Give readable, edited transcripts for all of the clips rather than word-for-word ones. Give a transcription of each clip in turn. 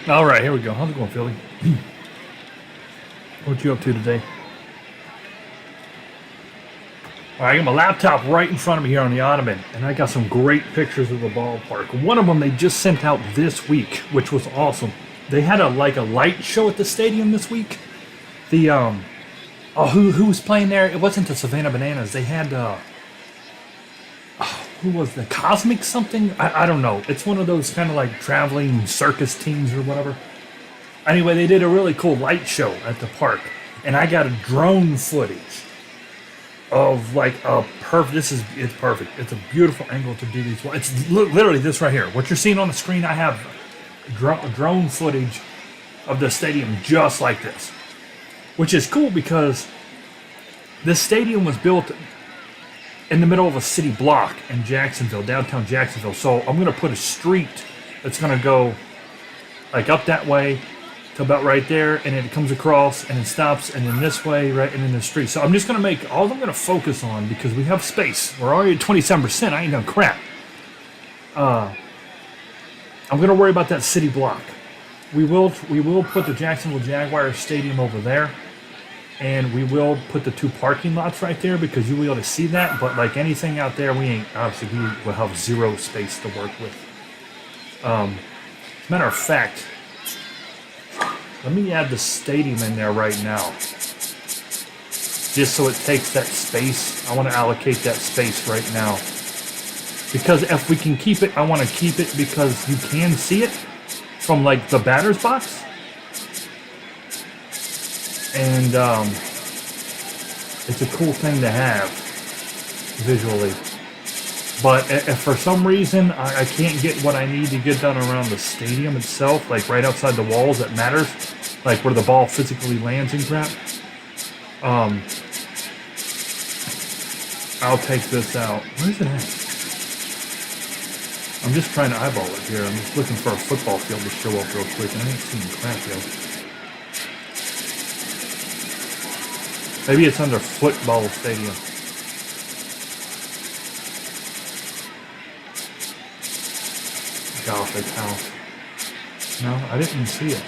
All right, here we go. How's it going, Philly? What you up to today? All right, I got my laptop right in front of me here on the ottoman, and I got some great pictures of the ballpark. One of them they just sent out this week, which was awesome. They had a light show at the stadium this week. The who was playing there? It wasn't the Savannah Bananas. They had who was the Cosmic something? I don't know. It's one of those kind of like traveling circus teams or whatever. Anyway, they did a really cool light show at the park, and I got a drone footage of like a perfect. It's perfect. It's a beautiful angle to do these. It's literally this right here. What you're seeing on the screen, I have drone footage of the stadium just like this, which is cool because this stadium was built in the middle of a city block in Jacksonville, downtown Jacksonville. So I'm gonna put a street that's gonna go like up that way to about right there, and then it comes across and it stops, and then this way, right, and then the street. So I'm just gonna make all I'm gonna focus on because we have space. We're already at 27%. I ain't done crap. I'm gonna worry about that city block. We will put the Jacksonville Jaguars stadium over there, and we will put the two parking lots right there because you'll be able to see that. But like anything out there, we will have zero space to work with. As a matter of fact, let me add the stadium in there right now, just so it takes that space. I want to allocate that space right now because if we can keep it, I want to keep it because you can see it from like the batter's box, and it's a cool thing to have visually. But if for some reason I can't get what I need to get done around the stadium itself, like right outside the walls that matters, like where the ball physically lands and crap, I'll take this out. Where's it at? I'm just trying to eyeball it here. I'm just looking for a football field to show up real quick, and I ain't seeing crap yet. Maybe it's under football stadium. Gothic house. No, I didn't see it.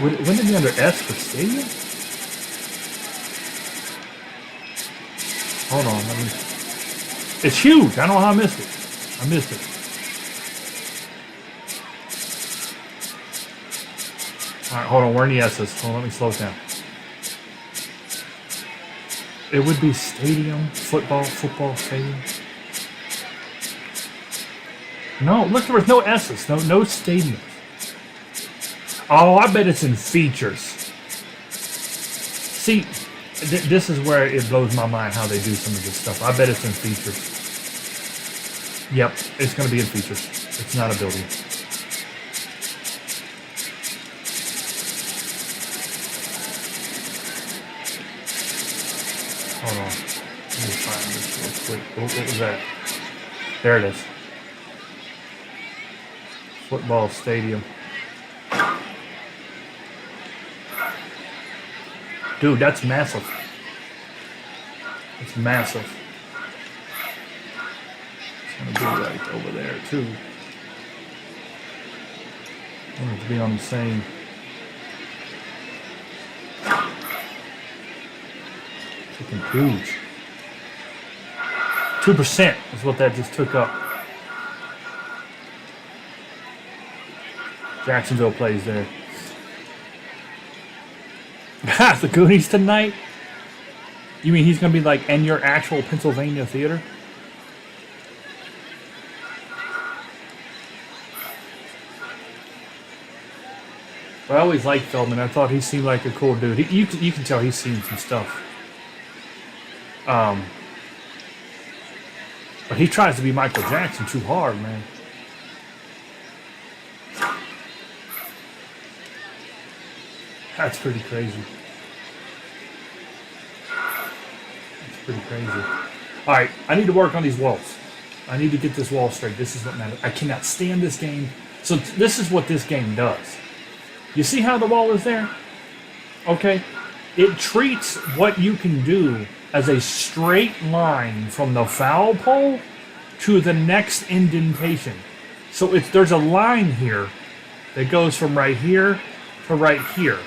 Wouldn't it be under S for stadium? Hold on, let me. It's huge. I don't know how I missed it. I missed it. All right, hold on. We're in the S's. Hold on, let me slow it down. It would be stadium, football stadium. No, look, there was no S's, no stadiums. Oh, I bet it's in features. See, this is where it blows my mind how they do some of this stuff. I bet it's in features. Yep, it's going to be in features. It's not a building. Hold on. Let me find this real quick. What was that? There it is. Football stadium. Dude, that's massive. It's massive. It's gonna be right over there too. I want it to be on the same. Freaking huge. 2% is what that just took up. Jacksonville plays there. The Goonies tonight? You mean he's going to be like in your actual Pennsylvania theater? Well, I always liked Feldman. I thought he seemed like a cool dude. You can tell he's seen some stuff. But he tries to be Michael Jackson too hard, man. That's pretty crazy. That's pretty crazy. All right, I need to work on these walls. I need to get this wall straight. This is what matters. I cannot stand this game. So this is what this game does. You see how the wall is there? Okay. It treats what you can do as a straight line from the foul pole to the next indentation. So there's a line here that goes from right here to right here.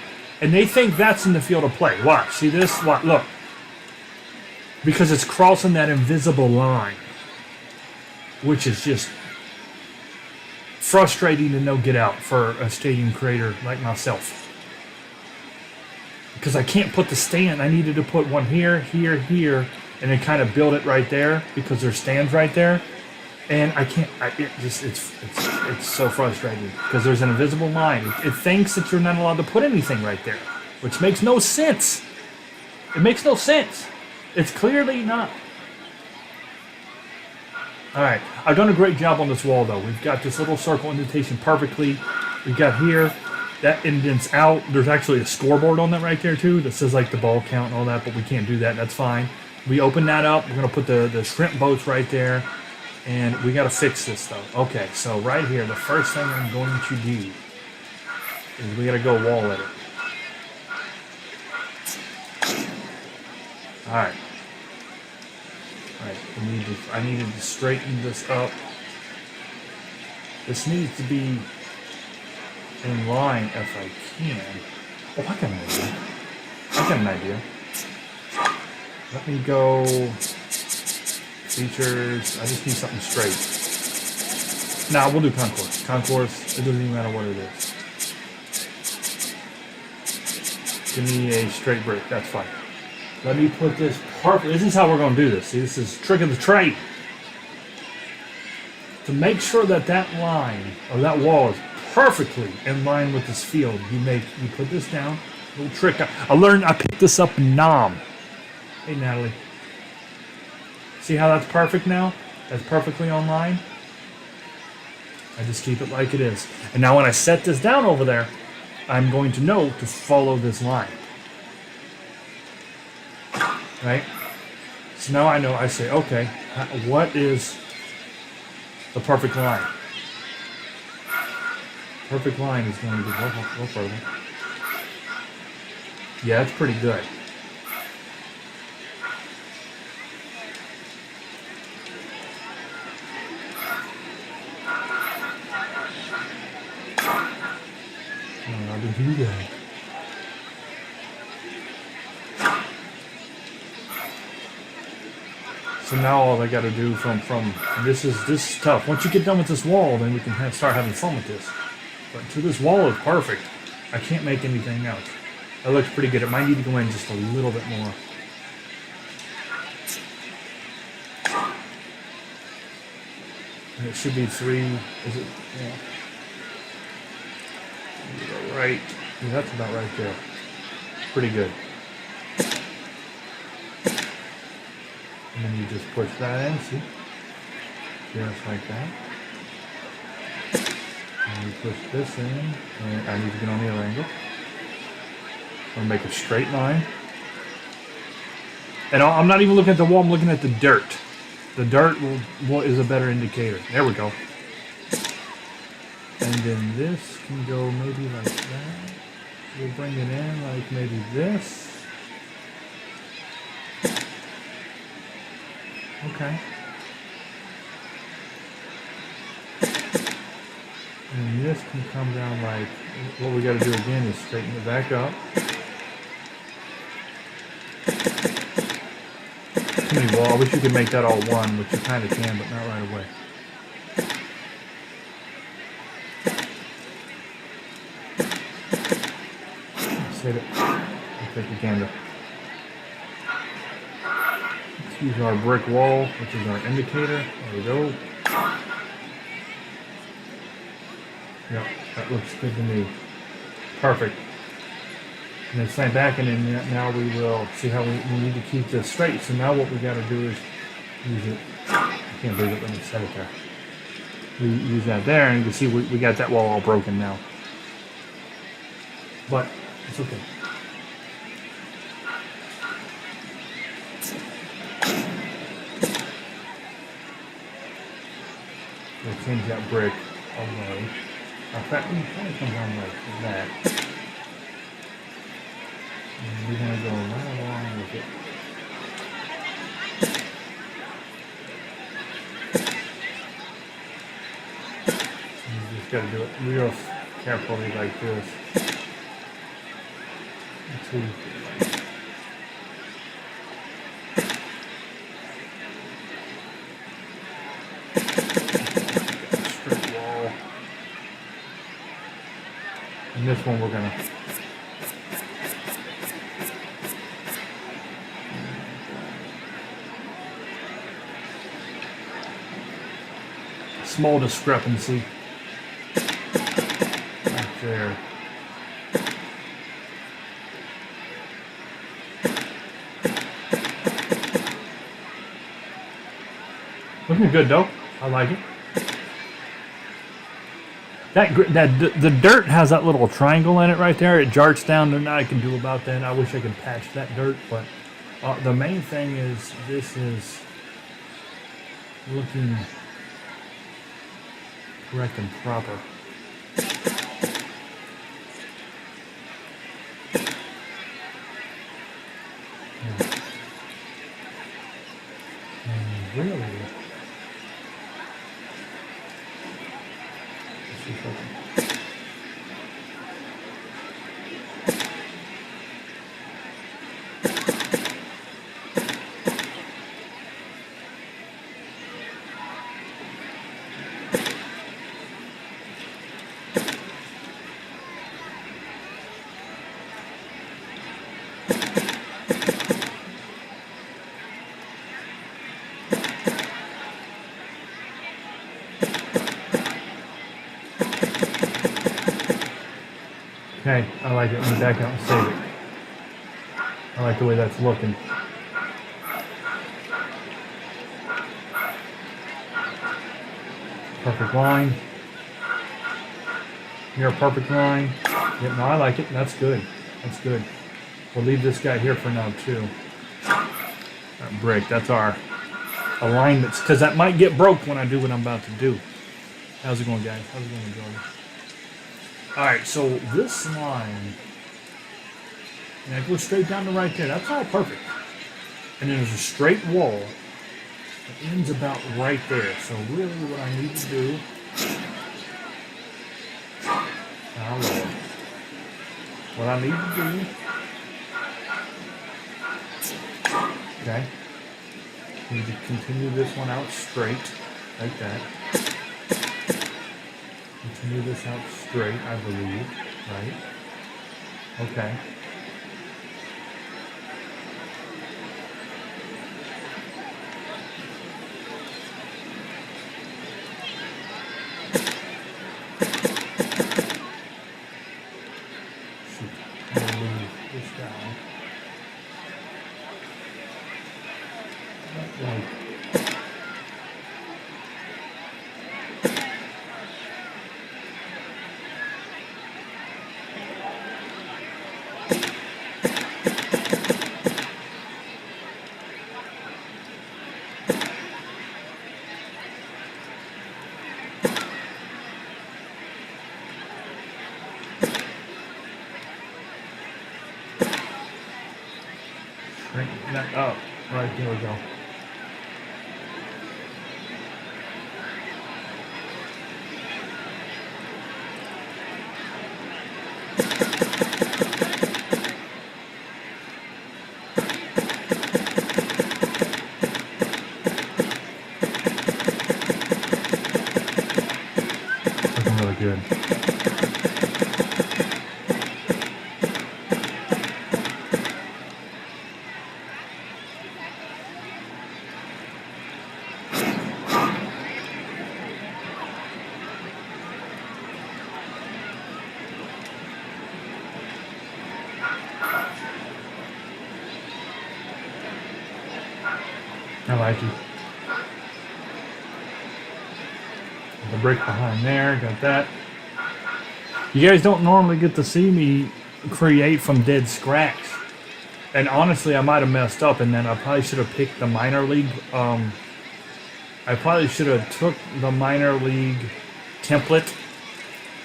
And they think that's in the field of play. Watch. See this? Look. Because it's crossing that invisible line. Which is just frustrating to no get out for a stadium creator like myself. Because I can't put the stand. I needed to put one here, here, here, and then kind of build it right there because there's stands right there. And I can't. It's so frustrating because there's an invisible line. It thinks that you're not allowed to put anything right there, which makes no sense. It makes no sense. It's clearly not. All right, I've done a great job on this wall though. We've got this little circle indentation perfectly. We've got here that indents out. There's actually a scoreboard on that right there too that says like the ball count and all that, but we can't do that. That's fine. We open that up. We're gonna put the shrimp boats right there. And we got to fix this though. Okay, so right here, the first thing I'm going to do is we got to go wall at it. All right. All right. I needed to straighten this up. This needs to be in line if I can. Oh, I got an idea. Let me go. Features. I just need something straight. Nah, we'll do concourse. Concourse, it doesn't even matter what it is. Give me a straight brick, that's fine. Let me put this perfect. This is how we're going to do this. See, this is trick of the trade. To make sure that that line, or that wall is perfectly in line with this field, you put this down. Little trick. I picked this up in Nam. Hey, Natalie. See how that's perfect now? That's perfectly online. I just keep it like it is. And now when I set this down over there, I'm going to know to follow this line. Right? So now I know, I say, okay, what is the perfect line? Perfect line is going to be, go further. Yeah, it's pretty good. To do that. So now all I got to do from this is tough. Once you get done with this wall, then we can start having fun with this. But to this wall is perfect. I can't make anything else. That looks pretty good. It might need to go in just a little bit more. And it should be 3. Is it? Yeah. Right. Yeah, that's about right there. Pretty good. And then you just push that in, see? Just like that. And you push this in. And I need to get on the other angle. I'm going to make a straight line. And I'm not even looking at the wall, I'm looking at the dirt. The dirt is a better indicator. There we go. And then this can go maybe like that. We'll bring it in like maybe this. Okay. And this can come down like, what we got to do again is straighten it back up. Too many wall. I wish you could make that all one, which you kind of can, but not right away. Hit it. I'll take the candle. Let's use our brick wall, which is our indicator. There we go. Yep, that looks good to me. Perfect. And then slide back, and then now we will see how we need to keep this straight. So now what we got to do is use it. I can't believe it. Let me set it there. We use that there, and you can see we got that wall all broken now. But it's okay. We'll change that brick away. In fact, we kind of come down like that. And we're going to go right along with it. just got to do it real carefully like this. Let's see. Straight wall. And this one we're going to small discrepancy right there. Looking good though. I like it. The dirt has that little triangle in it right there. It jarts down. Nothing I can do about that. I wish I could patch that dirt, but the main thing is this is looking correct and proper. And really, let's see if I can. Okay, I like it. Let me back out and save it. I like the way that's looking. Perfect line. Near a perfect line. Yeah, no, I like it. That's good. That's good. We'll leave this guy here for now too. That brick, that's our alignments, because that might get broke when I do what I'm about to do. How's it going, guys? How's it going, Jordan? Alright, so this line, and I go straight down to right there. That's all perfect. And then there's a straight wall that ends about right there. So really what I need to do, oh Lord, what I need to do, okay, need to continue this one out straight, like that. Continue this out straight, I believe, right? Okay. Shoot, I'm gonna move this down. Like, straighten that up. Right, here we go. Looking really good. I like it. The brick behind there, got that. You guys don't normally get to see me create from dead scratch. And honestly, I might have messed up, and then I probably should have picked the minor league. I probably should have took the minor league template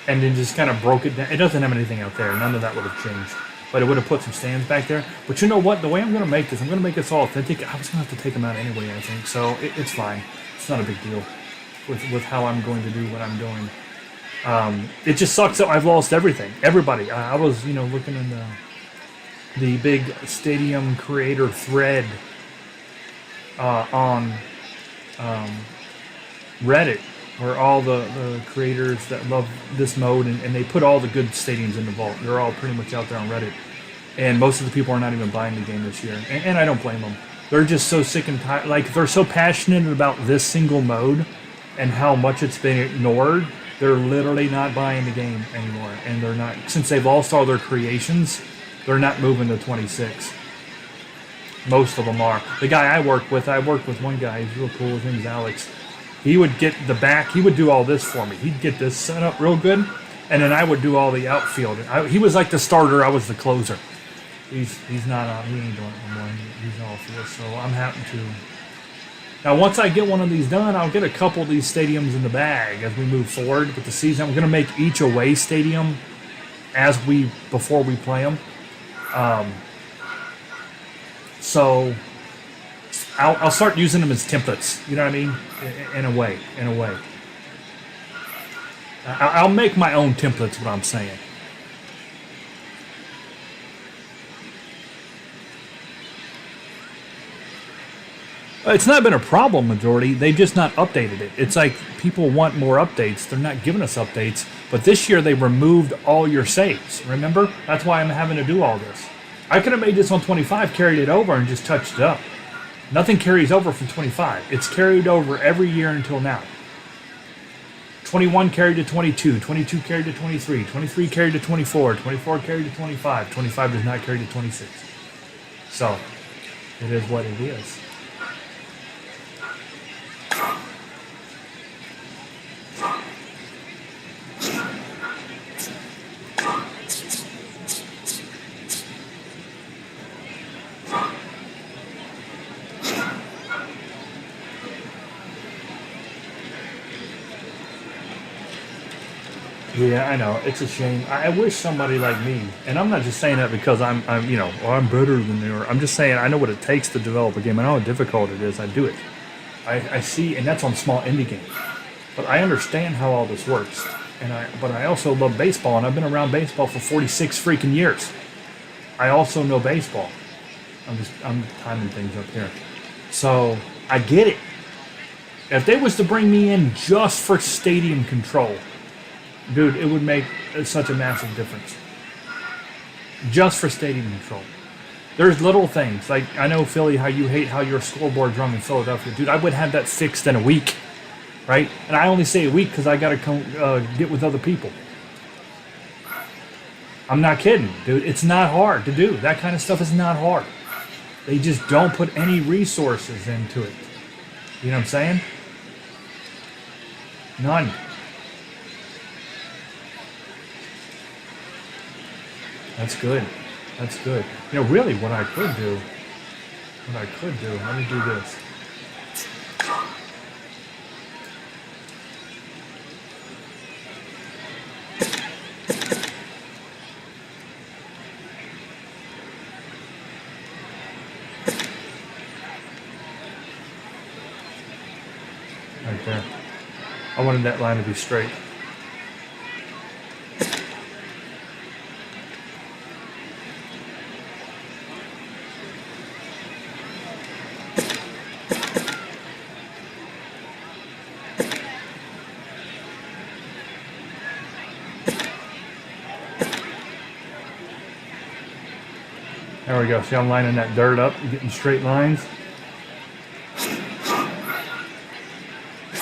and then just kind of broke it down. It doesn't have anything out there. None of that would have changed. But it would have put some stands back there. But you know what? The way I'm going to make this, I'm going to make this all authentic. I was going to have to take them out anyway, I think. So it's fine. It's not a big deal with how I'm going to do what I'm doing. It just sucks that I've lost everything. Everybody. I was, looking in the big stadium creator thread on Reddit, where all the creators that love this mode, and they put all the good stadiums in the vault. They're all pretty much out there on Reddit. And most of the people are not even buying the game this year. And I don't blame them. They're just so sick and tired. Like, they're so passionate about this single mode and how much it's been ignored. They're literally not buying the game anymore. And they're not, since they've lost all their creations, they're not moving to 26. Most of them are. The guy I worked with one guy, he's real cool, his name's Alex. He would get the back, he would do all this for me. He'd get this set up real good, and then I would do all the outfield. He was like the starter, I was the closer. He's not on, he ain't doing it anymore. He's off this, so I'm happy to. Now, once I get one of these done, I'll get a couple of these stadiums in the bag as we move forward with the season. I'm going to make each away stadium before we play them. So I'll start using them as templates. You know what I mean? In a way. I'll make my own templates. What I'm saying. It's not been a problem, majority. They've just not updated it. It's like people want more updates. They're not giving us updates. But this year they removed all your saves. Remember? That's why I'm having to do all this. I could have made this on 25, carried it over, and just touched it up. Nothing carries over from 25. It's carried over every year until now. 21 carried to 22, 22 carried to 23, 23 carried to 24, 24 carried to 25, 25 does not carry to 26. So, it is what it is. Yeah, I know. It's a shame. I wish somebody like me, and I'm not just saying that because I'm better than they are. I'm just saying I know what it takes to develop a game. I know how difficult it is. I do it. I see, and that's on small indie games. But I understand how all this works. But I also love baseball, and I've been around baseball for 46 freaking years. I also know baseball. I'm timing things up here. So I get it. If they was to bring me in just for stadium control, dude, it would make such a massive difference. Just for stadium control. There's little things. Like, I know, Philly, how you hate how your scoreboard's run in Philadelphia. Dude, I would have that fixed in a week. Right? And I only say a week because I got to get with other people. I'm not kidding, dude. It's not hard to do. That kind of stuff is not hard. They just don't put any resources into it. You know what I'm saying? None. That's good. That's good. Really, what I could do, let me do this. Right there. I wanted that line to be straight. There we go. See, I'm lining that dirt up, getting straight lines.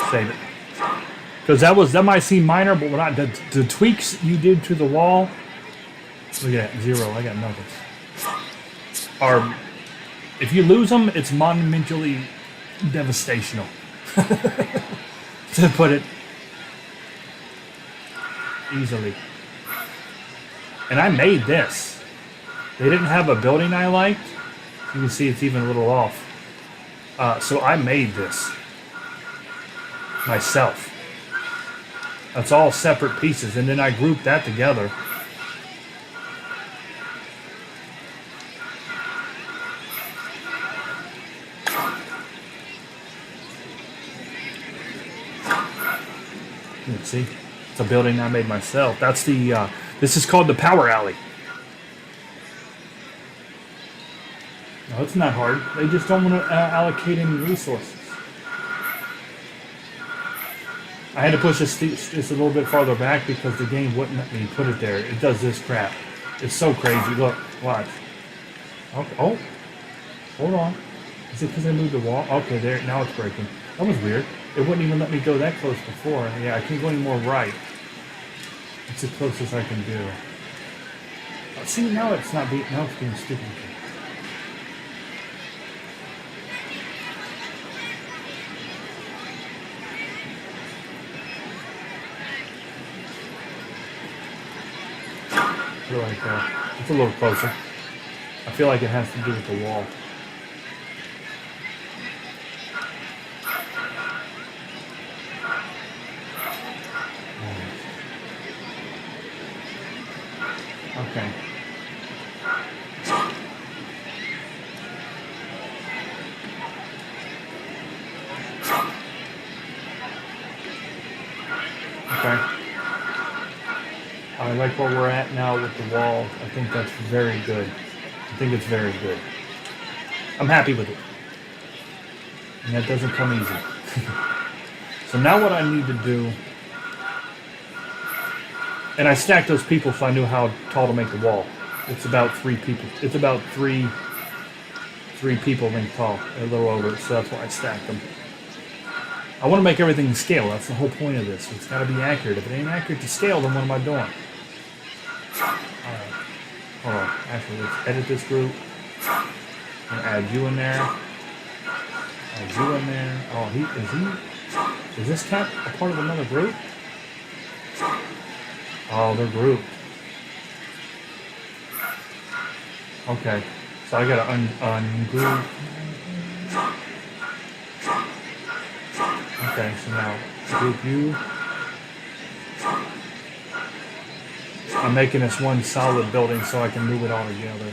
Save it. Because that might seem minor, but when the tweaks you did to the wall, look at that, 0. I got nothing. If you lose them, it's monumentally devastational. To put it easily. And I made this. They didn't have a building I liked. You can see it's even a little off. So I made this myself. That's all separate pieces, and then I grouped that together. You can see, It's a building I made myself. That's the. This is called the Power Alley. No, it's not hard. They just don't want to allocate any resources. I had to push this just a little bit farther back because the game wouldn't let me put it there. It does this crap. It's so crazy. Look, watch. Okay. Oh, hold on. Is it because I moved the wall? Okay, there. Now it's breaking. That was weird. It wouldn't even let me go that close before. Yeah, I can't go any more right. It's the closest I can do. See, now it's not being. Now it's being stupid. I feel like it's a little closer. I feel like it has to do with the wall. Okay. Okay. I like where we're at now with the wall. I think that's very good. I think it's very good. I'm happy with it. And that doesn't come easy. So now what I need to do, and I stacked those people so I knew how tall to make the wall. It's about 3 people. It's about three people length tall, a little over, so that's why I stacked them. I want to make everything scale. That's the whole point of this. It's got to be accurate. If it ain't accurate to scale, then what am I doing? Alright. Hold on. Actually, let's edit this group. And add you in there. Add you in there. Oh, is this cat a part of another group? Oh, they're grouped. Okay. So I gotta ungroup. Okay, so now group you. I'm making this one solid building so I can move it all together.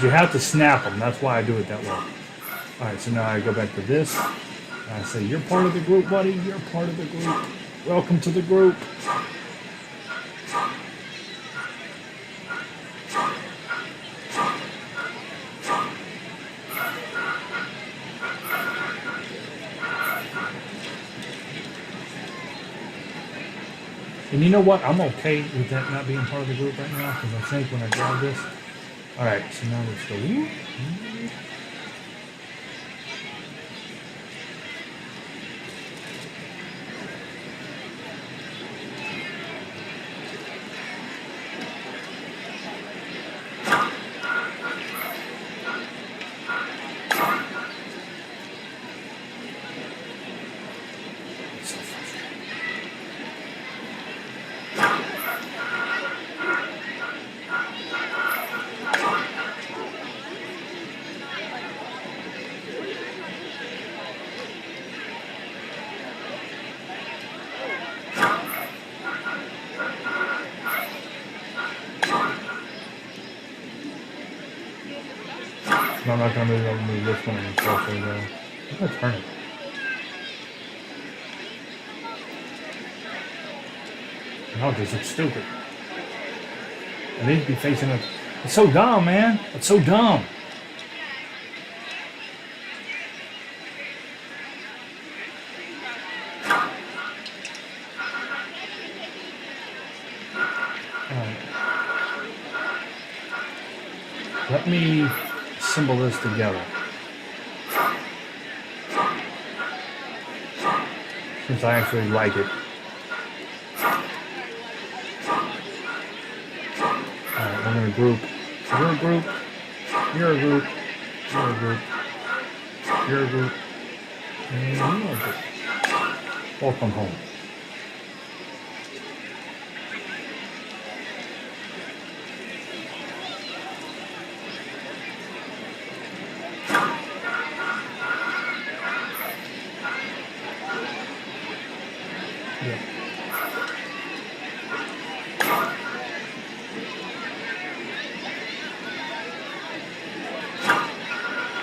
You have to snap them. That's why I do it that way. Alright, so now I go back to this. And I say, you're part of the group, buddy. You're part of the group. Welcome to the group. And you know what? I'm okay with that not being part of the group right now because I think when I grab this. Alright, so now let's go. No, I'm not going to be able to move this one any closer though. I'm going to turn it. No, this looks stupid. I need to be facing it. It's so dumb, man. It's so dumb. Let me assemble this together. Since I actually like it. Alright, we're going to group. You're a group. You're a group. You're a group. You're a group. And you're a group. Welcome home.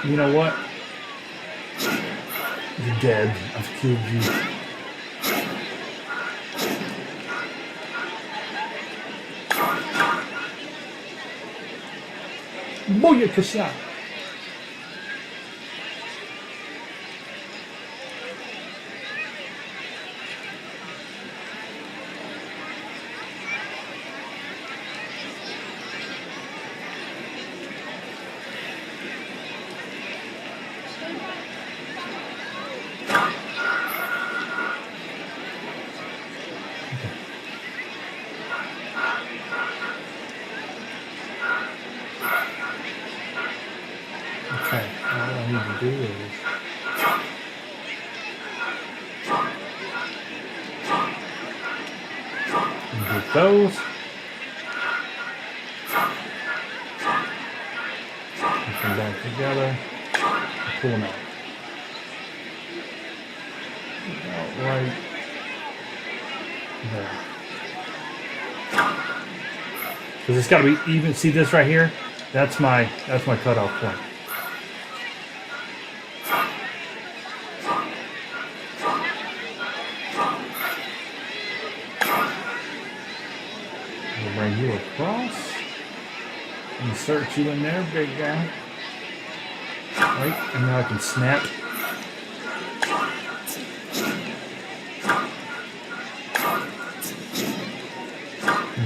You know what? You're dead. I've killed you. Booyakasha! Okay, all I need to do is get those. Put them back together. And pull them out. About right there. Because it's got to be even. See this right here? That's my cutoff point. Bring you across. Insert you in there, big guy. Right, and now I can snap.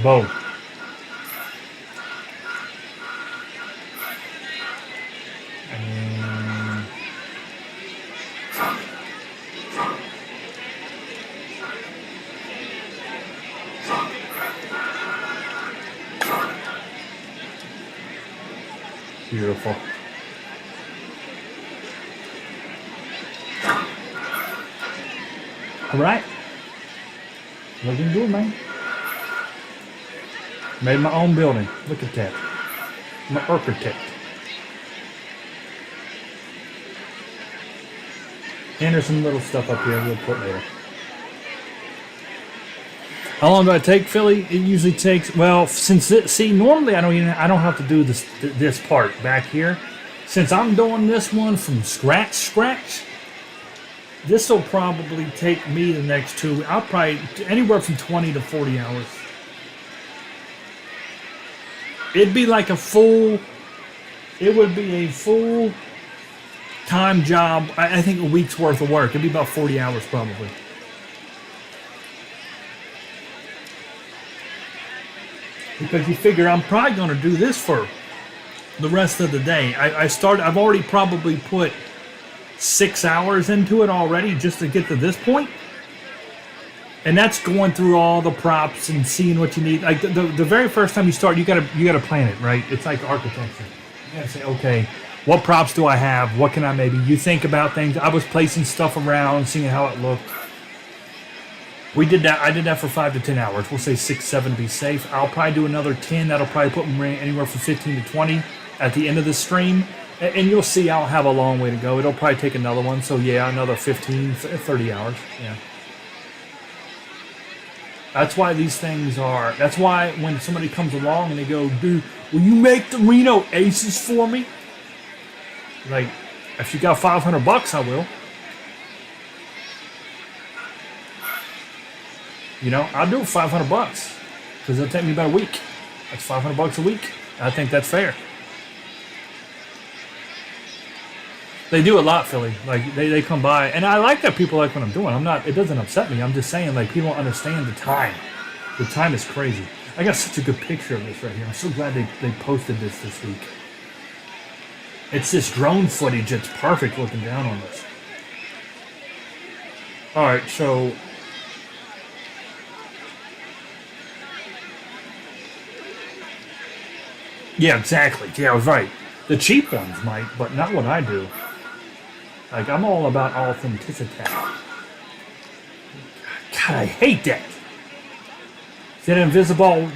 Boom. And beautiful. All right. Looking good, man. Made my own building. Look at that. I'm an architect. And there's some little stuff up here we'll put later. How long do I take, Philly? It usually takes, well, normally I don't have to do this part back here. Since I'm doing this one from scratch, this will probably take me the next two. I'll probably anywhere from 20 to 40 hours. It'd be like it would be a full time job. I think a week's worth of work. It'd be about 40 hours probably. Because you figure I'm probably going to do this for the rest of the day. I've already probably put 6 hours into it already just to get to this point. And that's going through all the props and seeing what you need. Like the very first time you start, you gotta plan it, right? It's like architecture. You gotta say, okay, what props do I have? What can I maybe? You think about things. I was placing stuff around, seeing how it looked. We did that. I did that for 5 to 10 hours. We'll say 6, 7 to be safe. I'll probably do another 10. That'll probably put me anywhere from 15 to 20 at the end of the stream. And you'll see I'll have a long way to go. It'll probably take another one. So yeah, another 15, 30 hours. Yeah. That's why these things are. That's why when somebody comes along and they go, dude, will you make the Reno Aces for me? Like, if you got $500, I will. You know, I'll do it for $500 because it'll take me about a week. That's $500 a week. I think that's fair. They do a lot, Philly. Like they come by, and I like that people like what I'm doing. It doesn't upset me. I'm just saying, like, people don't understand the time. The time is crazy. I got such a good picture of this right here. I'm so glad they posted this week. It's this drone footage. It's perfect looking down on this. All right, so. Yeah, exactly. Yeah, I was right. The cheap ones might, but not what I do. Like, I'm all about authenticity. God, I hate that. See that invisible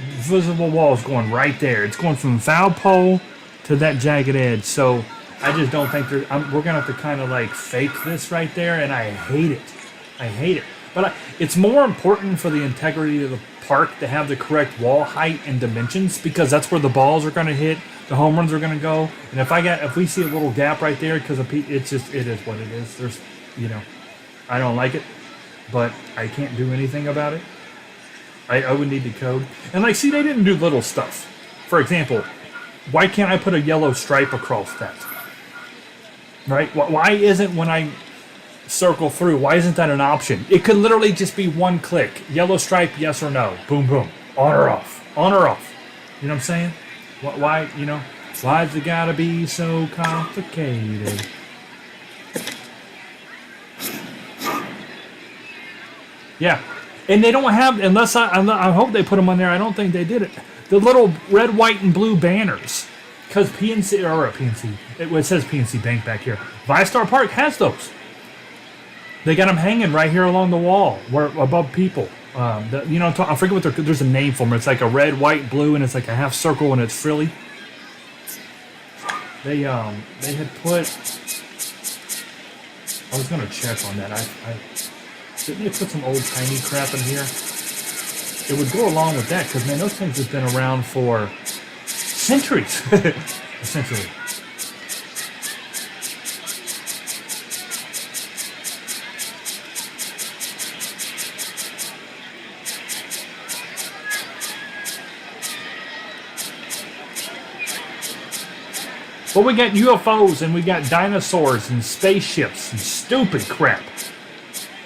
wall is going right there. It's going from foul pole to that jagged edge. So I just don't think we're going to have to kind of like fake this right there, and I hate it. I hate it. But it's more important for the integrity of the park to have the correct wall height and dimensions, because that's where the balls are going to hit. the home runs are going to go. And if we see a little gap right there because it is what it is. There's, I don't like it, but I can't do anything about it. I would need the code. And like, see, they didn't do little stuff. For example, why can't I put a yellow stripe across that? Right? Why isn't, when I circle through, why isn't that an option? It could literally just be one click. Yellow stripe, yes or no. Boom, boom. On or off. On or off. You know what I'm saying? Why, why's it gotta be so complicated? Yeah. And they don't have, unless I hope they put them on there. I don't think they did it. The little red, white, and blue banners. Because PNC, it says PNC Bank back here. Vystar Park has those. They got them hanging right here along the wall, where above people. I forget what there's a name for them. It's like a red, white, blue, and it's like a half circle, and it's frilly. They had put. I was gonna check on that. Didn't they put some old timey crap in here? It would go along with that because man, those things have been around for centuries, essentially. But we got UFOs and we got dinosaurs and spaceships and stupid crap.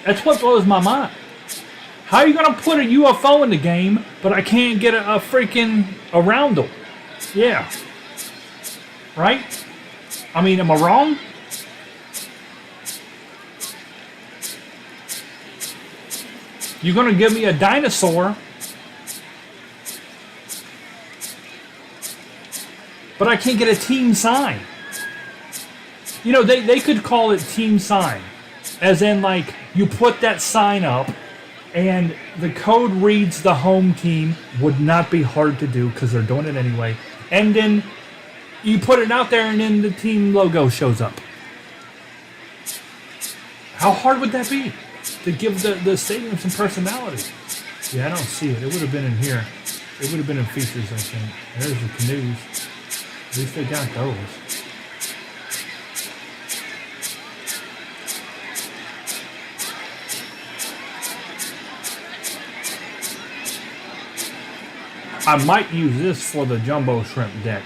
That's what blows my mind. How are you going to put a UFO in the game, but I can't get a freaking roundel? Yeah. Right? I mean, am I wrong? You're going to give me a dinosaur, but I can't get a team sign. They could call it team sign. As in, like, you put that sign up, and the code reads the home team. Would not be hard to do, because they're doing it anyway. And then you put it out there, and then the team logo shows up. How hard would that be? To give the stadium some personality? Yeah, I don't see it. It would have been in here. It would have been in features, I think. There's the canoes. At least they got those. I might use this for the jumbo shrimp deck,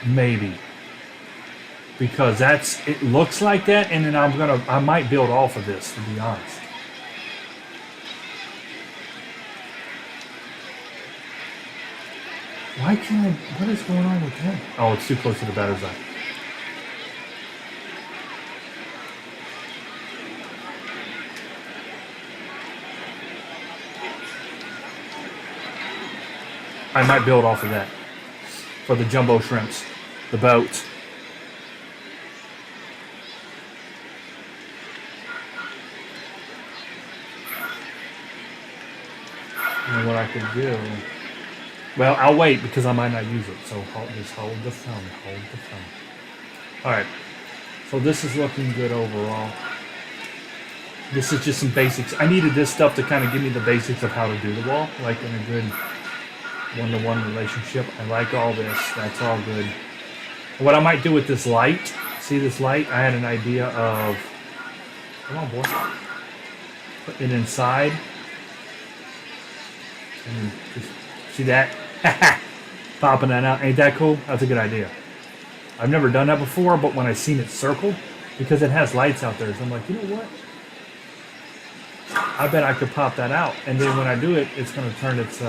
maybe, because it looks like that, and then I might build off of this, to be honest. Why can't I? What is going on with that? Oh, it's too close to the batter's eye. I might build off of that for the jumbo shrimps, the boats. And what I could do, well, I'll wait because I might not use it. So just hold the phone, All right. So this is looking good overall. This is just some basics. I needed this stuff to kind of give me the basics of how to do the wall, like in a good one-to-one relationship. I like all this. That's all good. What I might do with this light, see this light? I had an idea of, come on, boy, put it inside. And just see that? Popping that out. Ain't that cool? That's a good idea. I've never done that before, but when I seen it circle, because it has lights out there, so I'm like, you know what? I bet I could pop that out. And then when I do it, it's going to turn its...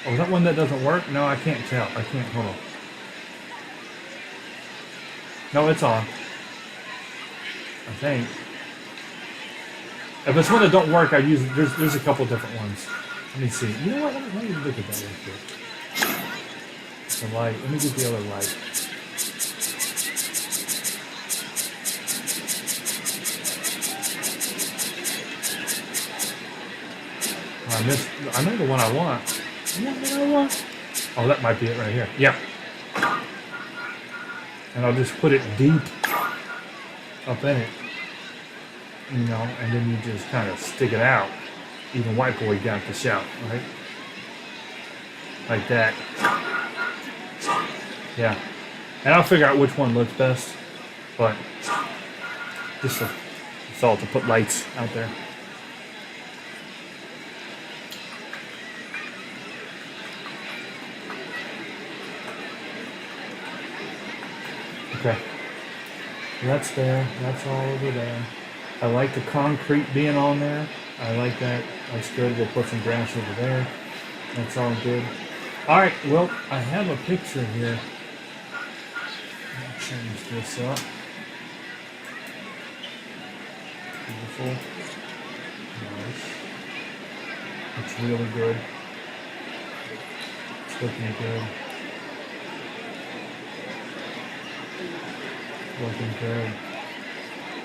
Oh, is that one that doesn't work? No, I can't tell. I can't. Hold on. No, it's on. I think. If it's one that don't work, I use. There's a couple different ones. Let me see. You know what? Let me look at that real quick. The light. Let me get the other light. I know the one I want. Oh, that might be it right here. Yep. And I'll just put it deep up in it, and then you just kind of stick it out. Even white boy got the shout, right? Like that. Yeah. And I'll figure out which one looks best. But just a thought to put lights out there. Okay. That's there. That's all over there. I like the concrete being on there. I like that. That's good. We'll put some grass over there. That's all good. Alright, well, I have a picture here. I'll change this up. Beautiful. Nice. It's really good. It's looking good. Looking good.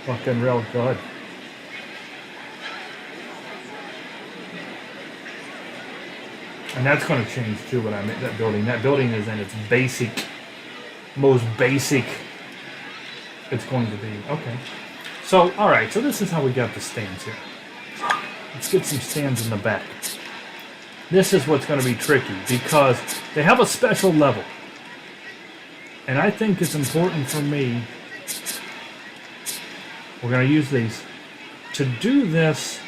Looking real good. And that's going to change too when I make that building. That building is in its basic, most basic it's going to be. Okay. So, alright, so this is how we got the stands here. Let's get some stands in the back. This is what's going to be tricky because they have a special level. And I think it's important for me, we're going to use these, to do this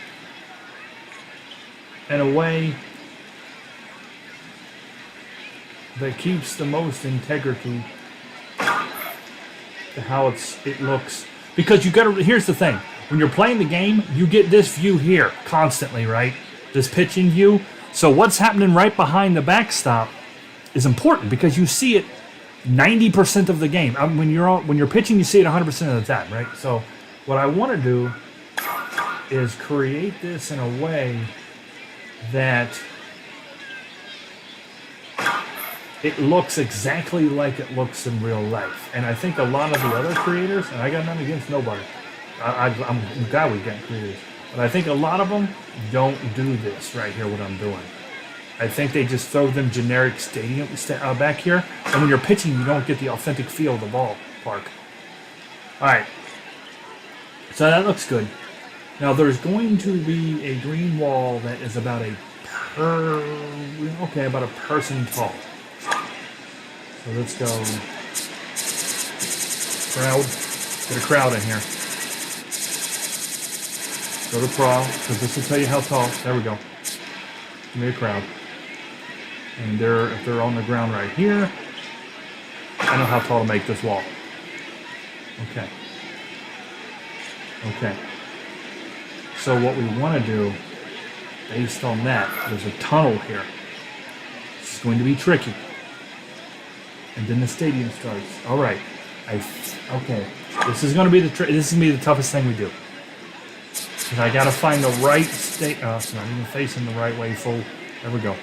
in a way that keeps the most integrity to how it looks. Because you got to, here's the thing, when you're playing the game, you get this view here constantly, right? This pitching view. So what's happening right behind the backstop is important because you see it 90% of the game. When you're pitching, you see it 100% of the time, right? So what I want to do is create this in a way that it looks exactly like it looks in real life. And I think a lot of the other creators, and I got nothing against nobody, I'm glad we got creators, but I think a lot of them don't do this right here, what I'm doing. I think they just throw them generic stadium back here, and when you're pitching, you don't get the authentic feel of the ballpark. Alright, so that looks good. Now there's going to be a green wall that is about about a person tall. So let's go crowd, get a crowd in here. Go to pro, because this will tell you how tall. There we go. Give me a crowd. And if they're on the ground right here, I know how tall to make this wall. Okay. Okay. So what we want to do, based on that, there's a tunnel here. This is going to be tricky. And then the stadium starts. All right. Okay. This is going to be the toughest thing we do. Because I got to find the right state. Oh, it's not even facing the right way. Full. There we go.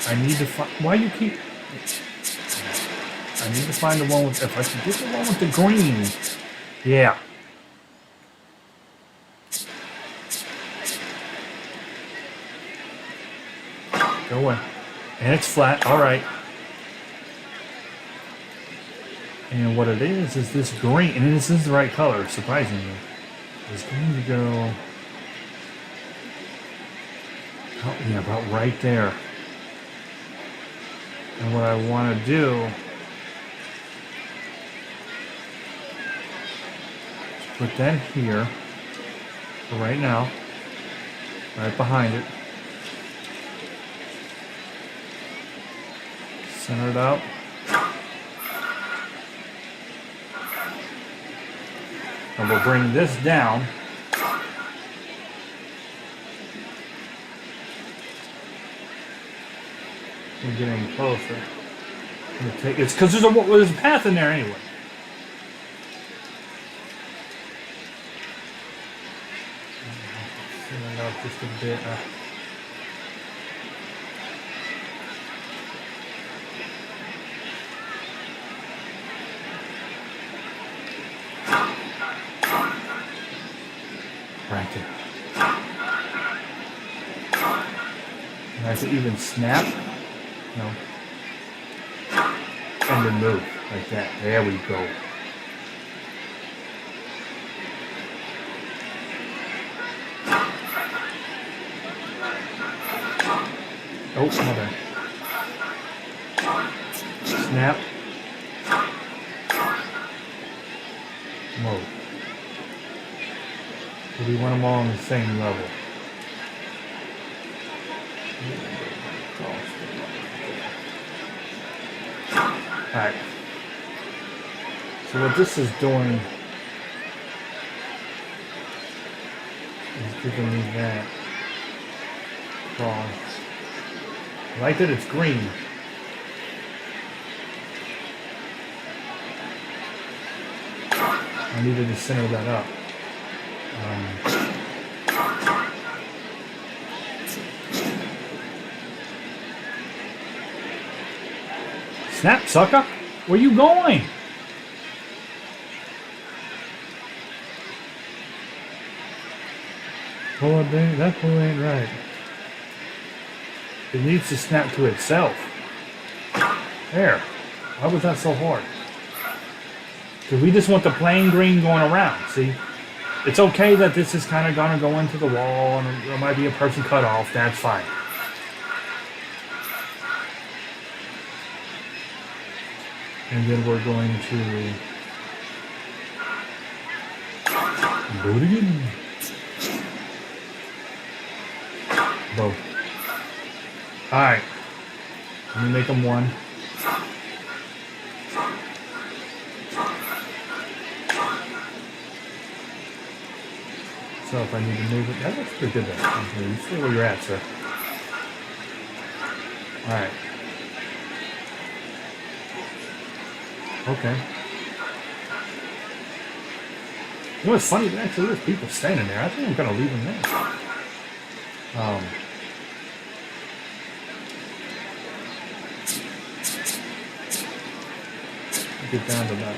I need to find. Why you keep? I need to find the one with. If I can get the one with the green. Yeah. Go away. And it's flat. All right. And what it is this green, and this is the right color, surprisingly. It's going to go. Oh, yeah, about right there. And what I want to do is put that here for right now, right behind it. Center it out. And we'll bring this down. We're getting closer. It's because there's a path in there anyway. Fill it up just a bit. Right there. And I can even snap. No. And then move like that. There we go. Oh, my bad. Snap. Mode. So we want them all on the same level. Alright. So what this is doing is giving me that cross. I like that it's green. I needed to center that up. Snap, sucker! Where you going? Pull it down. That pull ain't right. It needs to snap to itself. There. Why was that so hard? Because we just want the plain green going around, see? It's okay that this is kind of going to go into the wall and there might be a person cut off. That's fine. And then we're going to do it again. Both. Alright. Let me make them one. So if I need to move it, that looks pretty good there. Okay, you stay where you're at, sir. Alright. Okay. You know what's funny? Actually, there's people standing there. I think I'm going to leave them there. Get down to that.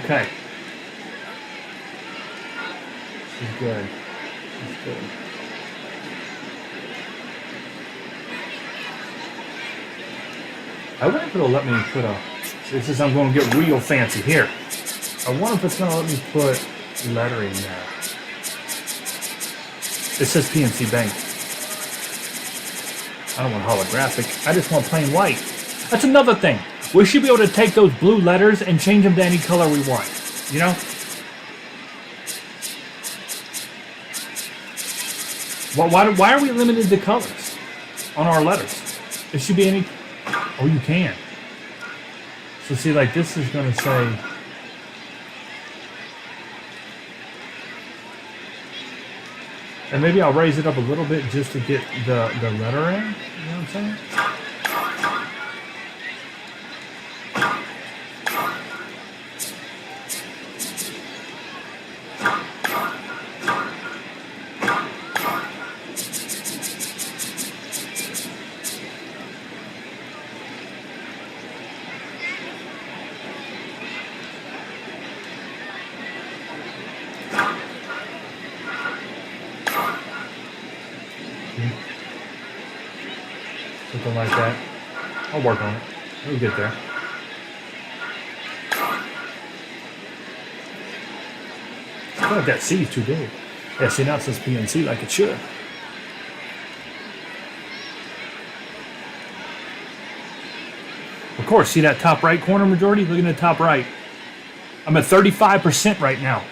Okay. This is good. This is good. I wonder if it'll let me put a... This is, I'm going to get real fancy here. I wonder if it's going to let me put lettering there. It says PNC Bank. I don't want holographic. I just want plain white. That's another thing. We should be able to take those blue letters and change them to any color we want. You know? Why are we limited to colors on our letters? It should be any... Oh, you can. So see, like this is going to say... And maybe I'll raise it up a little bit just to get the letter in. You know what I'm saying? Something like that. I'll work on it. We'll get there. I feel like that C is too big. Yeah, see now it says PNC like it should. Of course, see that top right corner majority? Look at the top right. I'm at 35% right now.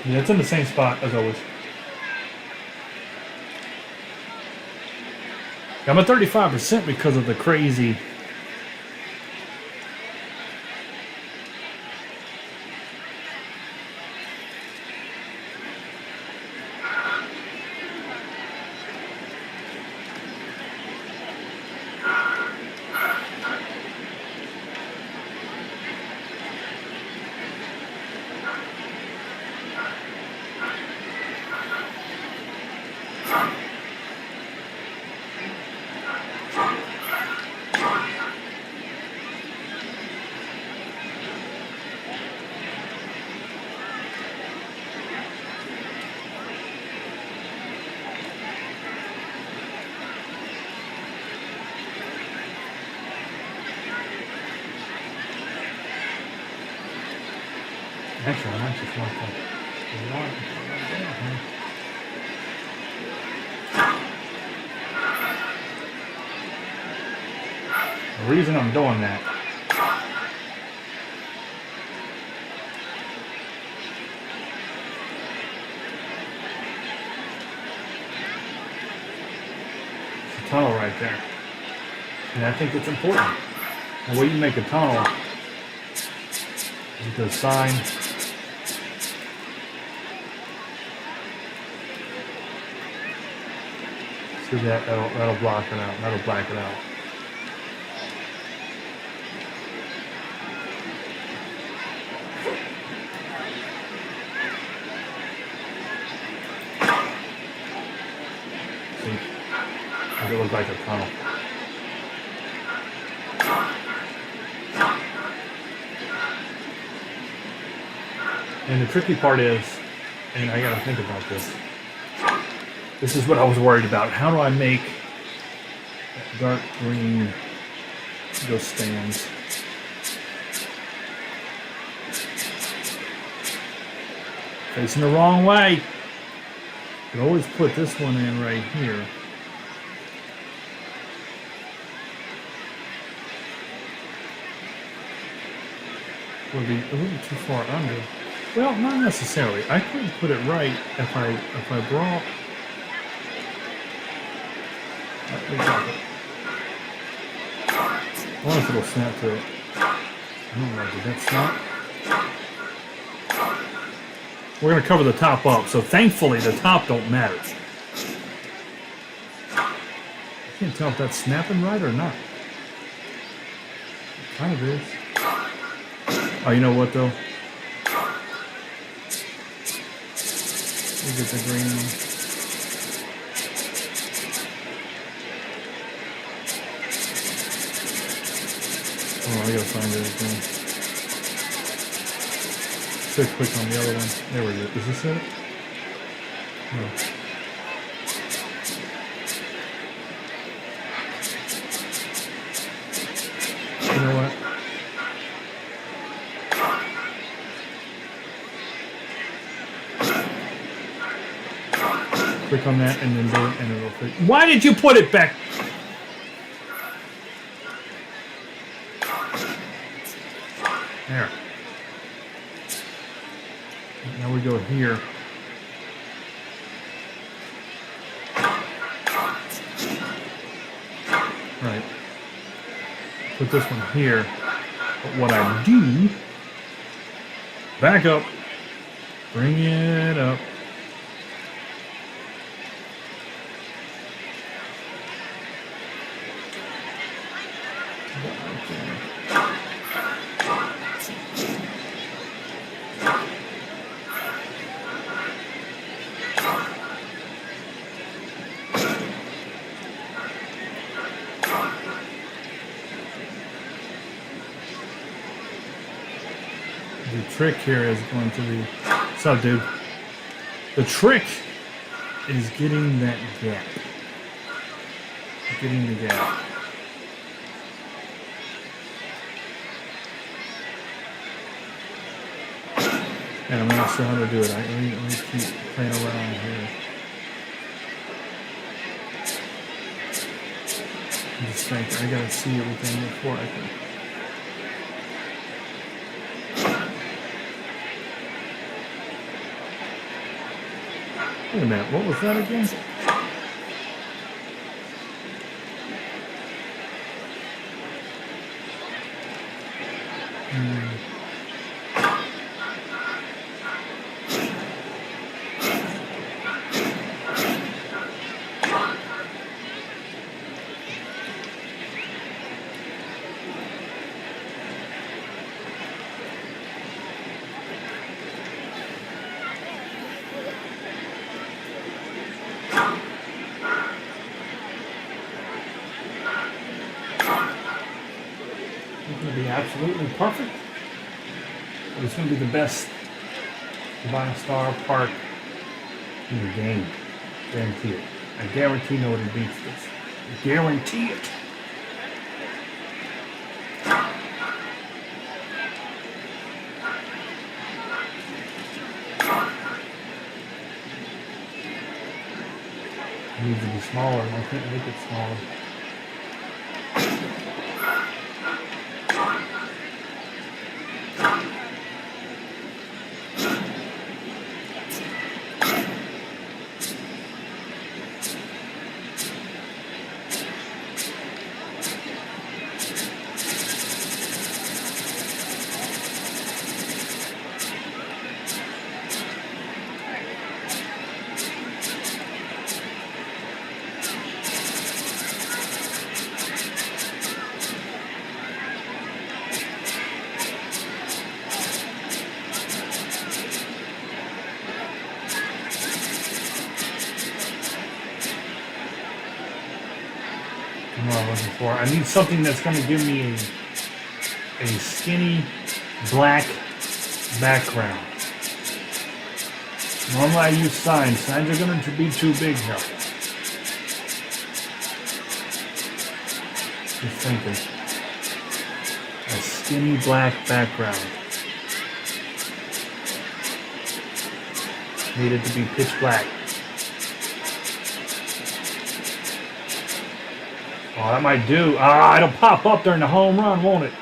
Yeah, it's in the same spot as always. I'm at 35% because of the crazy. Actually, I might just want to one down here. The reason I'm doing that is the tunnel right there. And I think it's important. The way you make a tunnel is the sign. See that? That'll block it out. That'll black it out. See? It looks like a tunnel. And the tricky part is, and I gotta think about this. This is what I was worried about. How do I make that dark green those stands? Facing the wrong way. You could always put this one in right here. Would be a little too far under. Well, not necessarily. I could put it right if I brought. Let me drop it. I wonder if it'll snap to it. I don't know. Did that snap? We're gonna cover the top up, so thankfully the top don't matter. I can't tell if that's snapping right or not. It kind of is. Oh, you know what though? Let me get the green one. Oh, I gotta find it again. Should click on the other one. There we go. Is this it? No. You know what? Click on that and then do it and it'll click. Why did you put it back? There. Now we go here. Right. Put this one here. But what I do, back up, bring it up. The trick here is going to be, what's up, dude? The trick is getting that gap. Getting the gap. And I'm not sure how to do it. Let me keep playing around here. I just think I gotta see everything before I can. Wait a minute, what was that again? It's going to be absolutely perfect. It's going to be the best Vystar park in the game. Guarantee it. I guarantee nobody beats this. I guarantee it. needs to be smaller. I can't make it smaller. What I'm looking for. I need something that's going to give me a skinny black background. Normally I use signs. Signs are going to be too big here. Just thinking. A skinny black background. Need it to be pitch black. Oh, that might do. It'll pop up during the home run, won't it?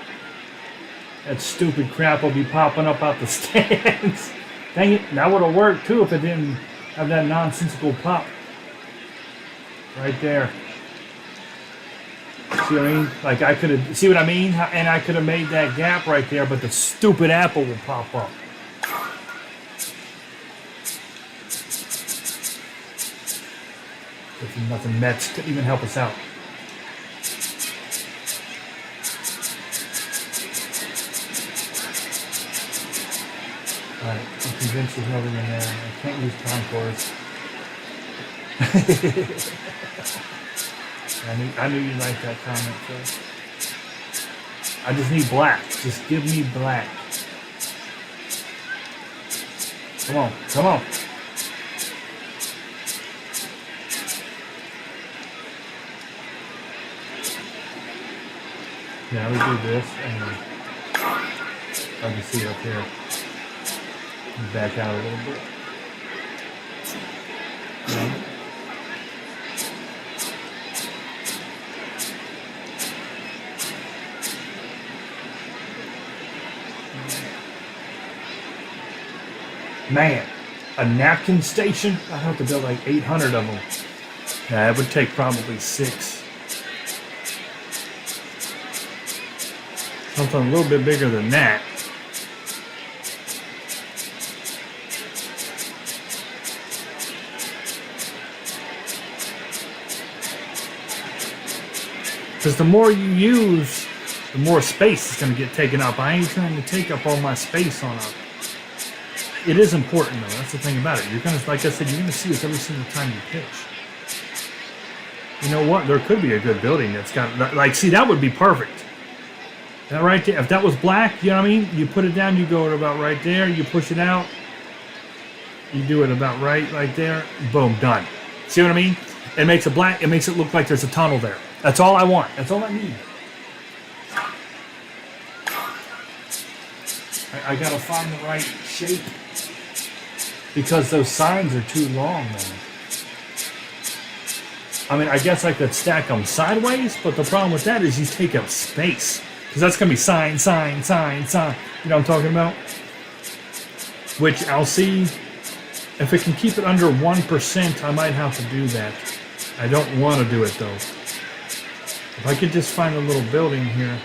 That stupid crap will be popping up out the stands. Dang it, that would have worked too if it didn't have that nonsensical pop. Right there. See what I mean? Like I could have, see what I mean? And I could have made that gap right there, but the stupid apple will pop up. If nothing, Mets couldn't even help us out. Alright, I'm convinced there's nothing in there. I can't use concourse. I knew you liked that comment, Phil. I just need black. Just give me black. Come on, come on. Yeah, we do this, and I can see it up here. Back out a little bit. Yeah. Man, a napkin station? I have to build like 800 of them. Yeah, it would take probably 6. Something a little bit bigger than that. Because the more you use, the more space is going to get taken up. I ain't trying to take up all my space on it. It is important, though. That's the thing about it. You're going to, like I said, you're going to see this every single time you pitch. You know what? There could be a good building that's got, like, see, that would be perfect. That right there. If that was black, you know what I mean? You put it down, you go to about right there, you push it out. You do it about right there. Boom, done. See what I mean? It makes it black. It makes it look like there's a tunnel there. That's all I want. That's all I need. I gotta find the right shape because those signs are too long, man. I mean, I guess I could stack them sideways, but the problem with that is you take up space because that's gonna be sign, sign, sign, sign. You know what I'm talking about? Which I'll see if it can keep it under 1%. I might have to do that. I don't want to do it though. If I could just find a little building here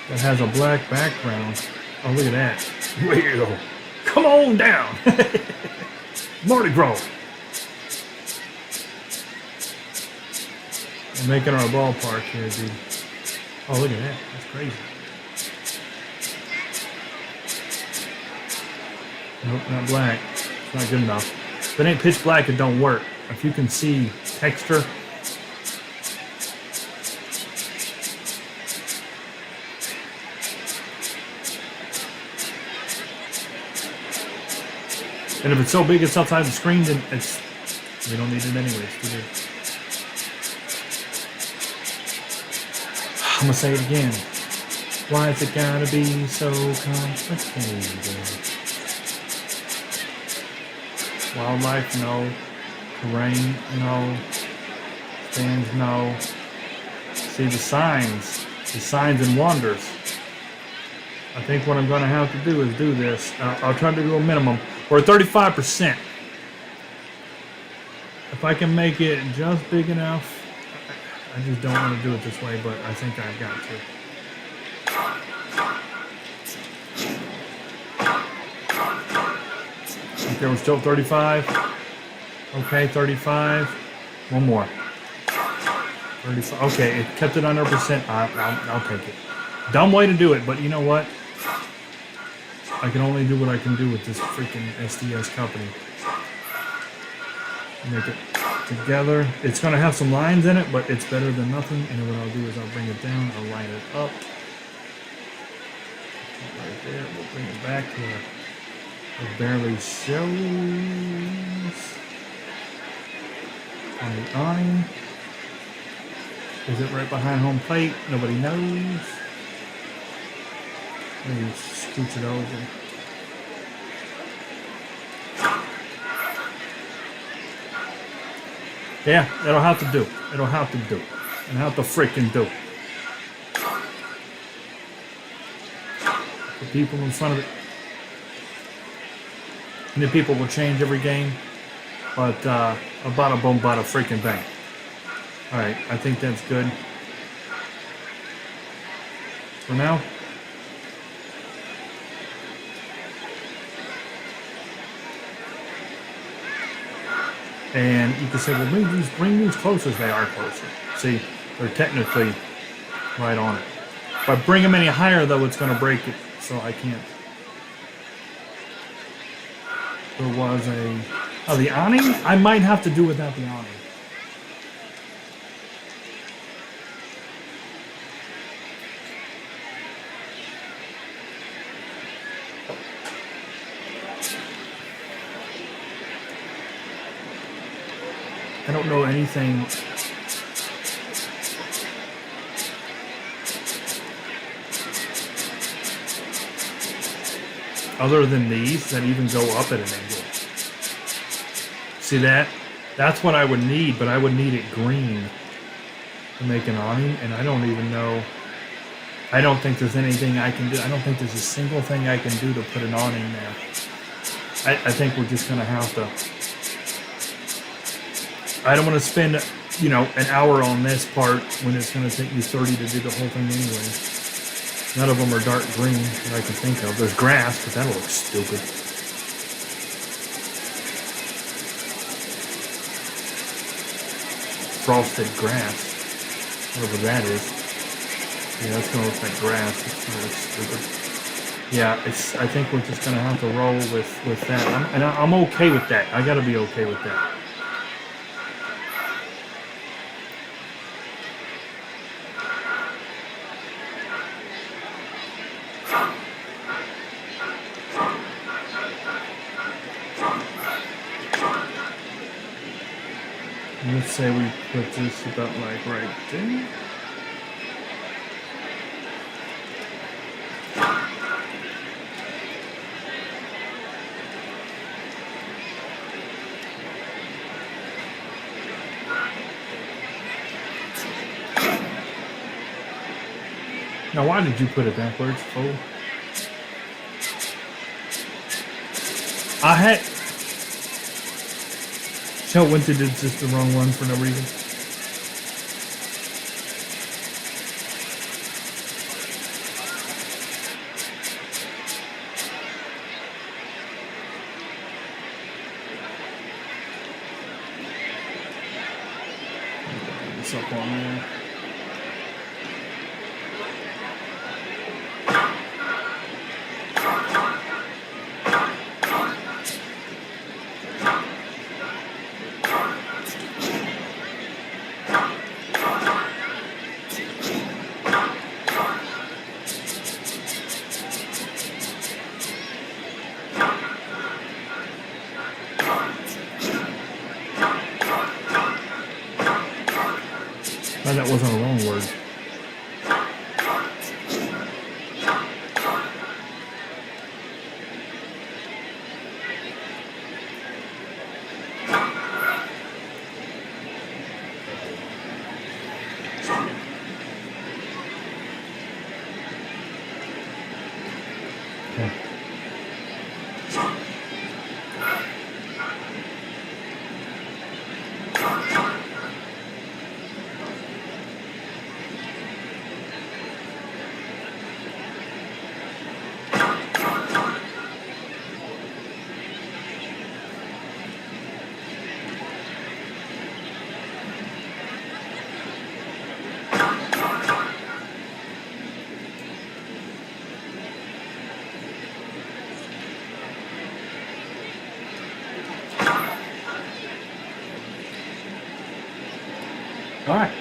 that has a black background. Oh, look at that. Well, come on down. Mardi Gras. We're making our ballpark here, dude. Oh, look at that. That's crazy. Nope, not black. It's not good enough. If it ain't pitch black, it don't work. If you can see texture. And if it's so big it's outside the screen, then it's, we don't need it anyways. I'm gonna say it again. Why is it gotta be so complicated? Wildlife, no. Terrain, no. Stands, no. See the signs and wonders. I think what I'm going to have to do is do this. I'll try to do a minimum. We're at 35%. If I can make it just big enough, I just don't want to do it this way, but I think I've got to. Okay, we're still 35. Okay, 35. One more. 35. Okay, it kept it under percent. I'll take it. Dumb way to do it, but you know what? I can only do what I can do with this freaking SDS company. Make it together. It's going to have some lines in it, but it's better than nothing. And what I'll do is I'll bring it down. I'll line it up. Right there. We'll bring it back to where it barely shows. On the awning. Is it right behind home plate? Nobody knows. Maybe scooch it over. Yeah, it'll have to do. It'll have to do. It'll have to freaking do. The people in front of it. And the people will change every game. But bada boom, bada freaking bang. Alright, I think that's good. For now. And you can say, well, bring these closer. They are closer. See, they're technically right on it. If I bring them any higher, though, it's going to break it. So I can't. There was the awning? I might have to do without the awning. I don't know anything other than these that even go up at an angle. See that? That's what I would need, but I would need it green to make an awning, and I don't even know. I don't think there's anything I can do. I don't think there's a single thing I can do to put an awning there. I think we're just going to have to. I don't want to spend, an hour on this part when it's going to take me 30 to do the whole thing anyway. None of them are dark green that I can think of. There's grass, but that'll look stupid. Frosted grass. Whatever that is. Yeah, that's going to look like grass. It's going to look stupid. Yeah, I think we're just going to have to roll with that. I'm okay with that. I got to be okay with that. Let's say we put this about like right there. Now, why did you put it backwards? Oh. I had... Tell Winter did just the wrong one for no reason. What's up on there? That wasn't a wrong word. Okay. All right.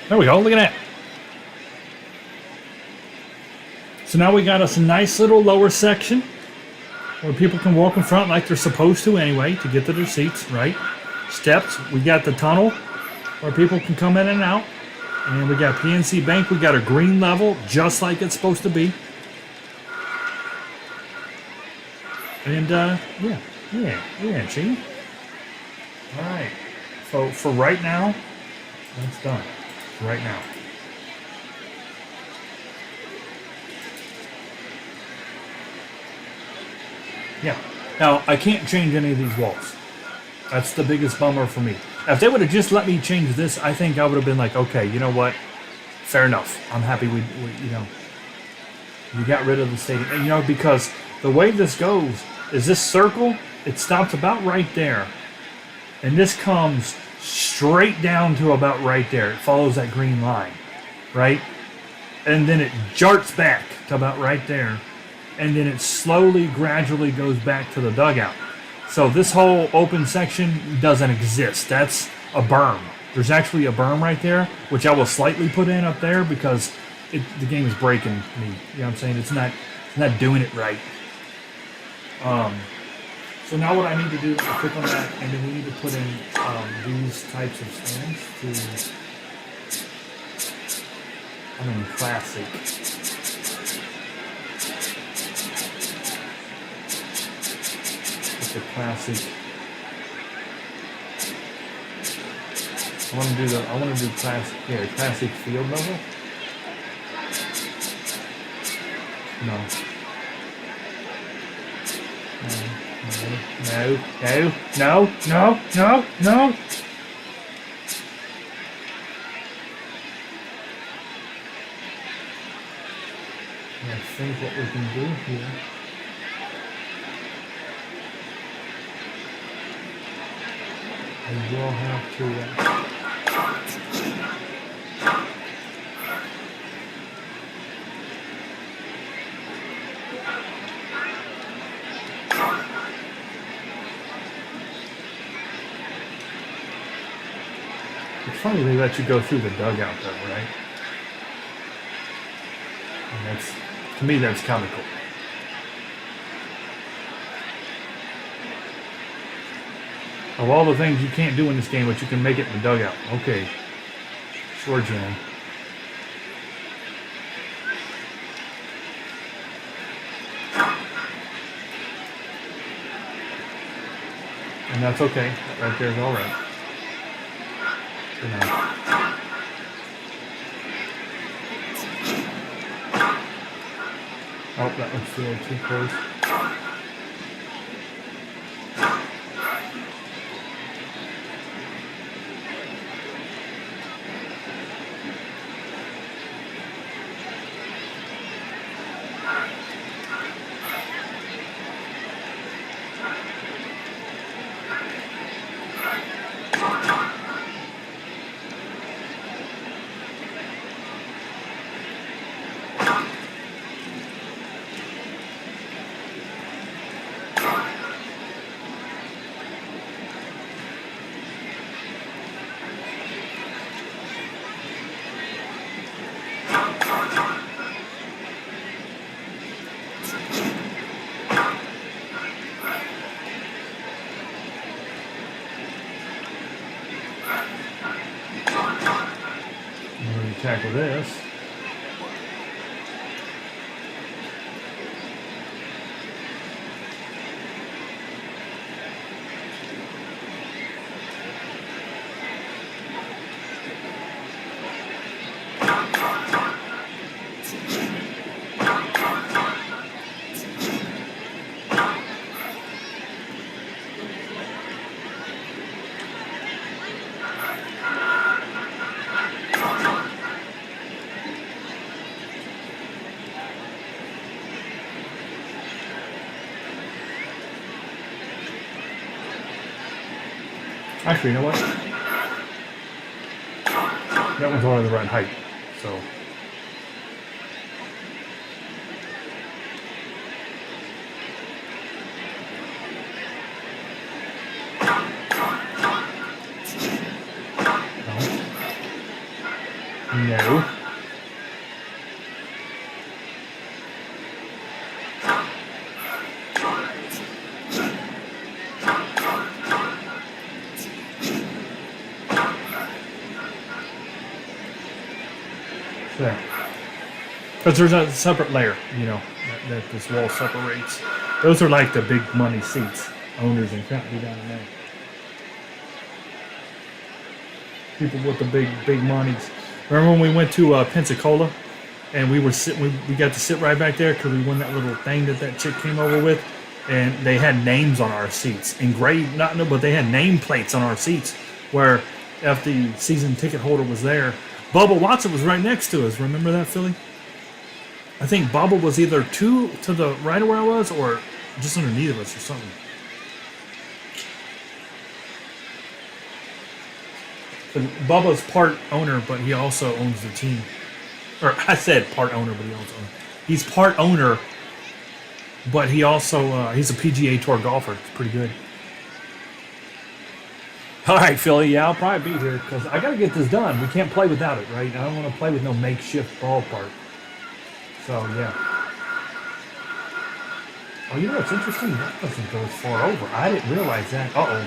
There we go. Look at that. So now we got us a nice little lower section where people can walk in front like they're supposed to anyway to get to their seats, right? Steps. We got the tunnel where people can come in and out. And we got PNC Bank. We got a green level just like it's supposed to be. And yeah, see? All right. So for right now, that's done. Right now. Yeah. Now, I can't change any of these walls. That's the biggest bummer for me. If they would have just let me change this, I think I would have been like, okay, you know what? Fair enough. I'm happy we you got rid of the stadium. And, because the way this goes is this circle, it stops about right there. And this comes straight down to about right there. It follows that green line, right? And then it jarts back to about right there. And then it slowly, gradually goes back to the dugout. So this whole open section doesn't exist. That's a berm. There's actually a berm right there, which I will slightly put in up there because the game is breaking me. You know what I'm saying? It's not doing it right. So now what I need to do is click on that, and then we need to put in these types of stands classic. The classic. I want to do classic. Yeah, classic field level. No. No. I think what we can do here. I will have to. It's funny they let you go through the dugout, though, right? And to me, that's comical. Of all the things you can't do in this game, but you can make it in the dugout. Okay. Sure, Jan. And that's okay. That right there is all right. For now. Oh, that looks a little too close. Tackle this. Actually, you know what? That one's only the right height. So. No. There. Because there's a separate layer, you know, that this wall separates. Those are like the big money seats. Owners and company down there. People with the big monies. Remember when we went to Pensacola, and we got to sit right back there because we won that little thing that chick came over with, and they had names on our seats, engraved. But they had name plates on our seats. Where if the season ticket holder was there, Bubba Watson was right next to us. Remember that, Philly? I think Bubba was either to the right of where I was, or just underneath of us, or something. Bubba's part owner, but he also owns the team. Or I said part owner, but he also owns. He's part owner, but he also he's a PGA Tour golfer. It's pretty good. All right, Philly. Yeah, I'll probably be here because I got to get this done. We can't play without it, right? I don't want to play with no makeshift ballpark. So yeah. Oh, you know what's interesting? That doesn't go as far over. I didn't realize that. Uh-oh.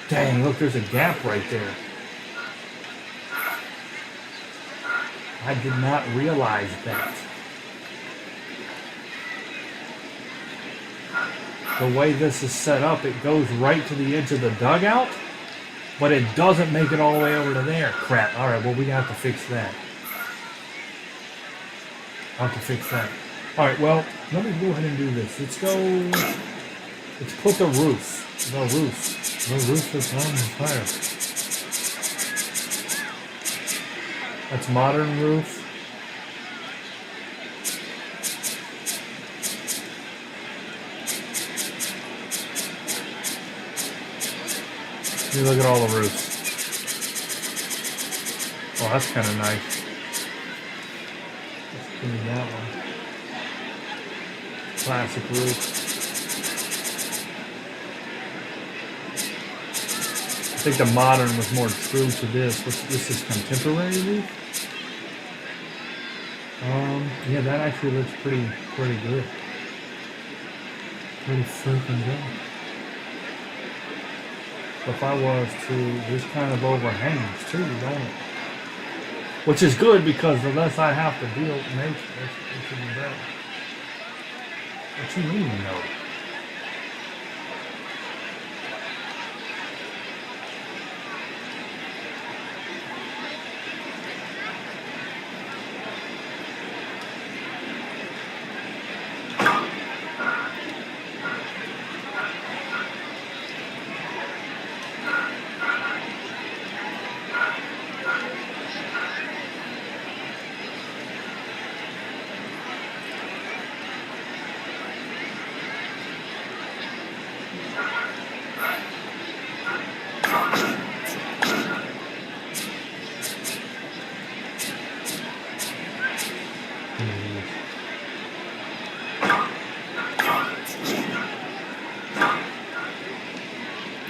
Dang! Look, there's a gap right there. I did not realize that. The way this is set up, it goes right to the edge of the dugout, but it doesn't make it all the way over to there. Crap. All right, well, we have to fix that. I'll have to fix that. All right, well, let me go ahead and do this. Let's put the roof. The roof is on fire. That's modern roof. You look at all the roofs. Oh, that's kind of nice. Let's clean that one. Classic roof. I think the modern was more true to this. This is contemporary roof. Yeah, that actually looks pretty good. Pretty freaking good. If I was to, this kind of overhangs too, don't it? Which is good because the less I have to deal with nature, it's even better. What you mean, no?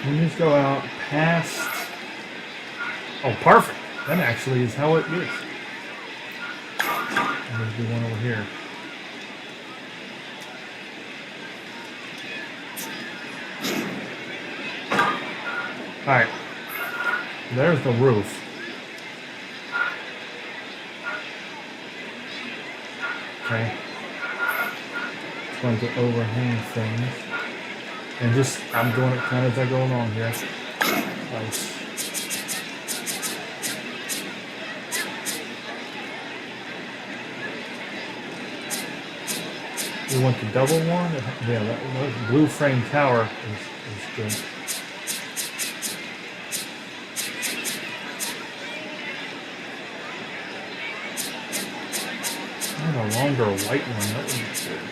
Let me just go out past. Oh, perfect. That actually is how it is. I'm going to do one over here. Alright. There's the roof. Okay. It's going to overhang things. And just, I'm doing it kind of as I go along here. Nice. We want the double one? Yeah, that blue frame tower is good. I have a longer white one. That would be good.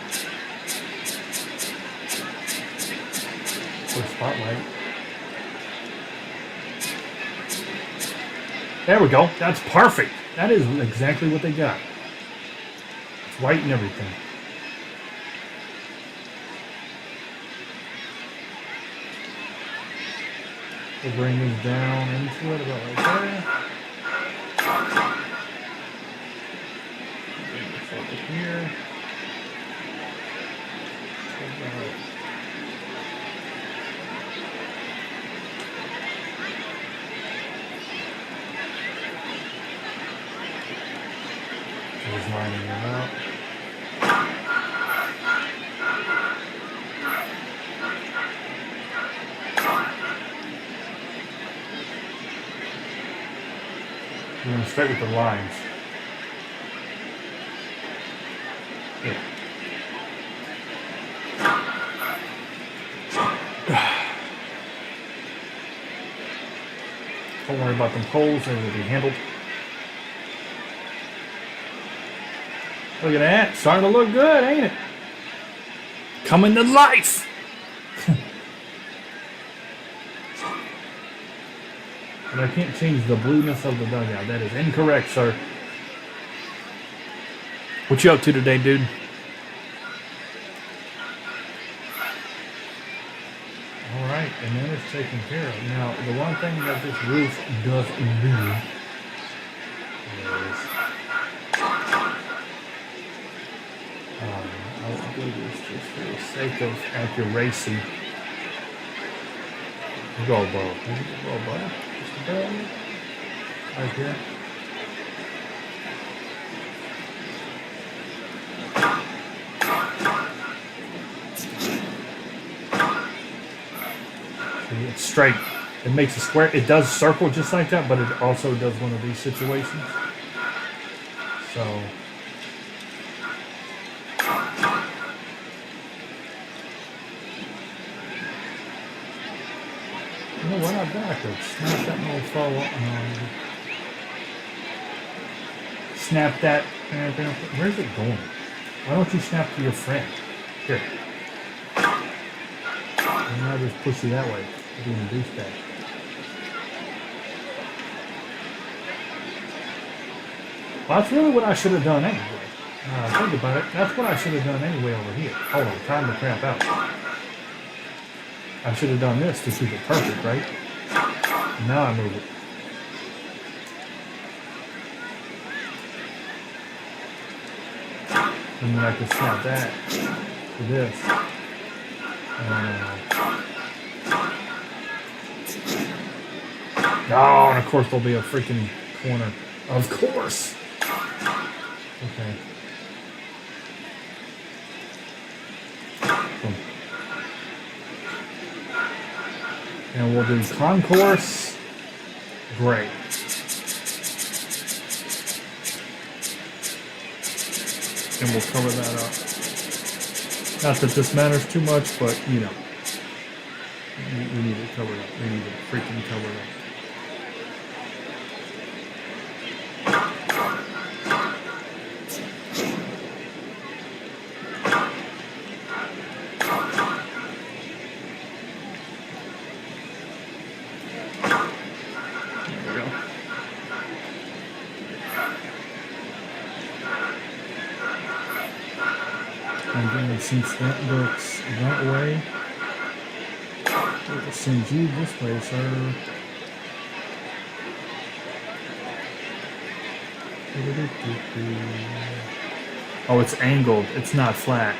For spotlight. There we go. That's perfect. That is exactly what they got. It's white and everything. We'll bring these down into it about right there. Bring this over here. Just lining them out. We're going to start with the lines. Yeah. Don't worry about them poles, they will be handled. Look at that, starting to look good, ain't it? Coming to life! But I can't change the blueness of the dugout. That is incorrect, sir. What you up to today, dude? Alright, and then it's taken care of. Now, the one thing that this roof doesn't do is... I'll do this just for the sake of accuracy. Go, bro. Go, bro. Just a bit. Right here. See, it's straight. It makes a square. It does circle just like that, but it also does one of these situations. So... You know what? Not backwards. Snap that little follow up. Snap that. Where's it going? Why don't you snap to your friend? Here. And I'll just push you that way. Being a douchebag. Well, that's really what I should have done anyway. Think about it. That's what I should have done anyway over here. Hold on. Time to crap out. I should have done this to keep it perfect, right? Now I move it. And then I can snap that to this. Oh, and of course there'll be a freaking corner. Of course! Okay. Boom. And we'll do concourse. Great. And we'll cover that up. Not that this matters too much, but you know. We need it covered up. We need it freaking covered up. And since that looks that way, we'll send you this way, sir. Oh, it's angled. It's not flat.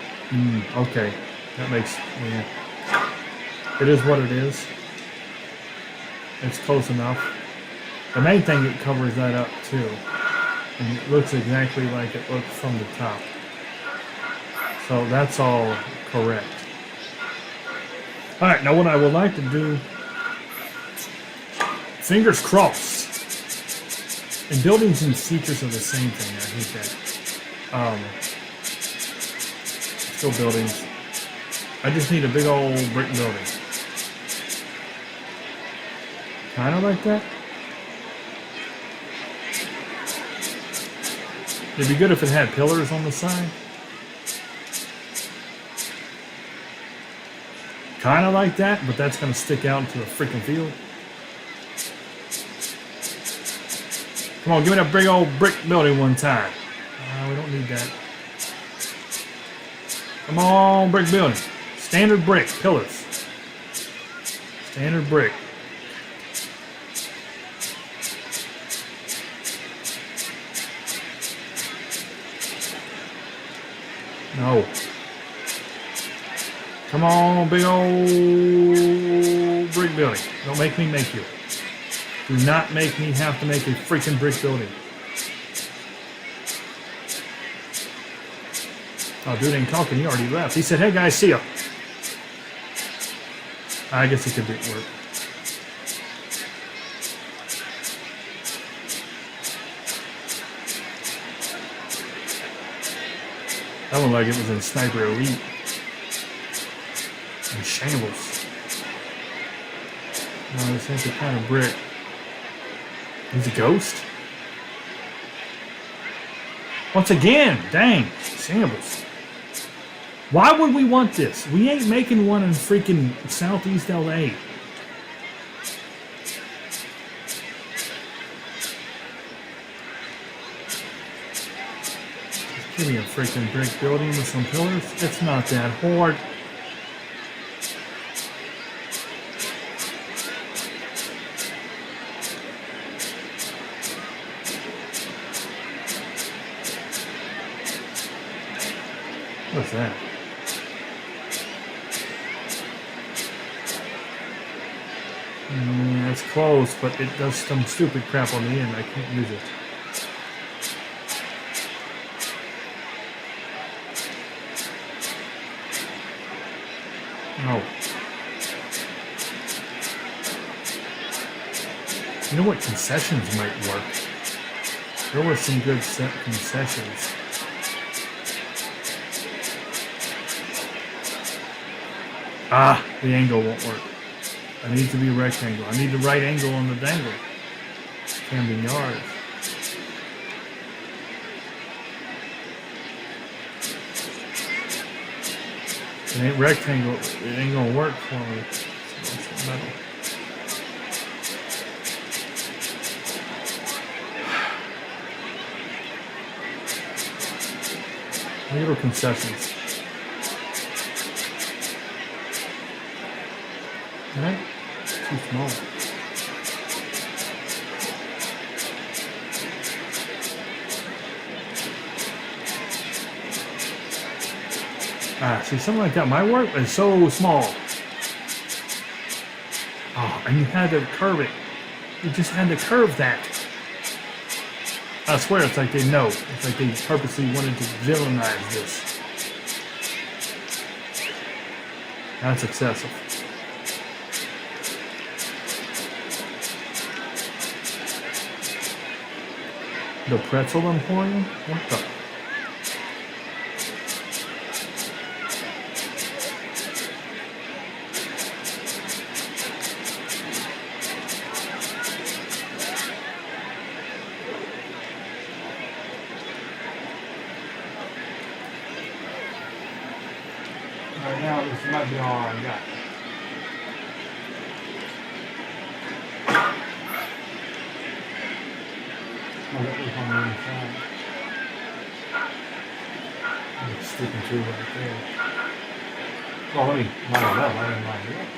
Okay. That makes... Yeah. It is what it is. It's close enough. The main thing, it covers that up, too. And it looks exactly like it looks from the top. So that's all correct. Alright, now what I would like to do, fingers crossed. And buildings and features are the same thing. I hate that. Still buildings. I just need a big old brick building. Kind of like that. It'd be good if it had pillars on the side. Kind of like that, but that's going to stick out into the freaking field. Come on, give me that big old brick building one time. We don't need that. Come on, brick building. Standard brick, pillars. Standard brick. No. Come on, big old brick building. Don't make me make you. Do not make me have to make a freaking brick building. Oh, dude ain't talking. He already left. He said, hey, guys, see ya. I guess he could be at work. That looked like it was in Sniper Elite. In shambles. No, this ain't the kind of brick. He's a ghost? Once again, dang, shambles. Why would we want this? We ain't making one in freaking Southeast LA. Just give me a freaking brick building with some pillars. It's not that hard. What's that? It's close, but it does some stupid crap on the end. I can't use it. No. You know what? Concessions might work. There were some good concessions. Ah, the angle won't work. I need to be rectangle. I need the right angle on the dangle. Camden Yards. It ain't rectangle. It ain't gonna work for me. It's metal. Little concessions. Right? Too small. See, something like that might work, but it's so small. Oh, and you had to curve it. You just had to curve that. I swear, it's like they know. It's like they purposely wanted to villainize this. That's excessive. The pretzel emporium? What the? Right now, this might be all I got. Oh, that was on the inside. It's sticking through right there. Oh, let me line it up. I didn't line it up.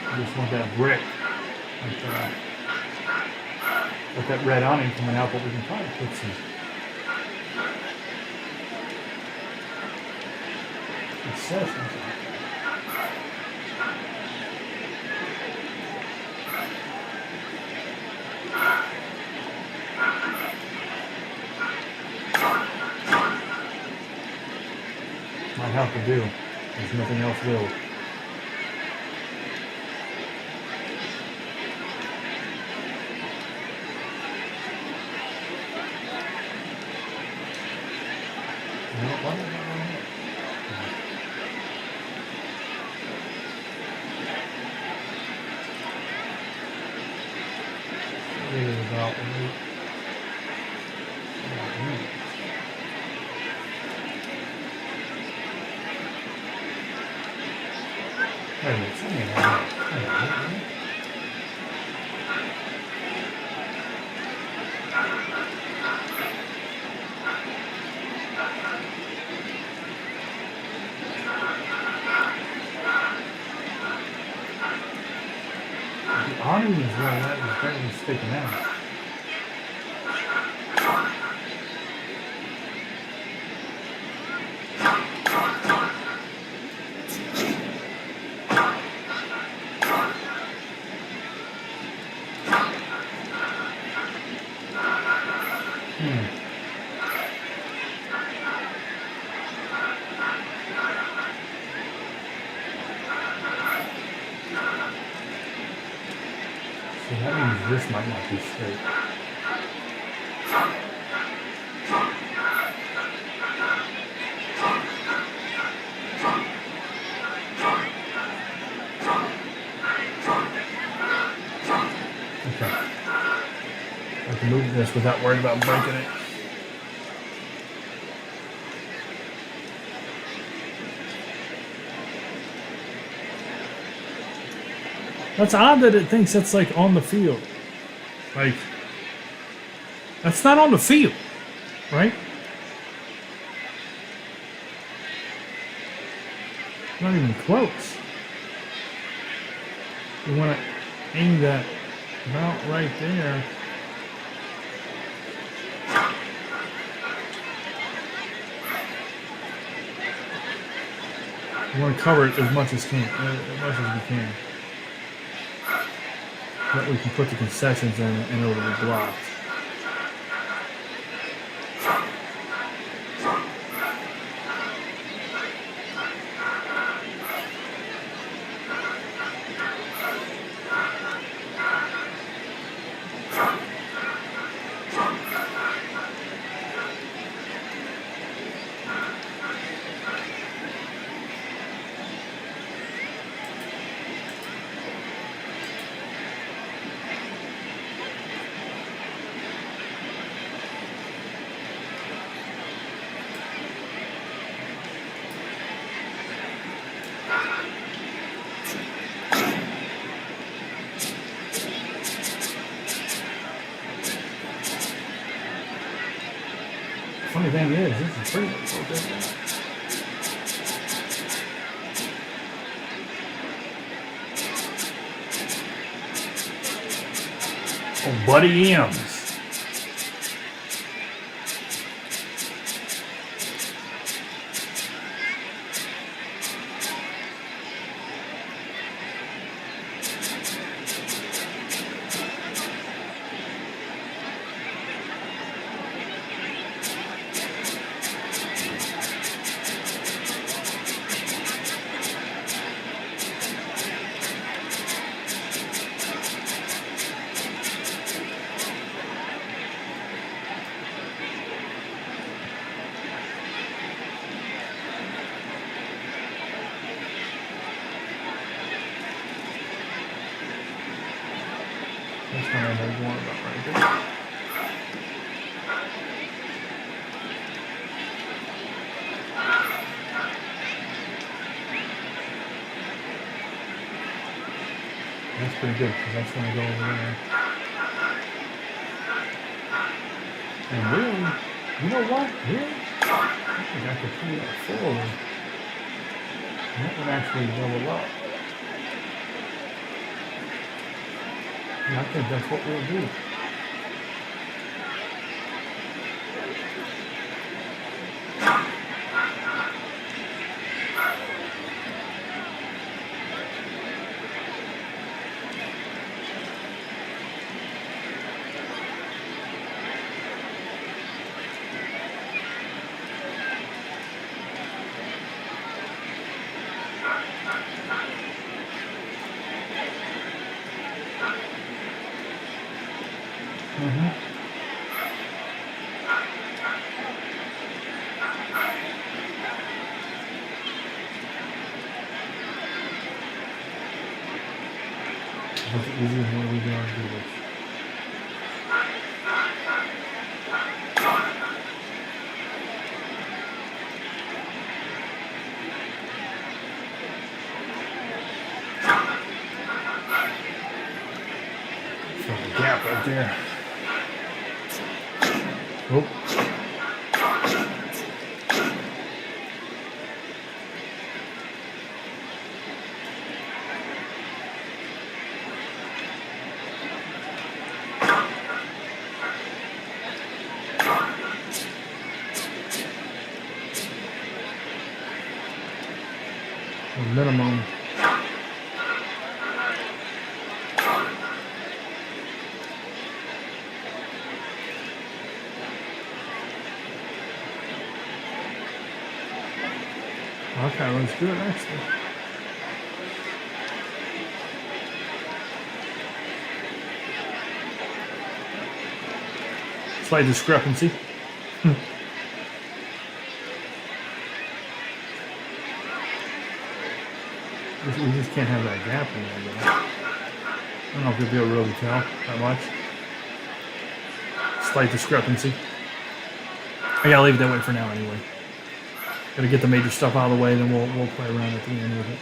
I just want that brick. With that red awning coming out, but we can probably put some. It says something. Might have to do. There's nothing else will. It is about right. Wait a minute, something happened. The awning is where that was barely sticking out. So that means this might not be straight. Okay. I can move this without worrying about breaking it. That's odd that it thinks that's like on the field. Like, that's not on the field, right? Not even close. You want to aim that about right there. You want to cover it as much as we can. That we can put the concessions in and it'll be blocked. Funny thing is, this is pretty much so different. Oh, Buddy M's. That's what I'm going about right there. That's pretty good because that's going to go over there. And really, you know what? Really? I think I could pull that forward. And that would actually double up. And I think that's what we'll do. Mm-hmm. What's easier when we do this? gap right there. Oh. Minimum. Okay, looks good actually. Slight discrepancy. We just can't have that gap in there, though. I don't know if you'll be able to really tell that much. Slight discrepancy. I gotta leave it that way for now anyway. Gotta get the major stuff out of the way, then we'll play around at the end with it.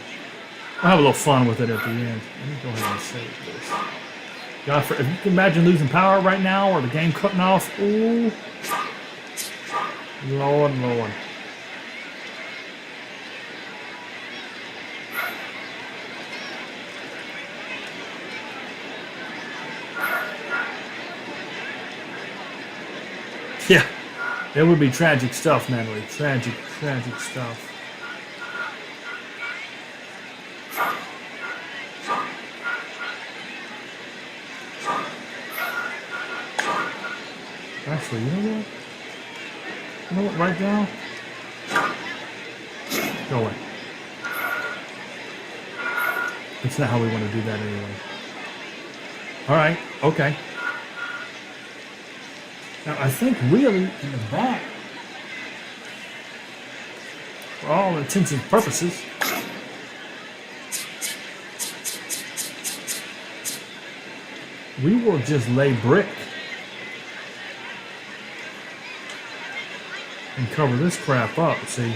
We'll have a little fun with it at the end. Let me go ahead and save this. God, if you can imagine losing power right now or the game cutting off, ooh. Lord, Lord. Yeah, it would be tragic stuff, Natalie. Tragic, tragic stuff. Actually, you know what? You know what? Right now, go away. That's not how we want to do that anyway. All right. Okay. Now, I think really in the back, for all intents and purposes, we will just lay brick and cover this crap up, see?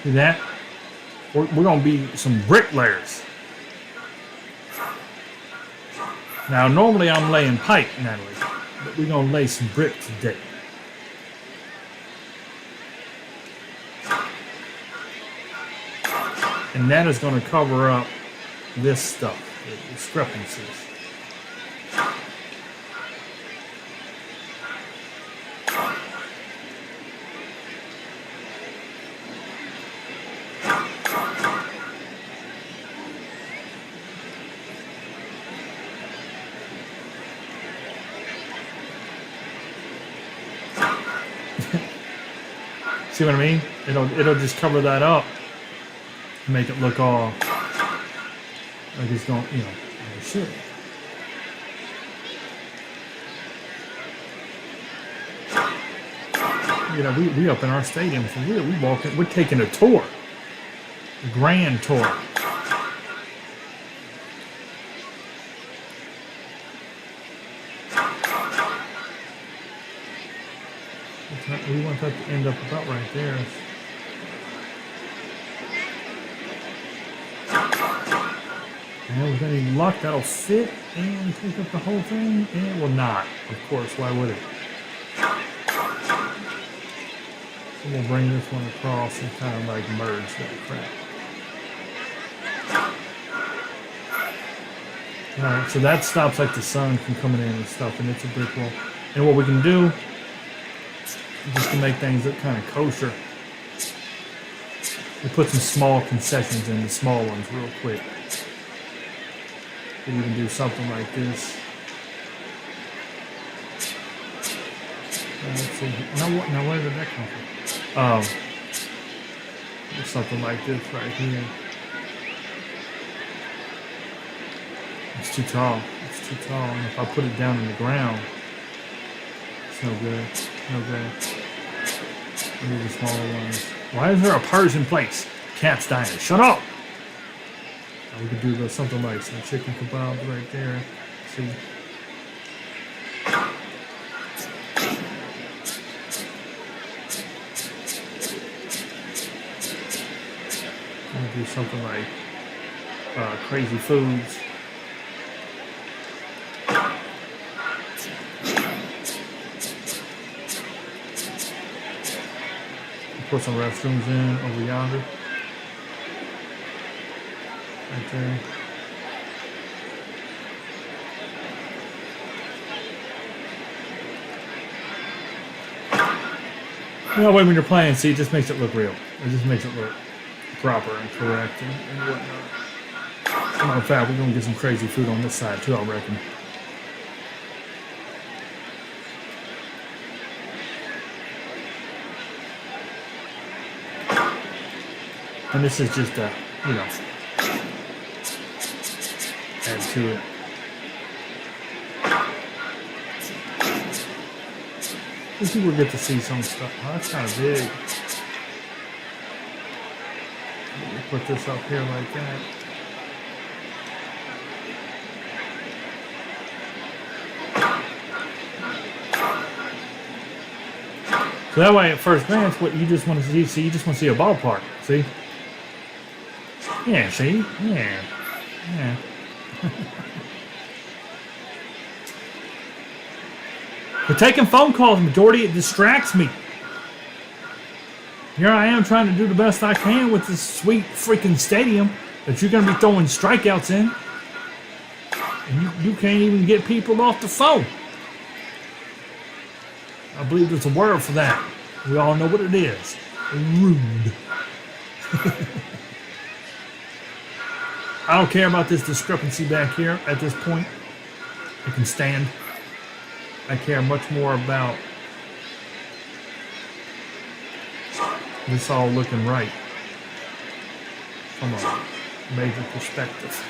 See that? We're going to be some bricklayers. Now, normally I'm laying pipe, Natalie, but we're going to lay some brick today. And that is going to cover up this stuff, the discrepancies. See what I mean? It'll just cover that up and make it look all like it's going, you know, it should. You know, we up in our stadium for real. We're taking a tour, a grand tour. We want that to end up about right there. And with any luck, that'll fit and take up the whole thing. And it will not, of course. Why would it? So we'll bring this one across and kind of like merge that crap. Alright, so that stops like the sun from coming in and stuff, and it's a brick wall. And what we can do, just to make things look kind of kosher, we put some small concessions in, the small ones, real quick. We can do something like this. Let's see. Now where did that come from? Something like this right here. It's too tall. It's too tall. And if I put it down in the ground, it's no good. No good. I need the smaller ones. Why is there a Persian place? Cat's Diner. Shut up! Now we could do something like some chicken kebabs right there. See? do something like crazy foods. Put some restrooms in over yonder. Right there. You know, when you're playing, see, it just makes it look real. It just makes it look proper and correct and whatnot. As a matter of fact, we're going to get some crazy food on this side too, I reckon. And this is just a, you know, add to it. I think we'll get to see some stuff. Oh, that's kind of big. We'll put this up here like that. So that way, at first glance, what you just want to see, you just want to see a ballpark. See? Yeah, see? Yeah. Yeah. But taking phone calls, majority, it distracts me. Here I am trying to do the best I can with this sweet freaking stadium that you're going to be throwing strikeouts in. And you can't even get people off the phone. I believe there's a word for that. We all know what it is. Rude. I don't care about this discrepancy back here at this point. It can stand. I care much more about this all looking right from a major perspective.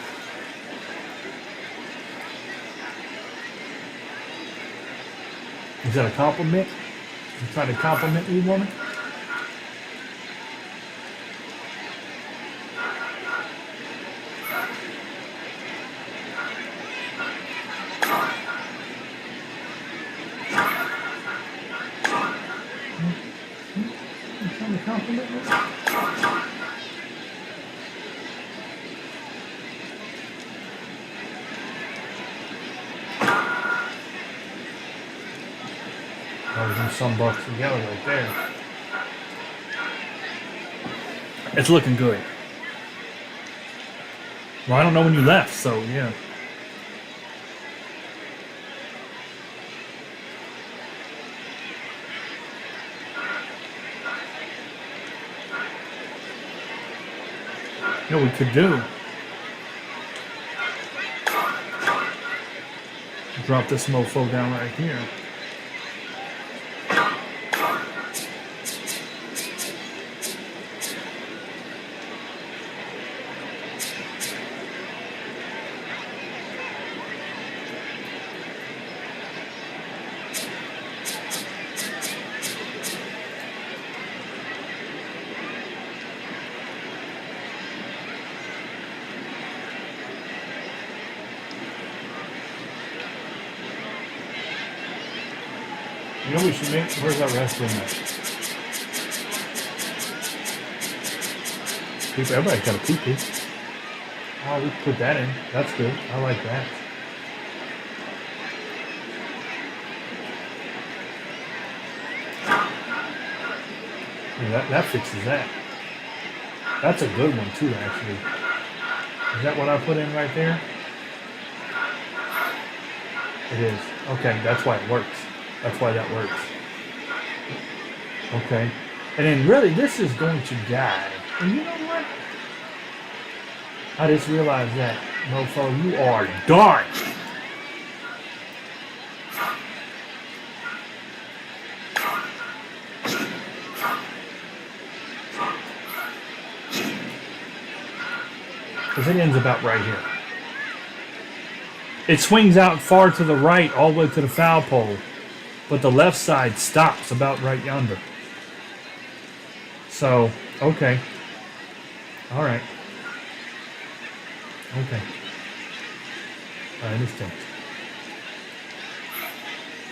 Is that a compliment? You trying to compliment me, woman? Some bucks together right there. It's looking good. Well, I don't know when you left, so yeah. You know what we could do? Drop this mofo down right here. You know what we should make? Where's that restroom at? Everybody's got a pee-pee. Oh, we put that in. That's good. I like that. Yeah, that fixes that. That's a good one too, actually. Is that what I put in right there? It is. Okay, that's why it works. That's why that works. Okay. And then really, this is going to guide. And you know what? I just realized that, mofo, you are dark. Because it ends about right here. It swings out far to the right, all the way to the foul pole. But the left side stops about right yonder. So, okay. All right. Okay. I understand.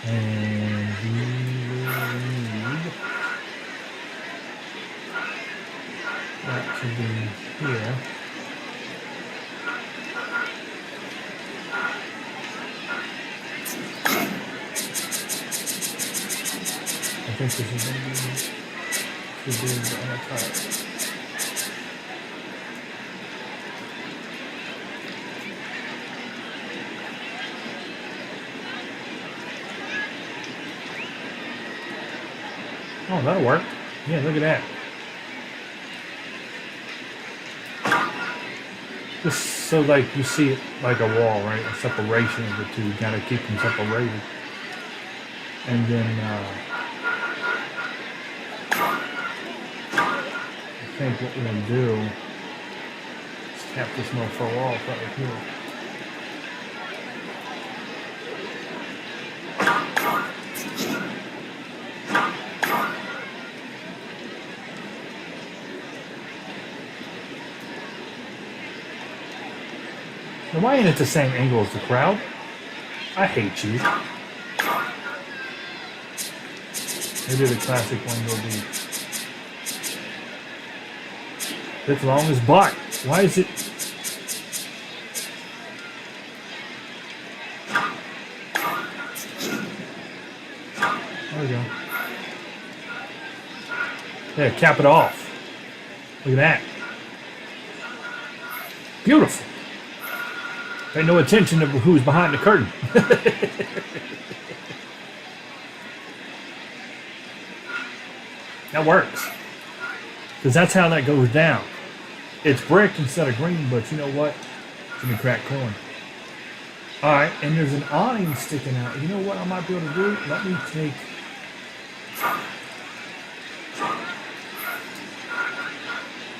And we will need That should be here. I think this is going to be too big on the top. Oh, that'll work. Yeah, look at that. Just so like you see it like a wall, right? A separation of the two. You gotta keep them separated. And then I think what we're gonna do is tap this mofo off right here. Now, why ain't it the same angle as the crowd? I hate you. Maybe the classic one will be. It's long as butt. Why is it? There we go. Yeah, cap it off. Look at that. Beautiful. Pay no attention to who's behind the curtain. That works. Because that's how that goes down. It's brick instead of green, but you know what? It's gonna crack corn. Alright, and there's an awning sticking out. You know what I might be able to do? Let me take...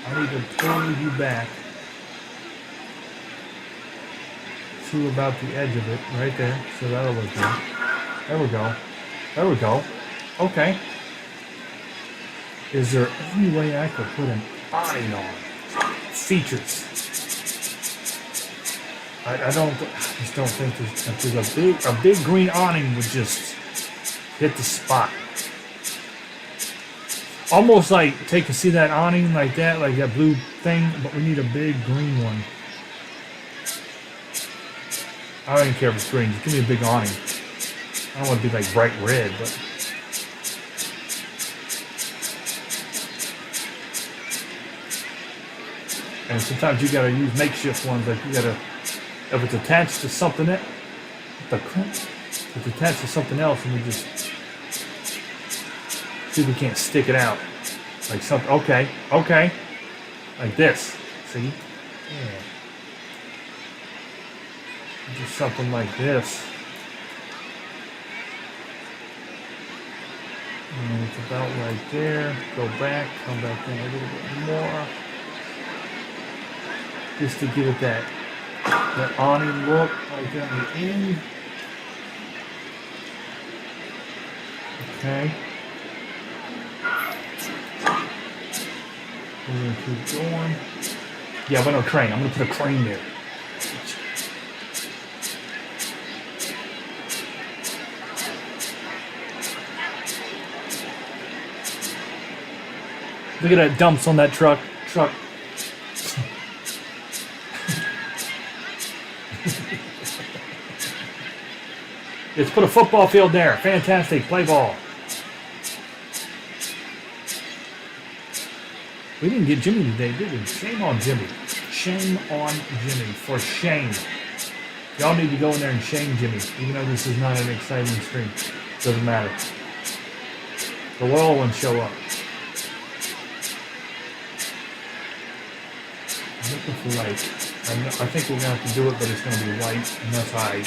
I need to pull you back to about the edge of it, right there. So that'll look good. There we go. There we go. Okay. Is there any way I could put an awning on? Features. I just don't think there's a big green awning would just hit the spot. Almost like see that awning like that blue thing, but we need a big green one. I don't even care if it's green. Just give me a big awning. I don't want to be like bright red, but. And sometimes you gotta use makeshift ones, like you gotta, if it's attached to something else, if it's attached to something else, and we just see if we can't stick it out. Like something, okay, like this, see? Yeah. Just something like this. And it's about right there. Go back, come back in a little bit more. Just to give it that awning look like on the end. Okay. We're gonna keep going. Yeah, but no crane. I'm gonna put a crane there. Look at that dumps on that truck. Let's put a football field there. Fantastic. Play ball. We didn't get Jimmy today, did we? Shame on Jimmy. Shame on Jimmy. For shame. Y'all need to go in there and shame Jimmy, even though this is not an exciting stream. Doesn't matter. The loyal ones show up. I'm looking for light. I think we're going to have to do it, but it's going to be white, and that's high.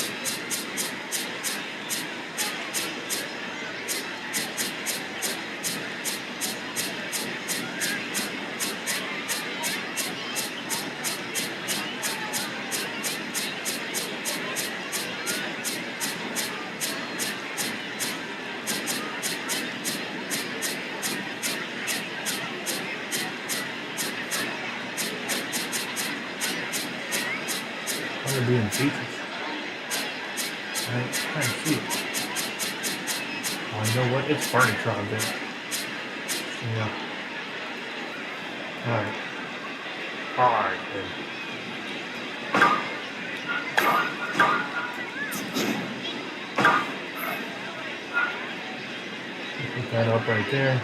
Being features. I can't see it. Oh, you know what? It's furniture out there. Yeah. Alright. Alright, put that up right there.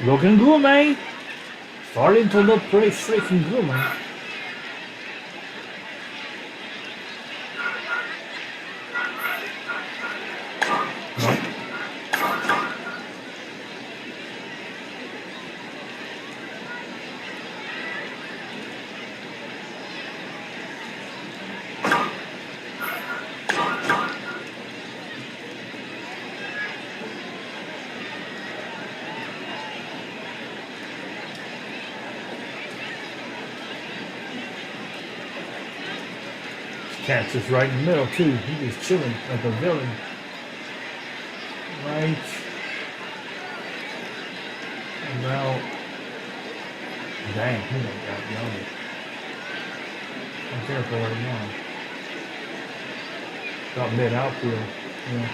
Looking good, man. Starting to look pretty freaking good, man. Cat's just right in the middle too. He just chilling like a villain. Right about, dang, he done got yummy. I'm careful right now. About mid outfield. Yeah.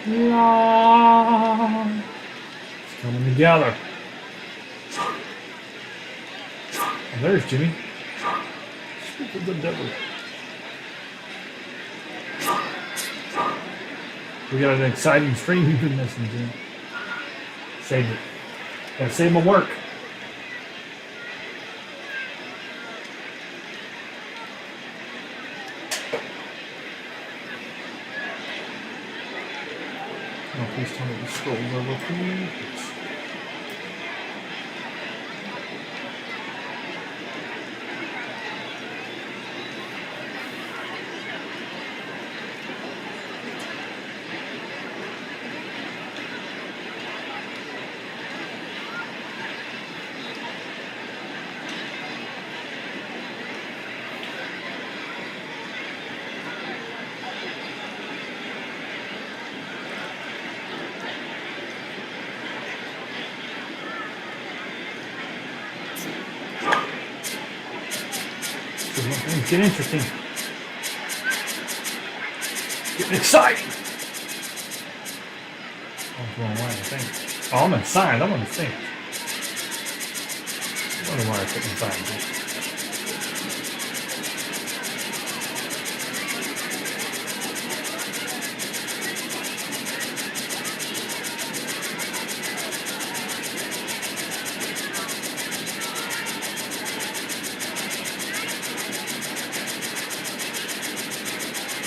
Yeah. It's coming together. There's Jimmy. Speak of the devil. We got an exciting stream you've been missing, Jimmy. Saved it. Gotta save my work. Oh, please tell me to scroll over, please. Things get interesting. Getting exciting. Oh, wrong way, I think. Oh, I'm inside. I'm on the thing. I wonder why I put inside.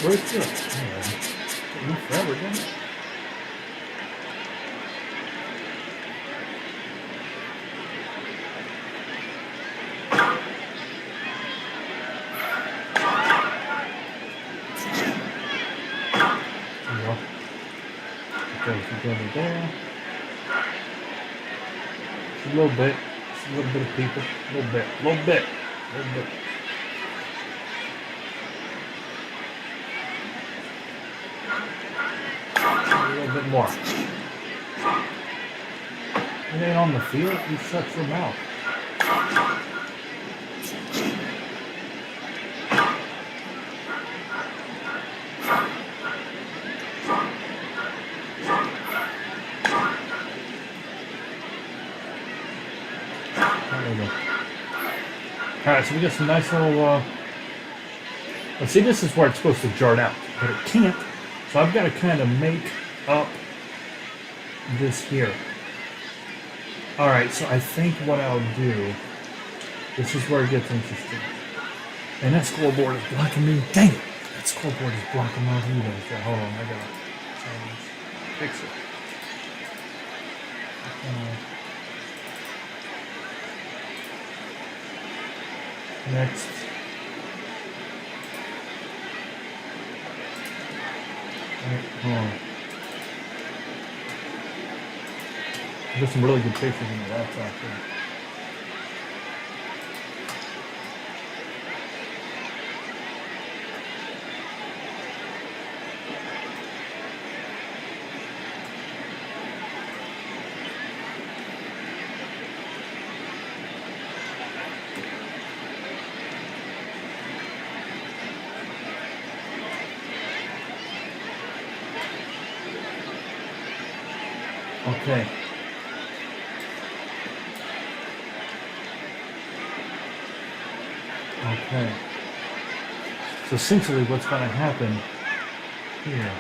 Where's the? Oh, forever, didn't it? There you go. Okay, so go over there. Just a little bit. Just a little bit of people. A little bit. A little bit. A little bit. A little bit more. It ain't on the field. You shut your mouth. There we go. Alright, so we got some nice little, let's see, this is where it's supposed to jart out, but it can't. So I've got to kind of make up this here. Alright, so I think what I'll do, this is where it gets interesting. And that scoreboard is blocking me. Dang it! That scoreboard is blocking my view. Okay, hold on, I gotta fix it. Next. Hold on. There's some really good pictures in the laptop here. Okay. Okay. So essentially what's going to happen here.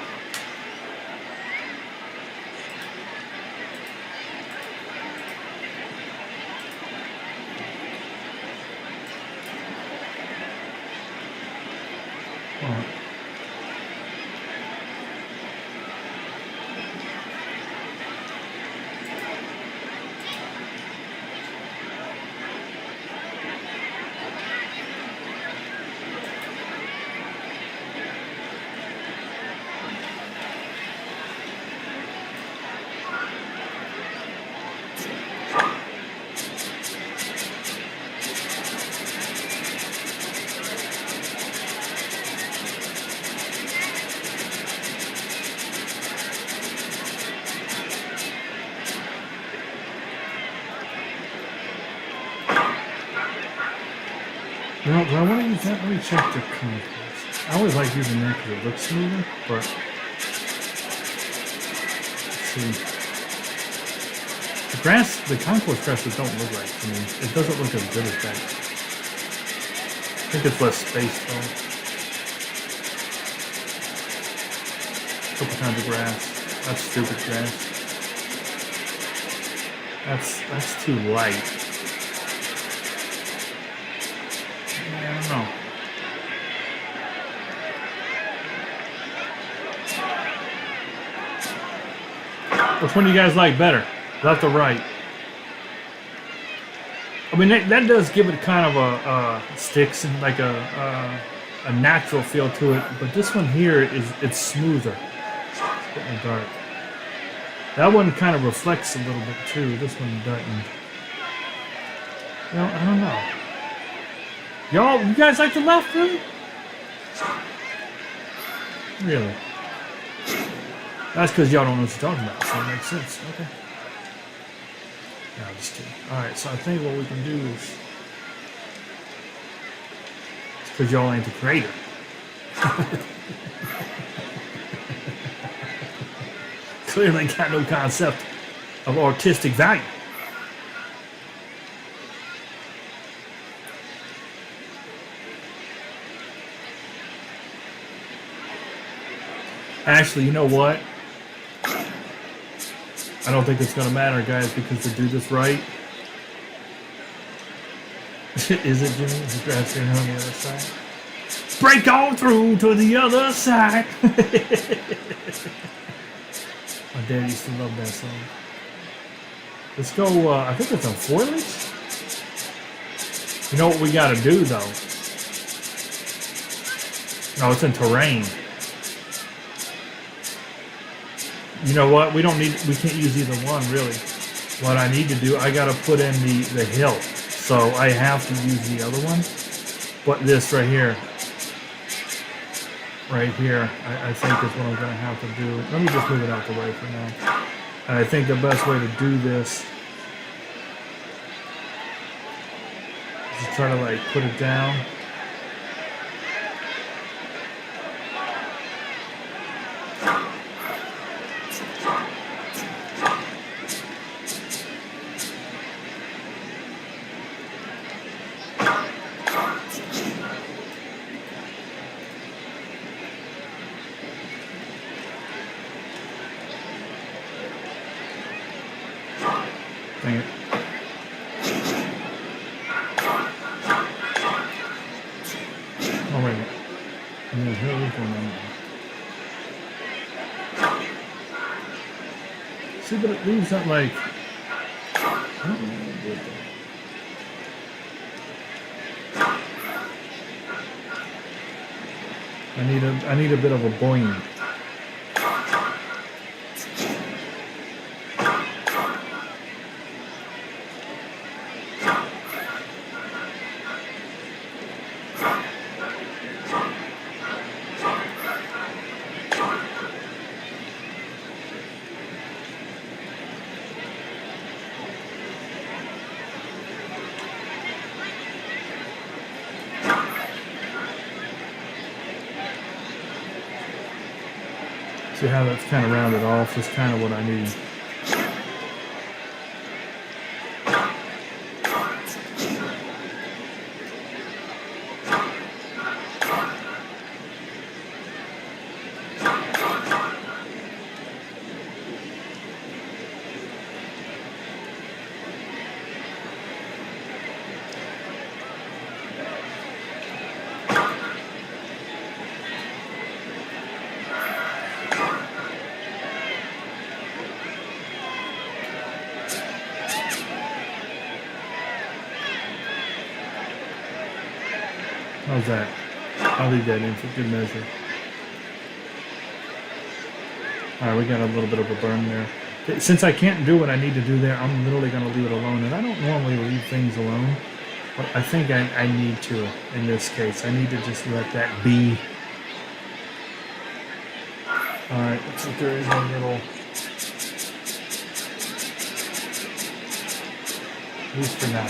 All right. Well, do I want to use that? Let me check the compost. I always like using that because it looks smoother, but let's see. The grass, the compost grasses don't look right to me. It doesn't look as good as that. I think it's less space though. A couple kinds of grass. That's stupid grass. That's too light. I don't know. Which one do you guys like better? Left or right? I mean, that does give it kind of a sticks and like a natural feel to it. But this one here it's smoother. It's getting dark. That one kind of reflects a little bit too. This one doesn't. Well, I don't know. Y'all, you guys like the left, really? Really? That's because y'all don't know what you're talking about, so it makes sense. Okay. No, I'm just kidding. Alright, so I think what we can do is... It's because y'all ain't the creator. Clearly got no concept of artistic value. Actually, you know what? I don't think it's going to matter, guys, because to do this right... Is it, Jimmy? Is the grass green on the other side? Break on through to the other side! My dad used to love that song. Let's go, I think it's on foliage? You know what we got to do, though? No, it's in terrain. You know what? We can't use either one, really. What I need to do, I gotta put in the hill. So I have to use the other one. But this right here, I think is what I'm gonna have to do. Let me just move it out the way for now. And I think the best way to do this is to try to like put it down. Dang it. Oh, wait. And then here is going on. See, but it leaves that like... I don't know what to do with that. I need a bit of a boing. See how that's kind of rounded off is kind of what I need. How's that? I'll leave that in for good measure. Alright, we got a little bit of a burn there. Since I can't do what I need to do there, I'm literally going to leave it alone. And I don't normally leave things alone, but I think I need to in this case. I need to just let that be. Alright, looks like there is a little... At least for now.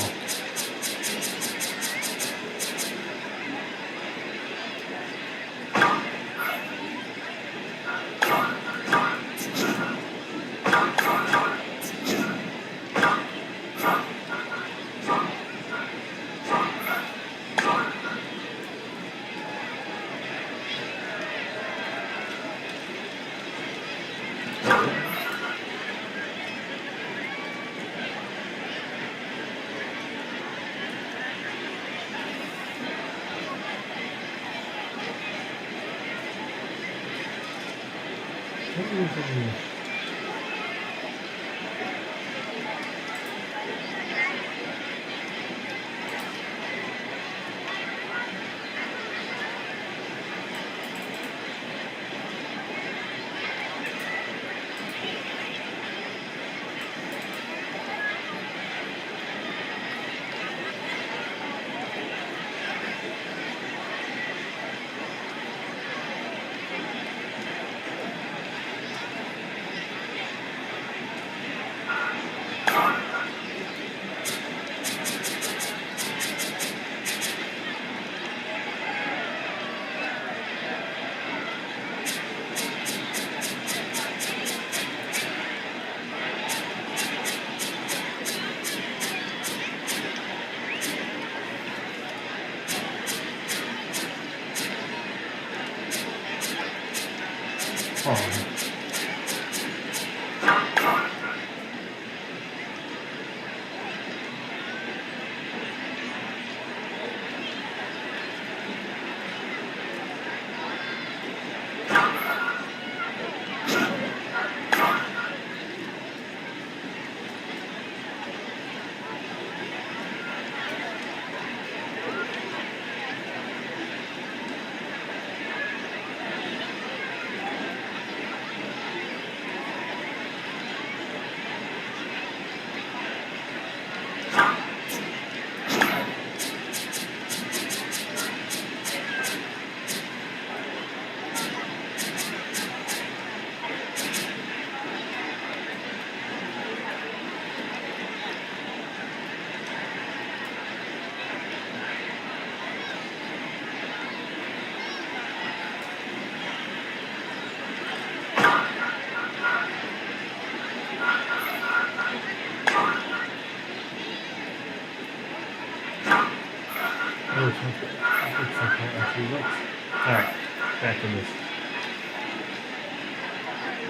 Alright, back to this.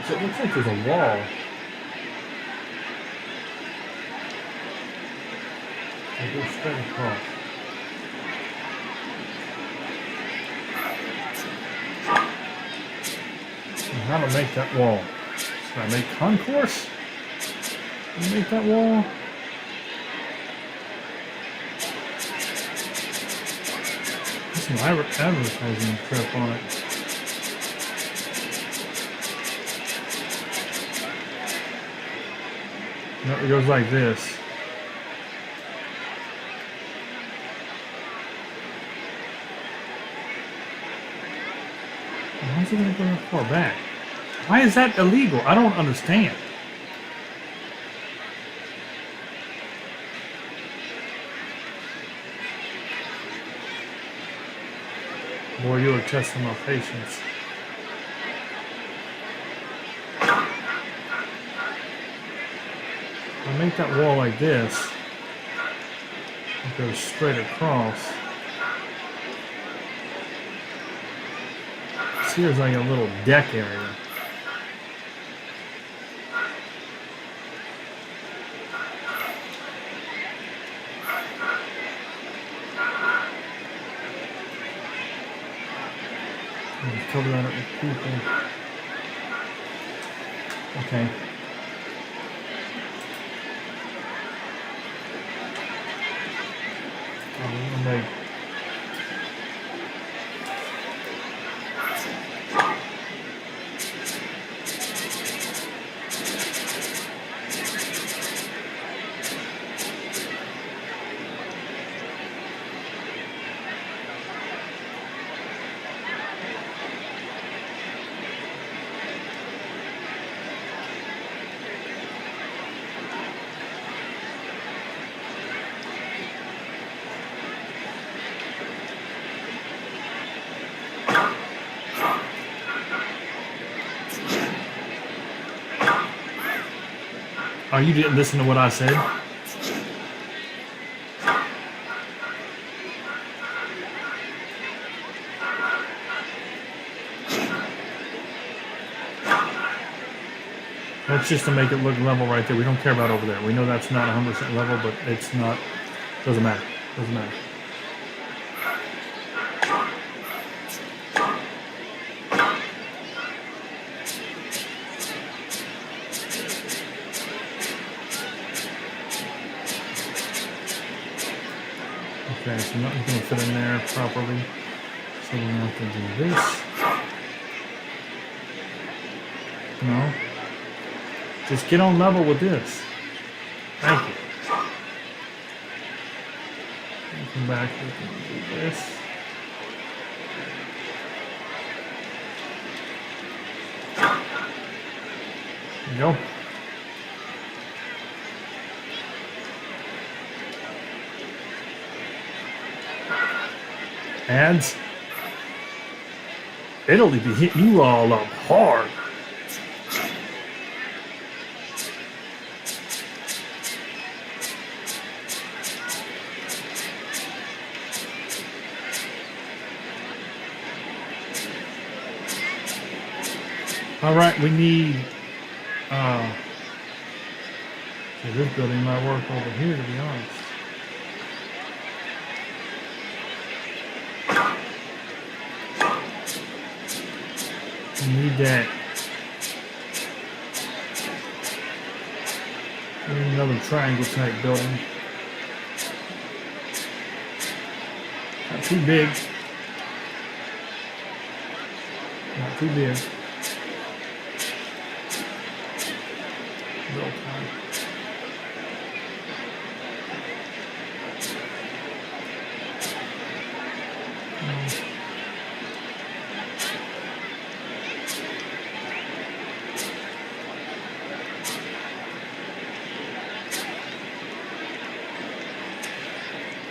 So it looks like there's a wall. I go straight across. And how to make that wall? Should I make concourse? Can I make that wall? Some advertising crap on it. No, it goes like this. Why is it going to go that far back? Why is that illegal? I don't understand. Boy, you are testing my patience. I make that wall like this. It goes straight across. See, there's like a little deck area. Cover that up with people. Okay. I'm gonna make Oh, you didn't listen to what I said? That's just to make it look level right there. We don't care about over there. We know that's not 100% level, but it's not. Doesn't matter. Doesn't matter. Okay, so nothing's going to fit in there properly. So we're going to have to do this. No. Just get on level with this. Thank you. Come back, we can do this. There you go. Ads. It'll be hitting you all up hard. All right, we need. So this building might work over here, to be honest. We need that. We need another triangle type building. Not too big. Not too big. Real time.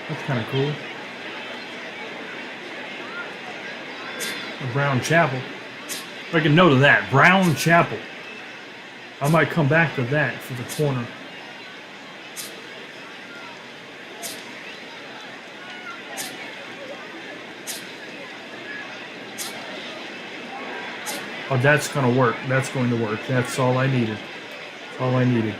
That's kind of cool. A brown chapel. Make a note of that. Brown chapel. I might come back to that for the corner. Oh, that's going to work. That's going to work. That's all I needed. That's all I needed.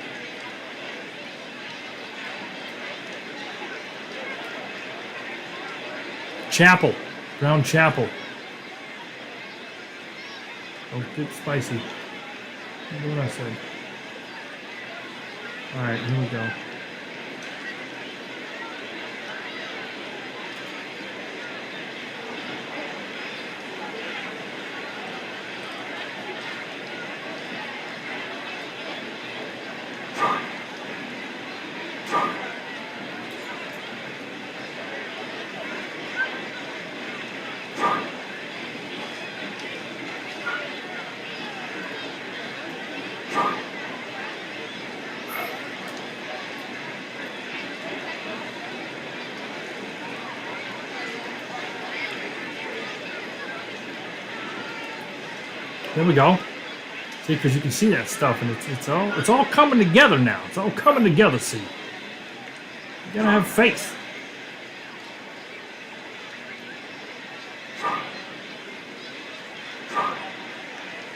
Chapel. Brown chapel. Don't get spicy. Do what I said. Alright, here we go. There we go. See, because you can see that stuff, and it's all coming together now. It's all coming together. See, you gotta have faith.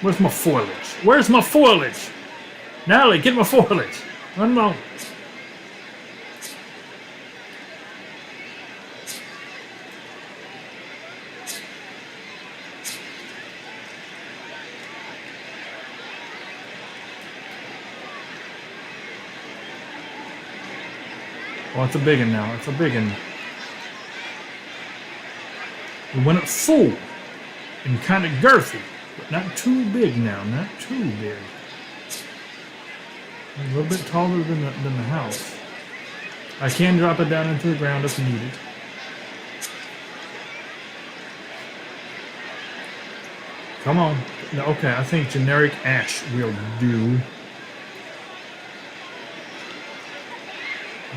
Where's my foliage? Where's my foliage? Natalie, get my foliage. Run along. Oh, it's a big one now. It's a big one. We want it full and kind of girthy, but not too big now. Not too big. A little bit taller than the house. I can drop it down into the ground if needed. Come on. Okay, I think generic ash will do.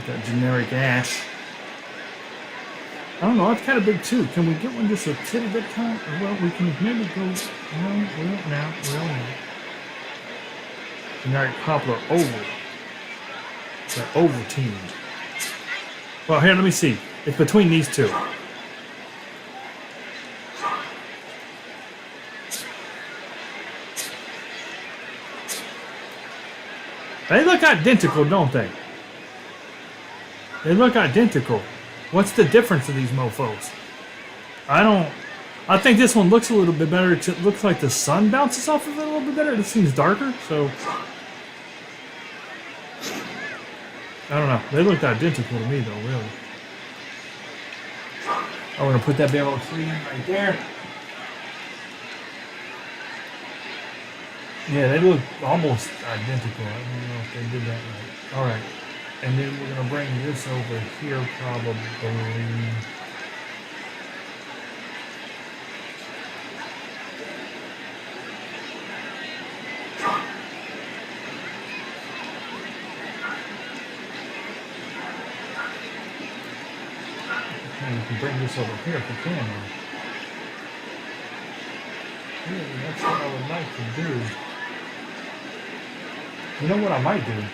That generic ash. I don't know, that's kind of big too. Can we get one just a titty bit kind? Well, we can maybe go now. Generic poplar oval. They're over teamed. Well, here, let me see. It's between these two. They look identical, don't they? They look identical. What's the difference of these mofos? I think this one looks a little bit better. It looks like the sun bounces off of it a little bit better. It seems darker, so... I don't know. They look identical to me, though, really. I'm going to put that barrel of 3 in right there. Yeah, they look almost identical. I don't know if they did that right. All right. And then we're going to bring this over here, probably. And we can bring this over here if we can. Really, that's what I would like to do. You know what I might do?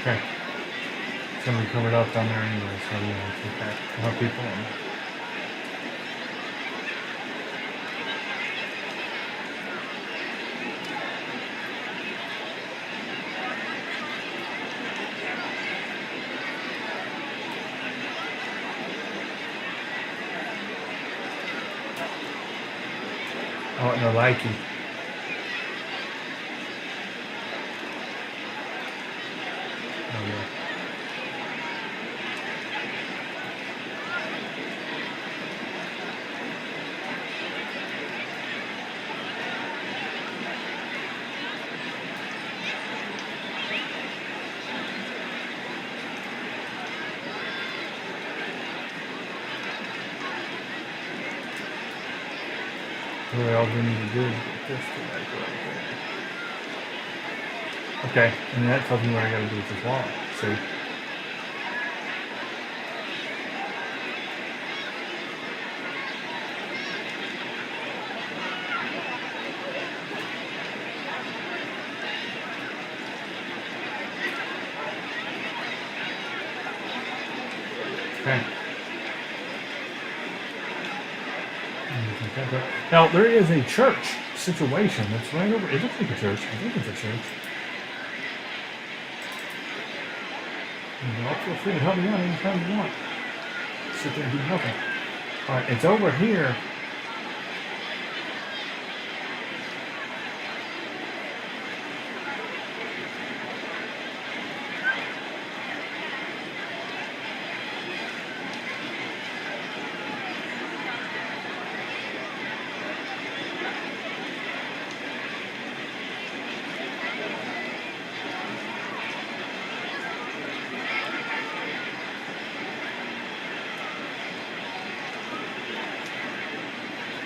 Okay. It's going to be covered up down there anyway, so yeah, let's get that. We'll have people in. Oh, no, likey. Oh, yeah. Really, all we need to do is get this to like right there. Okay, and that tells me what I gotta do with this wall. See? Okay. Now, there is a church situation that's right over. It looks like a church. I think it's a church. You know, feel free to help me out anytime you want. Sit there and do nothing. All right, it's over here.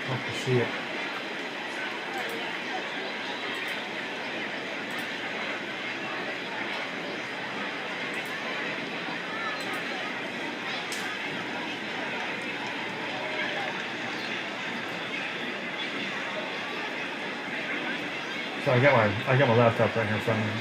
Hope to see it. So I got my laptop right here in front of me.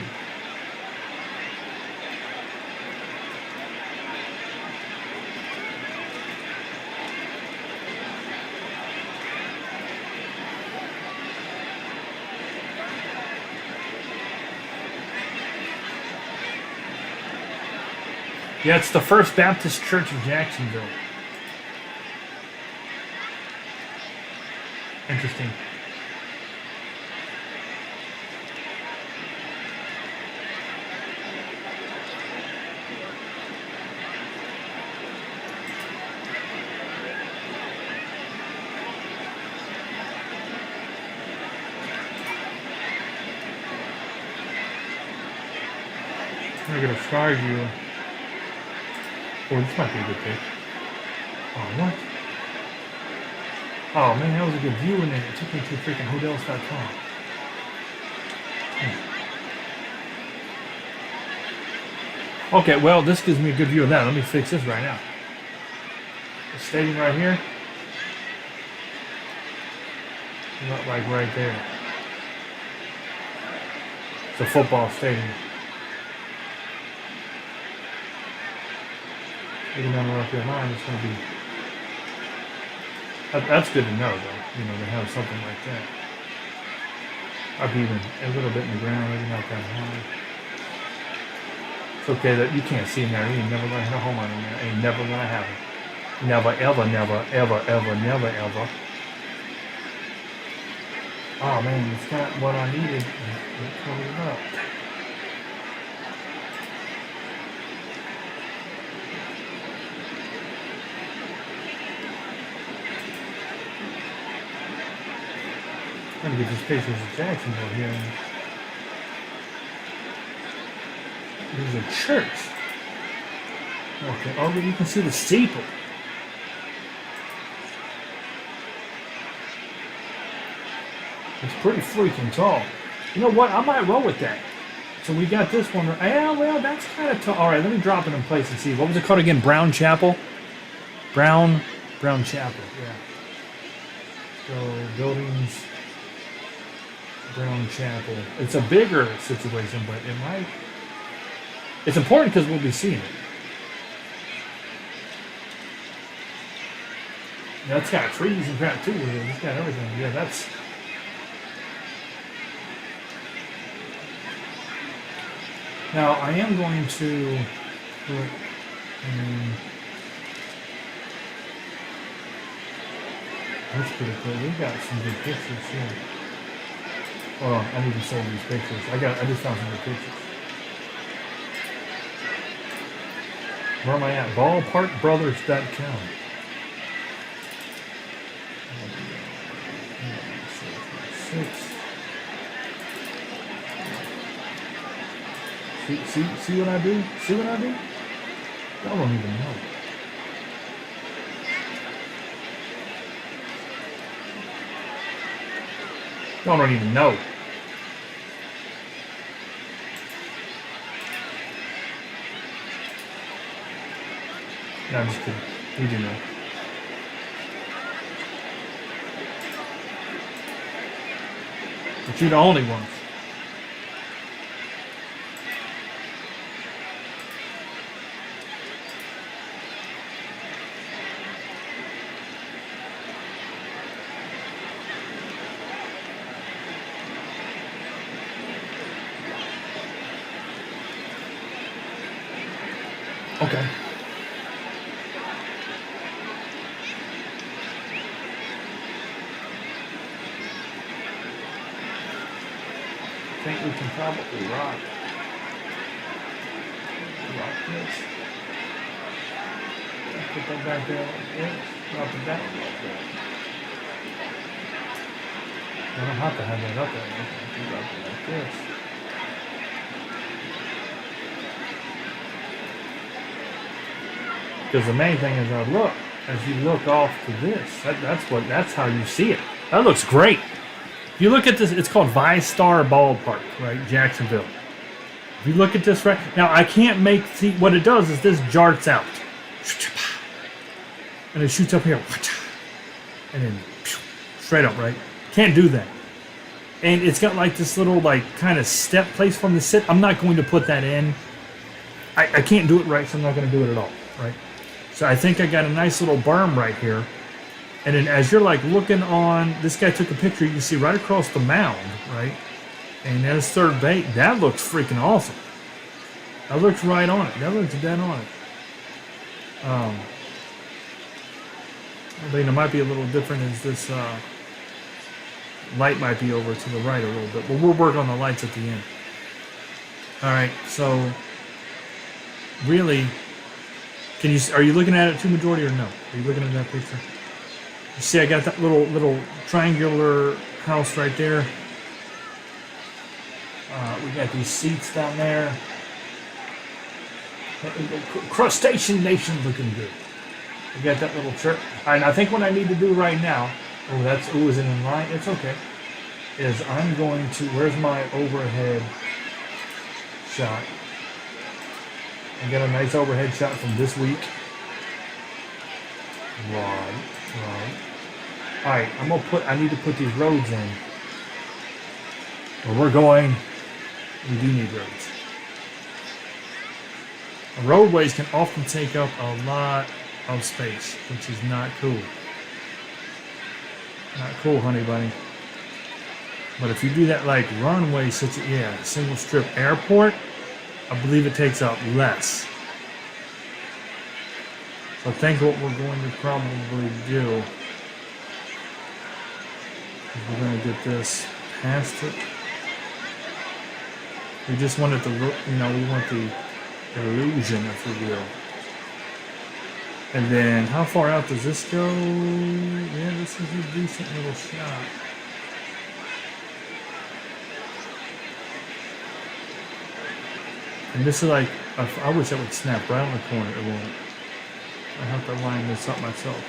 Yeah, it's the First Baptist Church of Jacksonville. Interesting. I'm gonna fry you. Oh, this might be a good pick. Oh, what? Oh man, that was a good view, and then it took me to freaking hotels.com. Okay, well, this gives me a good view of that. Let me fix this right now. The stadium right here. Not like right there. It's a football stadium. Looking down the North Carolina, it's going to be. That's good to know, though. You know, they have something like that. I'd be even a little bit in the ground, maybe not that high. It's okay that you can't see in there. You ain't never going to hit a home run in there. Ain't never going to happen. Never, ever, never, ever, ever, never, ever. Oh man, it's got what I needed. It covered it up. I'm gonna get these pictures of Jacksonville here. There's a church. Okay, oh, you can see the steeple. It's pretty freaking tall. You know what? I might roll with that. So we got this one. Yeah, well, that's kind of tall. All right, let me drop it in place and see. What was it called again? Brown Chapel? Brown Chapel, yeah. So, buildings, Brown Chapel. It's a bigger situation, but it might... It's important because we'll be seeing it. Yeah, it's got trees and crap too. It's got everything. Yeah, that's... Now, I am going to put that's pretty cool. We've got some good pictures here. Hold on, I need to show these pictures. I just found some good pictures. Where am I at? Ballparkbrothers.com. See what I do? See what I do? Y'all don't even know. Y'all don't even know. No, I'm just kidding. We do know. But you're the only ones. Okay. I think we can probably rock this. Put that back there like this. Drop it down like that. I don't have to have that up there. I can drop it like this. Because the main thing is as you look off to this, that's how you see it. That looks great. If you look at this, it's called Vystar Ballpark, right? Jacksonville. If you look at this right now, I can't see what it does is this jarts out. And it shoots up here. And then straight up, right? Can't do that. And it's got like this little kind of step place from the sit. I'm not going to put that in. I can't do it right, so I'm not going to do it at all, right? So I think I got a nice little berm right here. And then as you're looking on, this guy took a picture, you can see right across the mound, right? And there's third base. That looks freaking awesome. That looks right on it. That looks dead on it. I think it might be a little different as this light might be over to the right a little bit, but we'll work on the lights at the end. All right, so really, are you looking at it to majority or no? Are you looking at that picture? You see, I got that little triangular house right there. We got these seats down there. Crustacean Nation looking good. We got that little church. And I think what I need to do right now, is it in line? It's okay. Is I'm going to, where's my overhead shot? I got a nice overhead shot from this week. Right. Alright, I need to put these roads in. Where we're going, we do need roads. Roadways can often take up a lot of space, which is not cool. Not cool, honey bunny. But if you do that like runway, single strip airport, I believe it takes up less. So I think what we're going to probably do is we're going to get this past it. We just want it to look, we want the illusion, if we will. And then, how far out does this go? Yeah, this is a decent little shot. And this is like, I wish I would snap right on the corner. It won't. I have to line this up myself.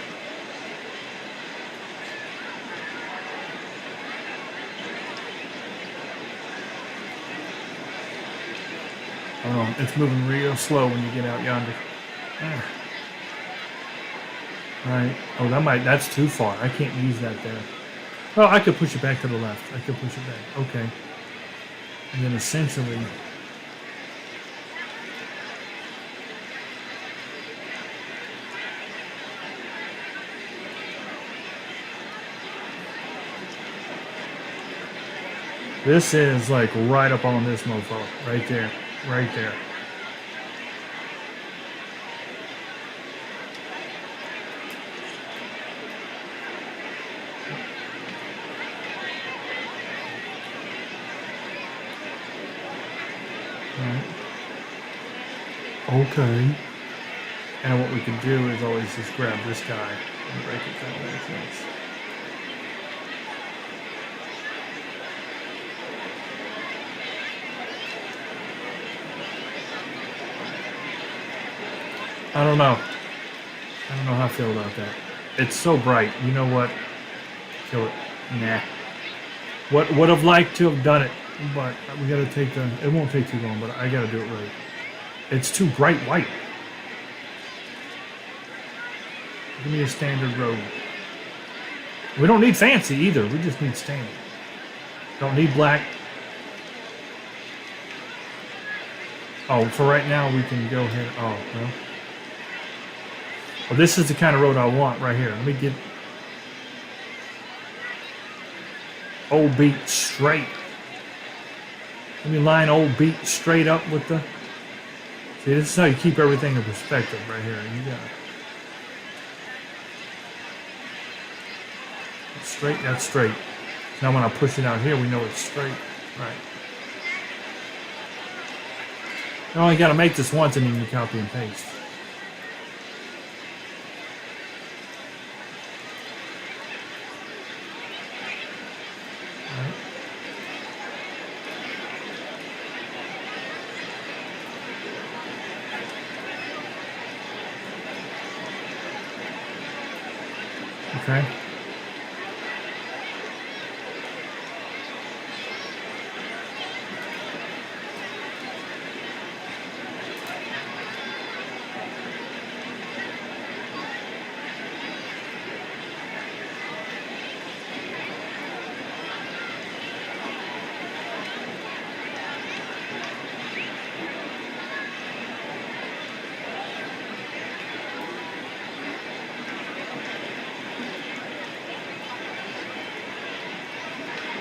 It's moving real slow when you get out yonder. Right. Oh, that's too far. I can't use that there. Well, I could push it back to the left. I could push it back. Okay. And then essentially, this is like right up on this mofo. Right there. Right there. Okay. And what we can do is always just grab this guy and break it down like this. I don't know. I don't know how I feel about that. It's so bright. You know what? Kill it. Nah. Would have liked to have done it, but we got to take it won't take too long, but I got to do it right. It's too bright white. Give me a standard road. We don't need fancy either. We just need standard. Don't need black. Oh, for right now we can go ahead. Oh, well. Well, this is the kind of road I want right here. Let me get Old Beat straight. Let me line Old Beat straight up with the... See, this is how you keep everything in perspective right here. You got it. Straight, that's straight. Now when I push it out here, we know it's straight. Right. You only got to make this once and then you copy and paste. Okay.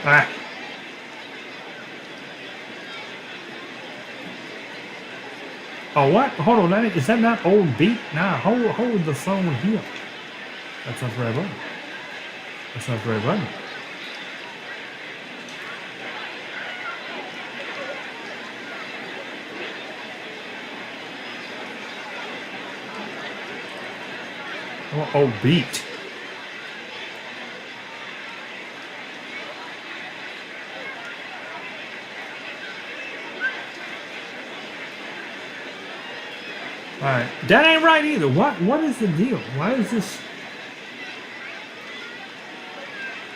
Ah. Oh, what? Hold on, is that not old beat? Nah, hold the phone here. That's not the right button. That's not the right button. Oh, old beat. Alright. That ain't right either. What is the deal? Why is this?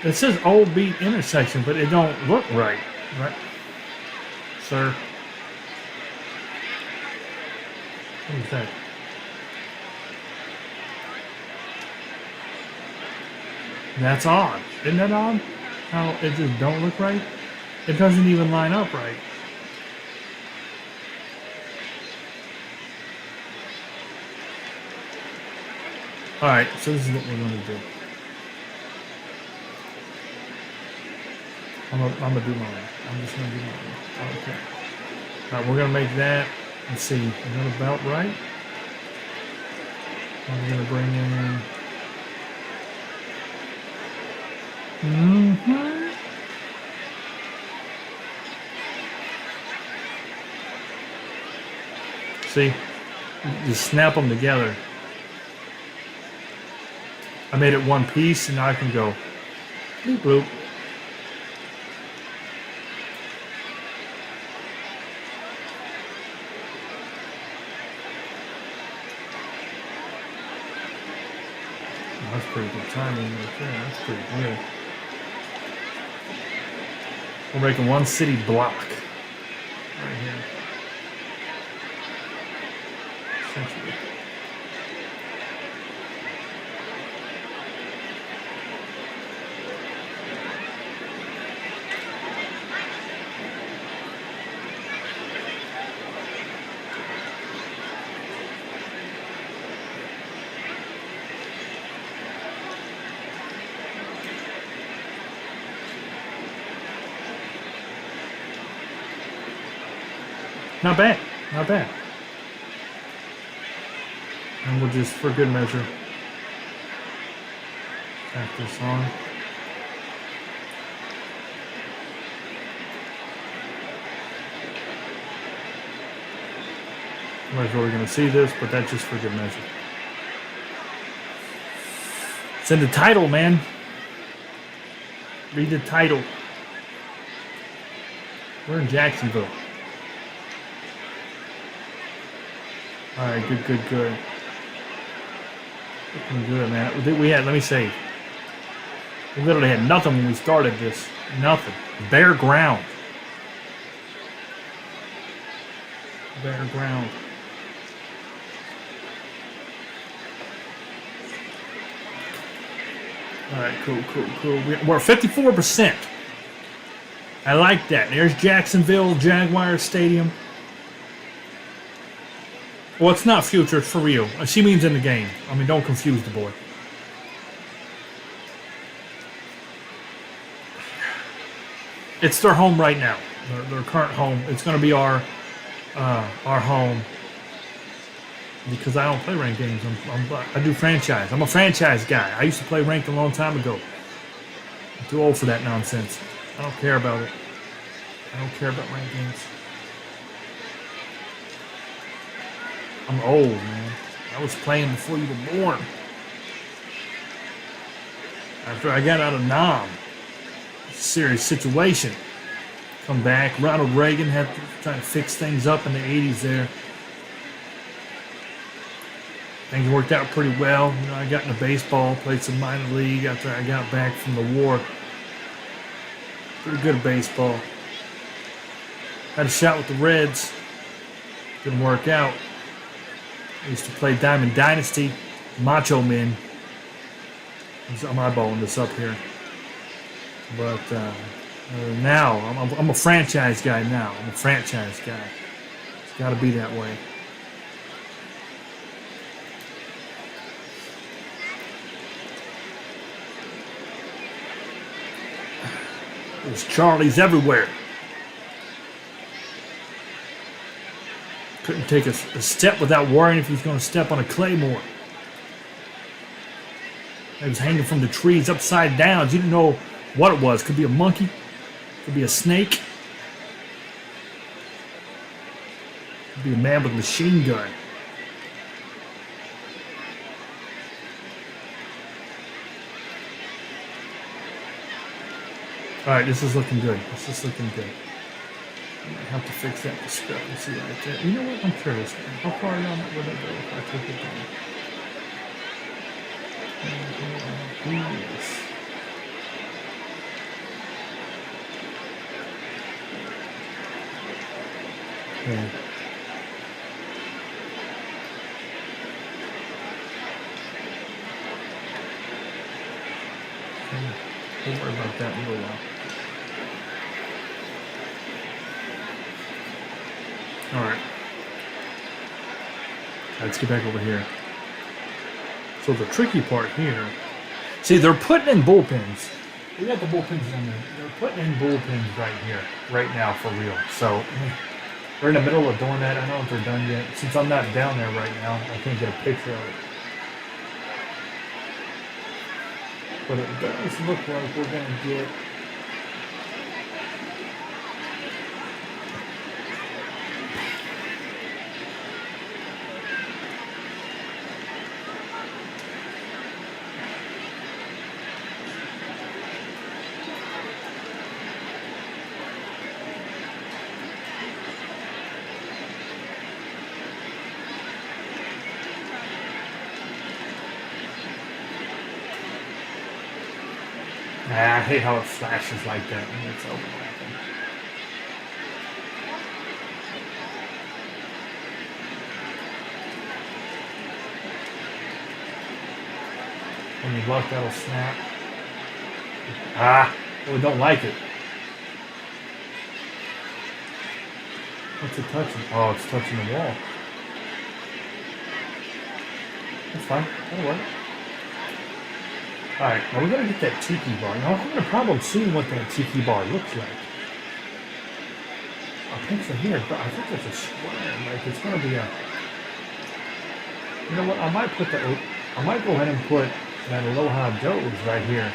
It says old beat intersection, but it don't look right. Right? Sir. What is that? That's odd. Isn't that odd? How it just don't look right? It doesn't even line up right. Alright, so this is what we're going to do. I'm gonna do mine. I'm just gonna do mine. Okay. Alright, we're gonna make that. Let's see. Is that about right? I'm gonna bring in. See? You snap them together. I made it one piece, and now I can go bloop bloop. Oh, that's pretty good timing right there. That's pretty good. We're making one city block right here. Essentially. Not bad. Not bad. And we'll just, for good measure, tack this on. I'm not sure we're going to see this, but that's just for good measure. It's in the title, man. Read the title. We're in Jacksonville. All right, good. Looking good, man. We had, let me say, we literally had nothing when we started this. Nothing. Bare ground. Bare ground. All right, cool. We're 54%. I like that. There's Jacksonville Jaguars Stadium. Well, it's not future, it's for real. She means in the game. I mean, don't confuse the boy. It's their home right now. Their current home. It's going to be our home. Because I don't play ranked games. I do franchise. I'm a franchise guy. I used to play ranked a long time ago. I'm too old for that nonsense. I don't care about it. I don't care about ranked games. I'm old, man. I was playing before you were born. After I got out of Nam. Serious situation. Come back. Ronald Reagan had to try to fix things up in the 80s there. Things worked out pretty well. You know, I got into baseball, played some minor league after I got back from the war. Pretty good at baseball. Had a shot with the Reds. Didn't work out. I used to play Diamond Dynasty, Macho Men. I'm eyeballing this up here. But now, I'm a franchise guy now. I'm a franchise guy. It's got to be that way. There's Charlies everywhere. Couldn't take a step without worrying if he's going to step on a claymore. It was hanging from the trees upside down. You didn't know what it was. Could be a monkey. Could be a snake. Could be a man with a machine gun. Alright, this is looking good. This is looking good. I might have to fix that discrepancy right there. You know what? I'm curious. How far down that would it go if I take it down? Yes. Okay. We'll worry about that in a little while. Alright. Let's get back over here. So the tricky part here, see, they're putting in bullpens. We got the bullpens in there. They're putting in bullpens right here, right now, for real. So we're in the middle of doing that. I don't know if they're done yet. Since I'm not down there right now, I can't get a picture of it. But it does look like we're going to get I hate how it flashes like that when it's overlapping. When you lock, that'll snap. Well, we don't like it. What's it touching? Oh, it's touching the wall. That's fine. That'll work. Alright, now we're going to get that tiki bar. Now, I'm having a problem seeing what that tiki bar looks like. A picture here, but I think it's a square. Like, it's going to be a... You know what? I might go ahead and put that Aloha Joe's right here.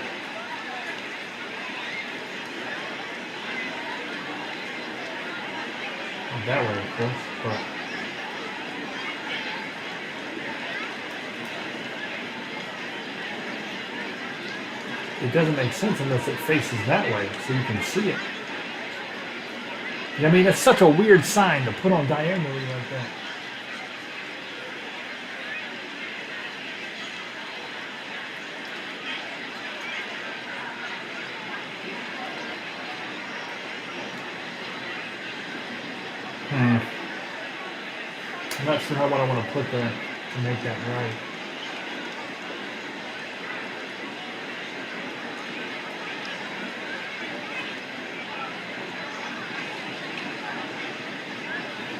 Not that way, of course, but... It doesn't make sense unless it faces that way, so you can see it. I mean, it's such a weird sign to put on diagonally like that. I'm not sure what I want to put there to make that right.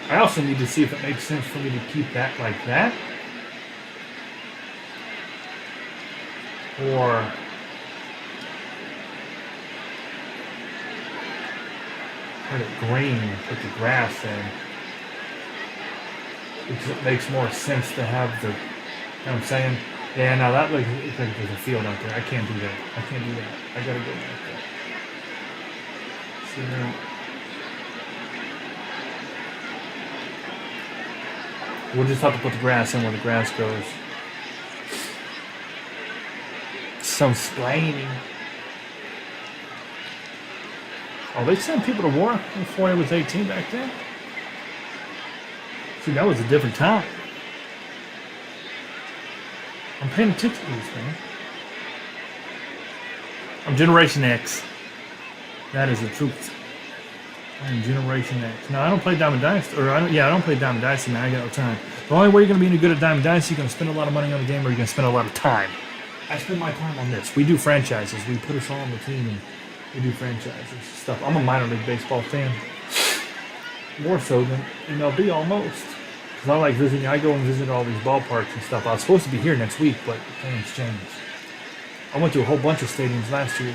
I also need to see if it makes sense for me to keep that like that. Or kind of green and put the grass in. Because it makes more sense to have the, you know what I'm saying? Yeah, now that looks like there's a field out there. I can't do that. I can't do that. I gotta go back there. See now. We'll just have to put the grass in where the grass goes. Some splaining. Oh, they sent people to war before I was 18 back then? See, that was a different time. I'm paying attention to this, man. I'm Generation X. That is the truth. I'm Generation X. No, I don't play Diamond Dynasty. I don't play Diamond Dynasty, man. I got no time. The only way you're going to be any good at Diamond Dynasty, you're going to spend a lot of money on the game or you're going to spend a lot of time. I spend my time on this. We do franchises. We put us all on the team and we do franchises stuff. I'm a minor league baseball fan. More so than MLB almost. Because I like visiting. I go and visit all these ballparks and stuff. I was supposed to be here next week, but things changed. I went to a whole bunch of stadiums last year.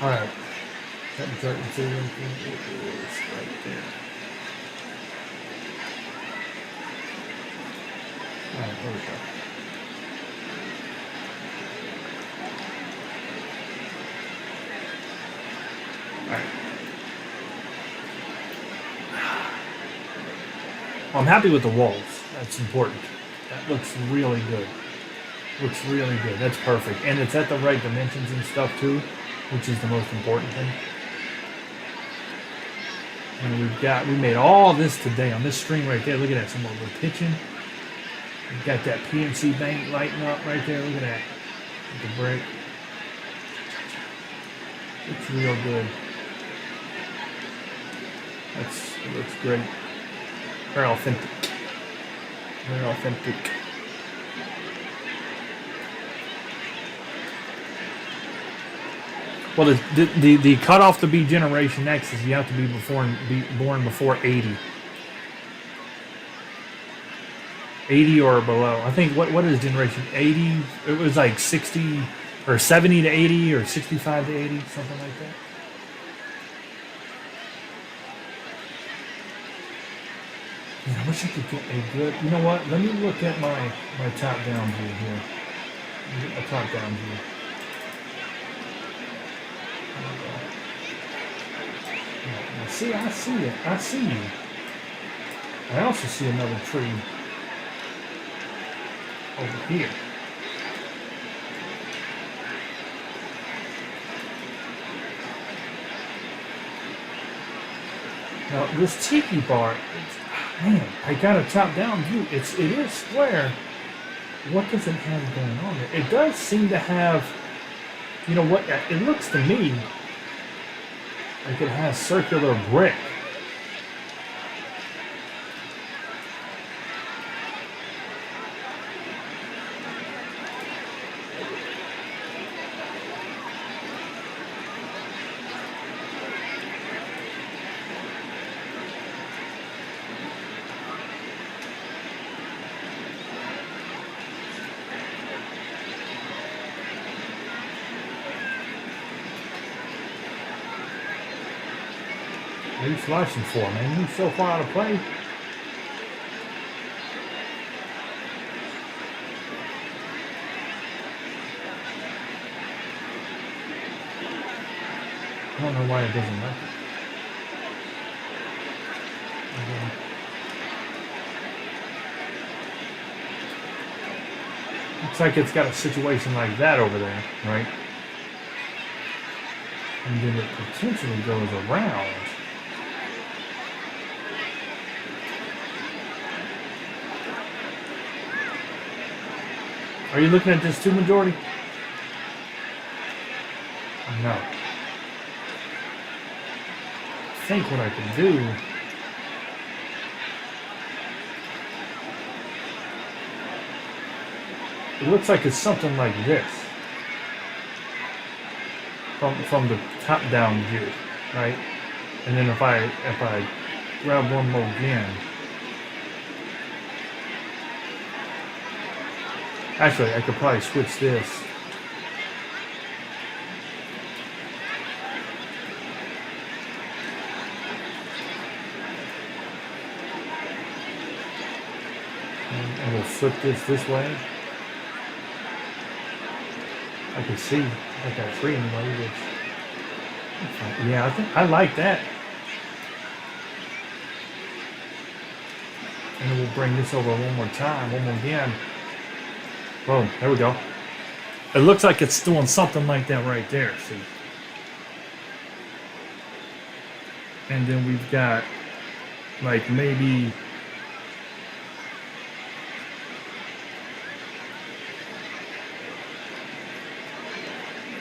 Alright. That chart and see right there. It is right there. Alright, there we go. Alright. Well, I'm happy with the walls. That's important. That looks really good. Looks really good. That's perfect. And it's at the right dimensions and stuff too, which is the most important thing. And we made all this today on this string right there. Look at that. Some more we're pitching. We've got that PNC bank lighting up right there. Look at that. With the brake. Looks real good. It looks great. Very authentic. Very authentic. Well, the cutoff to be Generation X is you have to be born before 80. 80 or below. I think what is Generation 80? It was like 60 or 70 to 80 or 65 to 80, something like that. Yeah, I wish I could get a good. You know what? Let me look at my top-down view here. Let me get my top-down view. Now, see, I see it. I see you. I also see another tree over here. Now, this tiki bar, man, I got a top-down view. It is square. What does it have going on there? It does seem to have, you know what? It looks to me like it has circular brick. What are you flashing for, man? You so far out of play. I don't know why it doesn't like it. Looks like it's got a situation like that over there, right? And then it potentially goes around. Are you looking at this too, Majority? No. I think what I can do it looks like it's something like this from the top down view, right? And then if I grab one more again. Actually, I could probably switch this. And we'll flip this way. I can see like that tree anyway, which, yeah, I think I like that. And then we'll bring this over one more time, one more again. Boom, there we go. It looks like it's doing something like that right there, see? And then we've got like maybe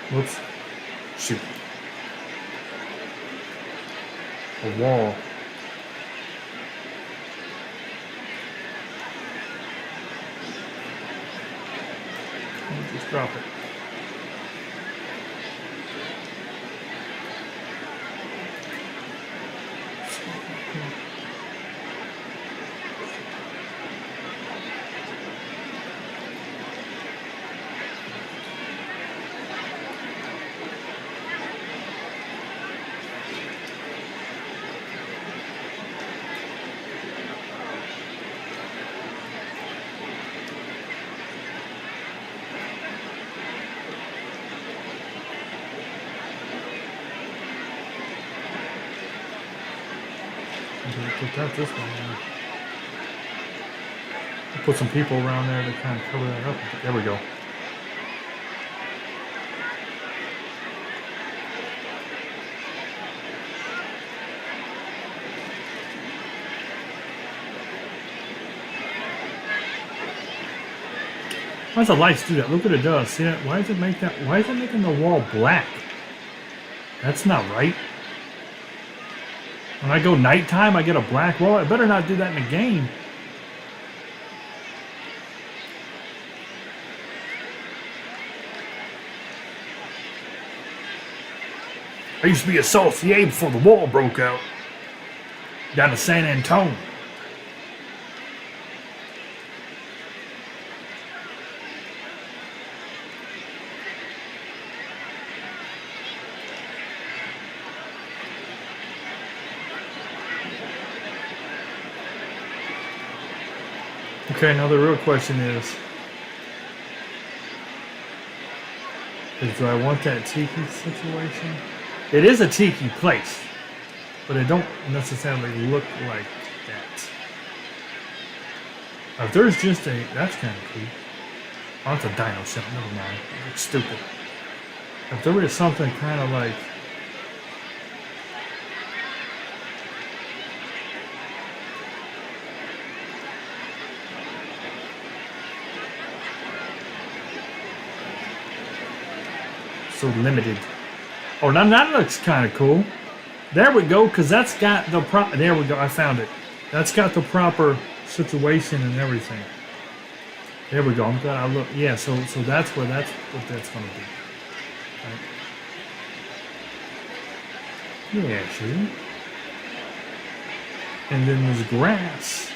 whoops. Shoot. A wall. Just drop it. Put that this way. Put some people around there to kind of cover that up. There we go. Why does the lights do that? Look what it does. See that? Why does it make that? Why is it making the wall black? That's not right. When I go nighttime, I get a black wall. I better not do that in the game. I used to be a sommelier before the war broke out. Down to San Antonio. Okay, now the real question is do I want that tiki situation? It is a tiki place, but it don't necessarily look like that. If there's just a, that's kind of cool. Oh, that's a dino shell, never mind. It's stupid. If there is something kind of like, so limited. Oh, now that looks kind of cool. There we go, because that's got the there we go, I found it. That's got the proper situation and everything. There we go, I'm glad I looked. Yeah, so that's what that's going to be. Right? Yeah, see? And then there's grass.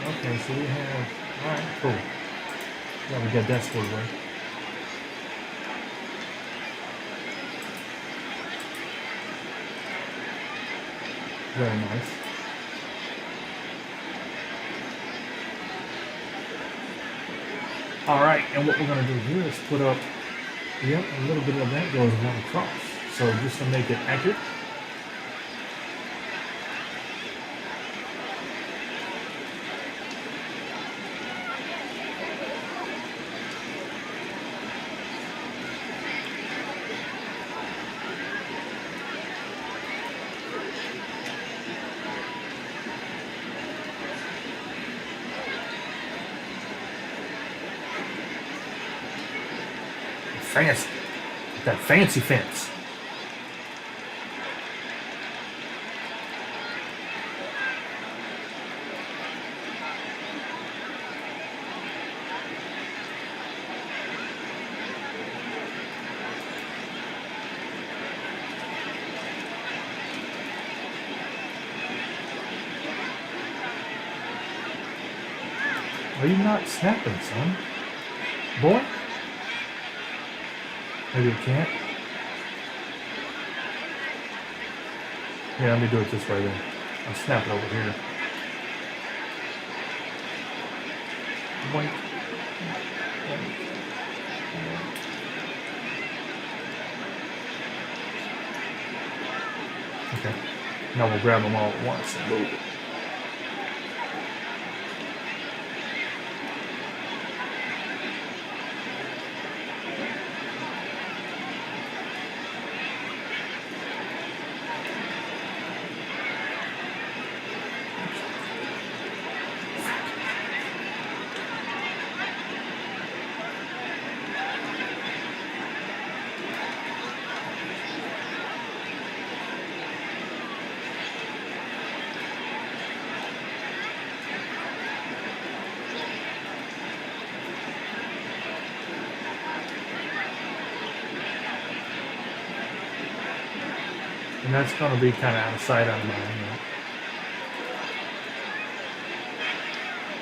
Okay, so we have, alright, cool. Yeah, we got that squared away. Very nice. Alright, and what we're going to do here is put up, yep, a little bit of that goes right across. So just to make it accurate. Fancy. That fancy fence. Are you not snapping, son? Boy? Maybe you can't. Yeah, let me do it this way then. I'll snap it over here. Boink. Okay. Now we'll grab them all at once and move it. And that's going to be kind of out of sight, out of mind. Right?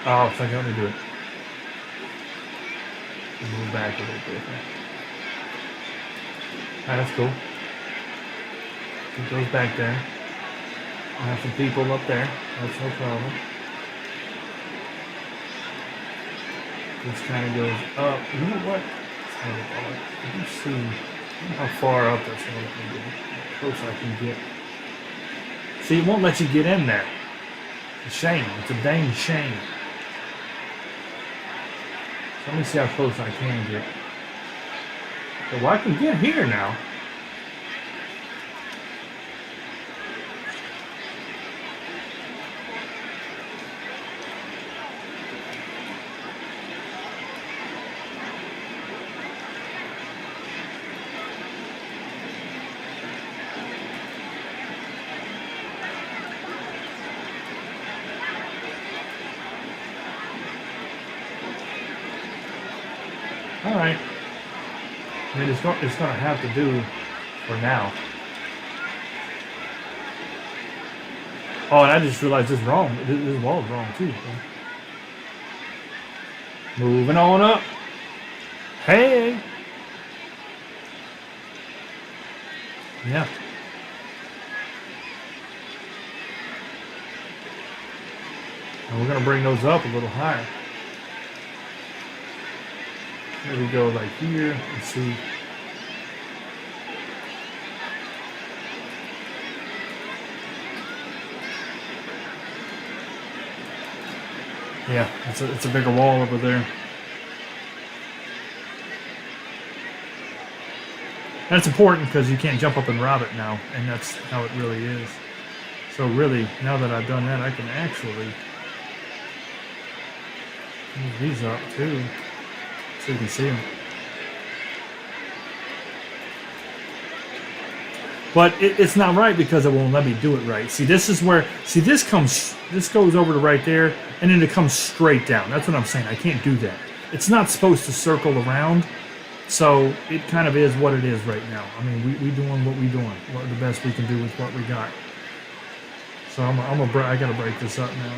Oh, so I can only do it. Move back a little bit. Alright, that's cool. It goes back there. I have some people up there. That's no problem. This kind of goes up. You know what? Let me see. How far up that's going to let me get. How close I can get. See, it won't let you get in there. It's a shame. It's a dang shame. So let me see how close I can get. So, well, I can get here now. All right. I mean, it's going to have to do for now. Oh, and I just realized this is wrong. This wall is wrong too. Moving on up. Hey. Yeah. And we're going to bring those up a little higher. There we go, like here. Let's see. Yeah, it's a bigger wall over there. That's important because you can't jump up and rob it now, and that's how it really is. So really, now that I've done that, I can actually move these up too, so you can see them. But it's not right because it won't let me do it right. See, this is where, this goes over to right there, and then it comes straight down. That's what I'm saying. I can't do that. It's not supposed to circle around, so it kind of is what it is right now. I mean, we doing what we doing, what the best we can do with what we got. So I gotta break this up now.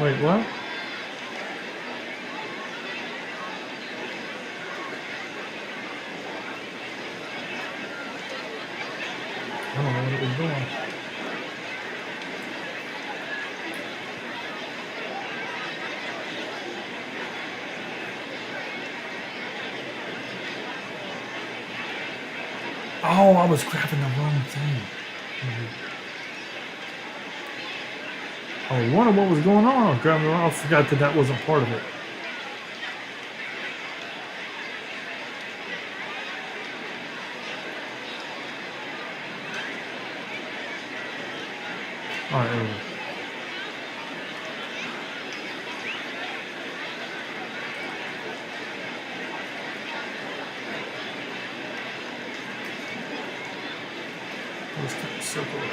Wait, what? I don't know what it was doing. Oh, I was grabbing the wrong thing. I was wondering what was going on. I was grabbing the wrong. I forgot that wasn't part of it. All right, there we go. Let's kind of circle it.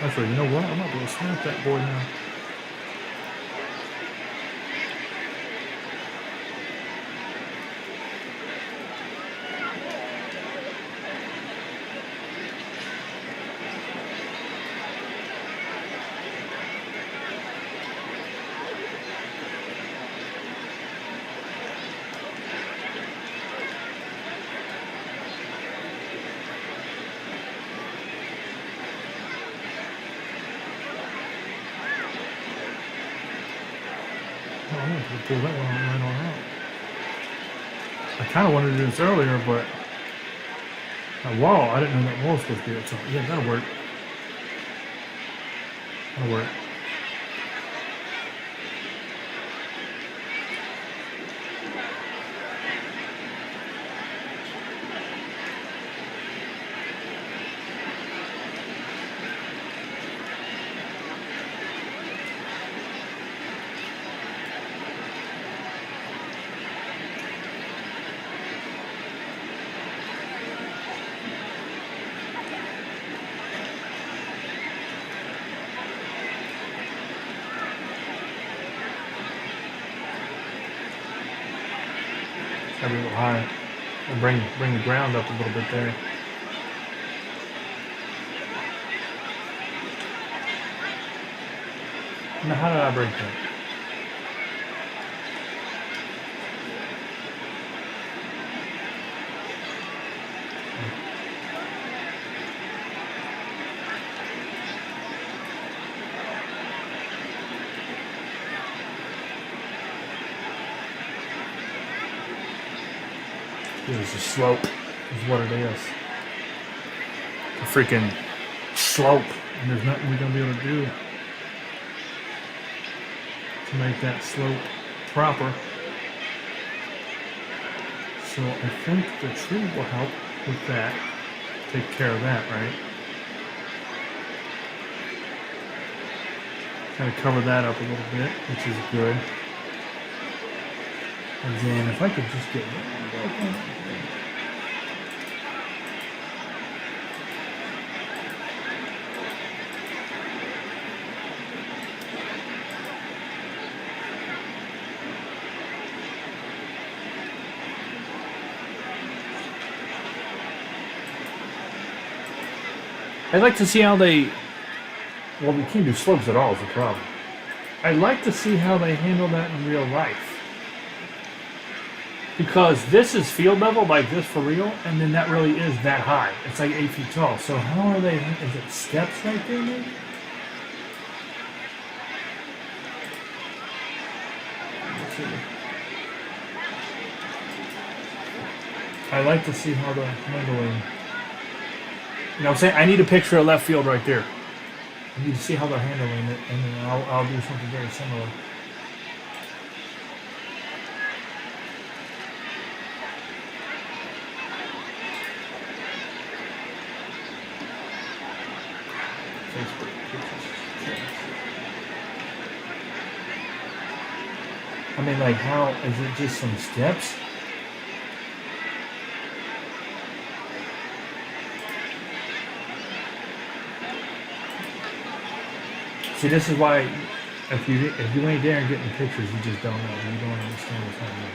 Actually, you know what? I'm not going to snap that board now. I'm going to pull that one right on out. I kind of wanted to do this earlier, but that wall, I didn't know that wall was supposed to be up top. Yeah, that'll work. That'll work. Gotta be a little high. And bring the ground up a little bit there. Now, how did I break that? There's a slope, is what it is. A freaking slope, and there's nothing we're gonna be able to do to make that slope proper. So I think the tree will help with that, take care of that, right? Kind of cover that up a little bit, which is good. And then if I could just get I'd like to see how they... Well, we can't do slopes at all is the problem. I'd like to see how they handle that in real life. Because this is field level like this for real, and then that really is that high. It's like 8 feet tall. So how are they... Is it steps right there, maybe? Let's see. I'd like to see how they're handling... You know what I'm saying? I need a picture of left field right there. I need to see how they're handling it, and then I'll do something very similar. Facebook pictures. I mean, like, how is it just some steps? See, this is why if you ain't there and getting pictures, you just don't know. You don't understand what's happening.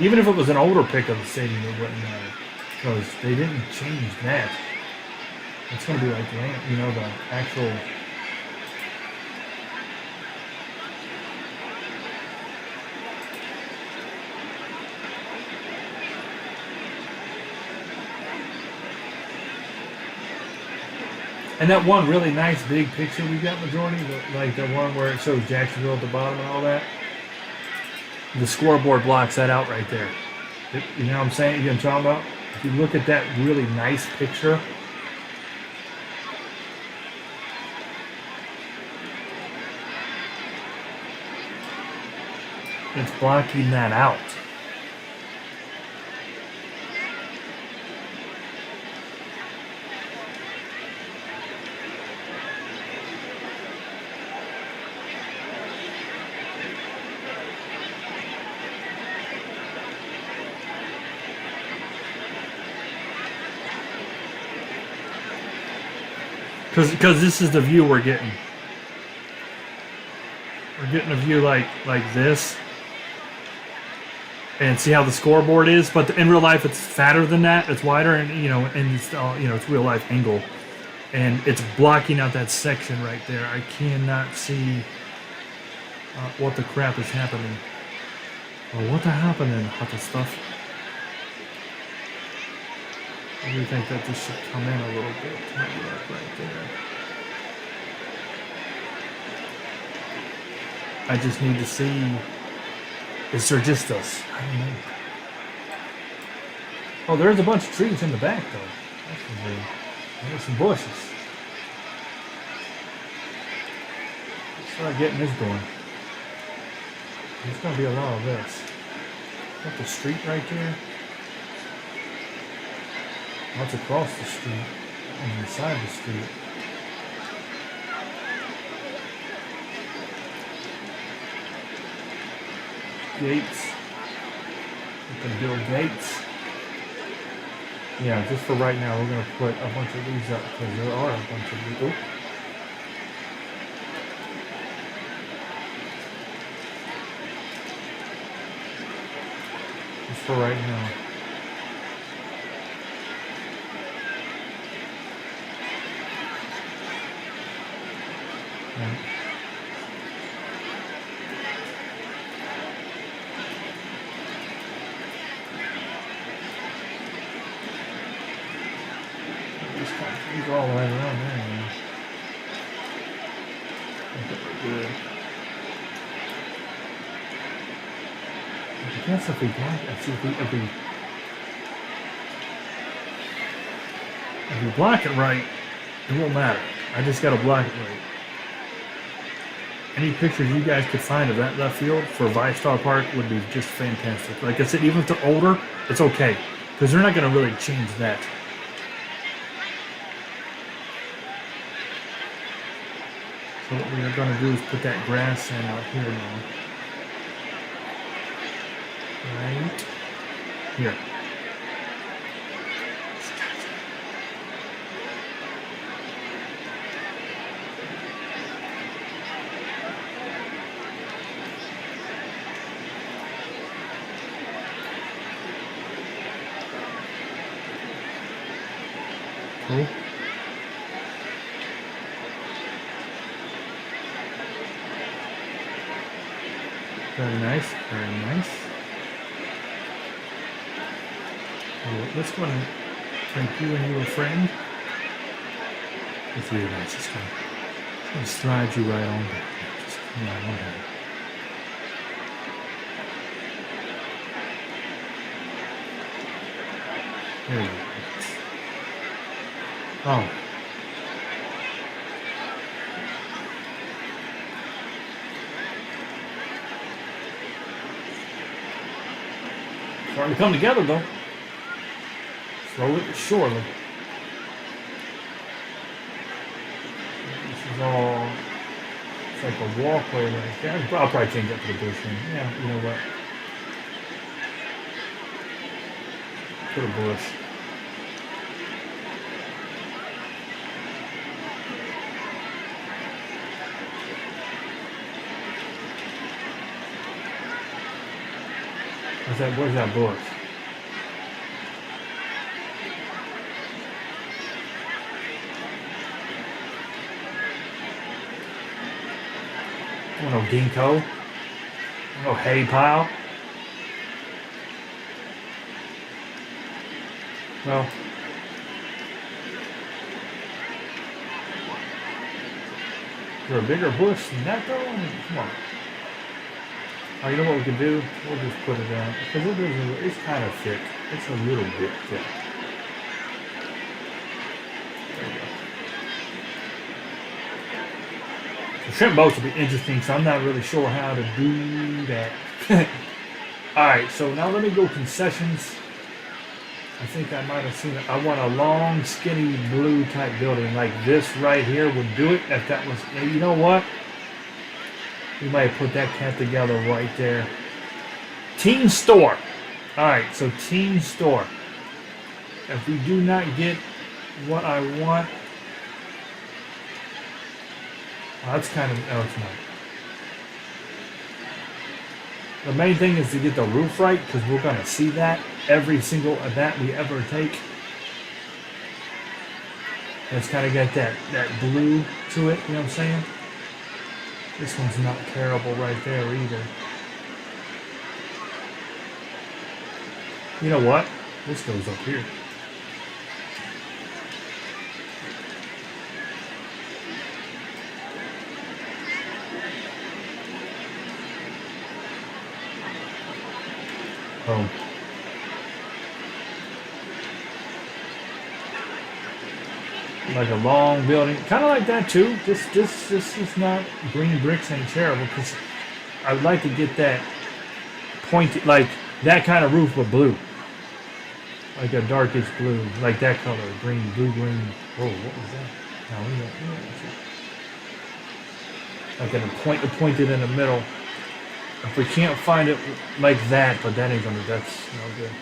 Even if it was an older pic of the stadium, it wouldn't matter because they didn't change that. It's going to be like the actual. And that one really nice big picture we got, majority, like the one where it shows Jacksonville at the bottom and all that, the scoreboard blocks that out right there. You know what I'm saying? You know what I'm talking about? If you look at that really nice picture, it's blocking that out. Because this is the view we're getting. We're getting a view like this. And see how the scoreboard is, but in real life it's fatter than that. It's wider, and and it's it's real life angle, and it's blocking out that section right there. I cannot see what the crap is happening, or what the happening with the stuff. I do think that this should come in a little bit, maybe like right there. I just need to see. Is there just us? I don't know. Oh, there's a bunch of trees in the back, though. There's some bushes. Let's start getting this going. There's going to be a lot of this. Got the street right there. That's across the street, on the side of the street. Gates. We can build gates. Yeah, just for right now, we're going to put a bunch of these up because there are a bunch of these. Oh. Just for right now. Right. These are all right around there now. I think we're good. I guess if we block, if we block it right, it won't matter. I just gotta block it right. Any pictures you guys could find of that left field for Vystar Park would be just fantastic. Like I said, even if they're older, it's okay because they're not gonna really change that. So what we are gonna do is put that grass in out here now. Right here. Cool. Very nice, very nice. Let's go and make you and you a friend. It's really nice. Just gonna slide you right on back. Just come on down. There you go. Oh. Starting to come together though. Slowly but surely. This is all, it's like a walkway right there. I'll probably change that to the bush one. Yeah, you know what? Put a bush. Where's that bush? I want no ginkgo. No hay pile. Well, is there a bigger bush than that though? I mean, come on. Oh, you know what we can do? We'll just put it down. Because it's kind of thick. It's a little bit thick. There we go. The shrimp boats will be interesting, so I'm not really sure how to do that. Alright, so now let me go concessions. I think I might have seen it. I want a long, skinny, blue type building. Like this right here would do it. If that was, you know what? We might put that cat together right there. Team store. Alright, so team store. If we do not get what I want, well, that's kind of, oh, it's not. The main thing is to get the roof right, because we're going to see that every single event we ever take. It's kind of got that blue to it, you know what I'm saying? This one's not terrible right there either. You know what? This goes up here. Oh. Like a long building, kind of like that too. This is not green bricks ain't terrible because I'd like to get that pointed, like that kind of roof, but blue, like a darkish blue, like that color, green, blue, green. Oh, what was that? No, we don't. Like a pointed in the middle. If we can't find it like that, but that ain't gonna. That's no good.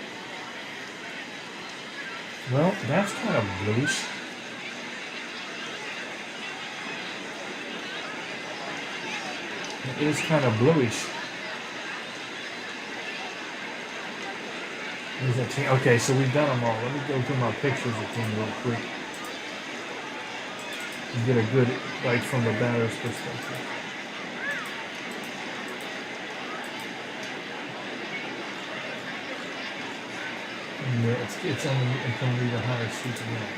Well, that's kind of bluish. It is kind of bluish. Okay, so we've done them all. Let me go through my pictures again real quick. And get a good, like, from the batter's perspective. And yeah, it's going to be the higher seat than that.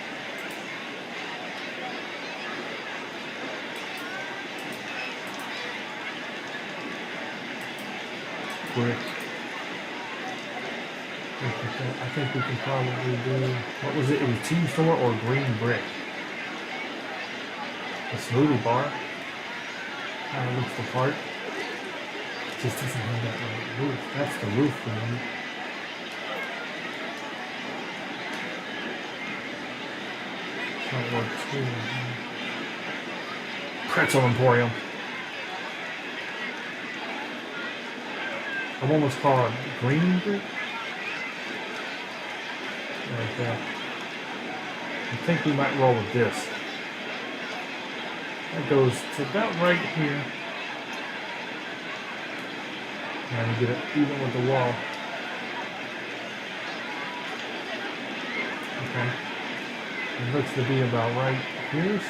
Brick. I think we can probably do, what was it? It was Team Store or Green Brick. A smoothie bar. Kind of looks the part. Just doesn't have that right roof. That's the roof we need. Might work too. Pretzel Emporium. I almost call it green brick. Like that. I think we might roll with this. That goes to about right here. And get it even with the wall. Okay. It looks to be about right here.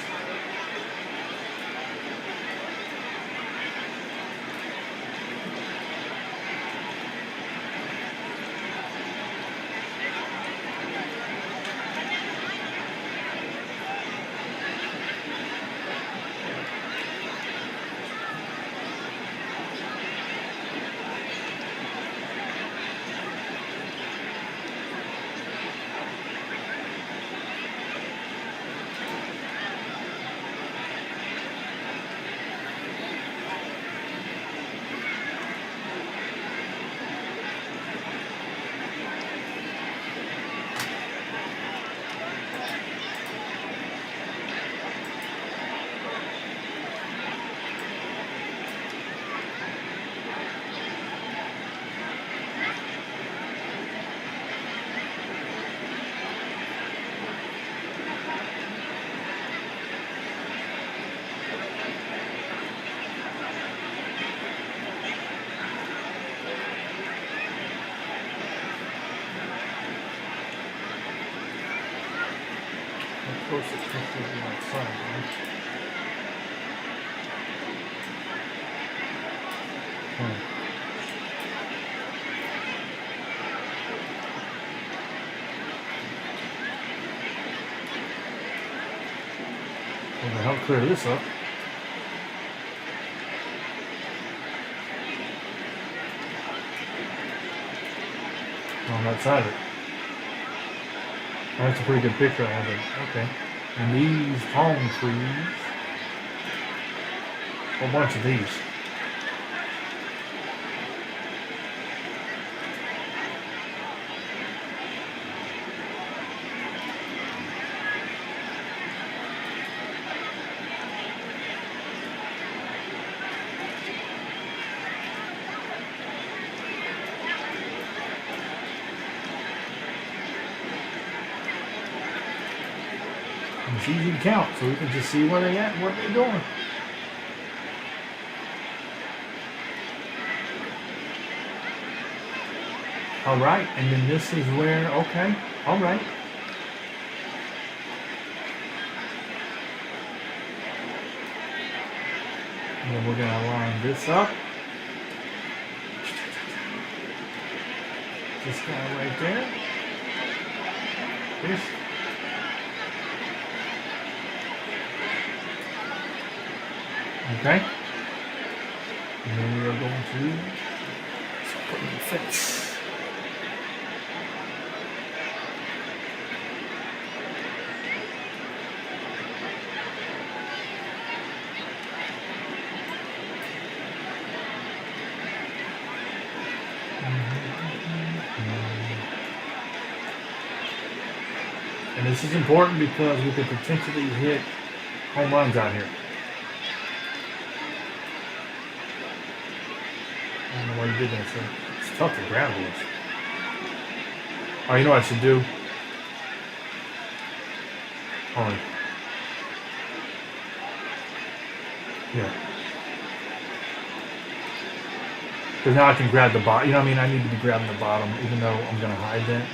Of course, it's completely outside, right? Well, to help clear this up, on that side of it. Oh, that's a pretty good picture I have it. Okay. And these palm trees, a whole bunch of these. It's easy to count, so we can just see where they at and what they're doing. All right, and then this is where, okay, all right. And then we're gonna line this up. This guy right there. This. Okay. And then we are going to put in the fence. And this is important because we could potentially hit home runs out here. I don't know why you did that, so it's tough to grab this. Oh, you know what I should do? Hold on. Yeah. Because now I can grab the bottom. You know what I mean? I need to be grabbing the bottom, even though I'm going to hide that.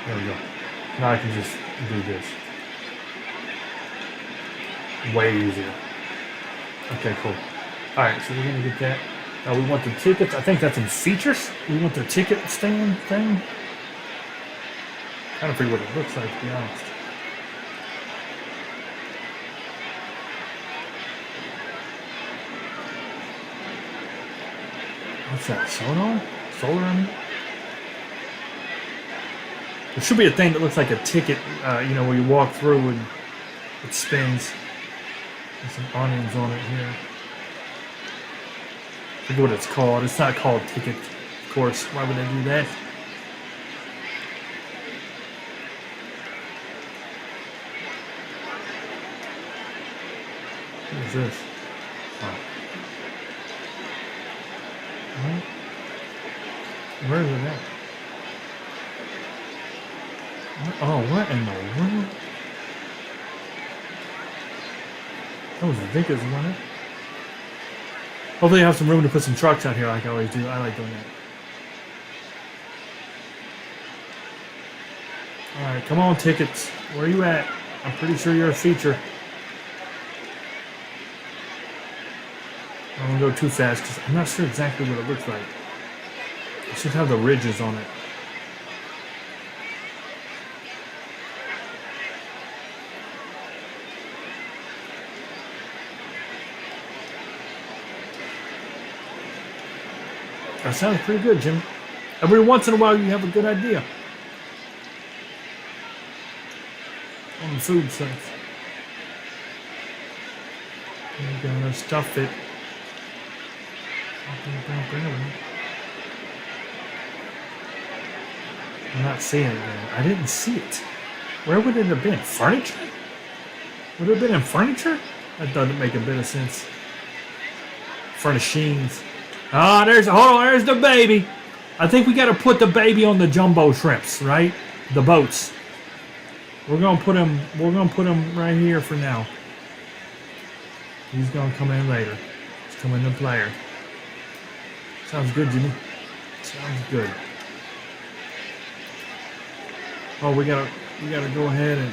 There we go. Now I can just do this. Way easier. Okay, cool. Alright, so we're going to get that. Now we want the tickets. I think that's in features. We want the ticket stand thing. Kind of forget what it looks like, to be honest. What's that? Sonar? Solar, I mean? There should be a thing that looks like a ticket, you know, where you walk through and it spins. There's some onions on it here. I forget what it's called. It's not called ticket, of course. Why would they do that? What is this? Oh. What? Where is it at? What? Oh, what in the world? That was ridiculous, wasn't it? Hopefully they have some room to put some trucks out here like I always do. I like doing that. Alright, come on, tickets. Where are you at? I'm pretty sure you're a feature. I don't want to go too fast because I'm not sure exactly what it looks like. It should have the ridges on it. That sounds pretty good, Jim. Every once in a while you have a good idea. On the food sense. You're gonna stuff it. I'm not seeing it there. I didn't see it. Where would it have been? Furniture? Would it have been in furniture? That doesn't make a bit of sense. Furnishings. Ah, hold on, there's the baby. I think we gotta put the baby on the jumbo shrimps, right? The boats. We're gonna put him right here for now. He's gonna come in later. He's coming in player. Sounds good, Jimmy. Sounds good. Oh, we gotta go ahead and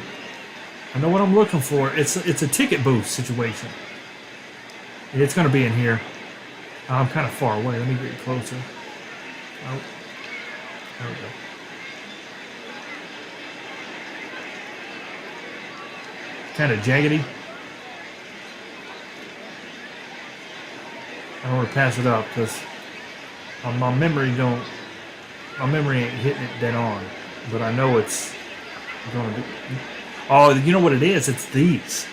I know what I'm looking for. It's a ticket booth situation. It's gonna be in here. I'm kind of far away. Let me get closer. Oh, there we go. Kind of jaggedy. I don't want to pass it up because my memory ain't hitting it dead on. But I know it's gonna be. Oh, you know what it is? It's these.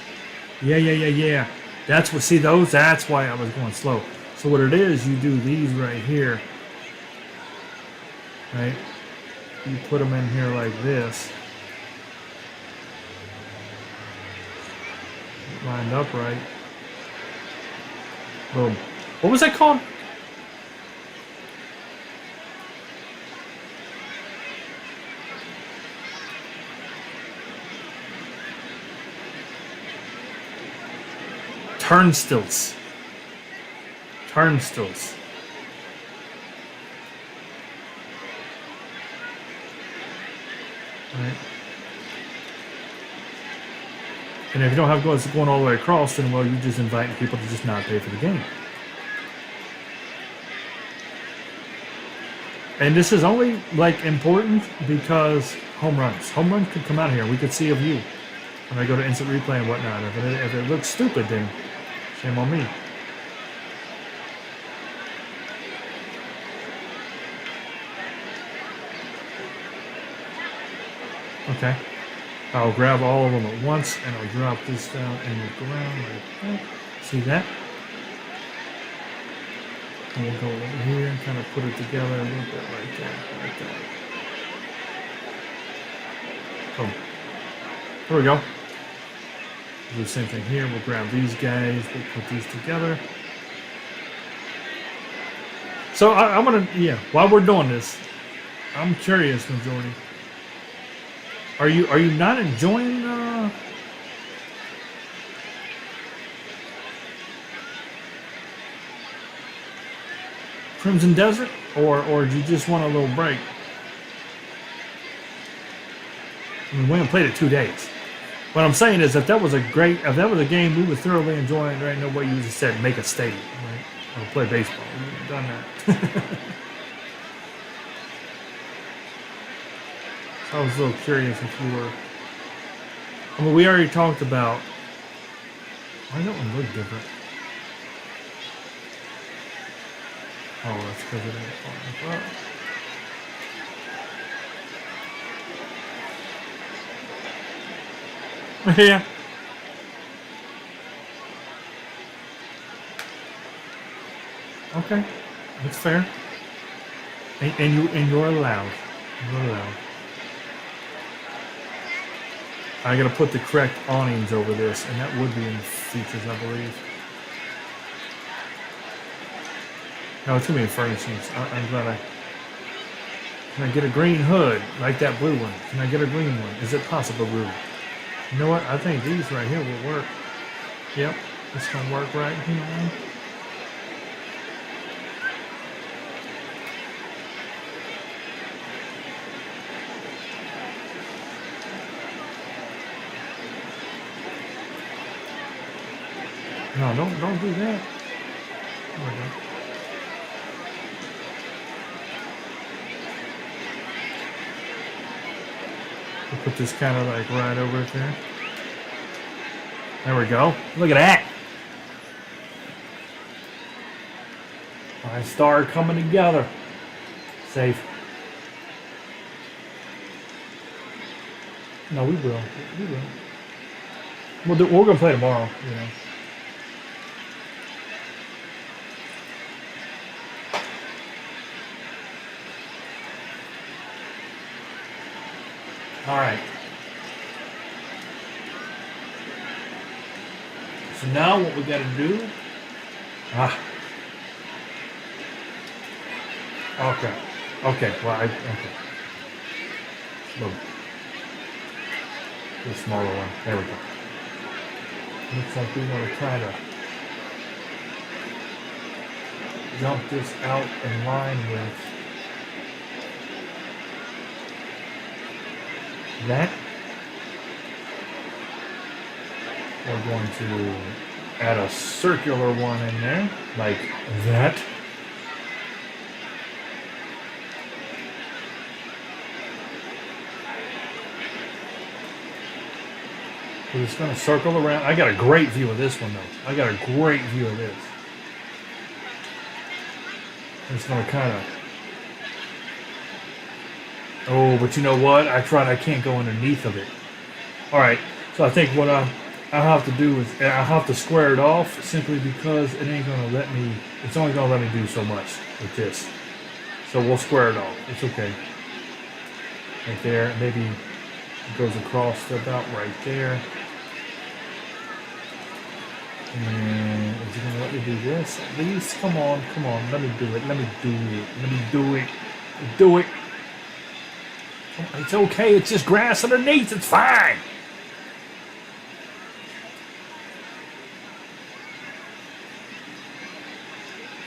Yeah. That's what. See those? That's why I was going slow. So what it is, you do these right here, right? You put them in here like this, lined up right. Boom. What was that called? Turnstiles. Turnstiles. Right. And if you don't have going all the way across, then well, you're just inviting people to just not pay for the game. And this is only like important because home runs. Home runs could come out here. We could see a view when I go to instant replay and whatnot. If it looks stupid, then shame on me. Okay. I'll grab all of them at once and I'll drop this down in the ground like that. See that? And we'll go over here and kind of put it together a little bit like that. Boom. There we go. Do the same thing here. We'll grab these guys. We'll put these together. So I'm gonna, while we're doing this, I'm curious, majority. Are you not enjoying Crimson Desert, or do you just want a little break? I mean, we haven't played it 2 days. What I'm saying is, if that was a game we would thoroughly enjoy, there ain't no way you just said make a stadium, right? Or play baseball. We've done that. I was a little curious if you were. I mean, we already talked about. Why does that one look different? Oh, that's because it ain't far. Yeah. Okay. That's fair. And you're allowed. You're allowed. I gotta put the correct awnings over this, and that would be in the features, I believe. No, it's gonna be in furnishings. I'm glad I. Can I get a green hood like that blue one? Can I get a green one? Is it possible, blue? You know what? I think these right here will work. Yep, it's gonna work right here. No, don't do that. There we go. We'll put this kind of like right over it there. There we go. Look at that. Vystar coming together. Safe. No, we will. We will. We're gonna play tomorrow. You know. All right. So now what we got to do? Okay. Okay. Well, okay. The smaller one. There we go. Looks like we want to try to jump this out in line with that. We're going to add a circular one in there, like that. We're just going to circle around. I got a great view of this one, though. I got a great view of this. I'm just going to kind of... Oh, but you know what? I can't go underneath of it. All right, so I think what I have to do is I have to square it off simply because it ain't going to let me... It's only going to let me do so much with this. So we'll square it off. It's okay. Right there. Maybe it goes across to about right there. And is it going to let me do this? At least, come on. Let me do it. Let me do it. It's okay. It's just grass underneath. It's fine.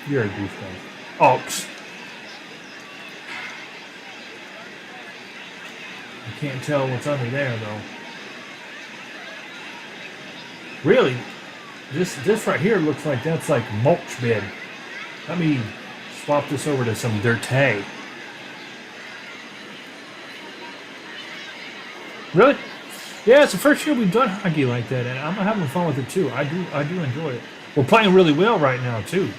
You're a goofball. Ox. I can't tell what's under there, though. Really? This right here looks like that's like mulch bed. Let me swap this over to some dirt hay. Really? Yeah, it's the first year we've done hockey like that, and I'm having fun with it too. I do enjoy it. We're playing really well right now too.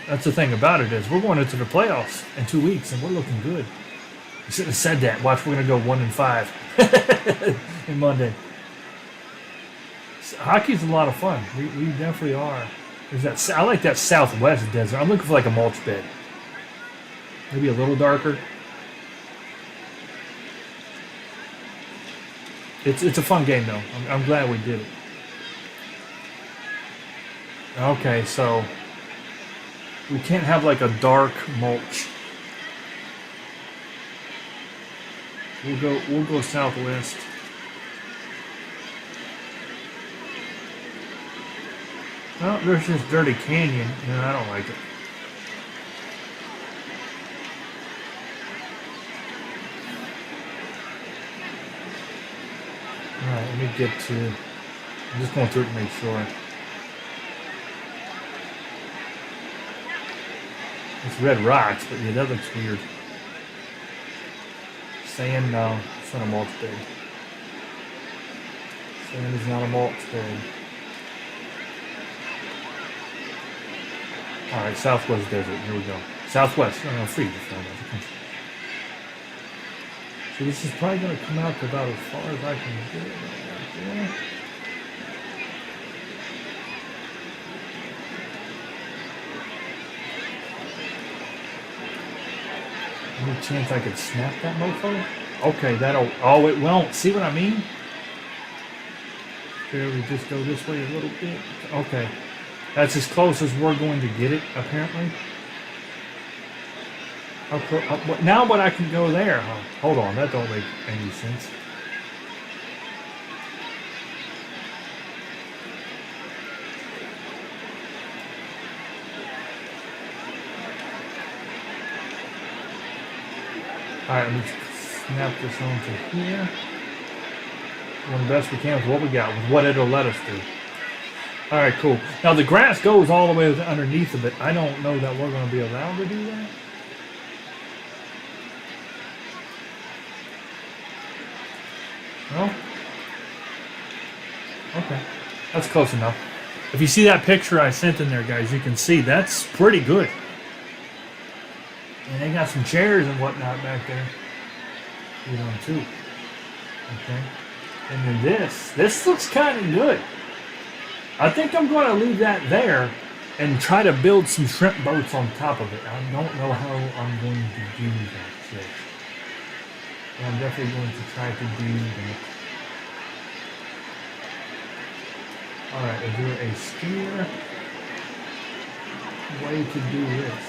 That's the thing about it is we're going into the playoffs in 2 weeks, and we're looking good. You shouldn't have said that. Watch, we're gonna go 1-5 in Monday. Hockey's a lot of fun. We definitely are. There's that. I like that Southwest desert. I'm looking for like a mulch bed. Maybe a little darker. It's a fun game though. I'm glad we did it. Okay, so we can't have like a dark mulch. We'll go Southwest. Well, there's this dirty canyon, and I don't like it. Alright, let me get to... I'm just going through it to make sure. It's red rocks, but yeah, that looks weird. Sand, no. It's not a mulch bed. Sand is not a mulch bed. Alright, Southwest Desert. Here we go. Southwest. No, no, free. So this is probably going to come out to about as far as I can get it right there. Any chance I could snap that mofo? Okay, that'll... Oh, it won't. See what I mean? Here, we just go this way a little bit. Okay. That's as close as we're going to get it, apparently. Now but I can go there. Huh? Hold on, that don't make any sense. Alright, let's snap this onto here. Doing the best we can with what we got, with what it'll let us do. Alright, cool. Now the grass goes all the way underneath of it. I don't know that we're going to be allowed to do that. No? Okay. That's close enough. If you see that picture I sent in there, guys, you can see that's pretty good. And they got some chairs and whatnot back there. You know, too. Okay. And then this looks kind of good. I think I'm going to leave that there and try to build some shrimp boats on top of it. I don't know how I'm going to do that yet. But I'm definitely going to try to do that. Alright, is there a skinnier way to do this?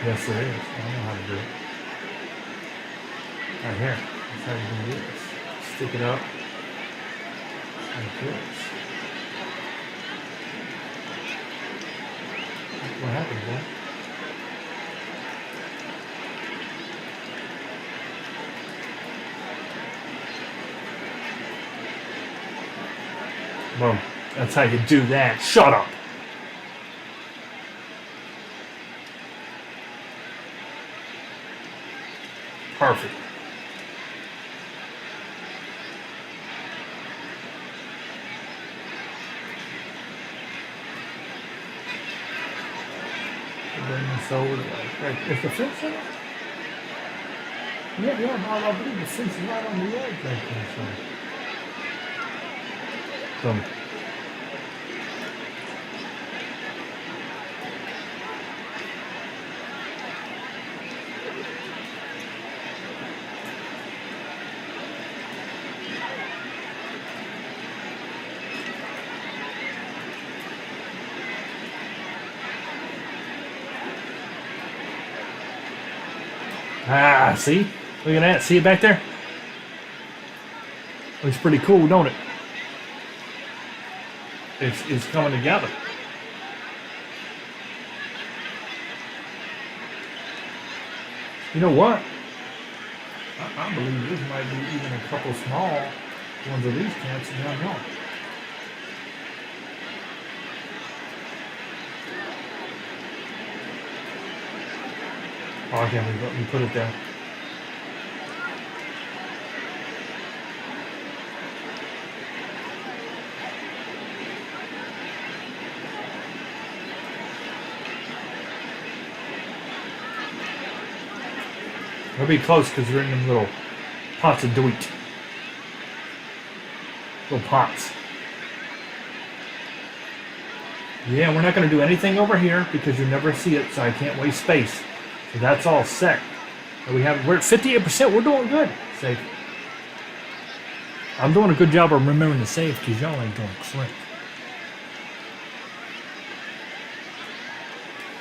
Yes, there is. I don't know how to do it. Right here. That's how you do this. Stick it up like this. What happened, boy? Boom. That's how you do that. Shut up. Perfect. Bring this over to like, is the fence in it? Yeah, I believe the fence is right on the edge right there. So. Boom. Ah, see? Look at that. See it back there? Looks pretty cool, don't it? It's coming together. You know what? I believe this might be even a couple small ones of these cats down here. Oh, I can't believe we put it there. It'll be close because you're in them little pots of doit. Little pots. Yeah, we're not going to do anything over here because you never see it, so I can't waste space. So that's all set. And we're at 58%. We're doing good. Safe. I'm doing a good job of remembering to save because y'all ain't doing crap.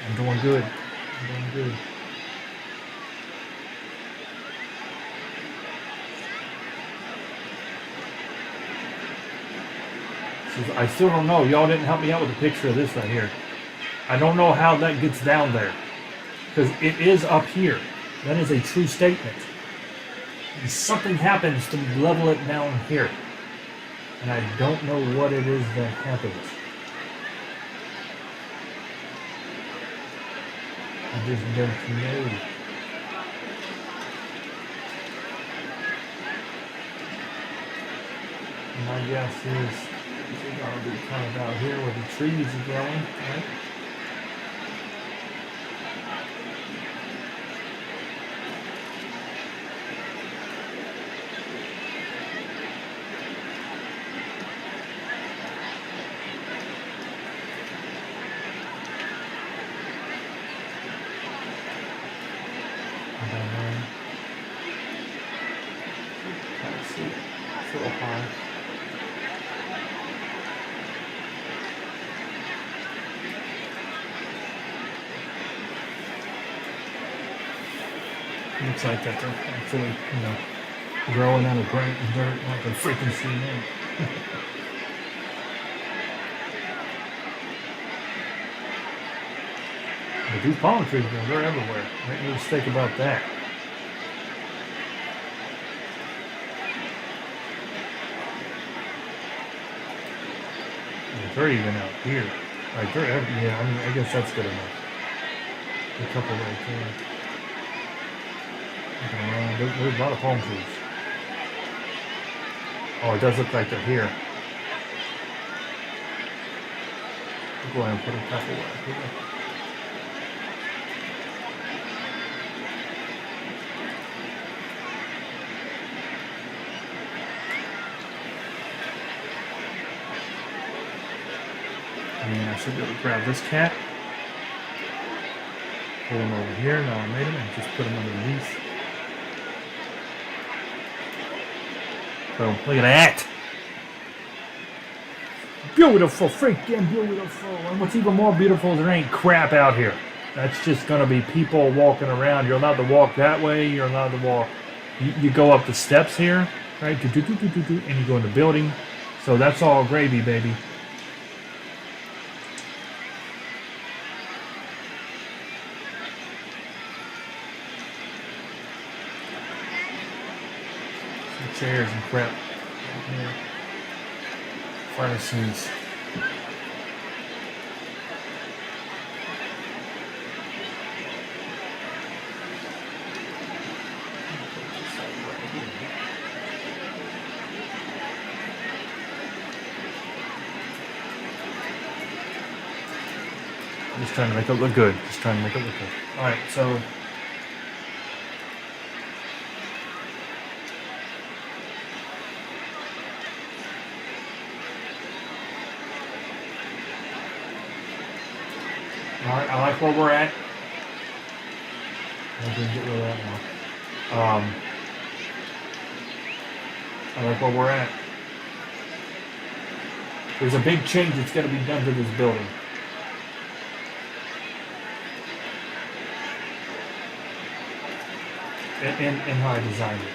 I'm doing good. I'm doing good. I still don't know. Y'all didn't help me out with the picture of this right here. I don't know how that gets down there. Because it is up here. That is a true statement. And something happens to level it down here. And I don't know what it is that happens. I just don't know. My guess is it's going to be kind of out here where the trees are growing, right? Looks like that they're actually, growing out of dirt like a freaking cement. But these palm trees, they're everywhere. Make no mistake about that. They're even out here. Like yeah, I guess that's good enough. A couple right there. Looking around, there's a lot of palm trees. Oh, it does look like they're here. We'll go ahead and put a couple right here. And I should be able to grab this cat. Pull him over here. Now I made him and just put him underneath. Boom. Look at that. Beautiful. Freaking beautiful. And what's even more beautiful is there ain't crap out here. That's just going to be people walking around. You're allowed to walk that way. You're allowed to walk. You go up the steps here, right? And you go in the building. So that's all gravy, baby. Chairs and crap. Yeah. Furnaces. I'm just trying to make it look good. Just trying to make it look good. Alright, so alright, I like where we're at. I'm going to get rid of that now. I like where we're at. There's a big change that's going to be done to this building. And how I designed it.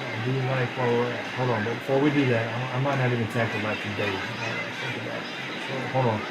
I do like where we're at. Hold on, but before we do that, I might not even tackle that today. Think about it. So, hold on.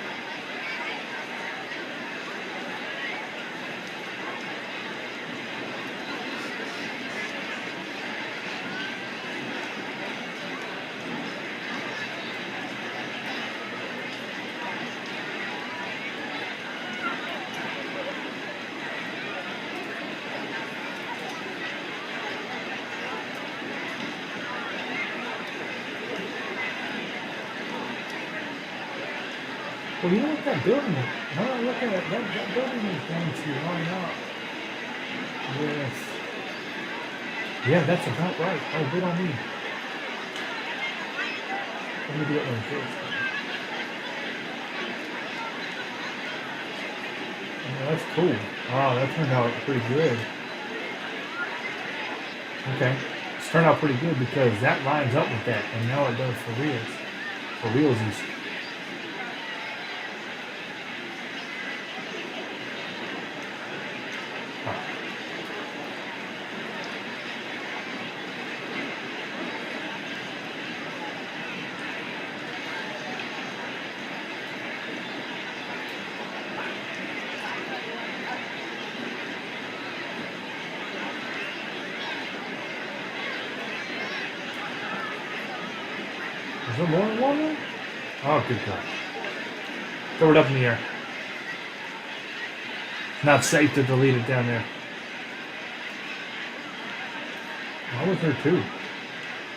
Well, you know what that building is? Now I look at it, that building is going to line up with... Yeah, that's about right. Oh, good on me. Let me do it like this. Yeah, that's cool. Wow, that turned out pretty good. Okay. It's turned out pretty good because that lines up with that, and now it does for reals. For realsies. Is there more than one there? Oh, good God. Throw it up in the air. Not safe to delete it down there. Why was there two?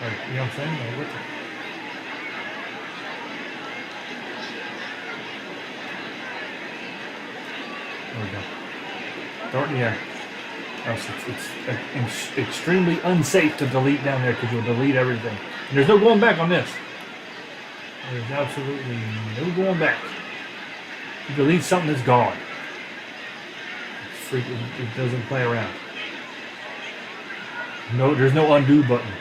Like, you know what I'm saying? Like, what the... There we go. Throw it in the air. It's extremely unsafe to delete down there because you'll delete everything. And there's no going back on this. There's absolutely no going back. You delete something that's gone. It's freaking, it doesn't play around. No, there's no undo button.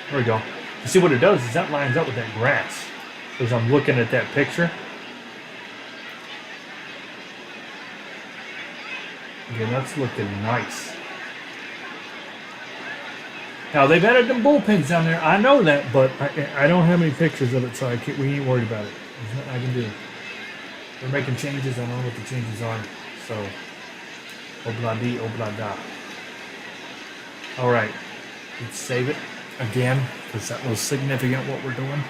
There we go. You see what it does is that lines up with that grass. as I'm looking at that picture. Yeah, that's looking nice. Now they've added them bullpens down there. I know that, but I don't have any pictures of it, so we ain't worried about it. There's nothing I can do. They're making changes. I don't know what the changes are. So, obla-dee, obla-da. All right, let's save it again because that was significant what we're doing.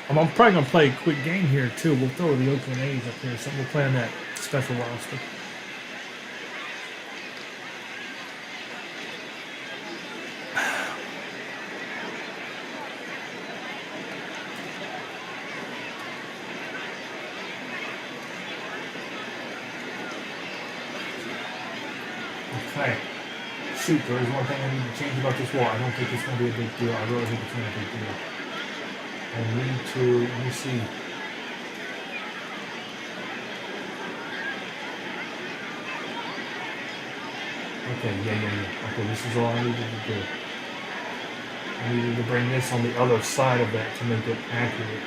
I'm probably gonna play a quick game here too. We'll throw the Oakland A's up here, so we'll play on that special roster. Okay. Shoot, there is one thing I need to change about this wall. I don't think it's going to be a big deal. I really think it's going to be a big deal. I need to, let me see. Okay, yeah. Okay, this is all I needed to do. I needed to bring this on the other side of that to make it accurate.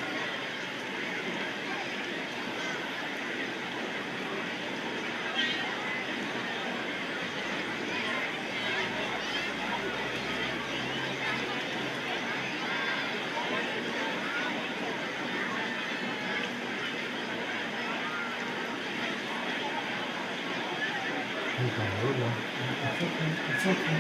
It's okay.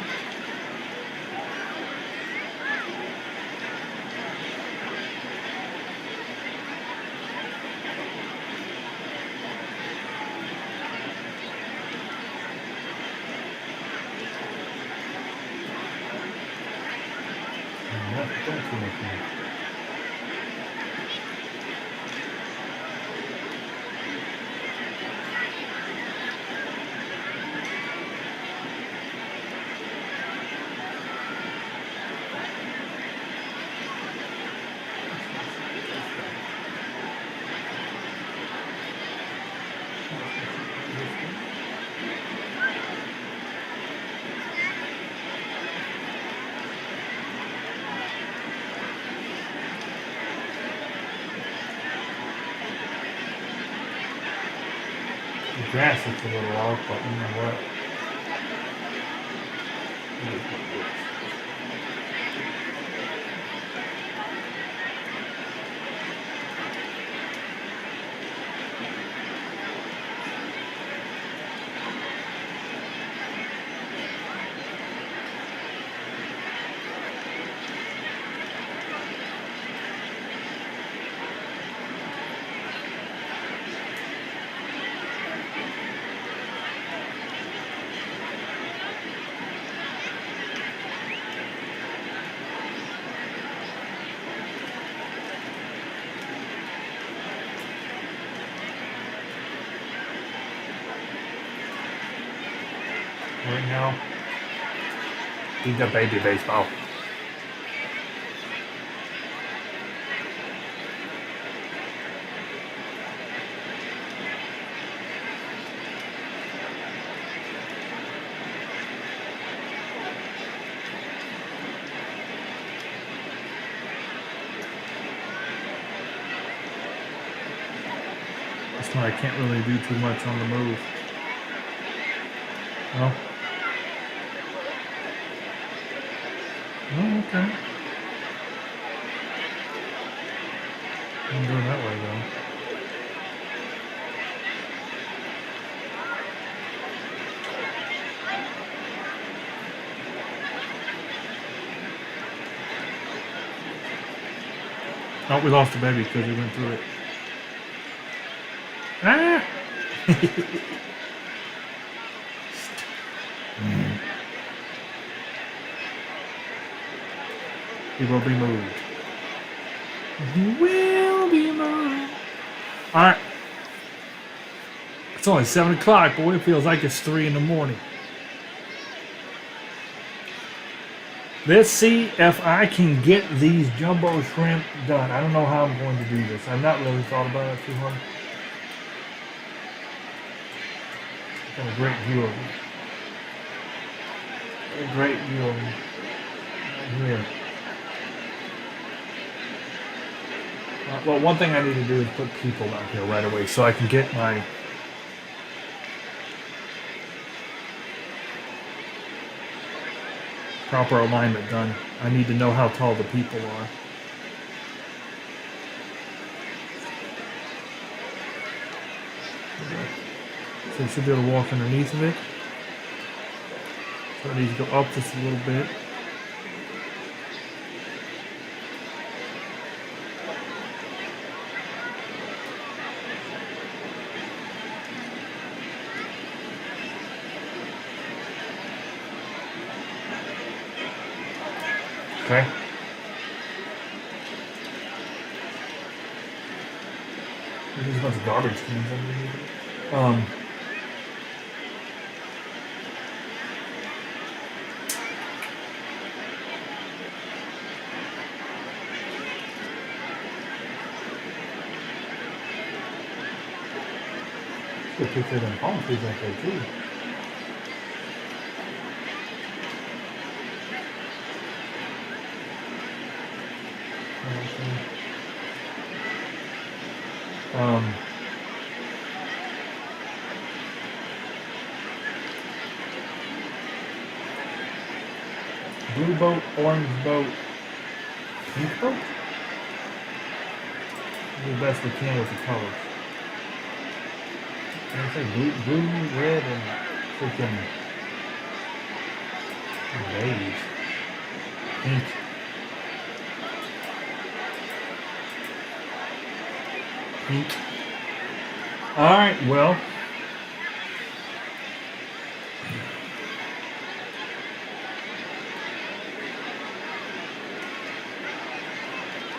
Don't too much more. The grass looks a little off, but you know what? It is what it is. Right now, need the baby baseball. That's why I can't really do too much on the move. Oh. Oh, okay. I'm doing that way though. Oh, we lost the baby because we went through it. Ah! He will be moved. He will be moved. Alright. It's only 7 o'clock, but it feels like it's 3 in the morning. Let's see if I can get these jumbo shrimp done. I don't know how I'm going to do this. I've not really thought about it too hard. Got a great view of it. A great view of it. Right here. Well, one thing I need to do is put people down here right away so I can get my proper alignment done. I need to know how tall the people are. So you should be able to walk underneath of it. So I need to go up just a little bit. Okay. There's a bunch of garbage cans underneath it. Good picture of them palm trees out there too. Blue boat, orange boat, pink boat? Do the best we can with the colors. I say blue, red, and freaking beige. Pink. Pink. Alright, well.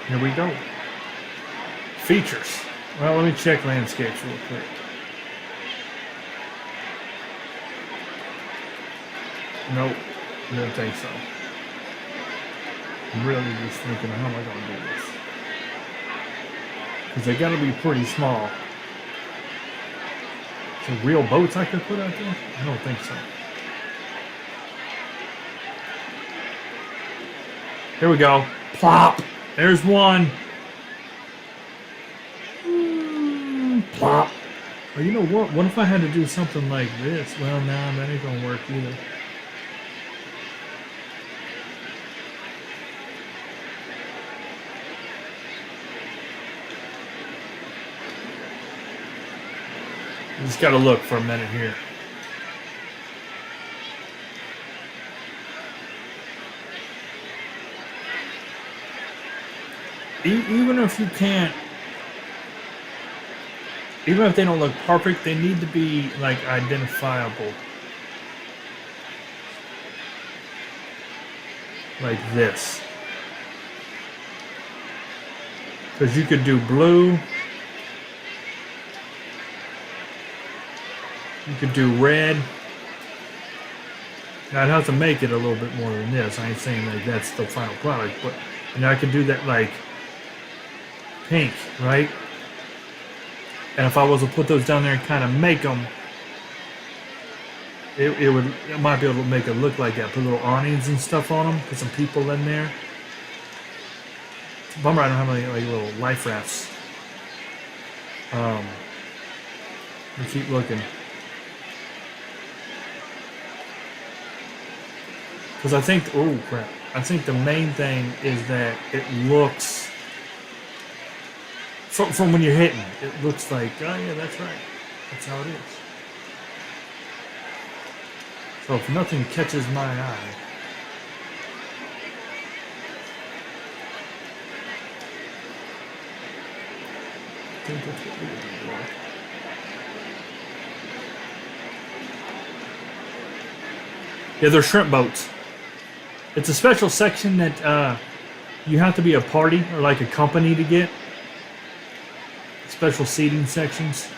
Here we go. Features. Well, let me check landscapes real quick. Nope, I don't think so. I'm really just thinking, how am I going to do this? Because they got to be pretty small. So real boats I could put out there? I don't think so. Here we go. Plop. There's one. Plop. Well, you know what? What if I had to do something like this? Well, nah, that ain't going to work either. Just got to look for a minute here. Even if you can't, even if they don't look perfect, they need to be like identifiable. Like this. Because you could do blue. You could do red. Now I'd have to make it a little bit more than this. I ain't saying like that's the final product, but and I could do that like pink, right? And if I was to put those down there and kind of make them, it might be able to make it look like that. Put little awnings and stuff on them. Put some people in there. It's a bummer I don't have any like little life rafts. We keep looking. Because I think, oh crap, I think the main thing is that it looks, from when you're hitting, it looks like, oh yeah, that's right. That's how it is. So if nothing catches my eye, I think that's what we're going to do. Yeah, they're shrimp boats. It's a special section that you have to be a party or like a company to get. Special seating sections.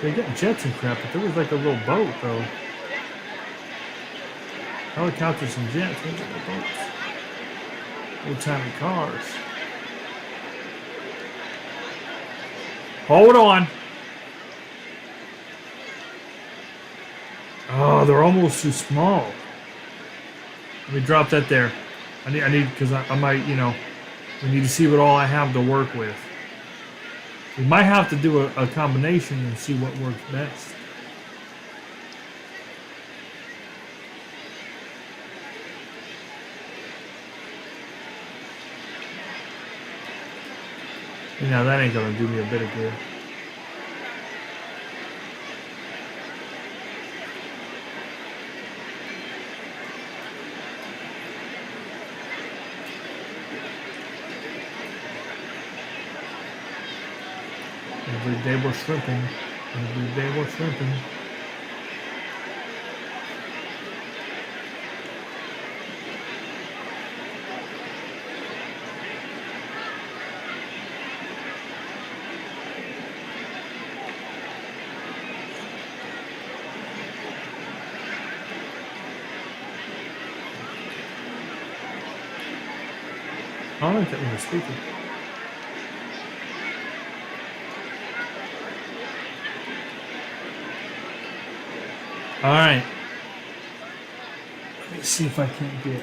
So you got jets and crap, but there was like a little boat though. Helicopters and jets, what about the boats? Old-timey cars. Hold on. Oh, they're almost too small. Let me drop that there. I need, because I might, we need to see what all I have to work with. We might have to do a combination and see what works best. Now that ain't gonna do me a bit of good. Every day we're shrimping. Every day we're shrimping. I like that when we're speaking. All right. Let me see if I can't get.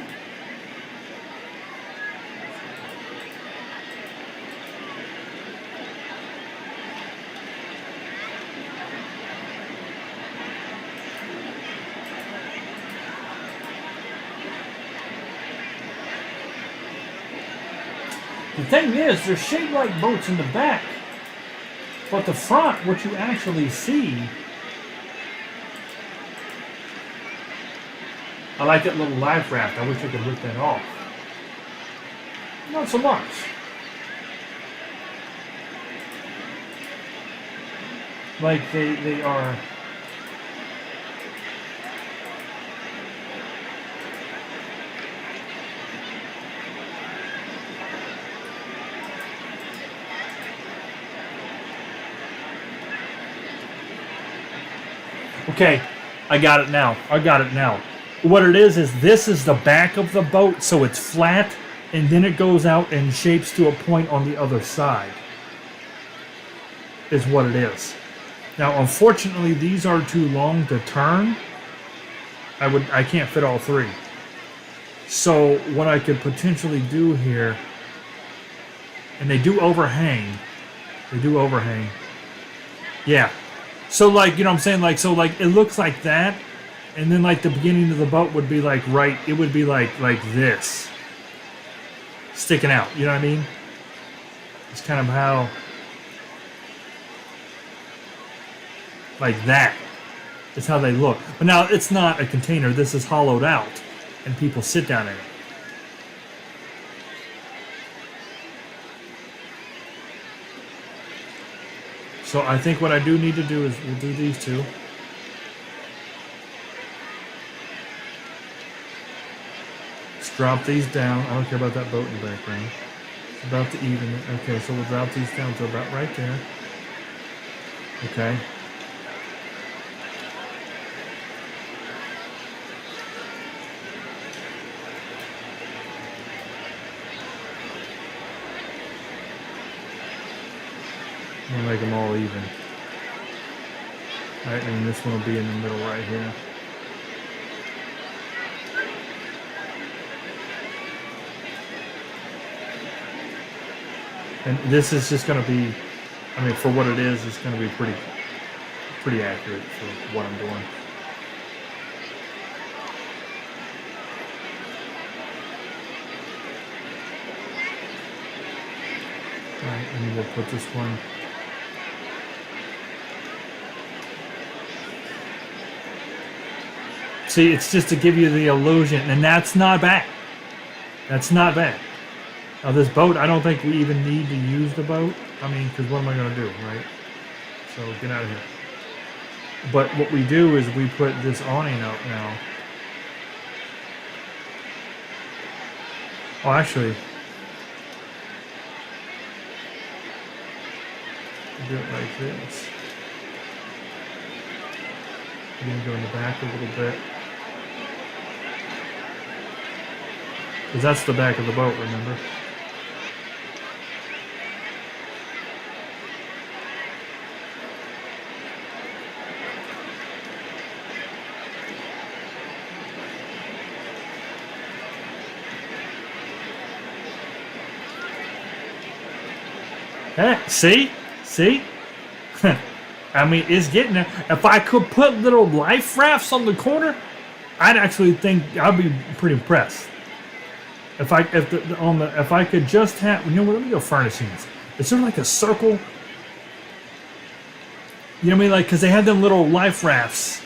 The thing is, they're shaped like boats in the back, but the front, what you actually see. I like that little life raft. I wish I could rip that off. Not so much. Like they are. Okay, I got it now. I got it now. What it is this is the back of the boat, so it's flat, and then it goes out and shapes to a point on the other side. Is what it is. Now, unfortunately, these are too long to turn. I can't fit all three. So what I could potentially do here, and they do overhang. They do overhang. Yeah. So like, you know what I'm saying? Like, so like, it looks like that. And then like the beginning of the boat would be like right, it would be like this. Sticking out, you know what I mean? It's kind of how, like that. Is how they look. But now it's not a container, this is hollowed out. And people sit down in it. So I think what I do need to do is we'll do these two. Let's drop these down. I don't care about that boat in the background. It's about to even it. Okay, so we'll drop these down to about right there. Okay. I'm gonna make them all even. Alright, and this one will be in the middle right here. And this is just gonna be, I mean, for what it is, it's gonna be pretty accurate for what I'm doing. Alright, and we'll put this one. See, it's just to give you the illusion, and that's not bad. That's not bad. Now this boat, I don't think we even need to use the boat. I mean, because what am I going to do, right? So get out of here. But what we do is we put this awning up now. Oh, actually, do it like this. I'm going to go in the back a little bit. Because that's the back of the boat, remember? See? See? I mean, it's getting there. If I could put little life rafts on the corner, I'd actually think I'd be pretty impressed. If I could just have, you know what? Let me go furnishings. Is there like a circle? You know what I mean? Like, because they had them little life rafts.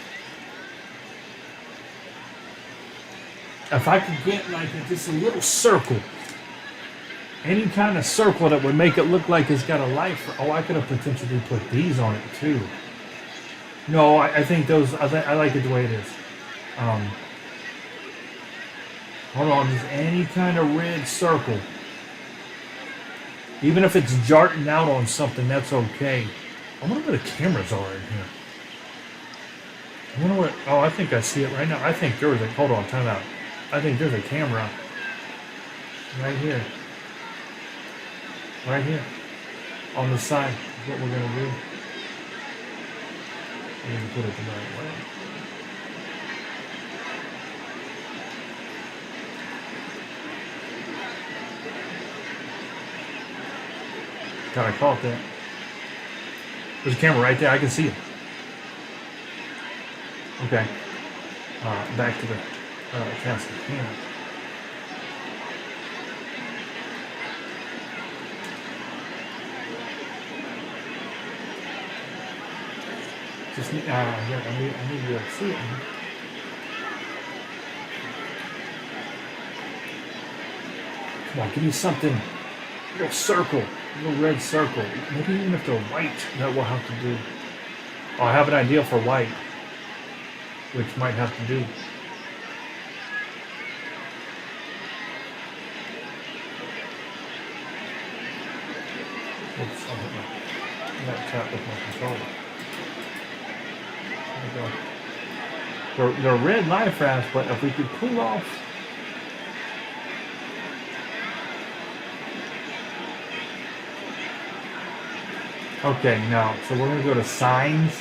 If I could get like just a little circle, any kind of circle that would make it look like it's got a life. Oh, I could have potentially put these on it too. No, I think those. I like it the way it is. Hold on, just any kind of red circle. Even if it's jarting out on something, that's okay. I wonder where the cameras are in here. I wonder what. Oh, I think I see it right now. I think there was a. Hold on, time out. I think there's a camera right here. Right here. On the side is what we're going to do. I'm going to put it the right way. God, I caught that. There's a camera right there. I can see it. Okay. Back to the castle. Yeah. Just need, yeah, I need to see it. Come on, give me something. A little circle, a little red circle. Maybe even if they're white, that will have to do. Oh, I have an idea for white, which might have to do. Oops, I hit my laptop with my controller. They're red life rafts, but if we could pull off. Okay, now, so we're going to go to signs.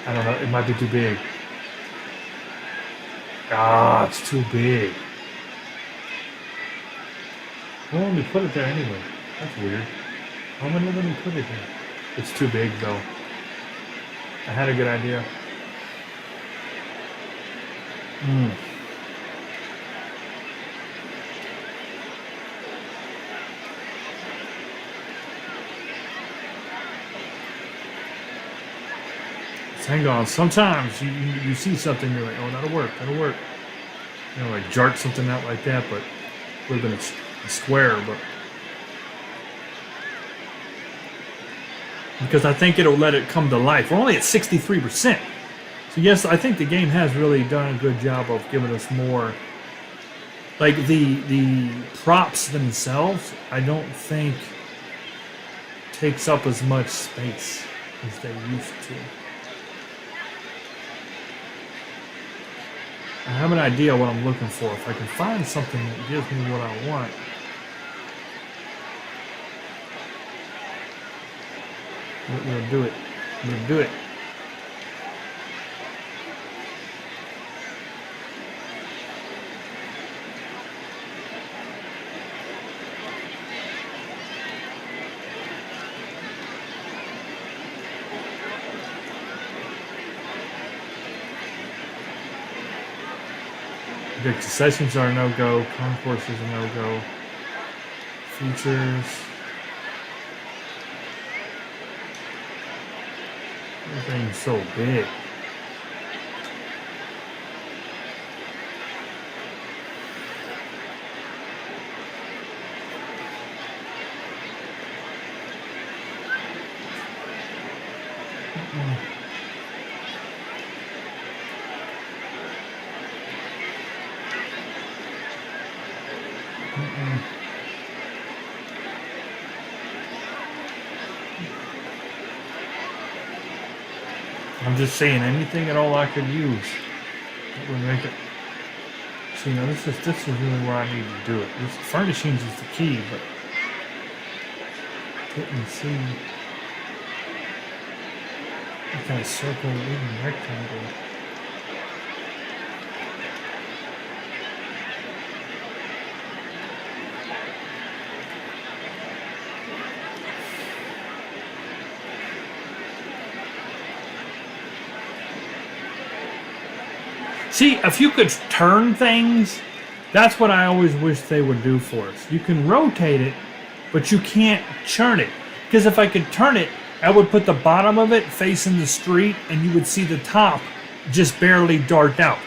I don't know, it might be too big. Ah, it's too big. Why won't we put it there anyway? That's weird. Why wouldn't they let me put it there? It's too big though. I had a good idea. Just hang on. Sometimes you see something, you're like, oh, that'll work. You know, like jart something out like that, but it would have been a square, but because I think it'll let it come to life. We're only at 63%. So yes, I think the game has really done a good job of giving us more. Like the props themselves, I don't think takes up as much space as they used to. I have an idea what I'm looking for. If I can find something that gives me what I want. We'll do it. We'll do it. Predicted sessions are a no-go. Concourse is a no-go. Features. Everything's so big. I'm just saying anything at all I could use that would make it. See, now this is really where I need to do it. This furnishings is the key, but didn't see what kind of circle, even rectangle. See, if you could turn things, that's what I always wish they would do for us. You can rotate it, but you can't churn it. Because if I could turn it, I would put the bottom of it facing the street, and you would see the top just barely dart out.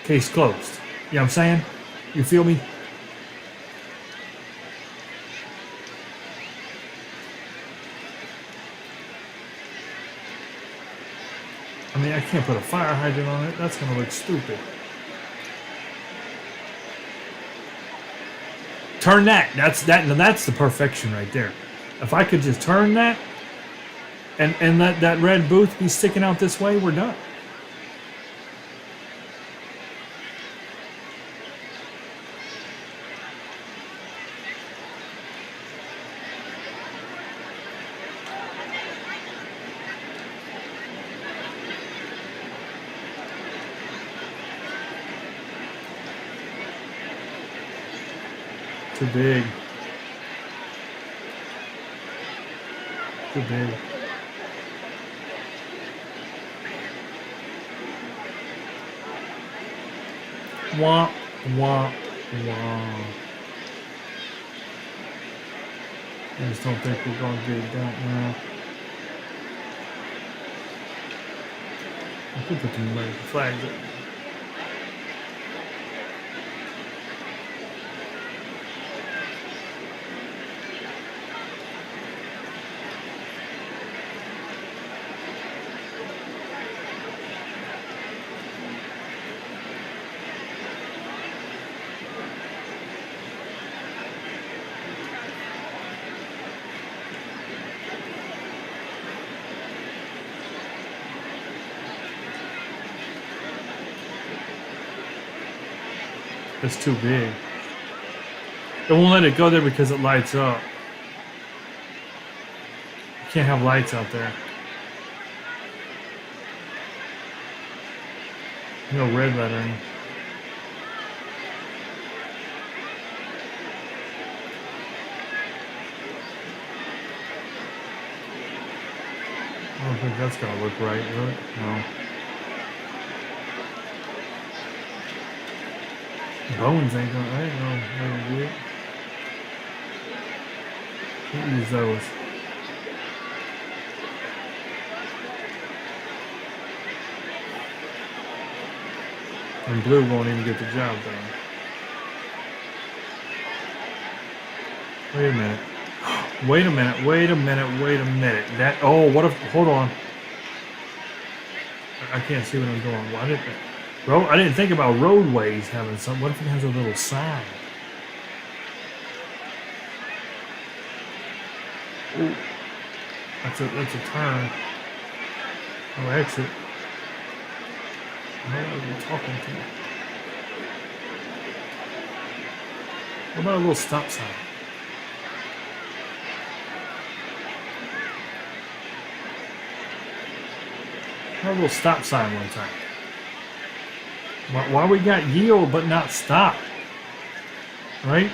Case closed. You know what I'm saying? You feel me? I mean, I can't put a fire hydrant on it. That's going to look stupid. Turn that. That's the perfection right there. If I could just turn that and let that red booth be sticking out this way, we're done. Too big. Too big. Wah, wah, wah. I just don't think we're going to get it done now. I could put the American flags up. It's too big. It won't let it go there because it lights up. You can't have lights out there. No red lettering. I don't think that's gonna look right, really. No. Bones ain't gonna, I ain't gonna do it. Can't use those. And blue won't even get the job done. Wait a minute. Wait a minute, wait a minute, wait a minute. That, oh, what if, hold on. I can't see what I'm doing. Why did that? Bro, I didn't think about roadways having some. What if it has a little sign? Ooh. That's a turn. Oh, exit. I don't know what you're talking to. What about a little stop sign? A little stop sign one time. Why we got yield but not stop? Right?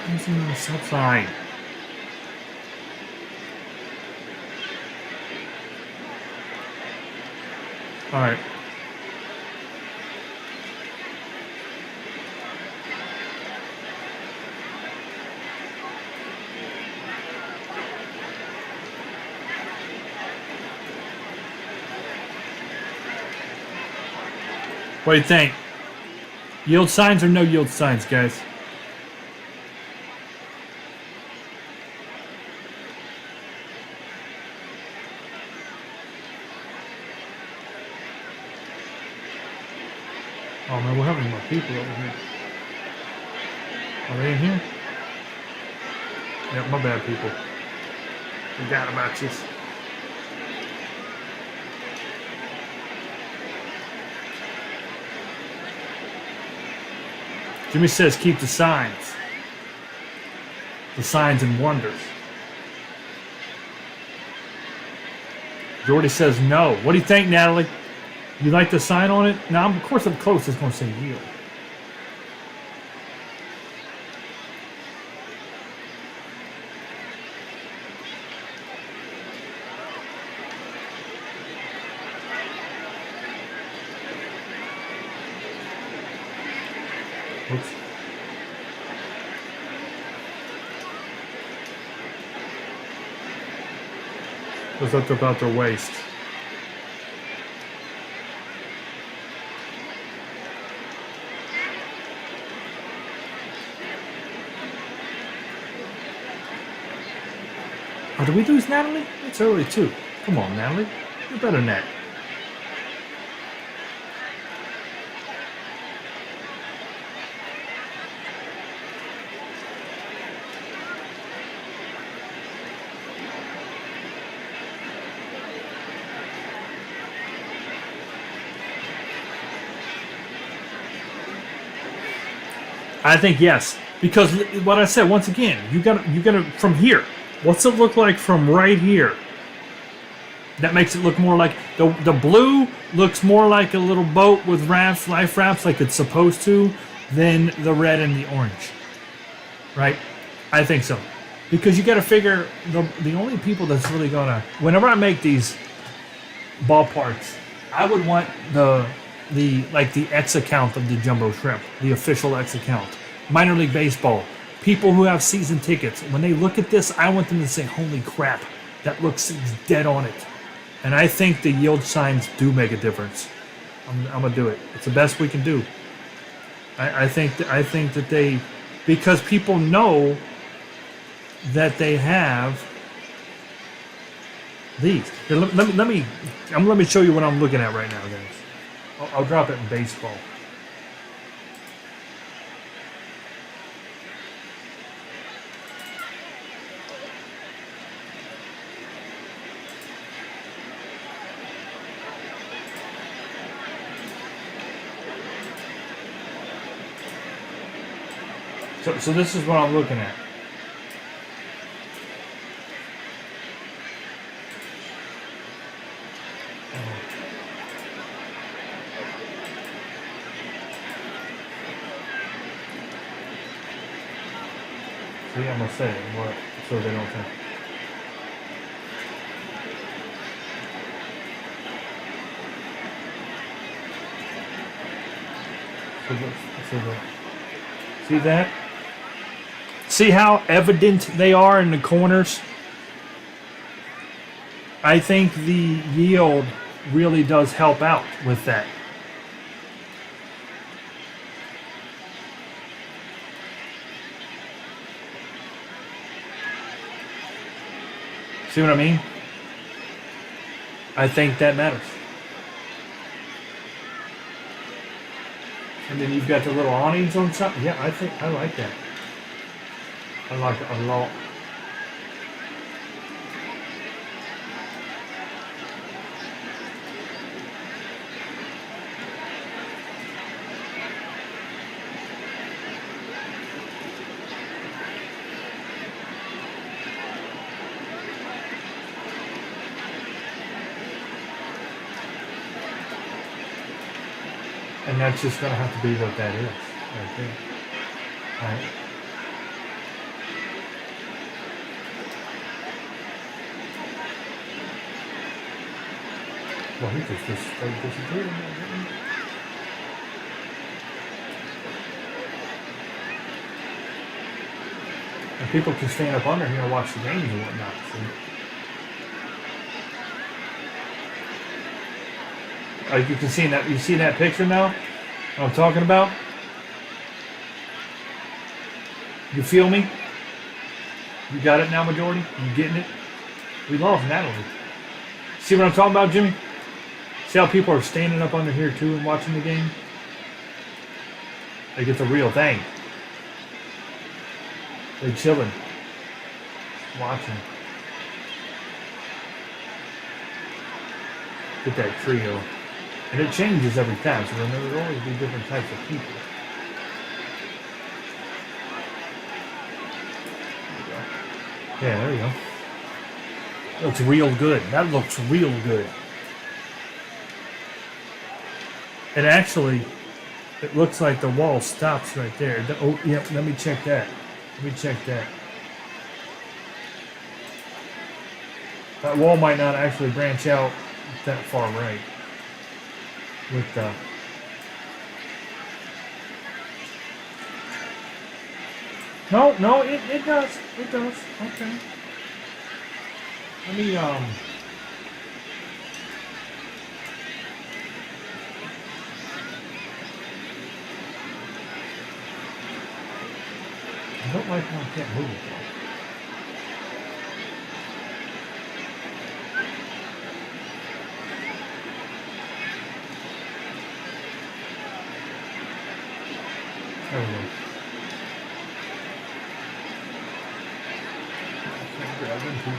There's no stop sign. All right. What do you think? Yield signs or no yield signs, guys? Oh man, we're having more people over here. Are they in here? Yeah, my bad, people. Forgot about you. Jimmy says keep the signs. The signs and wonders. Jordy says no. What do you think, Natalie? You like the sign on it? Now, of course, up close it's going to say yield. Oops. Goes up to about their waist. Oh, did we lose Natalie? It's early too. Come on, Natalie. You're better than that. I think yes, because what I said once again, you got from here. What's it look like from right here? That makes it look more like the blue looks more like a little boat with rafts, life rafts, like it's supposed to, than the red and the orange. Right? I think so, because you got to figure the only people that's really gonna. Whenever I make these ballparks, I would want the X account of the Jumbo Shrimp, the official X account. Minor League Baseball, people who have season tickets, when they look at this, I want them to say, holy crap, that looks dead on it. And I think the yield signs do make a difference. I'm going to do it. It's the best we can do. I think that they, because people know that they have these. Here, let me show you what I'm looking at right now, guys. I'll drop it in baseball. So this is what I'm looking at. See, I'm gonna say what so they don't think. See that? See how evident they are in the corners? I think the yield really does help out with that. See what I mean? I think that matters. And then you've got the little awnings on something. Yeah, I like that. I like it a lot. And that's just going to have to be what that is right there. All right. Well, he just disappeared. And people can stand up under here and watch the games and whatnot. See? You can see that. You see that picture now? What I'm talking about? You feel me? You got it now, majority? You getting it? We lost Natalie. See what I'm talking about, Jimmy? See how people are standing up under here too and watching the game? Like it's a real thing. They're chilling. Watching. Get that trio. And it changes every time, so remember there'll always be different types of people. Yeah, there you go. Looks real good. That looks real good. And actually, it looks like the wall stops right there. Oh, yeah, let me check that. Let me check that. That wall might not actually branch out that far right. With the... No, no, it does. It does. Okay. Let me, I don't like how I can't move it though. There we go. Okay, grab them too.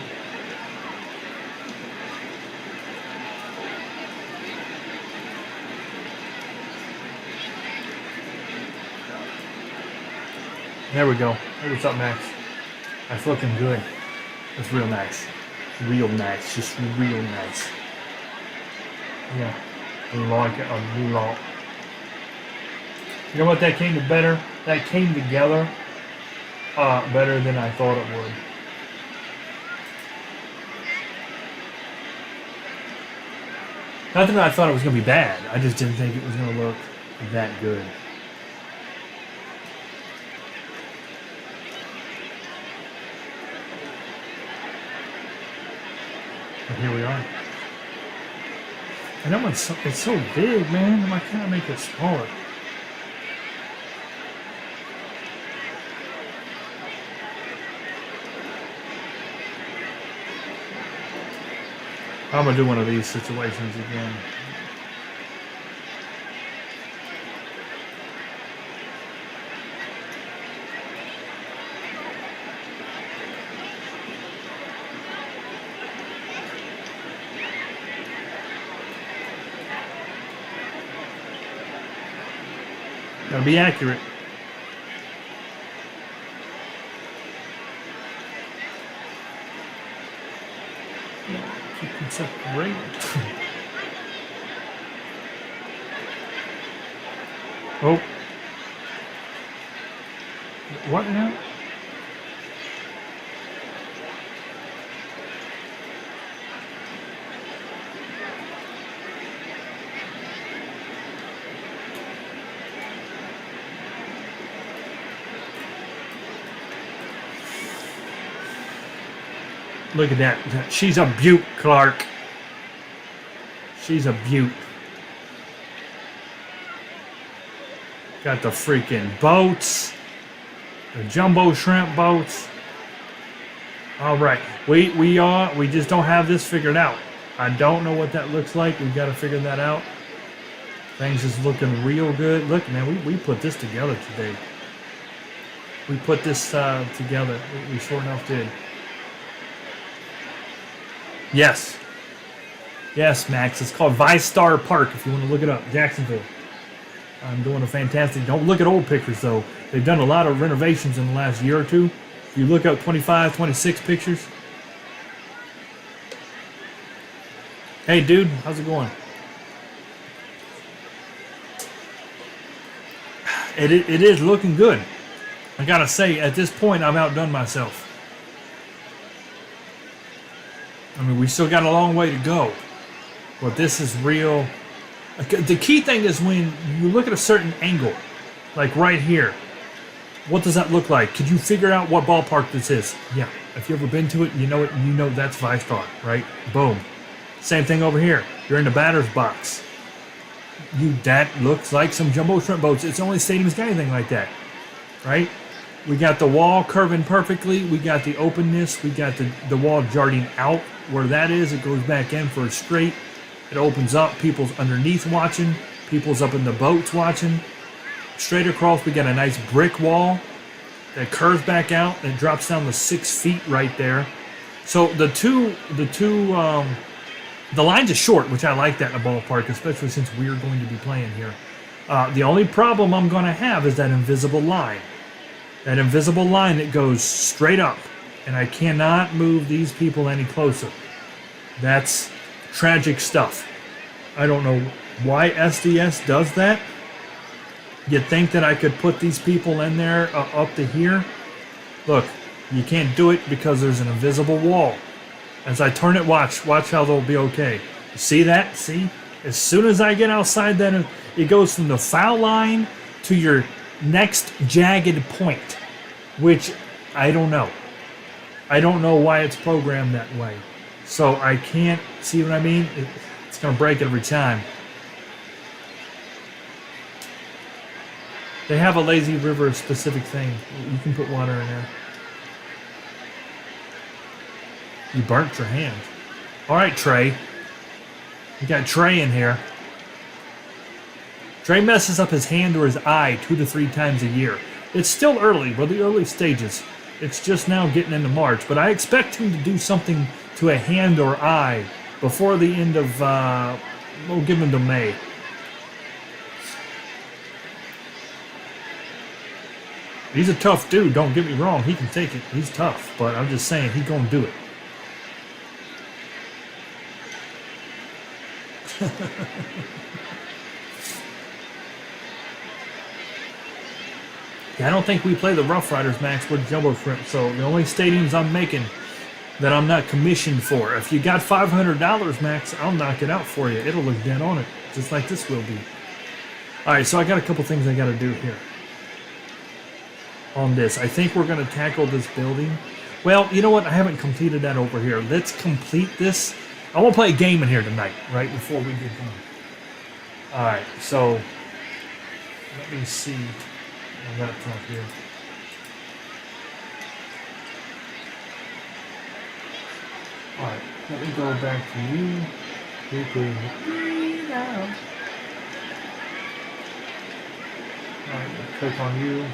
There we go. Hey, what's up, Max? That's looking good. That's real nice. Real nice. Just real nice. Yeah. I like it a lot. You know what? That came to better. That came together better than I thought it would. Not that I thought it was going to be bad. I just didn't think it was going to look that good. But here we are. And that one's it's so big, man. Why can't I make it smaller? I'm gonna do one of these situations again. Gotta be accurate. Keep separate. Oh. What now? Look at that. She's a beaut, Clark. She's a beaut. Got the freaking boats. The jumbo shrimp boats. All right. We just don't have this figured out. I don't know what that looks like. We've got to figure that out. Things is looking real good. Look, man, we put this together today. We put this together. We sure enough did. Yes. Yes, Max. It's called Vystar Park if you want to look it up. Jacksonville. I'm doing a fantastic. Don't look at old pictures, though. They've done a lot of renovations in the last year or two. If you look up 25, 26 pictures. Hey, dude. How's it going? It is looking good. I got to say, at this point, I've outdone myself. I mean, we still got a long way to go. But this is real. The key thing is when you look at a certain angle, like right here, what does that look like? Could you figure out what ballpark this is? Yeah. If you've ever been to it, you know that's Vystar, right? Boom. Same thing over here. You're in the batter's box. That looks like some jumbo shrimp boats. It's the only stadium's got anything like that, right? We got the wall curving perfectly. We got the openness. We got the wall jutting out. Where that is, it goes back in for a straight. It opens up. People's underneath watching. People's up in the boats watching. Straight across, we got a nice brick wall that curves back out and drops down to 6 feet right there. So the lines are short, which I like that in a ballpark, especially since we're going to be playing here. The only problem I'm going to have is that invisible line. That invisible line that goes straight up. And I cannot move these people any closer. That's tragic stuff. I don't know why SDS does that. You'd think that I could put these people in there up to here. Look, you can't do it because there's an invisible wall. As I turn it, watch how they'll be okay. See that? See? As soon as I get outside that, it goes from the foul line to your next jagged point. which I don't know. I don't know why it's programmed that way. So I can't, see what I mean? It's going to break every time. They have a lazy river specific thing. You can put water in there. You burnt your hand. All right, Trey. You got Trey in here. Trey messes up his hand or his eye 2 to 3 times a year. It's still early. We're the early stages. It's just now getting into March, but I expect him to do something to a hand or eye before the end of, we'll give him to May. He's a tough dude, don't get me wrong. He can take it. He's tough, but I'm just saying he's going to do it. Yeah, I don't think we play the Rough Riders, Max, with Jumbo Shrimp, so the only stadiums I'm making that I'm not commissioned for. If you got $500, Max, I'll knock it out for you. It'll look dead on it, just like this will be. All right, so I got a couple things I got to do here on this. I think we're going to tackle this building. Well, you know what? I haven't completed that over here. Let's complete this. I want to play a game in here tonight, right, before we get done. All right, so let me see my laptop here. All right, let me go back to you. All right, click on you.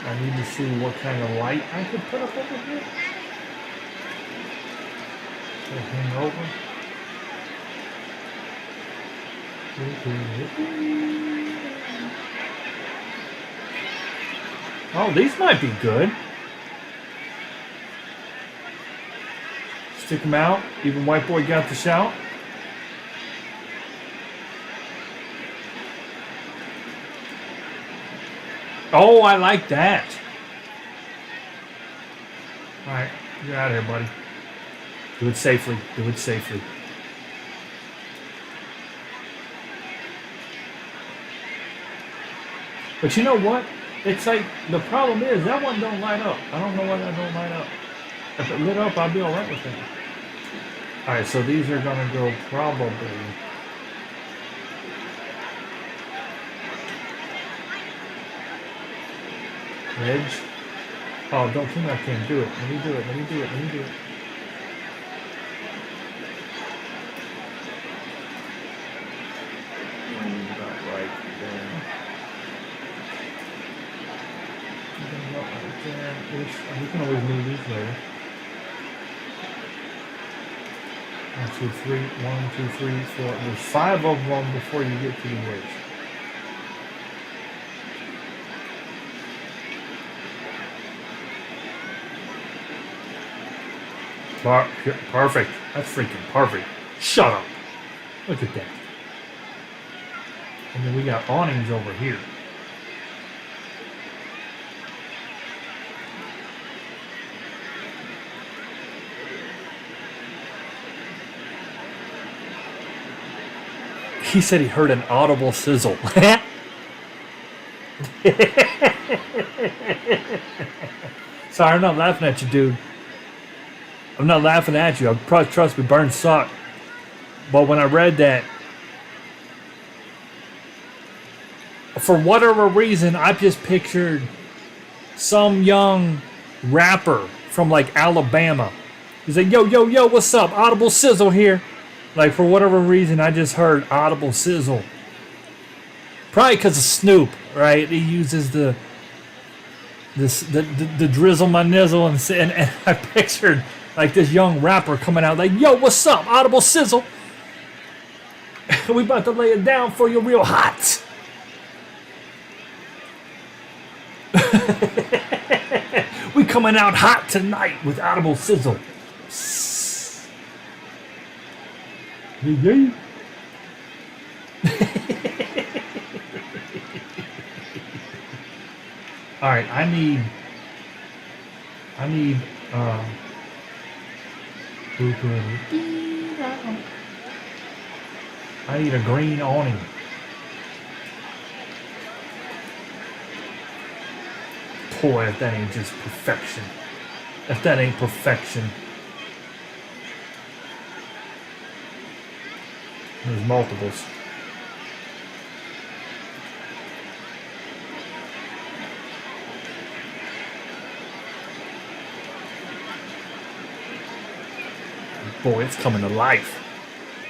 I need to see what kind of light I could put up over here. So hang over. Oh, these might be good. Stick them out. Even White Boy got the shout. Oh, I like that. All right, you're out of here, buddy. Do it safely. Do it safely. But you know what? It's like, the problem is, that one don't light up. I don't know why that don't light up. If it lit up, I'd be all right with it. All right, so these are going to go probably... Edge. Oh, don't tell me I can't do it. Let me do it. Let me do it. Let me do it. About right there. You can always move these later. 1, 2, 3. 1, 2, 3, 4. There's 5 of them before you get to the edge. Perfect. That's freaking perfect. Shut up. Look at that. And then we got awnings over here. He said he heard an audible sizzle. Sorry, I'm not laughing at you, dude. I'm not laughing at you. Trust me, burns suck. But when I read that, for whatever reason, I just pictured some young rapper from like Alabama. He's like, yo, yo, yo, what's up? Audible sizzle here. Like, for whatever reason, I just heard audible sizzle. Probably because of Snoop, right? He uses the drizzle my nizzle, and I pictured like this young rapper coming out like, yo, what's up? Audible sizzle. We about to lay it down for you real hot. We coming out hot tonight with audible sizzle. Yeah. All right, I need Okay. I need a green awning. Boy, if that ain't just perfection. If that ain't perfection. There's multiples. Boy, it's coming to life.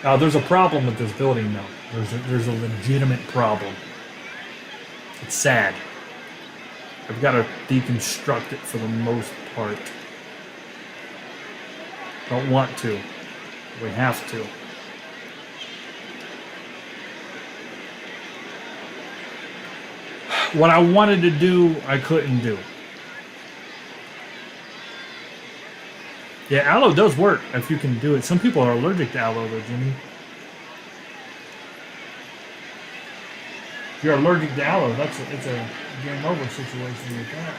Now, there's a problem with this building, though. There's a legitimate problem. It's sad. I've got to deconstruct it for the most part. Don't want to. We have to. What I wanted to do, I couldn't do. Yeah, aloe does work if you can do it. Some people are allergic to aloe, though, Jimmy. If you're allergic to aloe, it's a game over situation with that.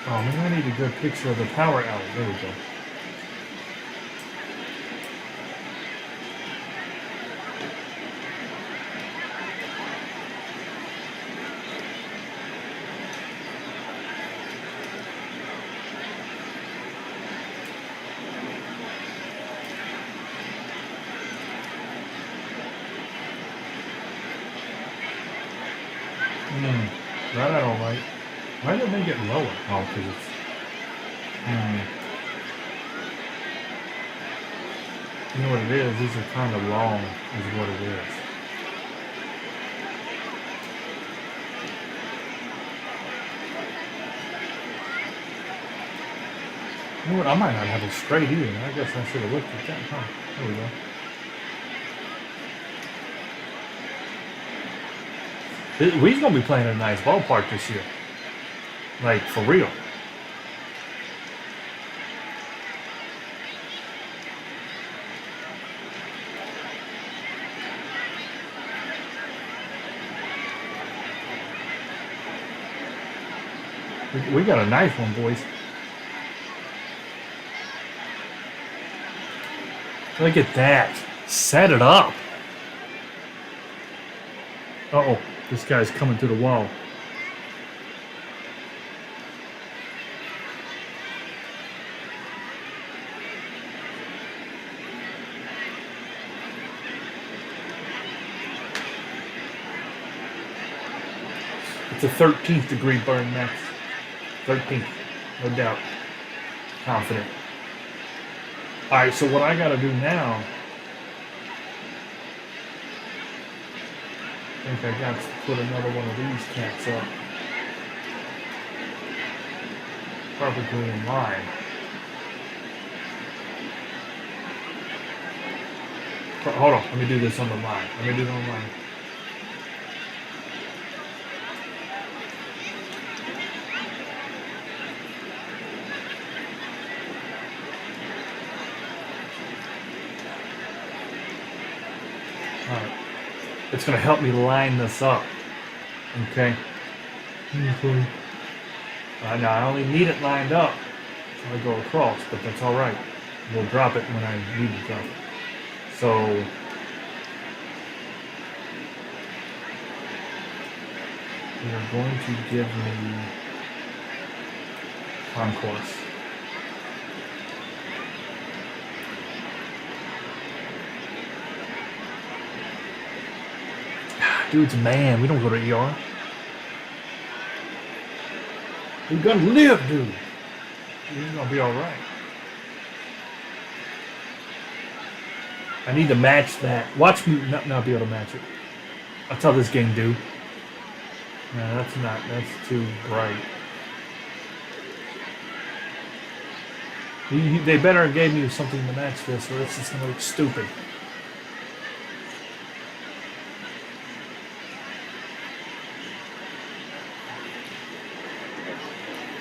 Oh, maybe I need a good picture of the power outlet. There we go. That I don't like. Why did they get lower? Oh, because it's... You know what it is? These are kind of long, is what it is. You know what? I might not have it straight either. I guess I should have looked at that. Huh. There we go. We're going to be playing a nice ballpark this year. Like, for real. We got a nice one, boys. Look at that. Set it up. Uh-oh. This guy's coming to the wall. It's a 13th degree burn next. 13th, no doubt. Confident. Alright, so what I gotta do now, I think I got to put another one of these cats up. Perfectly in line. Hold on, let me do this on the line. Let me do it on the line. Alright. It's going to help me line this up. Okay? Now, I only need it lined up until I go across, but that's alright. We'll drop it when I need to drop it. So, you're going to give me concourse. Dude's a man. We don't go to ER. We're gonna live, dude. He's gonna be alright. I need to match that. Watch me not be able to match it. That's how this game do. No, that's too bright. They better have gave me something to match this, or it's just gonna look stupid.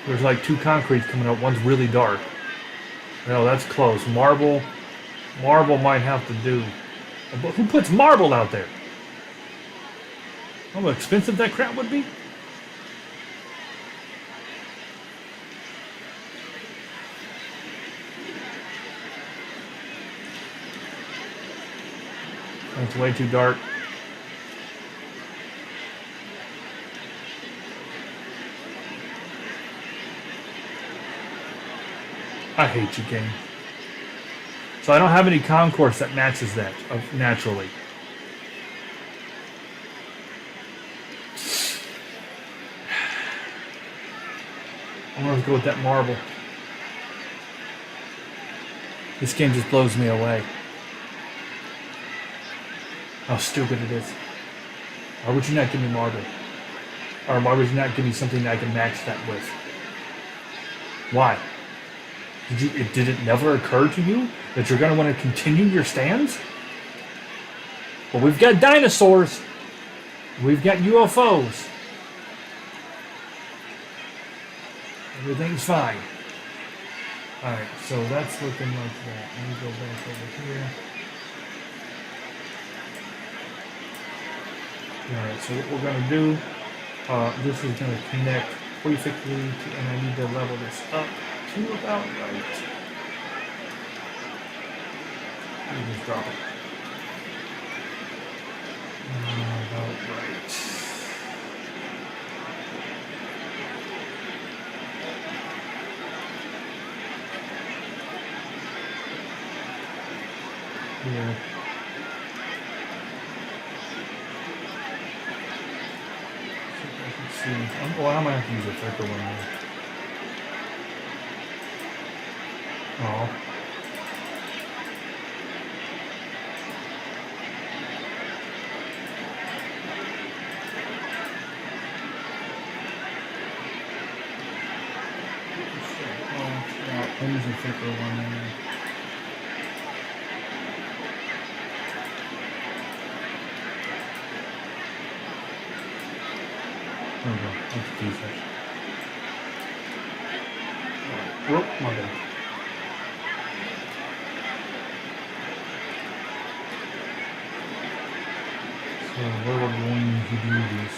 There's like two concretes coming up. One's really dark. No, that's close. Marble might have to do. But who puts marble out there? How expensive that crap would be? It's way too dark. I hate you, game. So I don't have any concourse that matches that naturally. I'm gonna go with that marble. This game just blows me away. How stupid it is. Why would you not give me marble? Or why would you not give me something that I can match that with? Why? Did it never occur to you that you're going to want to continue your stands? Well, we've got dinosaurs. We've got UFOs. Everything's fine. Alright, so that's looking like that. Let me go back over here. Alright, so what we're going to do, this is going to connect perfectly, and I need to level this up to about right. Let me just drop it. About right. Yeah. See, well, I'm gonna have to use a thicker one there. Oh. I'll use a thicker one there. There we go. That's decent. Oh, my bad. So where we're going to do this.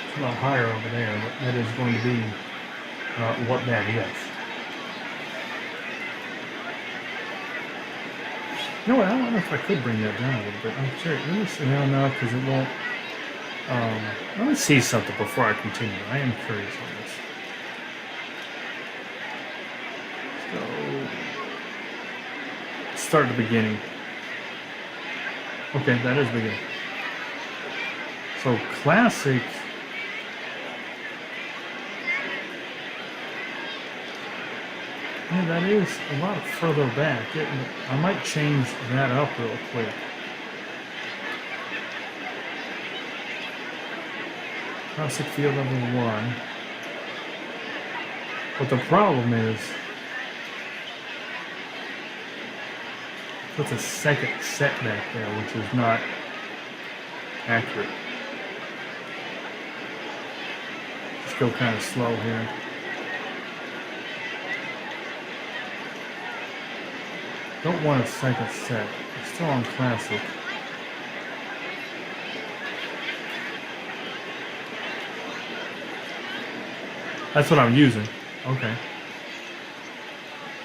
A lot higher over there, but that is going to be what that is. You know what? I don't know if I could bring that down a little bit. I'm curious. Let me see. No, no, because it won't. Let me see something before I continue. I am curious on this. So, start at the beginning. Okay, that is beginning. So, classic. Yeah, that is a lot further back. I might change that up real quick. Classic field level 1. But the problem is, puts a second setback there, which is not accurate. Just go kind of slow here. Don't want a second set. It's still on classic. That's what I'm using. Okay.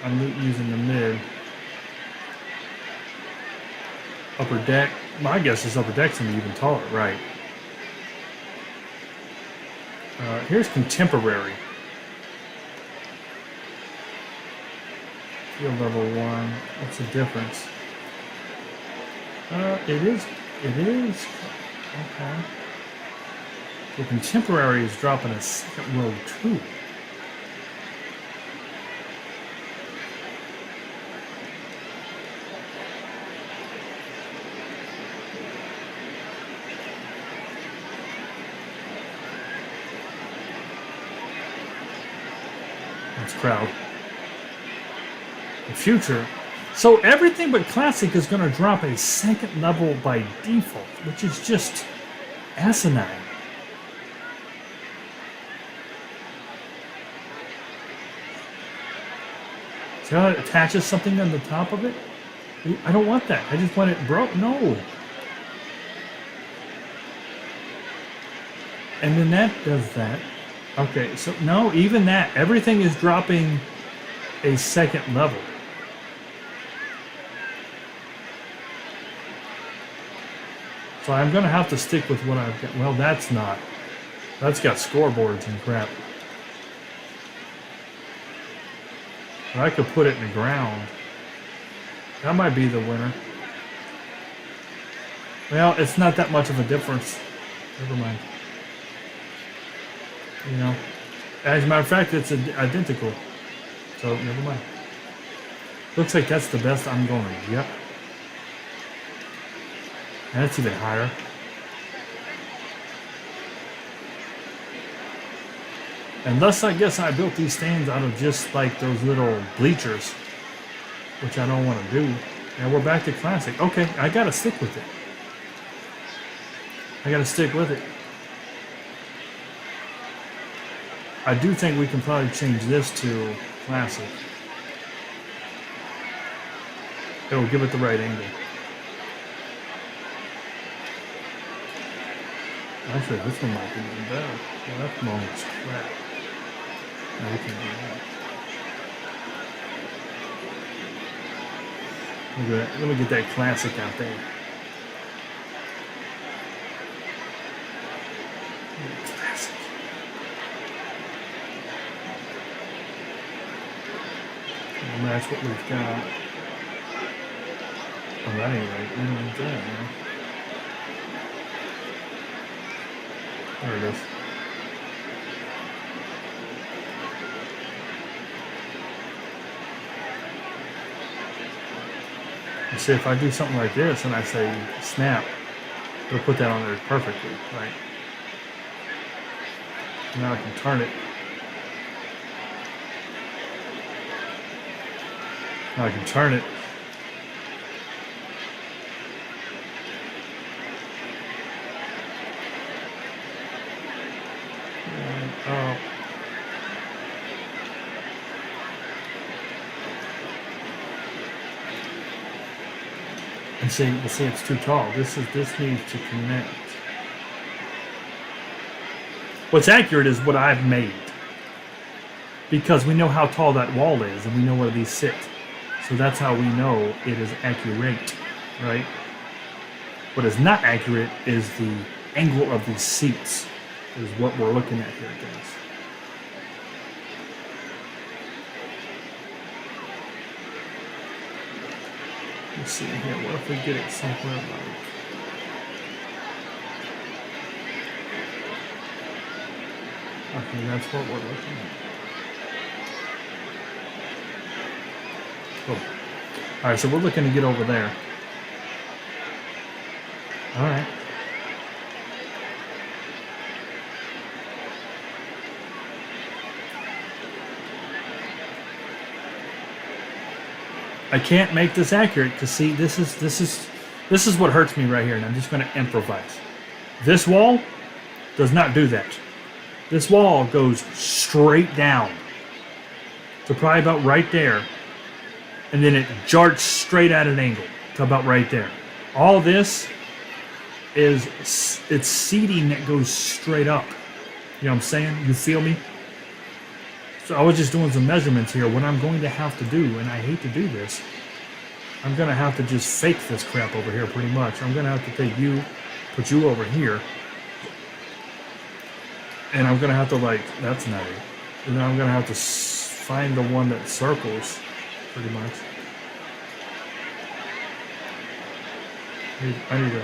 I'm using the mid. Upper deck. My guess is upper deck's gonna be even taller, right? Here's contemporary. Field level 1. What's the difference? It is. Okay. So contemporary is dropping a second row 2. That's crowd. The future. So everything but classic is going to drop a second level by default, which is just asinine. See how it attaches something on the top of it? I don't want that. I just want it broke. No. And then that does that. Okay, so no, even that. Everything is dropping a second level. So I'm going to have to stick with what I've got. Well, that's not. That's got scoreboards and crap. But I could put it in the ground. That might be the winner. Well, it's not that much of a difference. Never mind. You know, as a matter of fact, it's identical. So, never mind. Looks like that's the best I'm going. Yep. And that's even higher. Unless I guess I built these stands out of just like those little bleachers, which I don't want to do. And we're back to classic. Okay, I gotta stick with it. I gotta stick with it. I do think we can probably change this to classic. It will give it the right angle. Actually, this one might be even better. Well, that moment's crap. No, we can do that. Let me get that classic out there. Classic. And that's what we've got. Oh, that ain't right. We don't need that, man. There it is. You see, if I do something like this and I say snap, it'll put that on there perfectly, right? Now I can turn it. Now I can turn it. And see, it's too tall. This needs to connect. What's accurate is what I've made, because we know how tall that wall is, and we know where these sit. So that's how we know it is accurate, right? What is not accurate is the angle of these seats, is what we're looking at here, guys. Let's see here. What if we get it somewhere like? Okay, that's what we're looking at. Oh. All right, so we're looking to get over there. All right. I can't make this accurate because see, this is what hurts me right here, and I'm just going to improvise. This wall does not do that. This wall goes straight down to probably about right there, and then it jarts straight at an angle to about right there. All this is it's seating that goes straight up. You know what I'm saying? You feel me? So I was just doing some measurements here. What I'm going to have to do, and I hate to do this, I'm going to have to just fake this crap over here pretty much. I'm going to have to take you, put you over here, and I'm going to have to like, that's not it. And then I'm going to have to find the one that circles pretty much. I need to...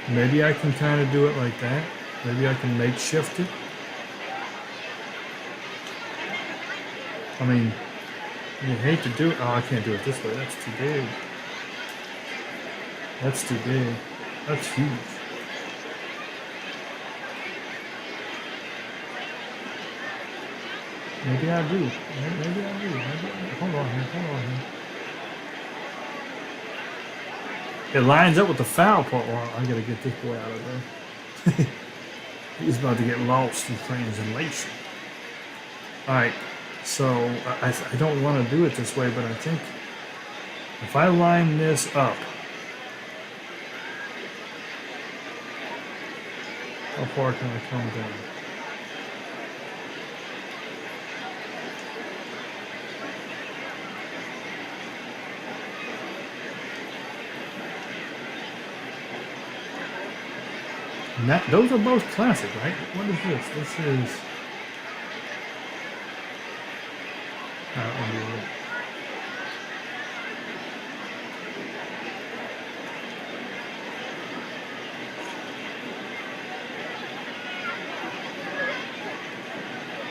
Maybe I can kind of do it like that. Maybe I can makeshift it. I mean, you hate to do it. Oh, I can't do it this way. That's too big. That's too big. That's huge. Maybe I do. Maybe I do. Maybe I do. Hold on here. Hold on here. It lines up with the foul part. Well, I gotta get this boy out of there. He's about to get lost in translation. Alright, so I don't want to do it this way, but I think if I line this up, how far can I come down? And those are both classic, right? What is this? This is... I don't want to do that.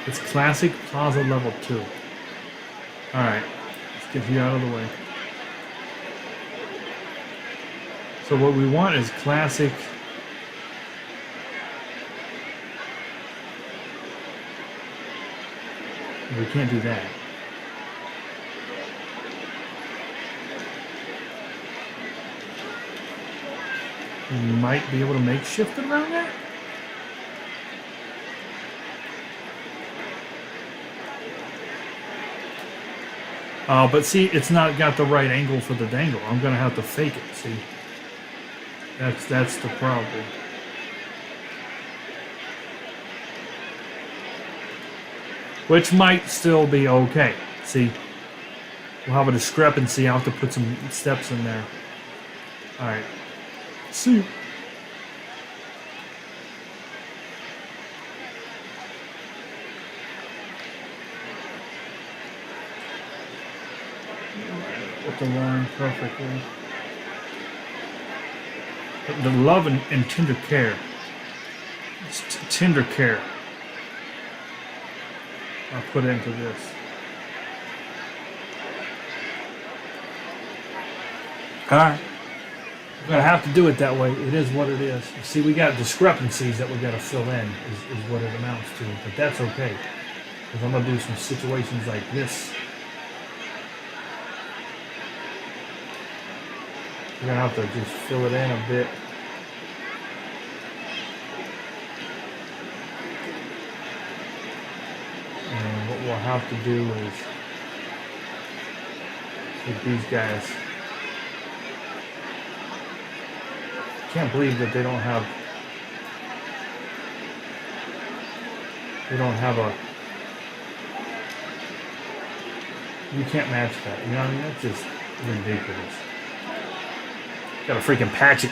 It's classic Plaza level 2. Alright, let's get you out of the way. So what we want is classic. We can't do that. We might be able to make shift around that. But see, it's not got the right angle for the dangle. I'm gonna have to fake it. See, that's the problem. Which might still be okay. See, we'll have a discrepancy. I'll have to put some steps in there. All right. See. With the line perfectly. The love and tender care. It's tender care. I'll put into this. Alright. We're going to have to do it that way. It is what it is. See, we got discrepancies that we got to fill in, is what it amounts to. But that's okay. Because I'm going to do some situations like this. We're going to have to just fill it in a bit. And what we'll have to do is with these guys. Can't believe that they don't have a, you can't match that, you know what I mean? That's just ridiculous. Gotta freaking patch it.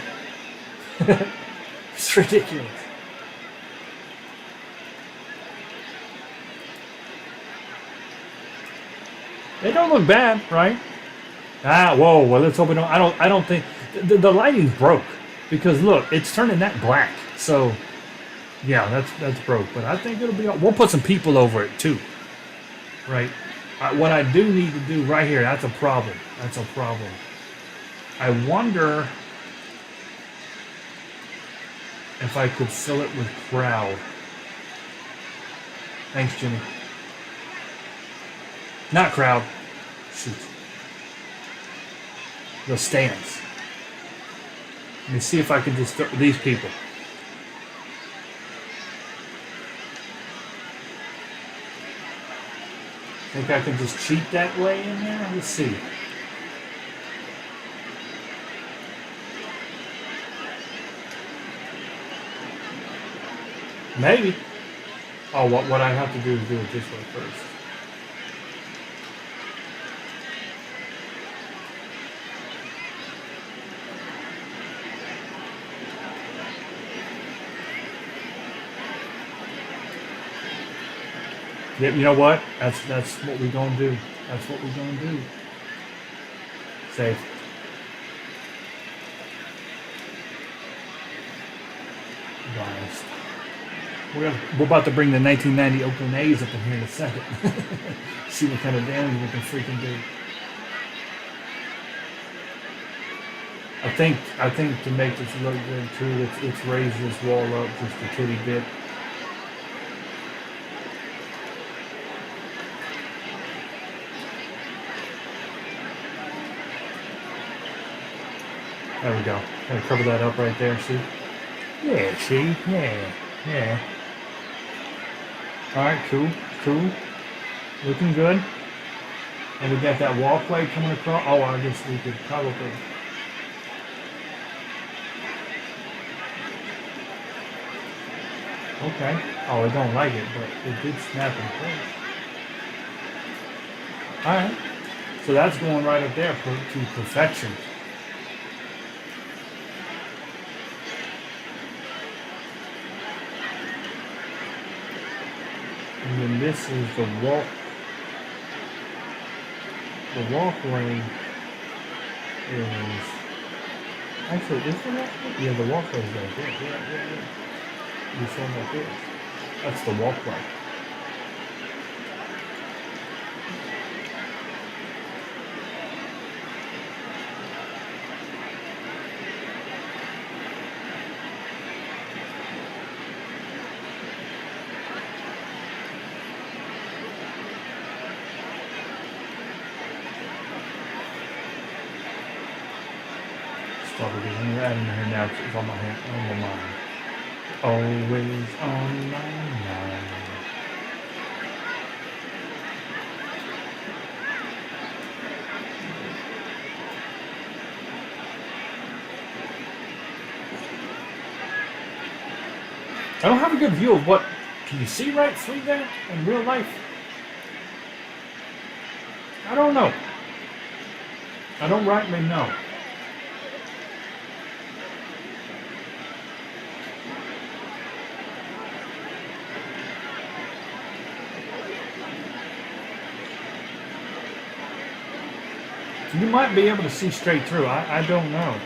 It's ridiculous. They don't look bad, right? Whoa, well, let's hope we don't. I don't think the lighting's broke. Because look, it's turning that black. So, yeah, that's broke. But I think it'll be. We'll put some people over it too, right? What I do need to do right here. That's a problem. That's a problem. I wonder if I could fill it with crowd. Thanks, Jimmy. Not crowd. Shoot. The stands. Let me see if I can just start these people. Think I can just cheat that way in there? Let's see. Maybe. Oh, what I have to do is do it this way first. Yep, you know what? That's what we're gonna do. That's what we're gonna do. Save. Biased. We're about to bring the 1990 Oakland A's up in here in a second. See what kind of damage we can freaking do. I think to make this look good too, let's raise this wall up just a kitty bit. There we go. Gonna cover that up right there, see? Yeah, see? Yeah. Yeah. Alright, cool. Cool. Looking good. And we got that walkway coming across. Oh, I guess we could probably... Okay. Oh, I don't like it, but it did snap in place. Alright. So that's going right up there to perfection. And then this is the walk. The walkway is... Actually, is the walkway? Yeah, the walkway is right there. Yeah. You saw that there. That's the walkway. Probably getting that in here now because it's on my mind. Always on my mind. I don't have a good view of what... Can you see right through that in real life? I don't know. I don't rightly know. You might be able to see straight through. I don't know.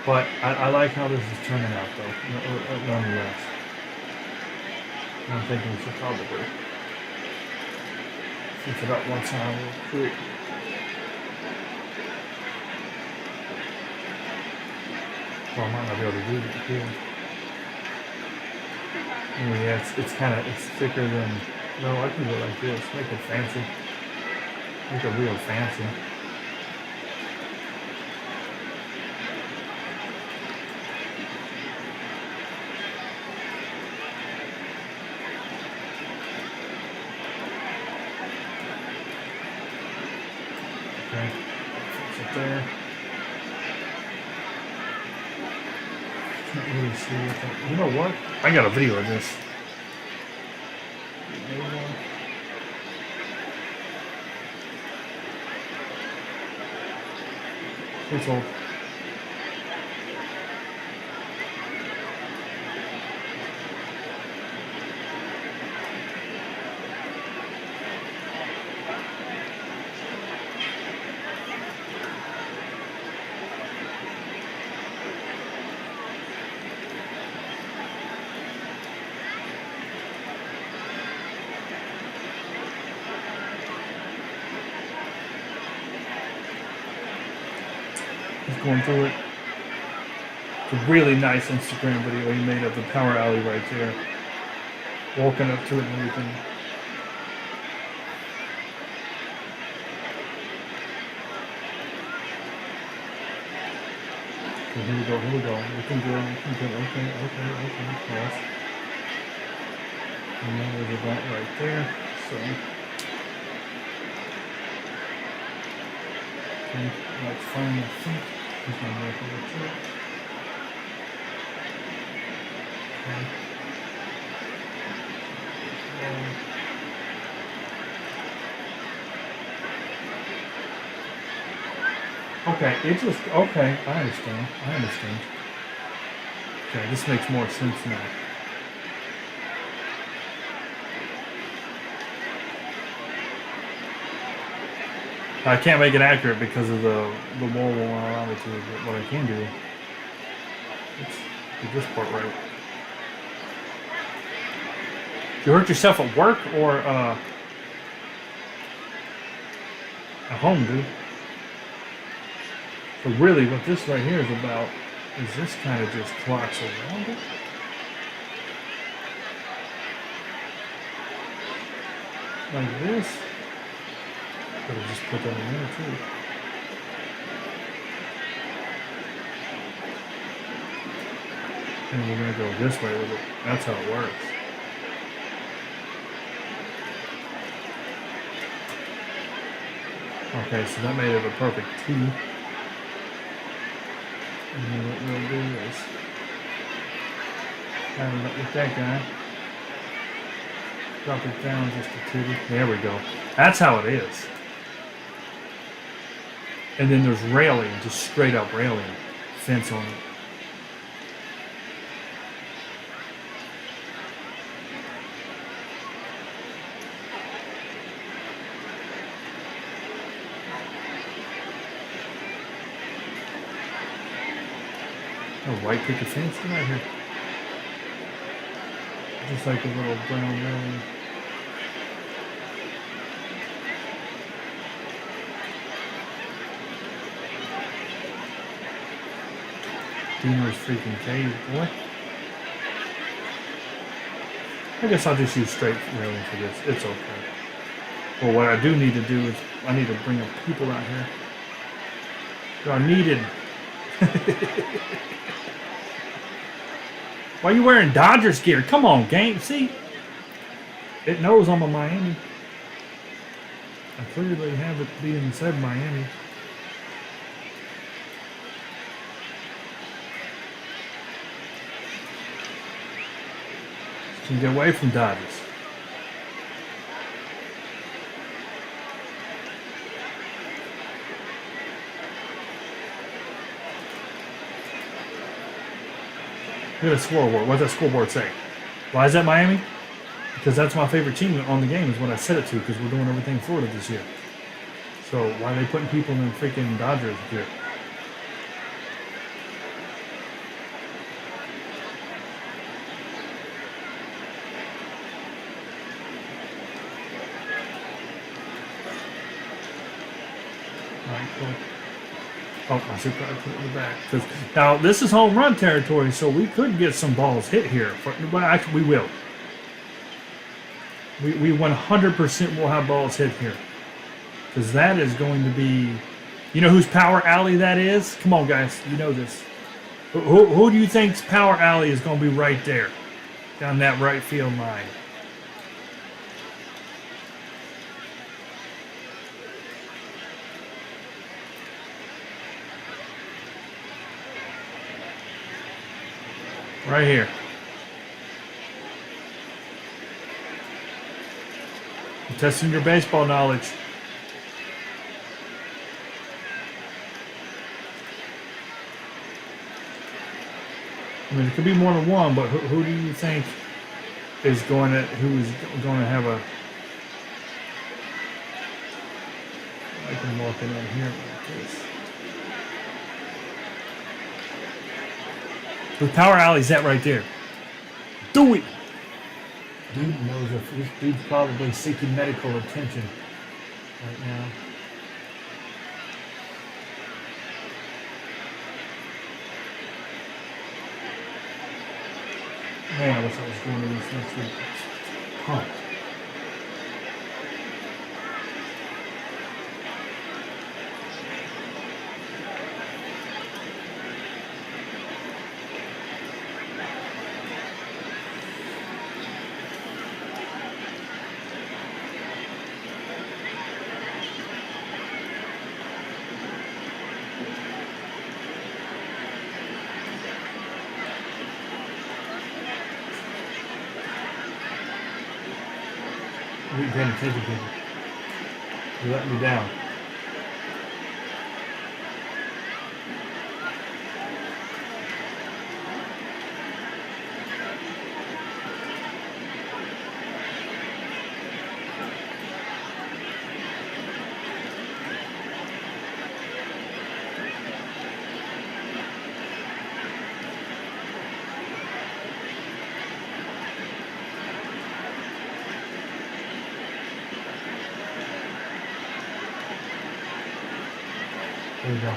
But I like how this is turning out, though, nonetheless. I'm thinking we should probably switch it up one time real quick. Well, I might not be able to do it here. Yeah, it's thicker than... No, I can go like this. Make it fancy. Make it real fancy. Okay. Fix it there. Can't really see it. You know what? I got a video of this. It's old. Going through it. It's a really nice Instagram video he made of the power alley right there. Walking up to it and everything. Okay, here we go. Looking good. Okay. Cross. And then there's a dot right there. So. Okay, that's fine, I think. He's going to work over to it. Okay, it just... Okay, I understand. Okay, this makes more sense now. I can't make it accurate because of the wall won't allow me to, but what I can do is get this part right. You hurt yourself at work or at home, dude? So really what this right here is about is this kind of just clocks around it. Like this. Could have just put that in there too. And we're gonna go this way with it. That's how it works. Okay, so that made it a perfect T. And then what we'll do is line it up with that guy. Drop it down just a titty. There we go. That's how it is. And then there's railing, just straight up railing, fence on it. A white picket fence right here. Just like a little brown railing. Dino's freaking cave, boy. I guess I'll just use straight railing for this. It's okay. Well, what I do need to do is I need to bring up people out here. They are needed. Why are you wearing Dodgers gear? Come on, gang. See? It knows I'm a Miami. I clearly have it being said Miami. Can get away from Dodgers. Look at the scoreboard. What's that scoreboard say? Why is that Miami? Because that's my favorite team on the game is what I set it to because we're doing everything Florida this year. So why are they putting people in freaking Dodgers gear? Oh, I should probably put it in the back. Now, this is home run territory, so we could get some balls hit here. Well, actually, we will. We 100% will have balls hit here. Because that is going to be... You know whose power alley that is? Come on, guys. You know this. Who do you think's power alley is going to be right there? Down that right field line. Right here. I'm testing your baseball knowledge. I mean, it could be more than one, but who do you think is going to have a? I can walk it in here like this. The power alley's that right there. Do it! Dude knows if this dude's probably seeking medical attention right now. Man, I wish I was going to this next week. Huh. You paying attention to me. You let me down. There you go.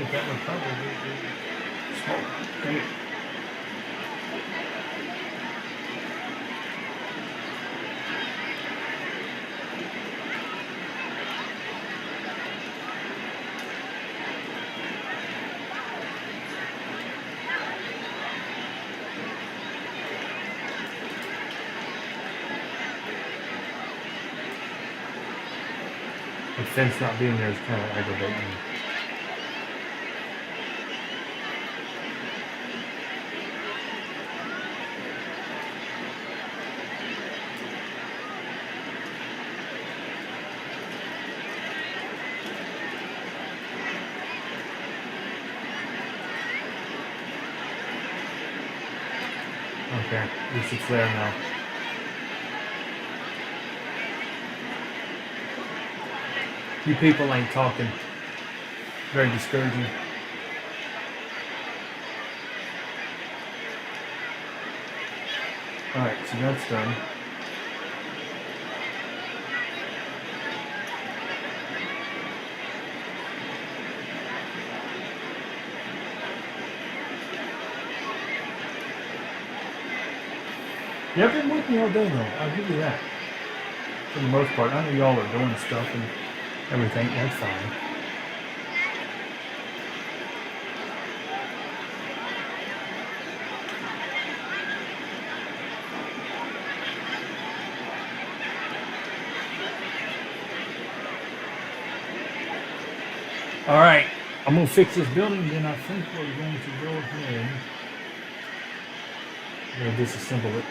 think that would probably be smoke. Okay. The fence not being there is kind of aggravating me. Okay, at least it's there now. You people ain't talking. Very discouraging. Alright, so that's done. You have been with me all day though, I'll give you that. For the most part. I know y'all are doing stuff and everything, that's fine. Alright, I'm going to fix this building, then I think we're going to go ahead and disassemble it.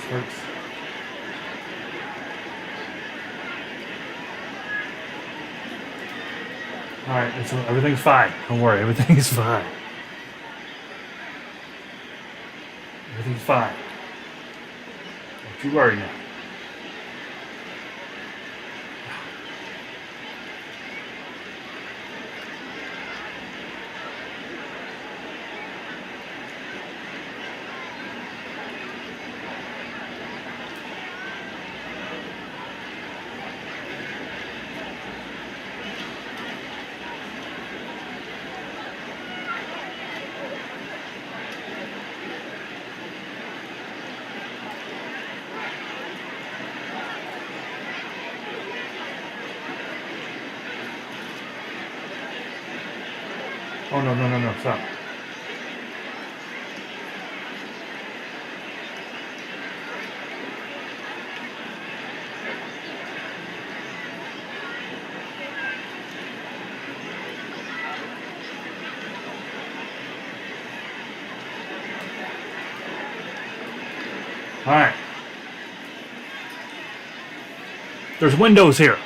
Works. Alright, everything's fine. Don't worry, everything's fine. Everything's fine. Don't you worry now. Oh, no, stop. All right. There's windows here.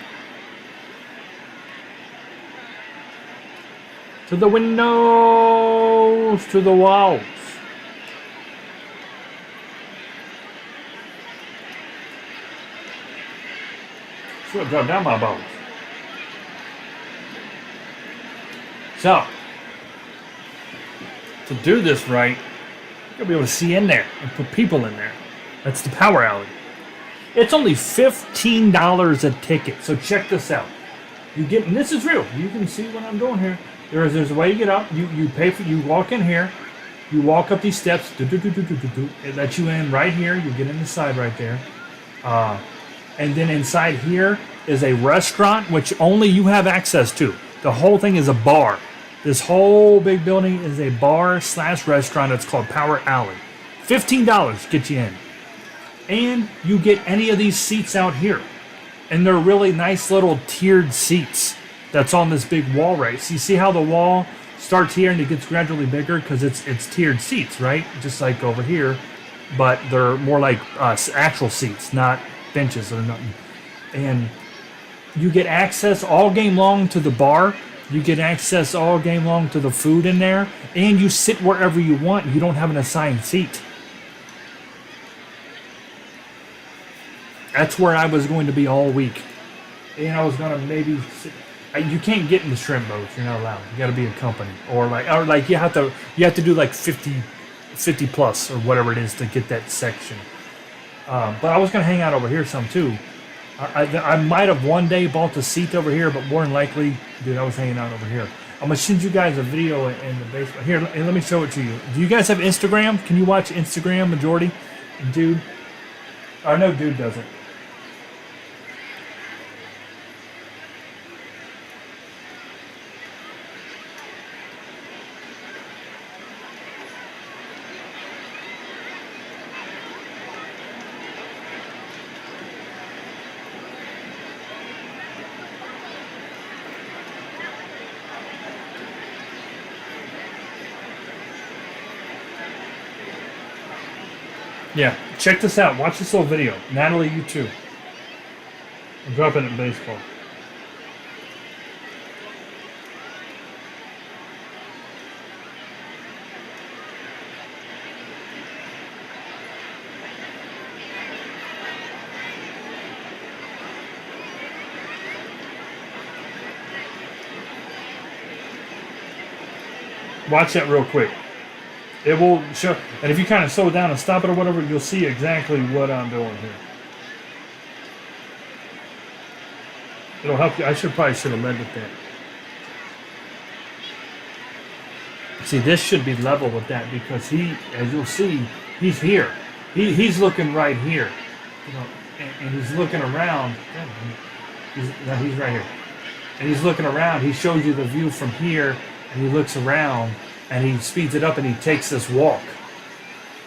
To the windows, to the walls. Should have dropped down my balls. So, to do this right, you'll be able to see in there and put people in there. That's the power alley. It's only $15 a ticket. So check this out. You get, and this is real. You can see what I'm doing here. There's a way you get up. You pay for. You walk in here. You walk up these steps. It lets you in right here. You get in the side right there. And then inside here is a restaurant which only you have access to. The whole thing is a bar. This whole big building is a bar/restaurant. It's called Power Alley. $15 get you in. And you get any of these seats out here. And they're really nice little tiered seats that's on this big wall right. So you see how the wall starts here and it gets gradually bigger because it's tiered seats, right? Just like over here, but they're more like actual seats, not benches or nothing. And you get access all game long to the bar. You get access all game long to the food in there, and you sit wherever you want. You don't have an assigned seat. That's where I was going to be all week, and I was gonna maybe sit. You can't get in the shrimp boats. You're not allowed. You got to be a company, or like you have to do like 50 plus or whatever it is to get that section. But I was gonna hang out over here some too. I might have one day bought the seat over here, but more than likely, dude, I was hanging out over here. I'm gonna send you guys a video in the basement. Here, let me show it to you. Do you guys have Instagram? Can you watch Instagram, majority? Dude, I know dude doesn't. Yeah, check this out. Watch this little video. Natalie, you too. I'm dropping it in baseball. Watch that real quick. It will show, and if you kind of slow it down and stop it or whatever, you'll see exactly what I'm doing here. It'll help you. I should have led with that. See, this should be level with that because he, as you'll see, he's here. He's looking right here, you know, and he's looking around. He's right here, and he's looking around. He shows you the view from here, and he looks around. And he speeds it up and he takes this walk,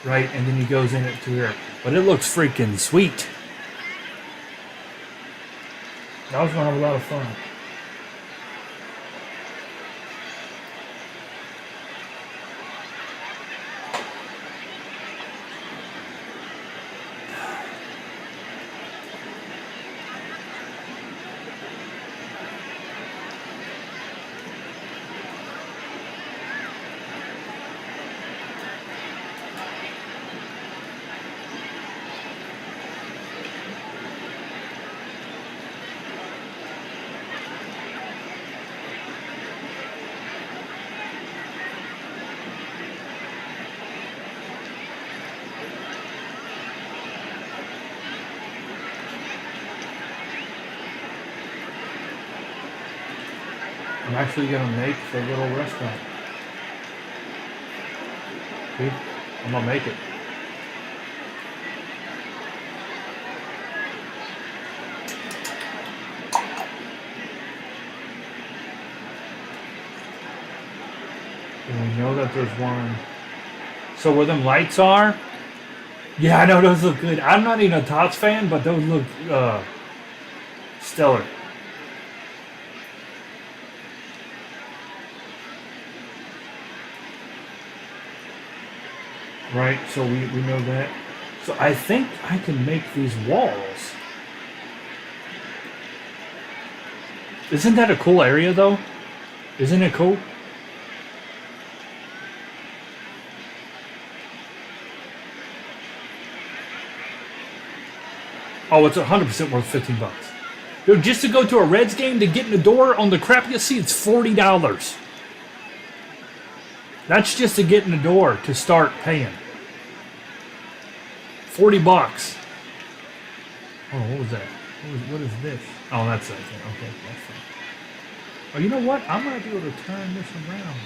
right? And then he goes in it to here. But it looks freaking sweet. I was going to have a lot of fun. I'm actually going to make the little restaurant. See? I'm going to make it. And we know that there's one. So where them lights are, yeah, I know those look good. I'm not even a Tots fan, but those look stellar. Right, so we know that. So I think I can make these walls. Isn't that a cool area though? Isn't it cool? Oh, it's 100% worth 15 bucks. Dude, just to go to a Reds game to get in the door on the crappiest seat, it's $40. That's just to get in the door to start paying. 40 bucks. Oh, what was that? What is this? Oh, that's it. Okay, that's fine. Oh, you know what? I might be able to turn this around.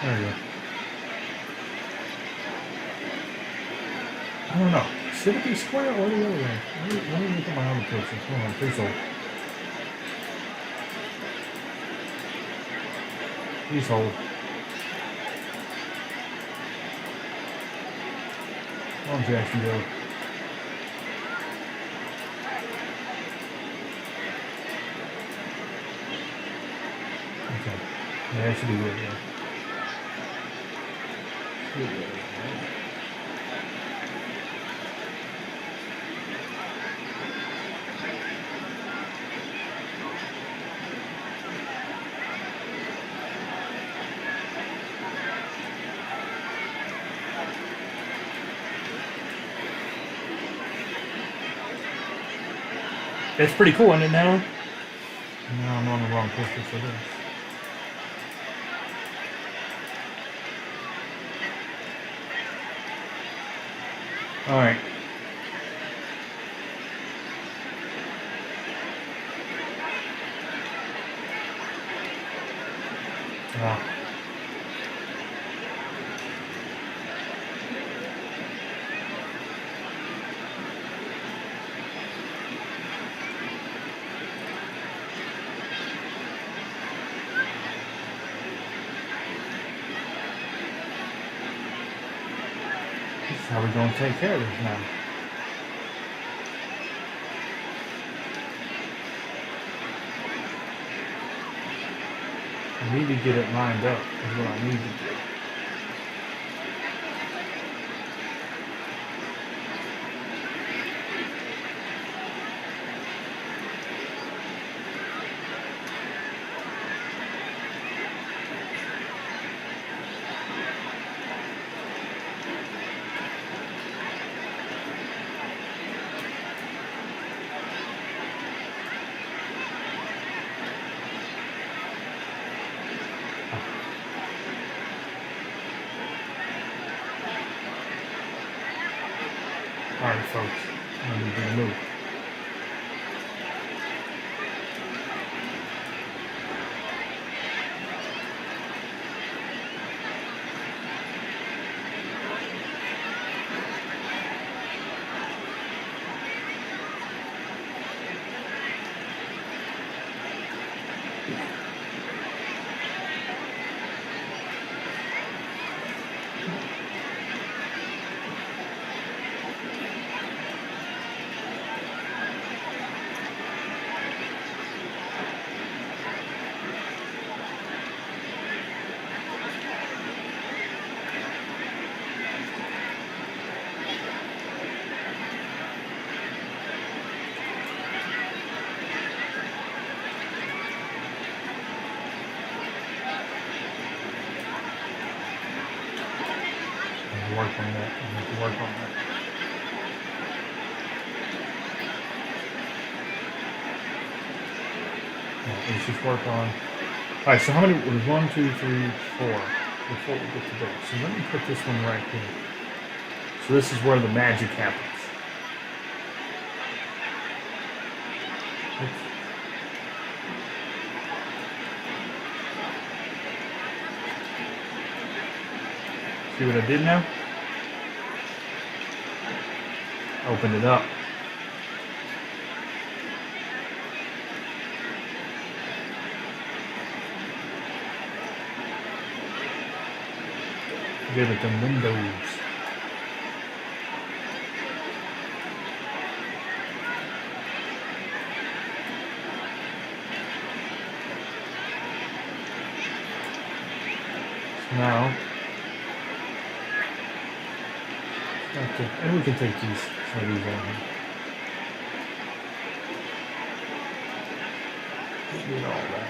There you go. I don't know. Should it be square or the other way? Let me look at my other picture. Hold on, please hold. Please hold. Come on, Jacksonville. Okay. Yeah, that should be good, yeah. It's pretty cool, isn't it now? No, I'm on the wrong picture for this. Alright. Wow. This is how we're going to take care of this now. I need to get it lined up is what I need to do. Alright, folks, I'm going to move. Work on that. I need to work on that. Yeah, let's just work on. Alright, so how many? There's 1, 2, 3, 4 before we get to that. So let me put this one right here. So this is where the magic happens. Oops. See what I did now? Open it up. Give it them windows. So now, okay, and we can take these. Some of these out here. Need all that.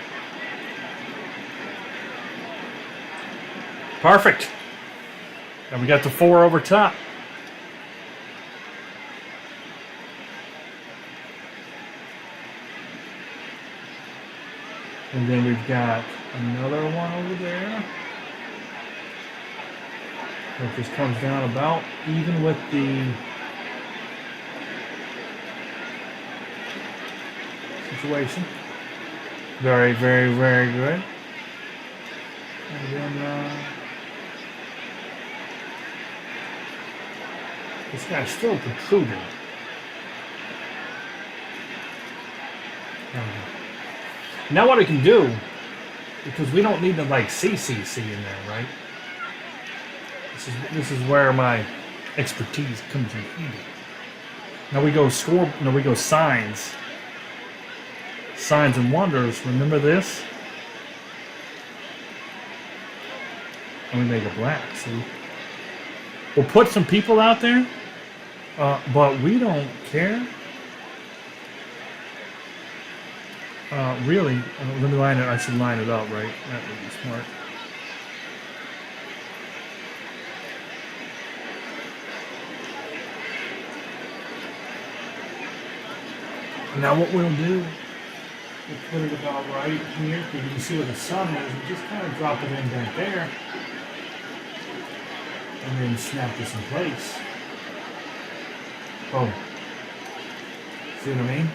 Perfect. And we got the 4 over top. And then we've got another one over there. That just comes down about even with the situation. Very, very, very good. And then this guy's still protruding. Now what I can do because we don't need to like CCC in there, right? This is where my expertise comes in handy. Now we go we go signs. Signs and wonders. Remember this? And we make it black. See? We'll put some people out there, but we don't care. Really, let me line it. I should line it up, right? That would be smart. Now what we'll do, we'll put it about right here, because you can see where the sun is, and just kind of drop it in back there, and then snap this in place. Boom. See what I mean?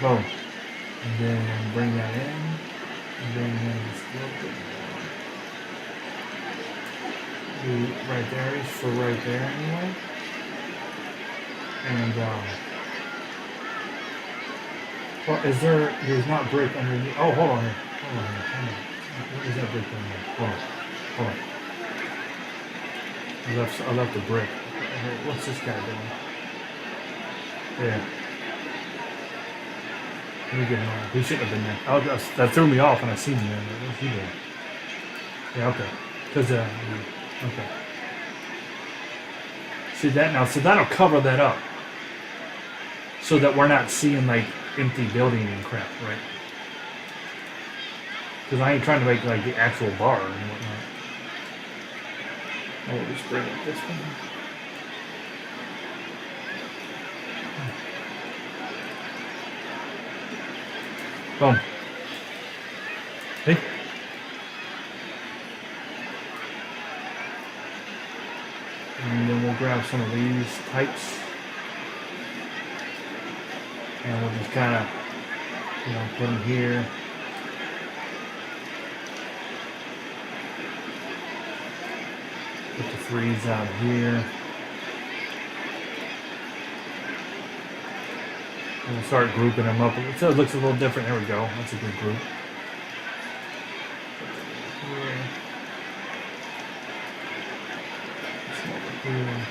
Boom. And then bring that in, and then just a little bit more. Right there is for right there anyway. And well, there's not brick underneath. Oh, hold on here. Hold on here. What is that brick down there? Hold on. I left the brick. What's this guy doing? Yeah. Let me get him on. He shouldn't have been there. That threw me off when I seen him there. What's he doing? Yeah, okay. Because, okay. See that now? So that'll cover that up. So that we're not seeing, like, empty building and crap, right? Because I ain't trying to make, like, the actual bar and whatnot. I'll just bring up this one. Boom. Hey. And then we'll grab some of these types. And we'll just kind of, put them here. Put the threes out here. And we'll start grouping them up. So it looks a little different. There we go. That's a good group. And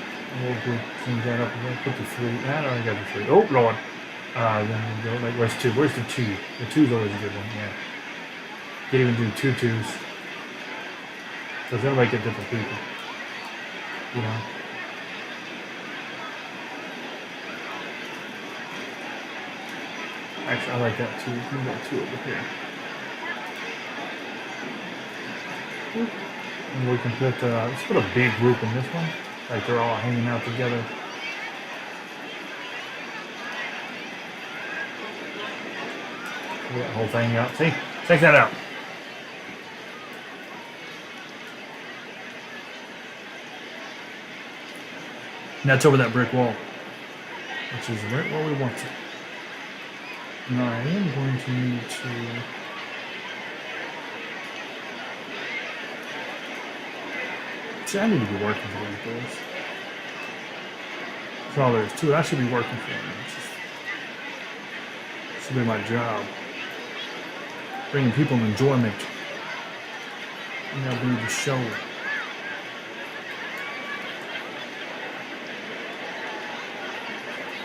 we'll group things that up again. Put the three. I don't got the three. Oh, Lord. Then we go, like, where's two? Where's the two? The two's always a good one, yeah. You can even do two twos. Because they'll make it different people. You know? Actually, I like that too. Move that two over here. And we can put, let's put a big group in this one. Like they're all hanging out together. Pull that whole thing out. See? Check that out. And that's over that brick wall. Which is right where we want it. Now I am going to need to... See, I need to be working for these boys. That's all there is to it. I should be working for them. This should be my job. Bringing people enjoyment. And that'll be the show.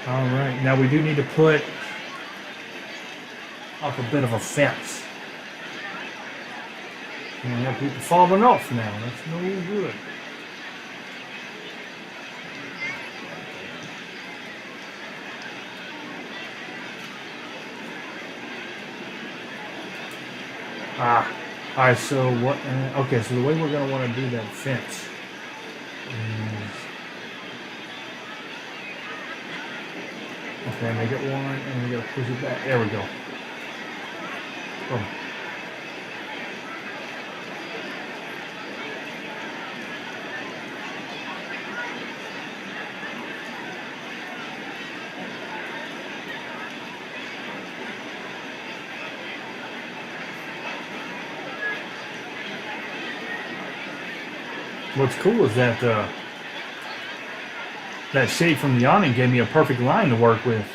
Alright, now we do need to put up a bit of a fence. And we have people falling off now. That's no good. Alright, so what, okay, so the way we're going to want to do that fence is, okay, make it one, and we got to push it back, there we go. Boom. What's cool is that that shade from the awning gave me a perfect line to work with.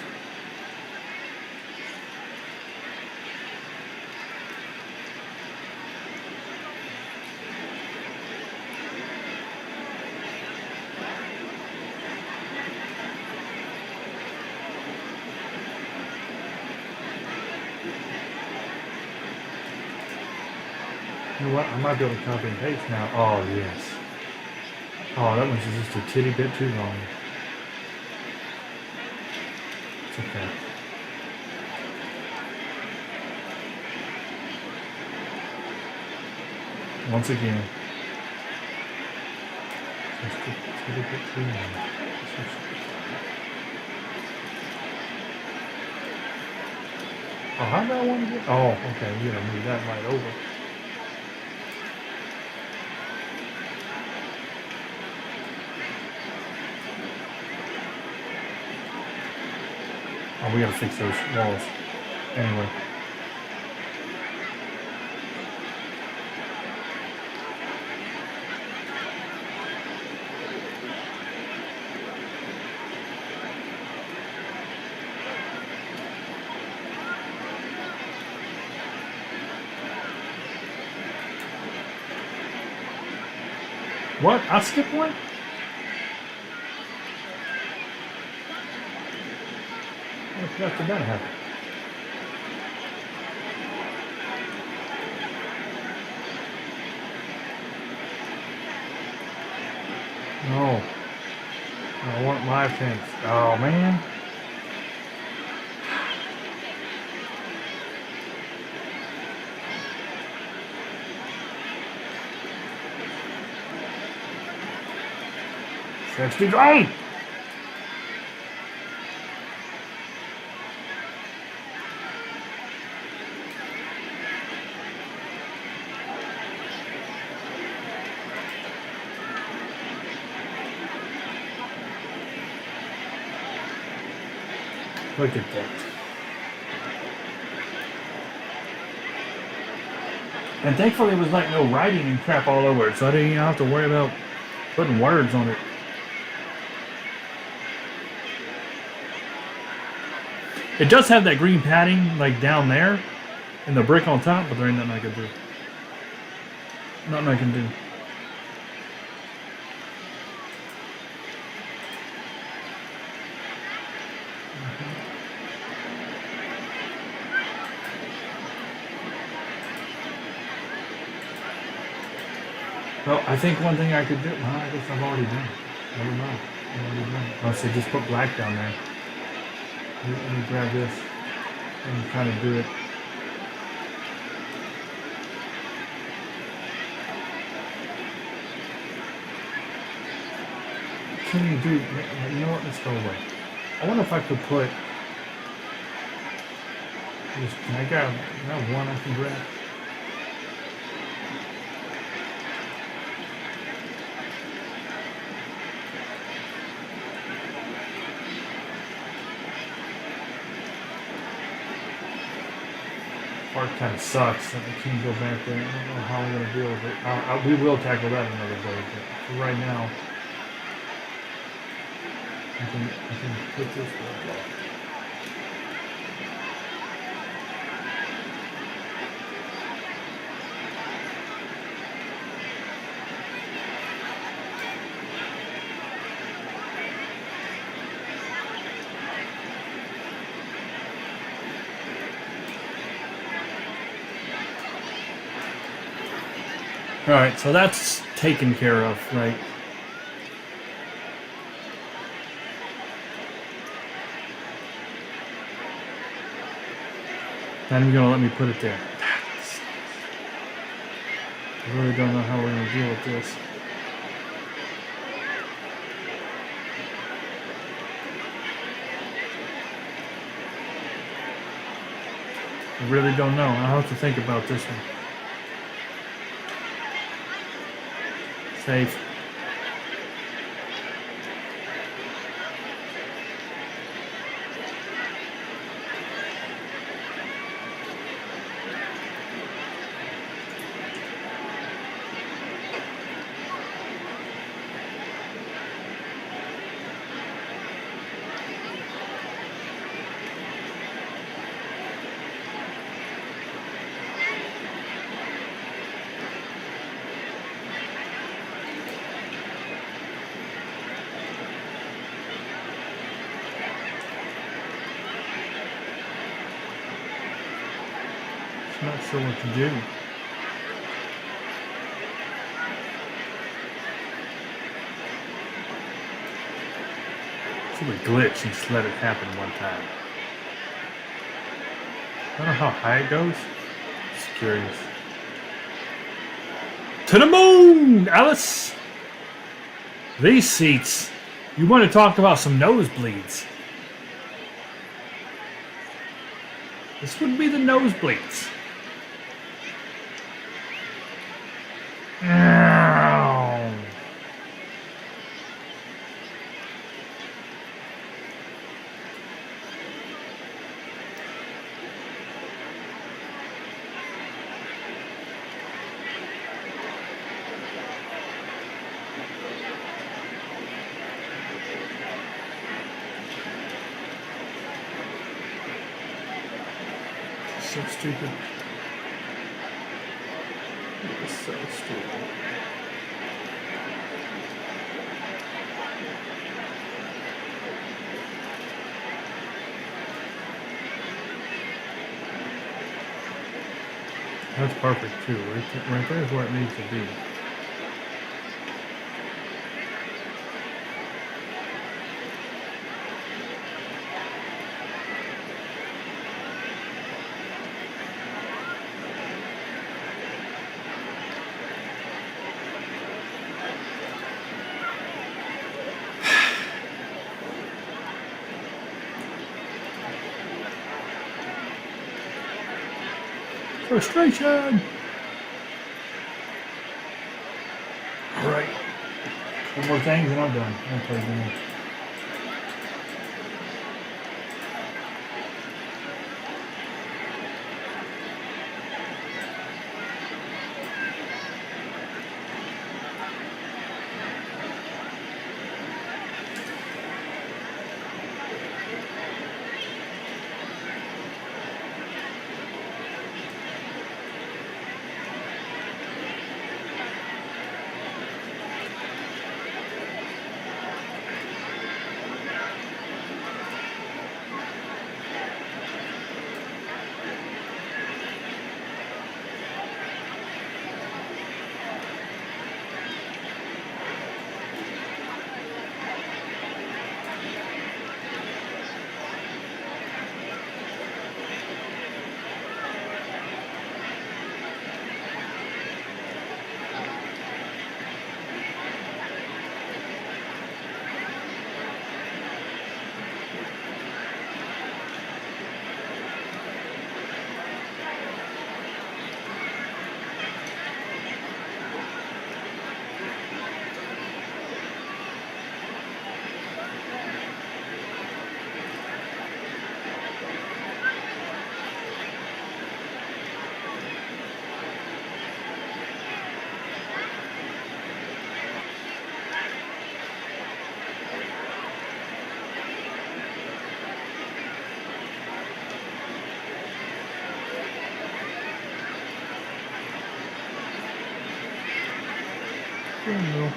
You know what? I might be able to copy and paste now. Oh, yes. Oh, that one's just a titty bit too long. It's okay. Once again. Just a titty bit too long. Oh, how'd that one get? Oh, okay. We gotta move that right over. Oh, we gotta fix those walls. Anyway. What? I skipped one? What did that happen? No. I want my fence. Oh, man. Safety drone! Look at that. And thankfully, it was like no writing and crap all over it, so I didn't even have to worry about putting words on it. It does have that green padding like down there and the brick on top, but there ain't nothing I can do. Nothing I can do. Well, I think one thing I could do. Well, I guess I've already done it. Never mind. I've already done it. I'll say just put black down there. Let me grab this and kind of do it. Can you do? You know what? Let's go away. I wonder if I could put. Can I grab? I have one I can grab. Part kind of sucks. I can't go back there. I don't know how I'm going to deal with it. We will tackle that another day. But for right now, I can put this one off. All right, so that's taken care of, right? Then you're gonna let me put it there. I really don't know how we're gonna deal with this. I really don't know. I'll have to think about this one. Safe. Not sure what to do. to a glitch and just let it happen one time. I don't know how high it goes. Just curious. To the moon, Alice! These seats. You want to talk about some nosebleeds. This would be the nosebleeds. Ow. So stupid. It is so stupid. That's perfect too. Right there is where it needs to be. Frustration! Alright. One more things and I'm done. I'll play again. I don't know.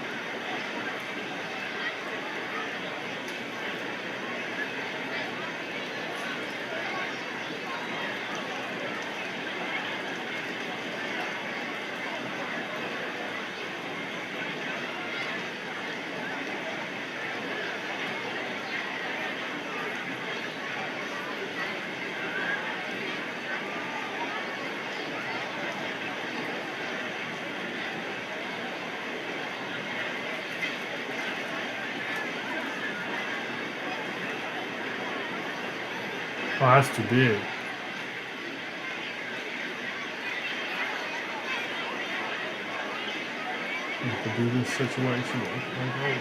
Oh, that's too big. You have to do this situation like always.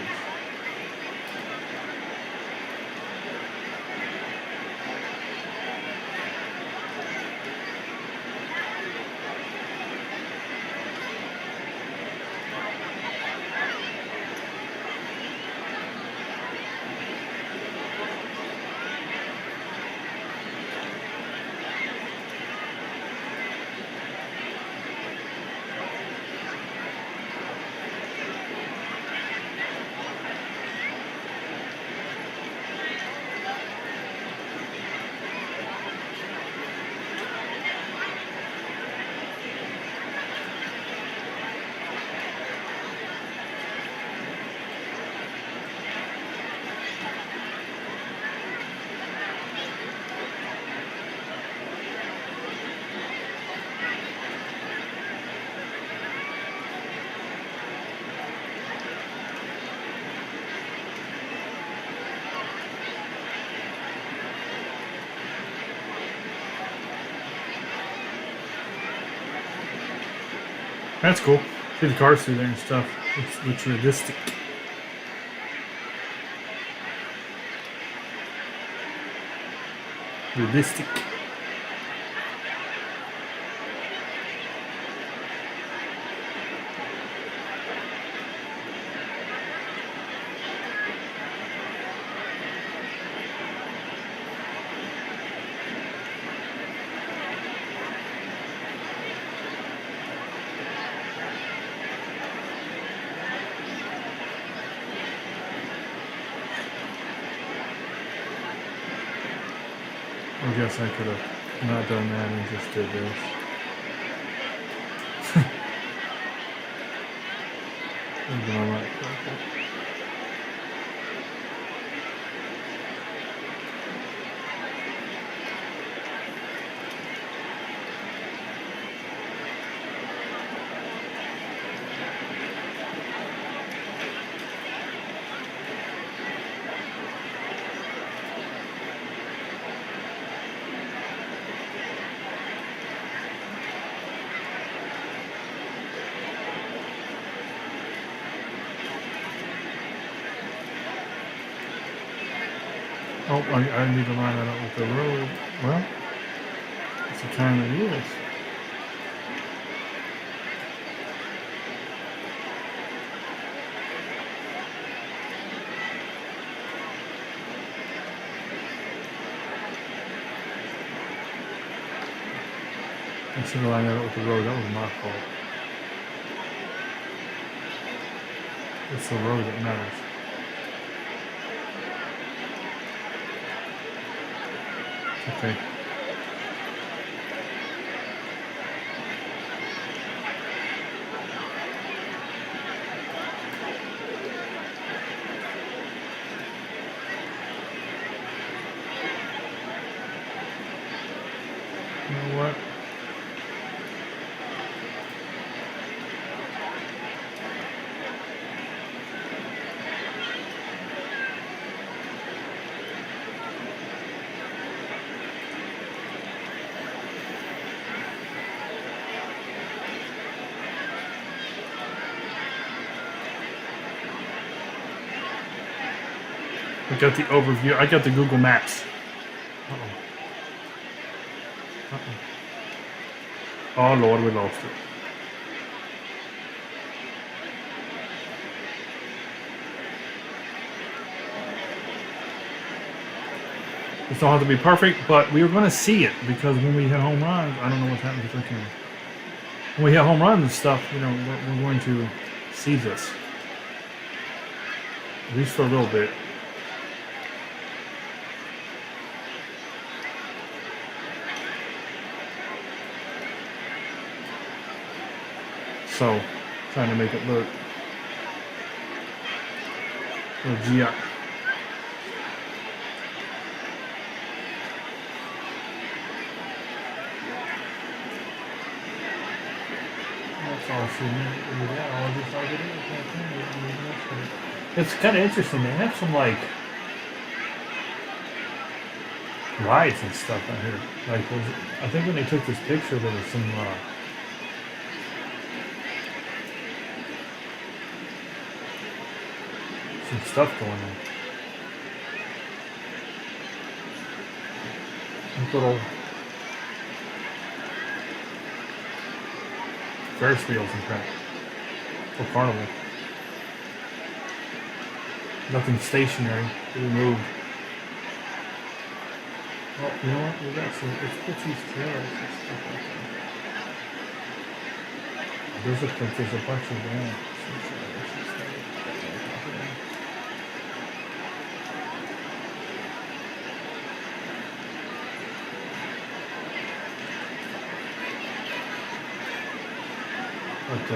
That's cool. See the cars through there and stuff. Looks realistic. Realistic. I guess I could have not done that and just did this. Oh, I need to line that up with the road. Well, it's the time it is. I should have lined that up with the road. That was my fault. It's the road that matters. Okay. You know what? I got the overview. I got the Google Maps. Oh Lord, we lost it. This don't have to be perfect, but we are going to see it because when we hit home runs, I don't know what's happening with the camera. When we hit home runs and stuff, you know, we're going to see this. At least for a little bit. So, trying to make it look legit. That's all she needed. All just like it is. It's kind of interesting. They have some like rides and stuff out here. Like, I think when they took this picture, there was some. Stuff going on. Little Ferris wheels and crap. For carnival. Nothing stationary. We moved. Well, you know what? We got some. Let's put these trailers and stuff like that. There's a bunch of them. But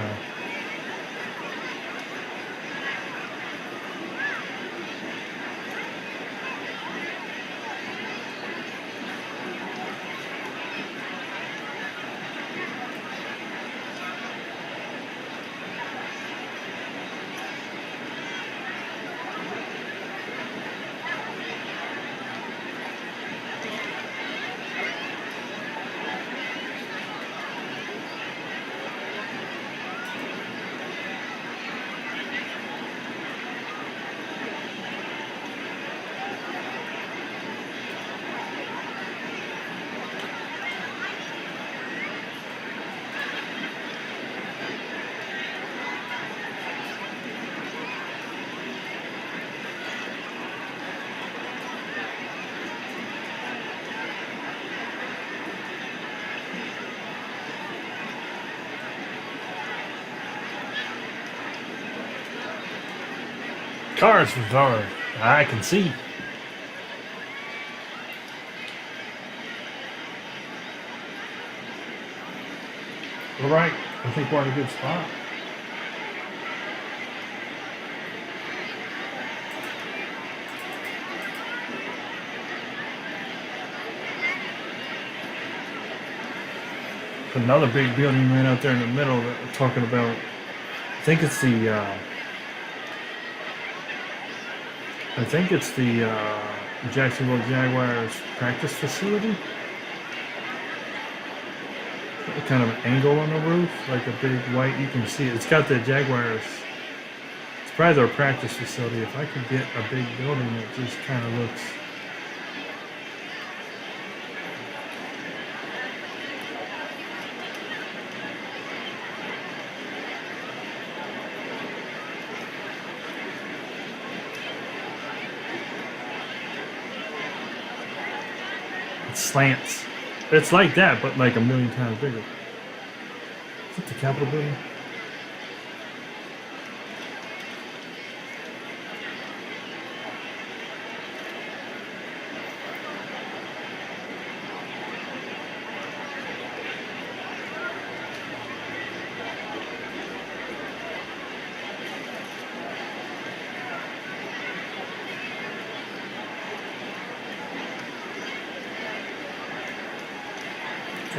Cars for cars. I can see. All right. I think we're in a good spot. Another big building right out there in the middle that we're talking about. I think it's the Jacksonville Jaguars practice facility. Kind of an angle on the roof, like a big white. You can see it. It's got the Jaguars. It's probably their practice facility. If I could get a big building that just kind of looks. It slants. It's like that, but like a million times bigger. Is it the Capitol building?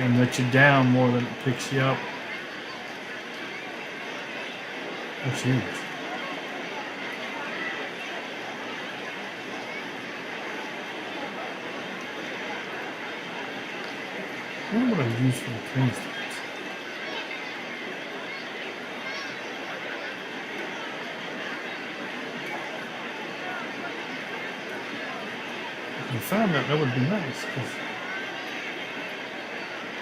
And let you down more than it picks you up. That's huge. I wonder what I use for the train stats. If you found that, that would be nice, because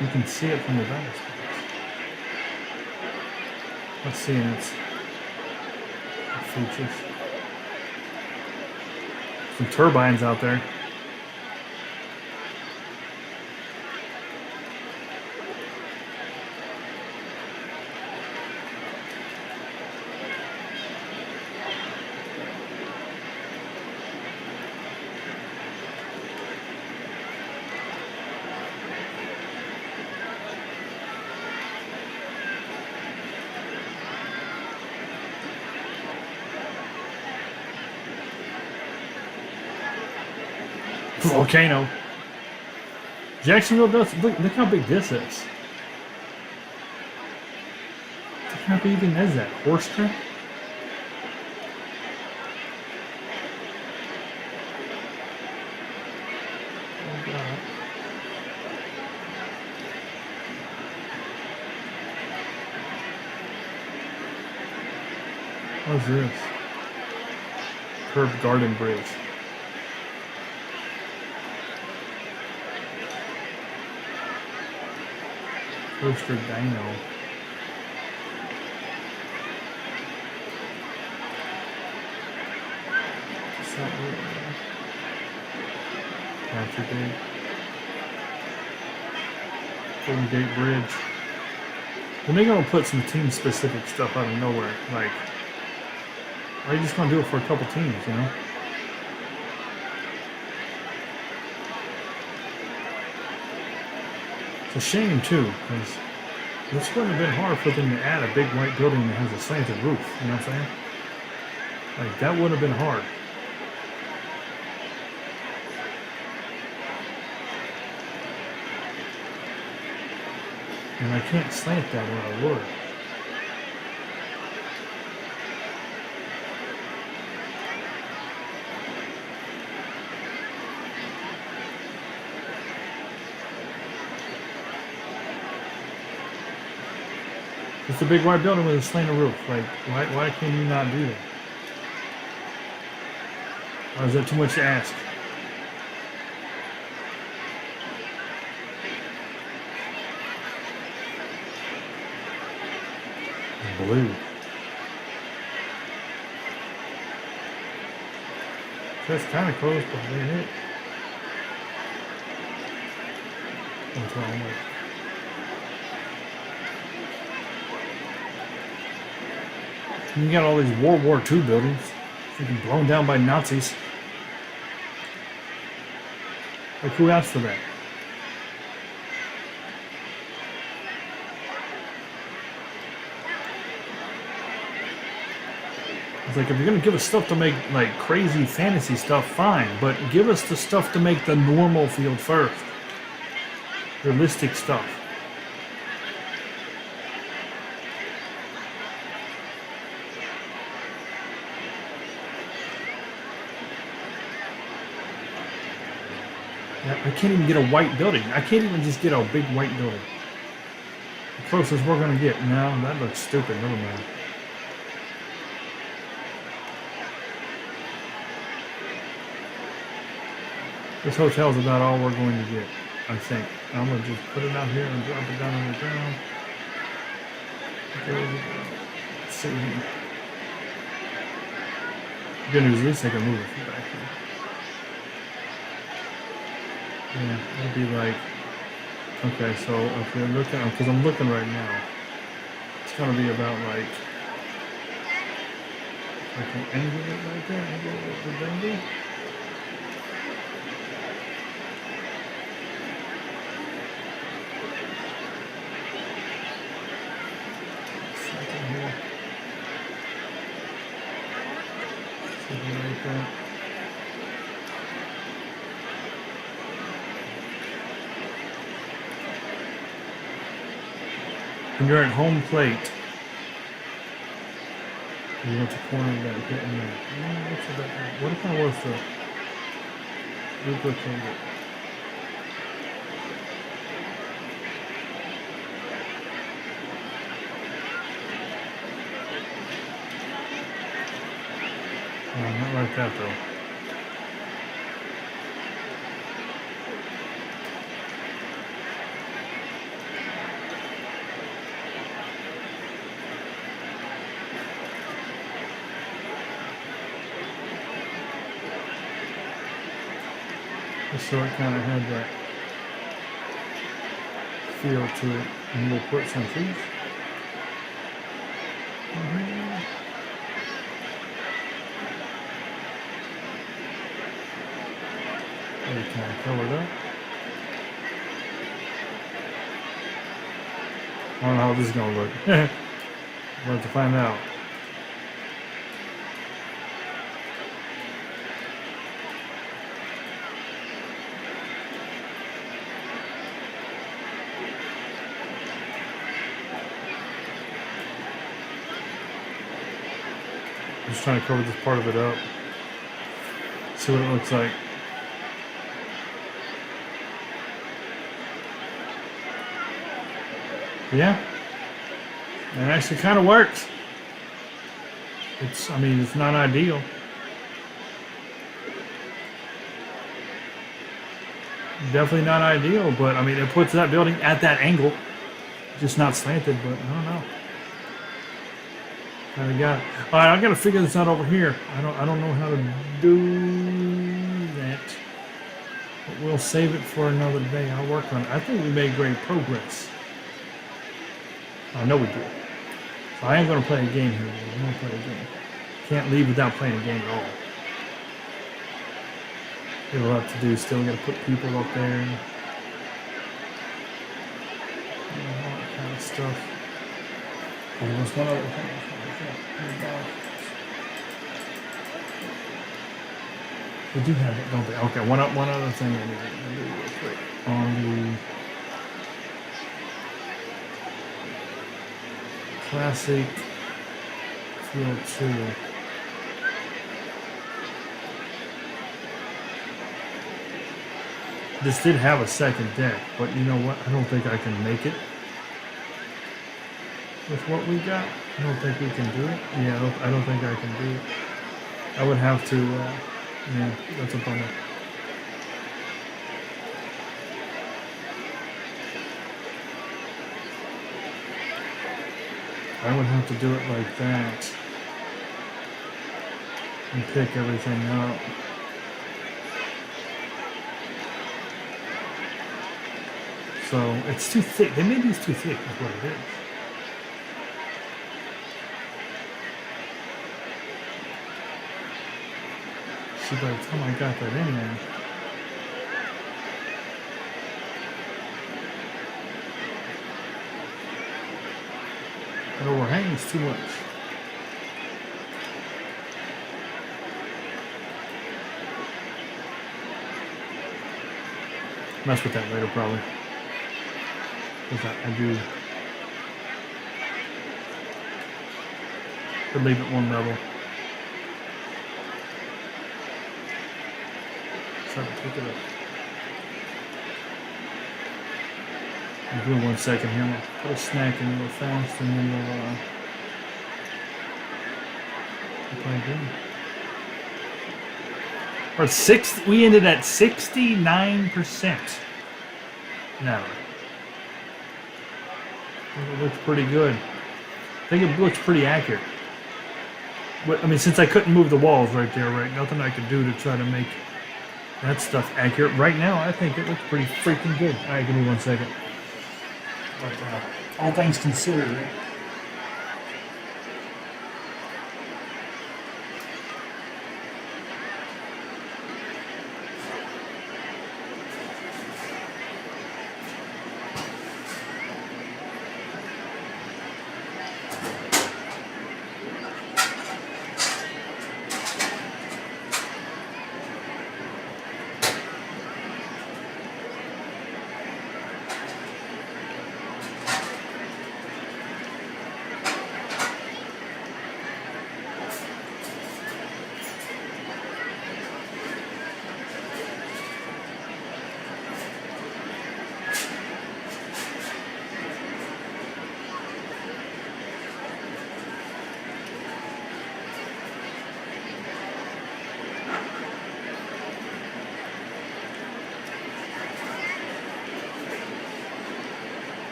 you can see it from the vantage point. Let's see its features. Some turbines out there. Volcano. Jacksonville does. Look how big this is. How big even is that? Horse track? Oh God. What's this? Curved garden bridge. Coaster Dino. What's that? Capture Gate. Golden Gate Bridge. When they gonna put some team specific stuff out of nowhere, like, are you just gonna do it for a couple teams, you know? It's a shame too, because this wouldn't have been hard for them to add a big white building that has a slanted roof, you know what I'm saying? Like, that would have been hard. And I can't slant that when I would. It's a big white building with a slanted roof. Like, why can you not do that? Or is that too much to ask? Blue. That's kind of close, but they hit. What's wrong with it? You got all these World War II buildings. Freaking blown down by Nazis. Like, who asked for that? It's like, if you're gonna give us stuff to make, like, crazy fantasy stuff, fine. But give us the stuff to make the normal field first. Realistic stuff. I can't even get a white building. I can't even just get a big white building. The closest we're gonna get. No, that looks stupid. Never mind. This hotel's about all we're going to get, I think. I'm gonna just put it out here and drop it down on the ground. Okay, let's see here. The good news is at least I can move it from back here. Yeah, it'll be like, okay, so if you're looking, because I'm looking right now, it's gonna be about like, I can angle it right there, angle it with the angle. Second here. Something like that. When you're at home plate, you want the corner of that hitting that. What if I was to duplicate it? No, not like that though. So it kind of had that feel to it, and we'll put some trees. We kind of covered up. I don't know how this is going to look. We'll have to find out. Just trying to cover this part of it up. See what it looks like. Yeah. It actually kind of works. I mean, it's not ideal. Definitely not ideal, but I mean, it puts that building at that angle. Just not slanted, but I don't know. Kind of got it. All right, I got to figure this out over here. I don't know how to do that. But we'll save it for another day. I'll work on it. I think we made great progress. I know we did. So I am going to play a game here. I'm going to play a game. Can't leave without playing a game at all. We'll have to do still. Got to put people up there. All that kind of stuff. And there's one other thing. We do have it, don't we? Okay, one other thing I need to do real quick on the classic field 2. This did have a second deck, but you know what? I don't think I can make it with what we got. I don't think we can do it. Yeah, I don't think I can do it. I would have to, yeah, that's a bummer. I would have to do it like that and pick everything up. So it's too thick. Maybe it's too thick is what it is. 60 by the time I got that in there. It overhangs too much. Mess with that later, probably. Because I do. Could leave it one level. Try to pick it up. Give me 1 second here. I'm gonna put a snack in real fast, and then we'll play again. Or we ended at 69% now. I think it looks pretty good. I think it looks pretty accurate. But, I mean, since I couldn't move the walls right there, right? Nothing I could do to try to make that stuff accurate. Right now, I think it looks pretty freaking good. All right, give me 1 second. But all things considered, right?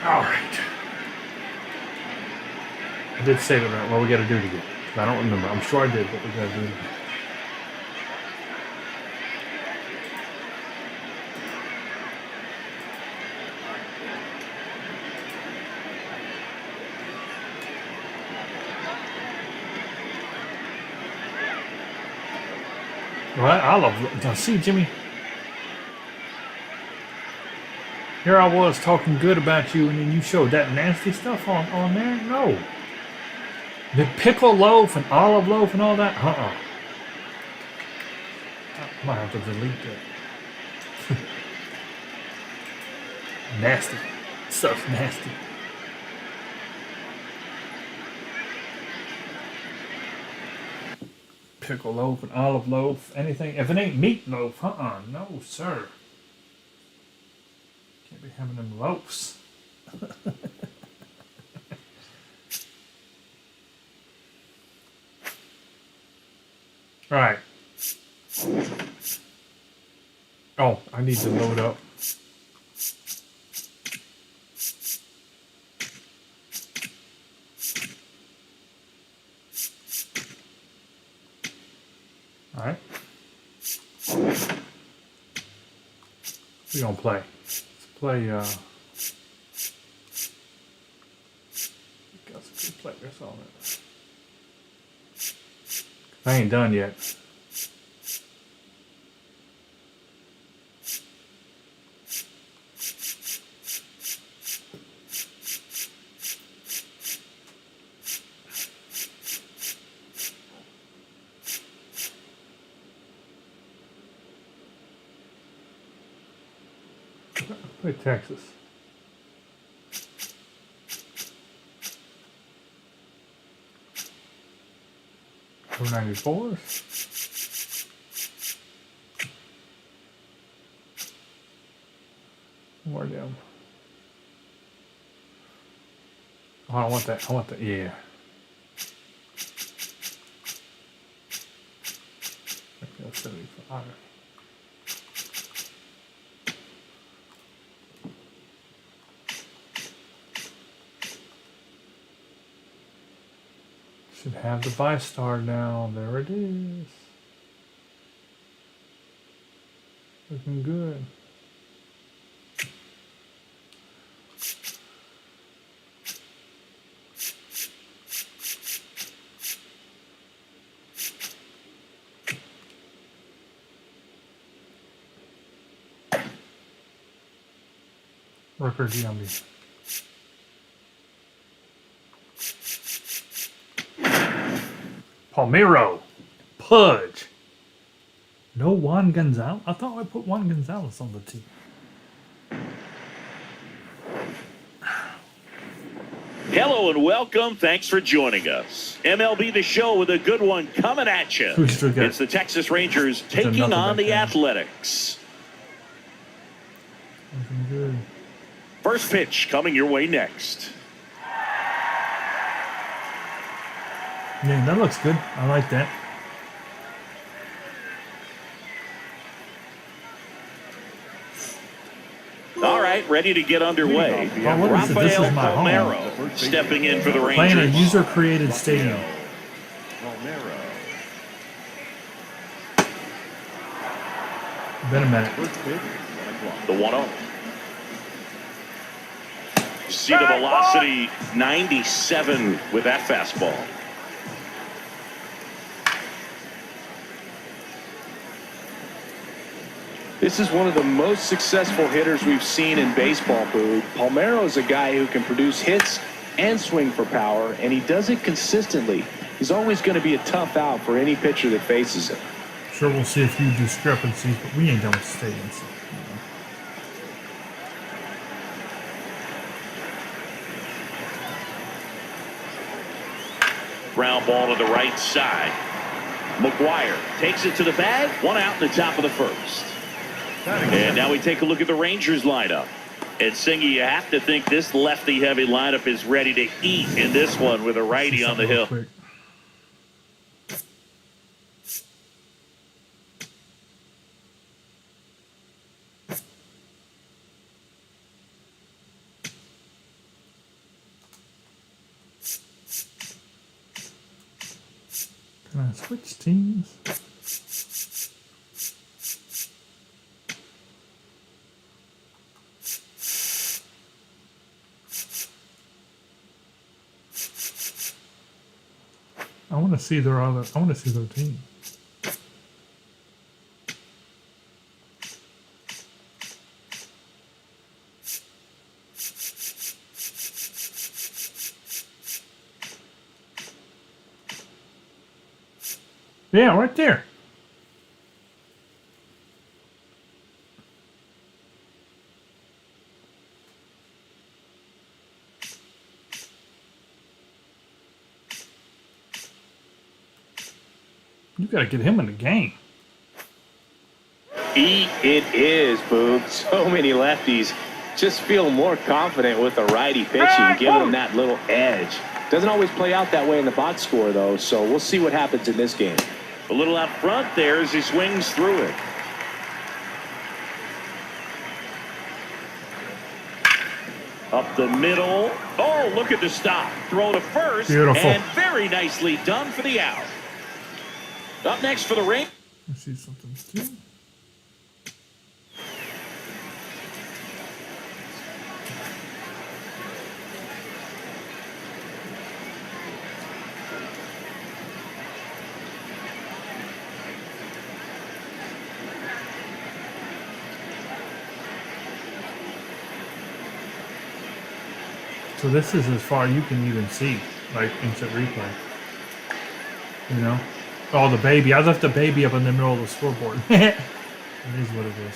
All right. I did say that. What we got to do it again. I don't remember. I'm sure I did, but we got to do it again. Well, I love. Now, see, Jimmy. Here I was talking good about you, and then you showed that nasty stuff on there. No. The pickle loaf and olive loaf and all that. I might have to delete that. Nasty. Stuff's nasty. Pickle loaf and olive loaf. Anything. If it ain't meatloaf, no, sir. Can't be having them loaves. Right. Oh, I need to load up. All right. We're gonna play. Let's play. Got some good players on it. I ain't done yet. Play Texas. $4.94. More down. Oh, I want that. I want that. Yeah. Okay, 75. Should have the Vystar now. There it is. Looking good. Record yummy. Palmero. Pudge. No Juan Gonzalez? I thought I put Juan Gonzalez on the team. Hello and welcome. Thanks for joining us. MLB The Show with a good one coming at you. It's the Texas Rangers taking on the Athletics. Good. First pitch coming your way next. Yeah, that looks good. I like that. All right, ready to get underway. Oh, Rafael Palmero stepping in for the Rangers. Playing a user-created stadium. Been a minute. The 1-0. See the velocity, 97 with that fastball. This is one of the most successful hitters we've seen in baseball, Boo. Palmero is a guy who can produce hits and swing for power, and he does it consistently. He's always going to be a tough out for any pitcher that faces him. Sure, we'll see a few discrepancies, but we ain't done with stadiums. So, Ground ball to the right side. McGuire takes it to the bag. One out in the top of the first. And now we take a look at the Rangers lineup. And Singy, you have to think this lefty-heavy lineup is ready to eat in this one with a righty on the hill. Quick. Can I switch teams? I want to see their other. I want to see their team. Yeah, right there. You got to get him in the game. It is, Boog. So many lefties just feel more confident with the righty pitching, giving them that little edge. Doesn't always play out that way in the box score, though, so we'll see what happens in this game. A little out front there as he swings through it. Up the middle. Oh, look at the stop. Throw to first. Beautiful. And very nicely done for the out. Up next for the Rangers. Let's see something too. So this is as far you can even see, like instant replay. You know? Oh, the baby. I left the baby up in the middle of the scoreboard. It is what it is.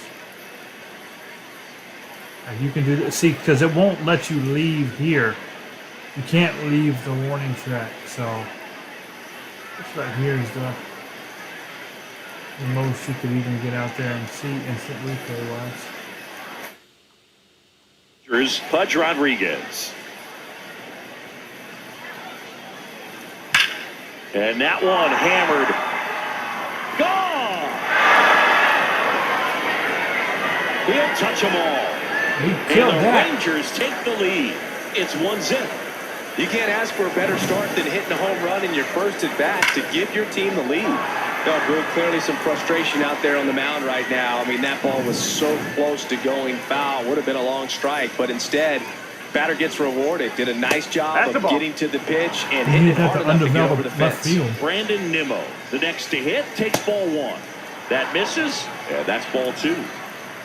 And you can do this. See, because it won't let you leave here. You can't leave the warning track. So this right here is the most you could even get out there and see instant replay wise. Pudge Rodriguez. And that one hammered. Gone! He'll touch them all. He killed and the that. Rangers take the lead. It's 1-0. You can't ask for a better start than hitting a home run in your first at bat to give your team the lead. No, Drew, clearly some frustration out there on the mound right now. I mean, that ball was so close to going foul. Would have been a long strike, but instead, batter gets rewarded. Did a nice job of getting to the pitch and hitting it hard enough to get over the fence. Brandon Nimmo, the next to hit, takes ball one. That misses. Yeah, that's ball two.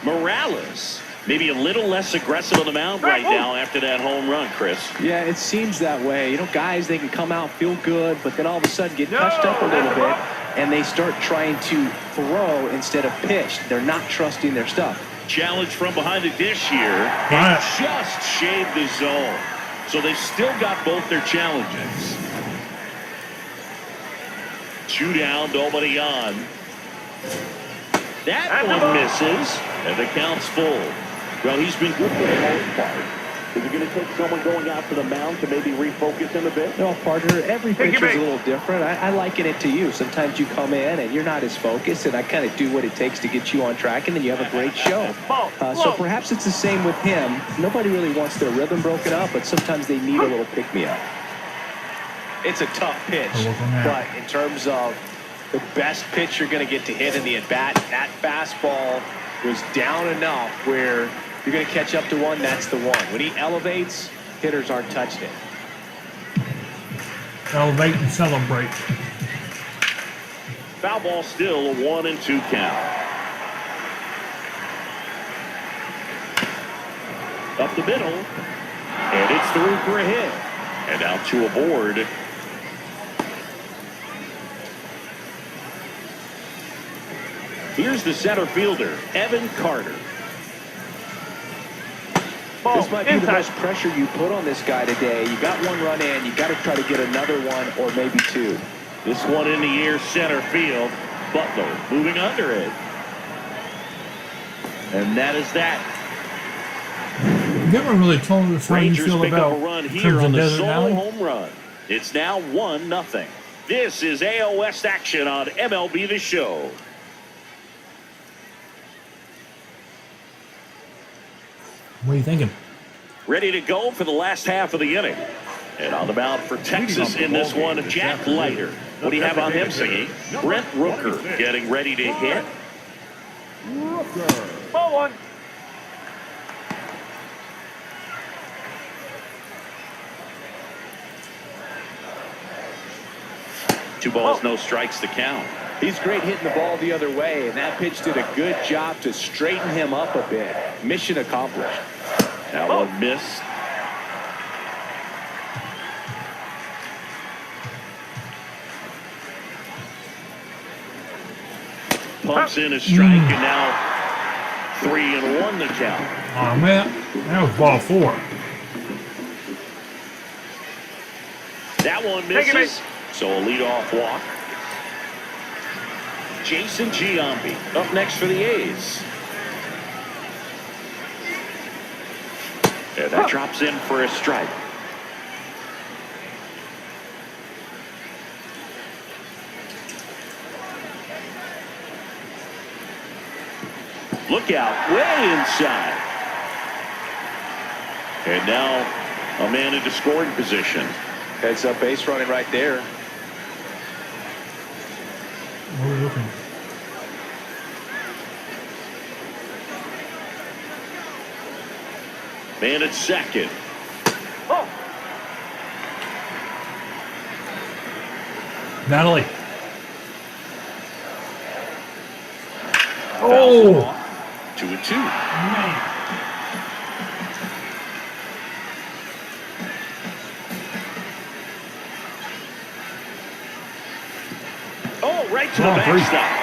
Morales, maybe a little less aggressive on the mound right now after that home run, Chris. Yeah, it seems that way. You know, guys, they can come out, feel good, but then all of a sudden get touched up a little bit, and they start trying to throw instead of pitch. They're not trusting their stuff. Challenge from behind the dish here. And just shaved the zone. So they've still got both their challenges. 2 down, nobody on. That one misses. And the count's full. Well, he's been good for the most part. Is it going to take someone going out to the mound to maybe refocus him a bit? No, partner, every pitcher's a little different. I liken it to you. Sometimes you come in and you're not as focused, and I kind of do what it takes to get you on track, and then you have a great show. So perhaps it's the same with him. Nobody really wants their rhythm broken up, but sometimes they need a little pick-me-up. It's a tough pitch, but in terms of the best pitch you're going to get to hit in the at-bat, that fastball was down enough where you're going to catch up to one, that's the one. When he elevates, hitters aren't touching it. Elevate and celebrate. Foul ball still, a 1-2 count. Up the middle. And it's through for a hit. And out to a board. Here's the center fielder, Evan Carter. This might be the most pressure you put on this guy today. You got one run in. You got to try to get another one or maybe two. This one in the air, center field. Butler moving under it. And that is that. You never really told us how you feel about a run here Crimson on the Desert solo Alley. home run. It's now 1-0. This is AL West action on MLB The Show. What are you thinking? Ready to go for the last half of the inning. And on the mound for Texas in this one, Jack Leiter. What do you have on him, Singy? Brent Rooker getting ready to hit. Ball one. Two balls, no strikes to count. He's great hitting the ball the other way, and that pitch did a good job to straighten him up a bit. Mission accomplished. That one missed. Pumps in a strike, and now 3-1 the count. Oh, man. That was ball 4. That one Take it, misses. So a leadoff walk. Jason Giambi up next for the A's. And that drops in for a strike. Look out, way inside. And now a man into scoring position. Heads up base running right there. What are we looking at? Man at second. Oh. Natalie. Oh. 2-2. Man. Oh, right to the Oh, backstop.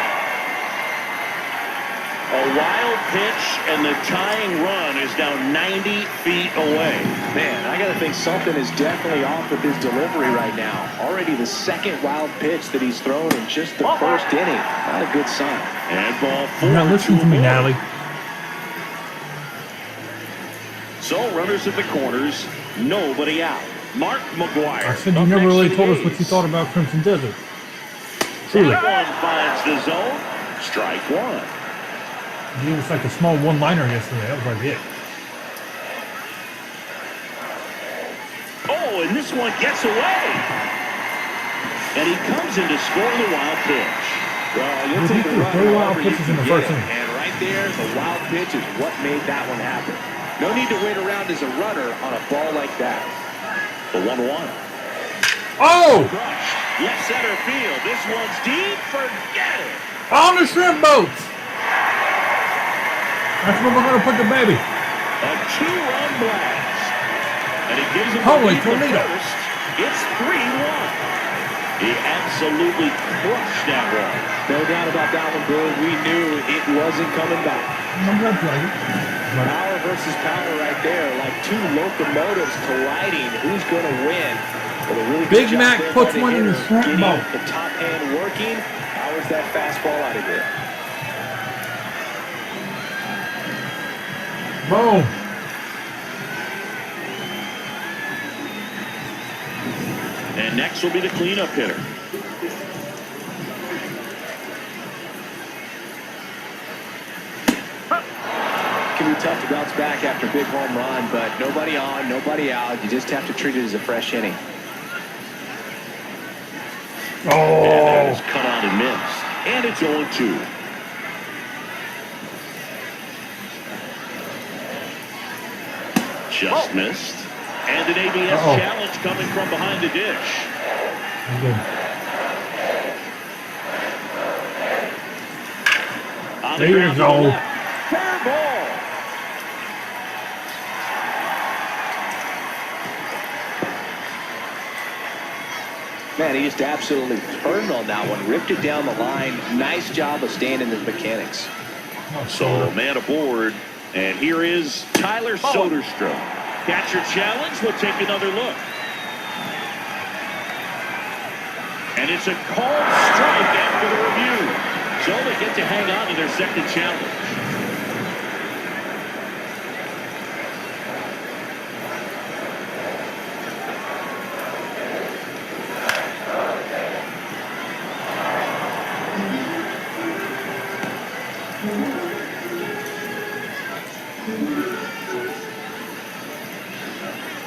A wild pitch, and the tying run is now 90 feet away. Man, I got to think something is definitely off with his delivery right now. Already the second wild pitch that he's thrown in just the first inning. Not a good sign. And ball 4. Now listen to me, 2-1. Natalie. So runners at the corners, nobody out. Mark McGuire. I said you up never next really for told the us what you A's. thought about Crimson Desert. Truly. That one finds the zone. Strike one. He was like a small one-liner yesterday. That was like it. Oh, and this one gets away. And he comes in to score the wild pitch. Well, you'll He take a threw run 3 wild however you pitches in can the first get it. inning. And right there, the wild pitch is what made that one happen. No need to wait around as a runner on a ball like that. The 1-1. Oh! Crushed. Left center field. This one's deep. Forget it. On the shrimp boats! That's where we're going to put the baby. A 2-run blast. And he gives him Holy the lead tornado. first. It's 3-1. He absolutely crushed that one. No doubt about that one, Boone. We knew it wasn't coming back. I'm not playing. Power versus power right there, like two locomotives colliding. Who's going to win? Well, a really Big good job Mac there puts by one in the hitter, shrimp getting bowl. the top hand working. Powers that fastball out of here. Boom. And next will be the cleanup hitter. It can be tough to bounce back after a big home run, but nobody on, nobody out. You just have to treat it as a fresh inning. And that Oh. is cut out and missed. And it's 0-2. Just missed. And an ABS Uh-oh. challenge coming from behind the dish. Good. On the There you ground to go. the left. Fair ball. Man, he just absolutely turned on that one, ripped it down the line. Nice job of staying in his mechanics. So man aboard. And here is Tyler Soderstrom. Catcher challenge. We'll take another look. And it's a called strike after the review. So they get to hang on to their second challenge.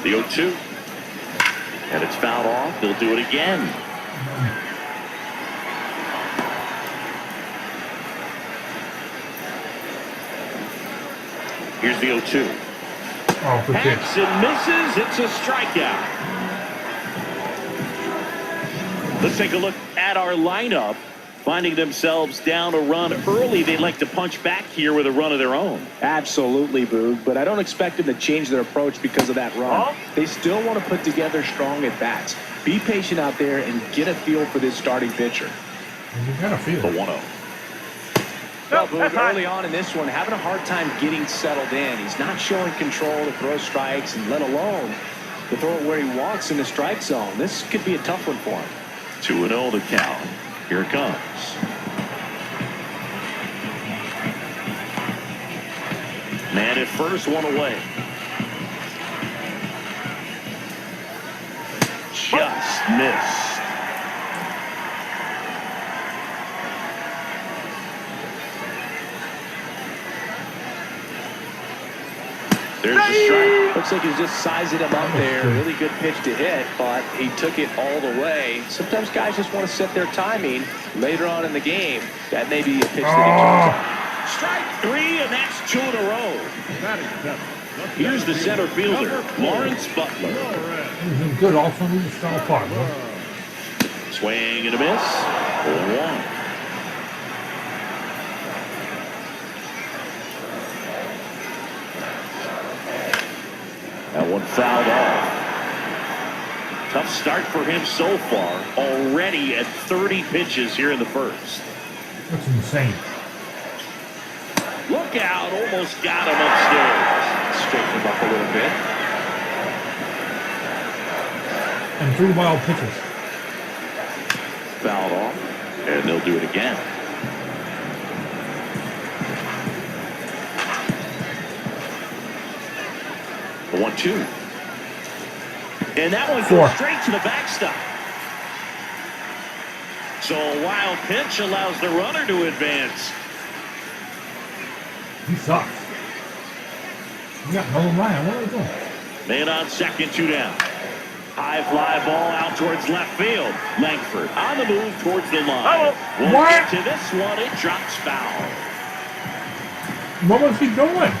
The 0-2. And it's fouled off. They'll do it again. Here's the 0-2. Oh, good pitch. Hacks and misses. It's a strikeout. Let's take a look at our lineup. Finding themselves down a run early, they'd like to punch back here with a run of their own. Absolutely, Boog, but I don't expect them to change their approach because of that run. They still want to put together strong at-bats. Be patient out there and get a feel for this starting pitcher. You got a feel. The 1-0. Well, Boog, early on in this one, having a hard time getting settled in. He's not showing control to throw strikes, and let alone to throw it where he wants in the strike zone. This could be a tough one for him. 2-0 the count. Here it comes. Man at first, one away. Just missed. There's the strike. Looks like he's just sizing him up there. Really good pitch to hit, but he took it all the way. Sometimes guys just want to set their timing later on in the game. That may be a pitch that he turns on. Strike 3, and that's 2 in a row. Here's the center fielder, Lawrence Butler. He's been good all from the style part, bro. Swing and a miss. 1. That one fouled off. Tough start for him so far. Already at 30 pitches here in the first. That's insane. Look out. Almost got him upstairs. Straighten him up a little bit. And 3 wild pitches. Fouled off. And they'll do it again. The 1-2. And that one goes straight to the backstop. So a wild pitch allows the runner to advance. He sucks. You got no line. What are we doing? Man on second, 2 down. High fly ball out towards left field. Langford on the move towards the line. We'll get to this one. It drops foul. What was he doing?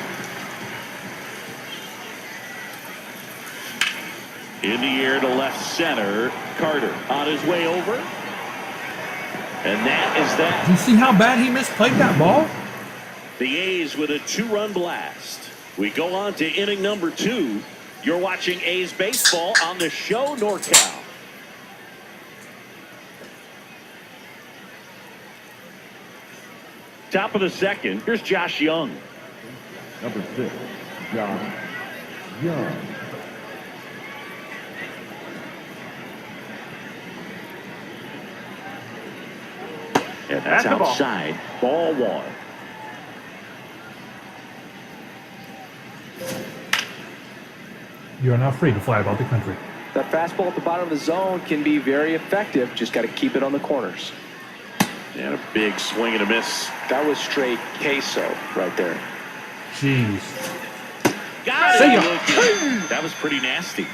In the air to left center. Carter on his way over. And that is that. Do you see how bad he misplayed that ball? The A's with a 2-run blast. We go on to inning number 2. You're watching A's baseball on the show NorCal. Top of the second. Here's Josh Young. Number 6, Josh Young. And that's outside. Ball 1. You are not free to fly about the country. That fastball at the bottom of the zone can be very effective. Just got to keep it on the corners. And a big swing and a miss. That was straight queso right there. Jeez. Got it. See ya. That was pretty nasty.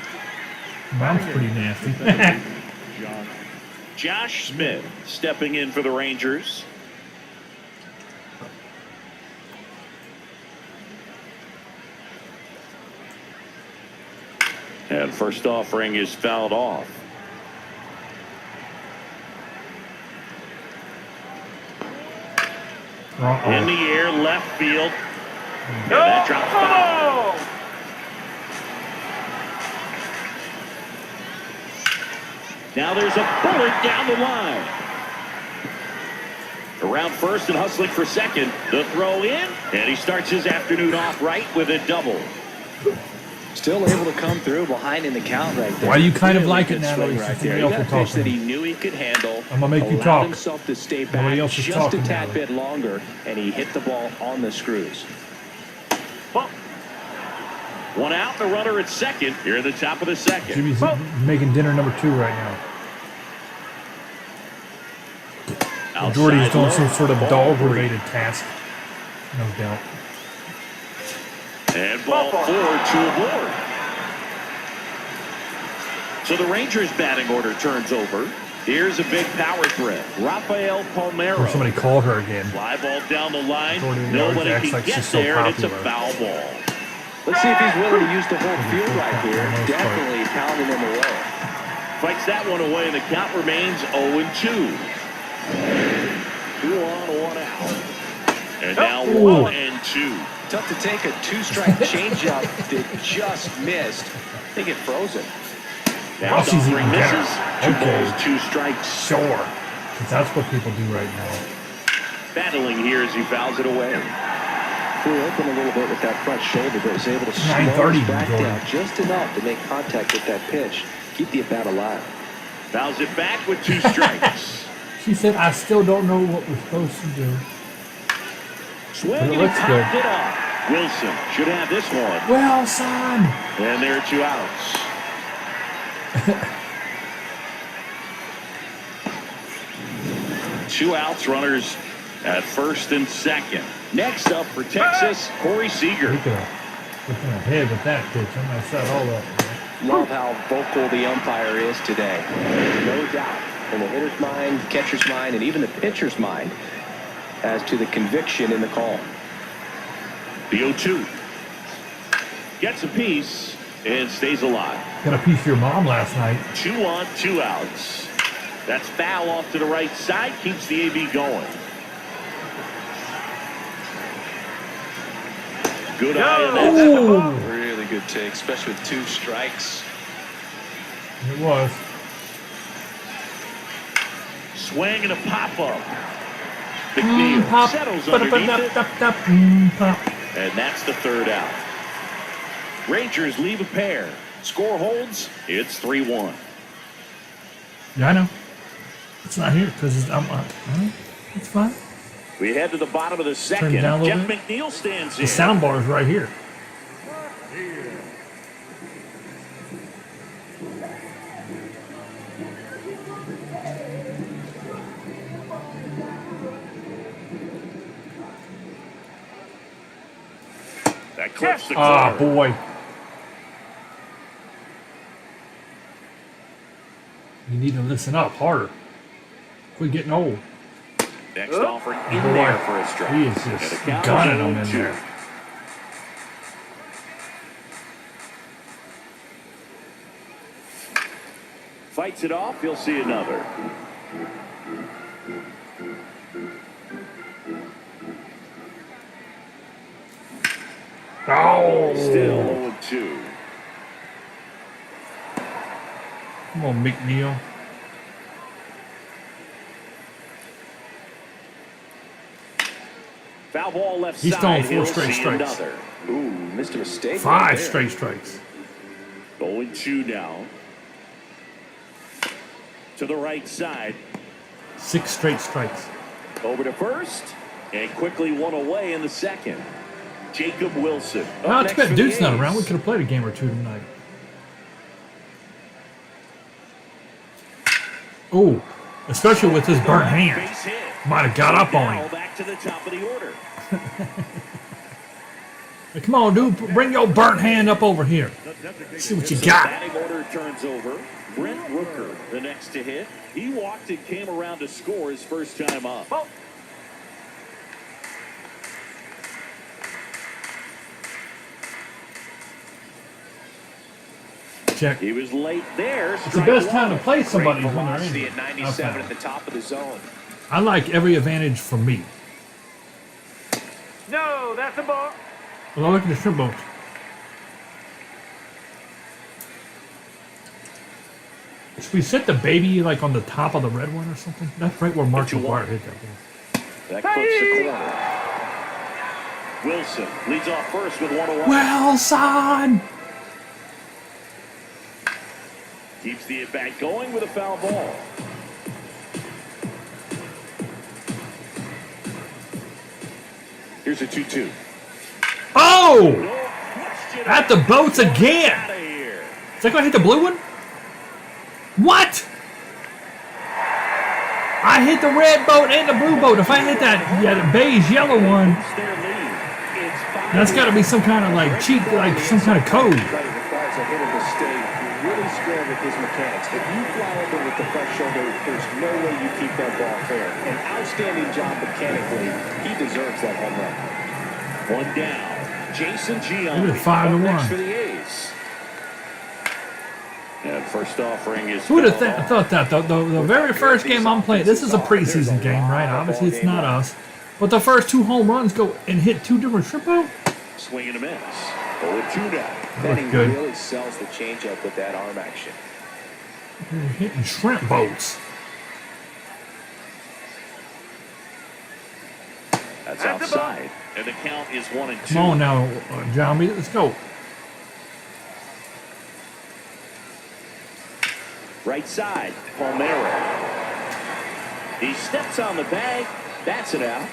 That's pretty nasty. Josh Smith stepping in for the Rangers. And first offering is fouled off. In the air, left field. And that drops foul. Now there's a bullet down the line. Around first and hustling for second. The throw in. And he starts his afternoon off right with a double. Still able to come through behind in the count right there. Why you kind of Really like good it now swing that right somebody there. else He is got a pitch that talking? he knew he could handle. I'm gonna make you allowed talk. himself to stay back Nobody else is just talking a tad now. bit longer, and he hit the ball on the screws. One out, the runner at second. Here at the top of the second. Jimmy's making dinner number 2 right now. Jordy's doing some sort of dog-related task. No doubt. And ball 4, 2 aboard. So the Rangers batting order turns over. Here's a big power threat. Rafael Palmeiro. Or somebody called her again. Fly ball down the line. Jordan Nobody acts can like get she's so there, and it's a popular. foul ball. Let's see if he's willing to use the whole field right here. Definitely pounding him away. Fights that one away, and the count remains 0-2. 2 on, 1 out. And now 1-2. Tough to take a two-strike changeup that just missed. I think it froze him. Now she's Duffrey even better. misses. 2 balls, 2 strikes. Sure. Because that's what people do right now. Battling here as he fouls it away. Threw open a little bit with that front shoulder, but was able to slow 9:30 his back Jordan. down just enough to make contact with that pitch. Keep the at-bat alive. Fouls it back with 2 strikes. She said, I still don't know what we're supposed to do. Swing But it and looks he good. popped it up. Wilson should have this one. Well, son. And there are 2 outs. Two outs, runners at first and second. Next up for Texas, Corey Seager. Look at ahead with that pitch. I messed that all up. Love how vocal the umpire is today. No doubt in the hitter's mind, catcher's mind, and even the pitcher's mind as to the conviction in the call. The 0-2. Gets a piece and stays alive. Got a piece of your mom last night. 2 on, 2 outs. That's foul off to the right side. Keeps the AB going. Good eye in that spot. Really good take, especially with 2 strikes. It was. Swing and a pop-up. McNeil Pop. settles underneath it. Pop. And that's the 3rd out. Rangers leave a pair. Score holds. It's 3-1. Yeah, I know. It's not here because it's fine. We head to the bottom of the second. Turn it down a little Jeff bit. McNeil stands The in. sound bar is right here. That clips the Ah, corner. boy. You need to listen up harder. Quit getting old. Next offering in Boy, there for a strike. he is And just the count gunning is them in 0-2. there. Fights it off. He'll see another. Oh, Still 0-2. come on, McNeil. Foul ball left He's side. throwing 4 He'll straight see strikes. another. Ooh, missed a mistake. 5 right there. straight strikes. 0-2 now. To the right side. 6 straight strikes. Over to first. And quickly one away in the second. Jacob Wilson. Up Oh, it's next bad for Duke's the not A's. around. We could have played a game or two tonight. Oh, especially with his burnt hand. Base hit. Might have got up on Now him. back to the top of the order. Hey, come on, dude. Bring your burnt hand up over here. See what you So got. batting order turns over. Brent Rooker, the next to hit. He walked and came around to score his first time up. Check. He was late there. It's the best time to play somebody Great when they're velocity in. at 97 at the top of the zone. I like every advantage for me. No, that's a ball. Well, I look at the shrimp boats. Should we set the baby like on the top of the red one or something? That's right where Mark you McGuire want. hit that ball. That clips the corner. Wilson leads off first with one away. Well, son. Keeps the at-bat going with a foul ball. Here's a 2-2. Oh! No question At the boats again. Outta here. Is that going to hit the blue one? What? I hit the red boat and the blue boat. If I hit that the beige yellow one, It's their lead. It's 5. that's got to be some kind of like cheat, like some kind of code. But it requires a hitter to stay really square with his mechanics. If you fly over with the front shoulder, there's no way you keep that ball fair. An outstanding job mechanically. He deserves that home run. One down. Jason Giambi. Look at 5-1. Next for the A's. And first offering is. Who would have thought that? The very first game I'm playing, this is a preseason game, right? Obviously, it's not us. But the first 2 home runs go and hit 2 different triple. Swing and a miss. 0-2 now. Benning good. really sells the changeup with that arm action. You're hitting shrimp boats. That's outside. And the count is 1-2. Come on now, John B. Let's go. Right side, Palmeiro. He steps on the bag, bats it out.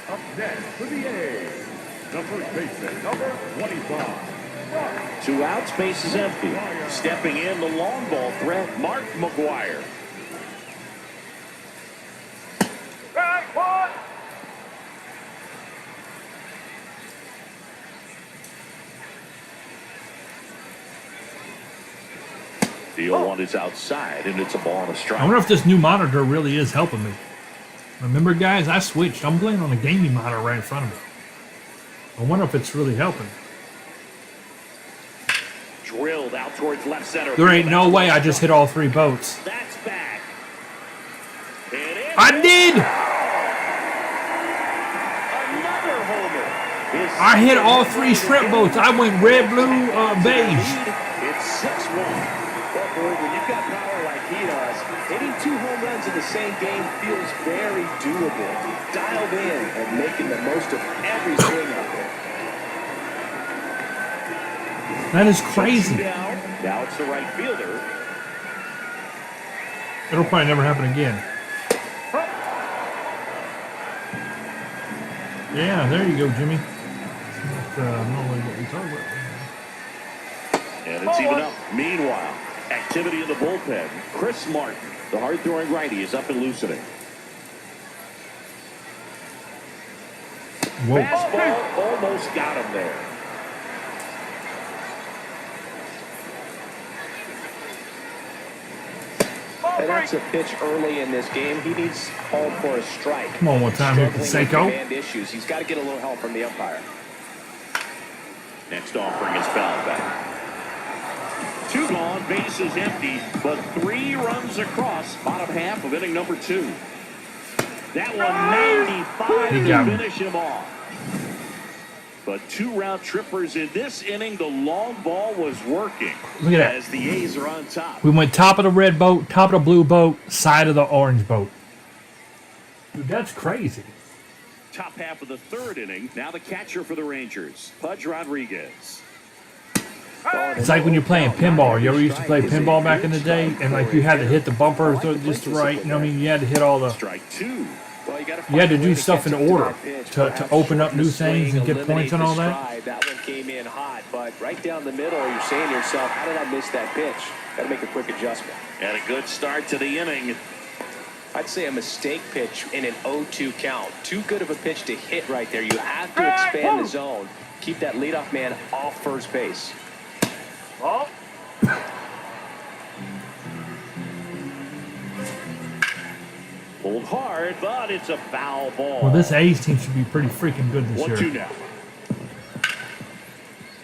Up next for the A's, the first baseman, number 25. 2 outs, base is empty. Stepping in, the long ball threat, Mark McGuire. The 0-1 is outside, and it's a ball and a strike. I wonder if this new monitor really is helping me. Remember, guys, I switched. I'm playing on a gaming monitor right in front of me. I wonder if it's really helping. Drilled out towards left center. There ain't no way I just hit all 3 boats. That's back. It is. I did! Another homer. I hit all 3 shrimp boats. I went red, blue, beige. It's 6-1. Well, when you've got power like he does, hitting 2 home runs in the same game feels very doable. Dialed in and making the most of every swing out there. That is crazy. Now it's the right fielder. It'll probably never happen again. Yeah, there you go, Jimmy. It's not normally what we talk about. And it's even up. Meanwhile, activity in the bullpen. Chris Martin, the hard-throwing righty, is up and loosening. Whoa. Fastball almost got him there. And that's a pitch early in this game. He needs called for a strike. Come on, one time here, Struggling with Canseco. command issues. He's got to get a little help from the umpire. Next offering is fouled back. 2 gone, base is empty, but 3 runs across. Bottom half of inning number 2. That one 95 He to got him. finish him off. But 2 round trippers in this inning. The long ball was working. Look at that. As the A's are on top. We went top of the red boat, top of the blue boat, side of the orange boat. Dude, that's crazy. Top half of the 3rd inning. Now the catcher for the Rangers, Pudge Rodriguez. It's like when you're playing pinball. You ever used to play pinball back in the day? And like you had to hit the bumper just right. You know what I mean? You had to hit all the... Strike 2. Well, You had to do stuff in order to open up new things and get points and all that. That one came in hot, but right down the middle, you're saying to yourself, how did I miss that pitch? Got to make a quick adjustment. And a good start to the inning. I'd say a mistake pitch in an 0-2 count. Too good of a pitch to hit right there. You have to expand the zone. Keep that leadoff man off first base. Pulled hard, but it's a foul ball. Well, this A's team should be pretty freaking good this 1-2 year. now.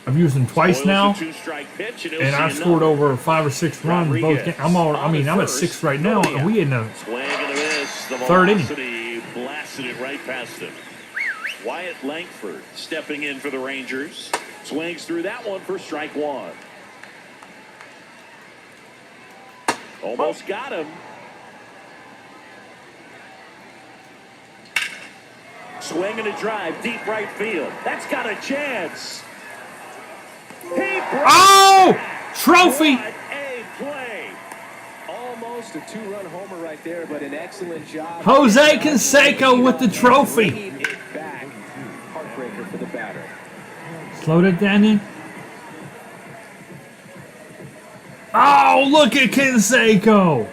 I've used them twice now, 2-strike pitch, and and I've scored over 5 or 6 runs both games. I'm at 6 right now, and we in the swing and a miss. The 3rd inning. velocity blasted it right past him. Wyatt Langford stepping in for the Rangers. Swings through that one for strike 1. Almost got him. Swing and a drive, deep right field. That's got a chance. Oh! Trophy! What a play. Almost a 2-run homer right there, but an excellent job. Jose Canseco with the trophy. Bringing it back. Heartbreaker for the batter. Slow that down in. Oh, look at Canseco.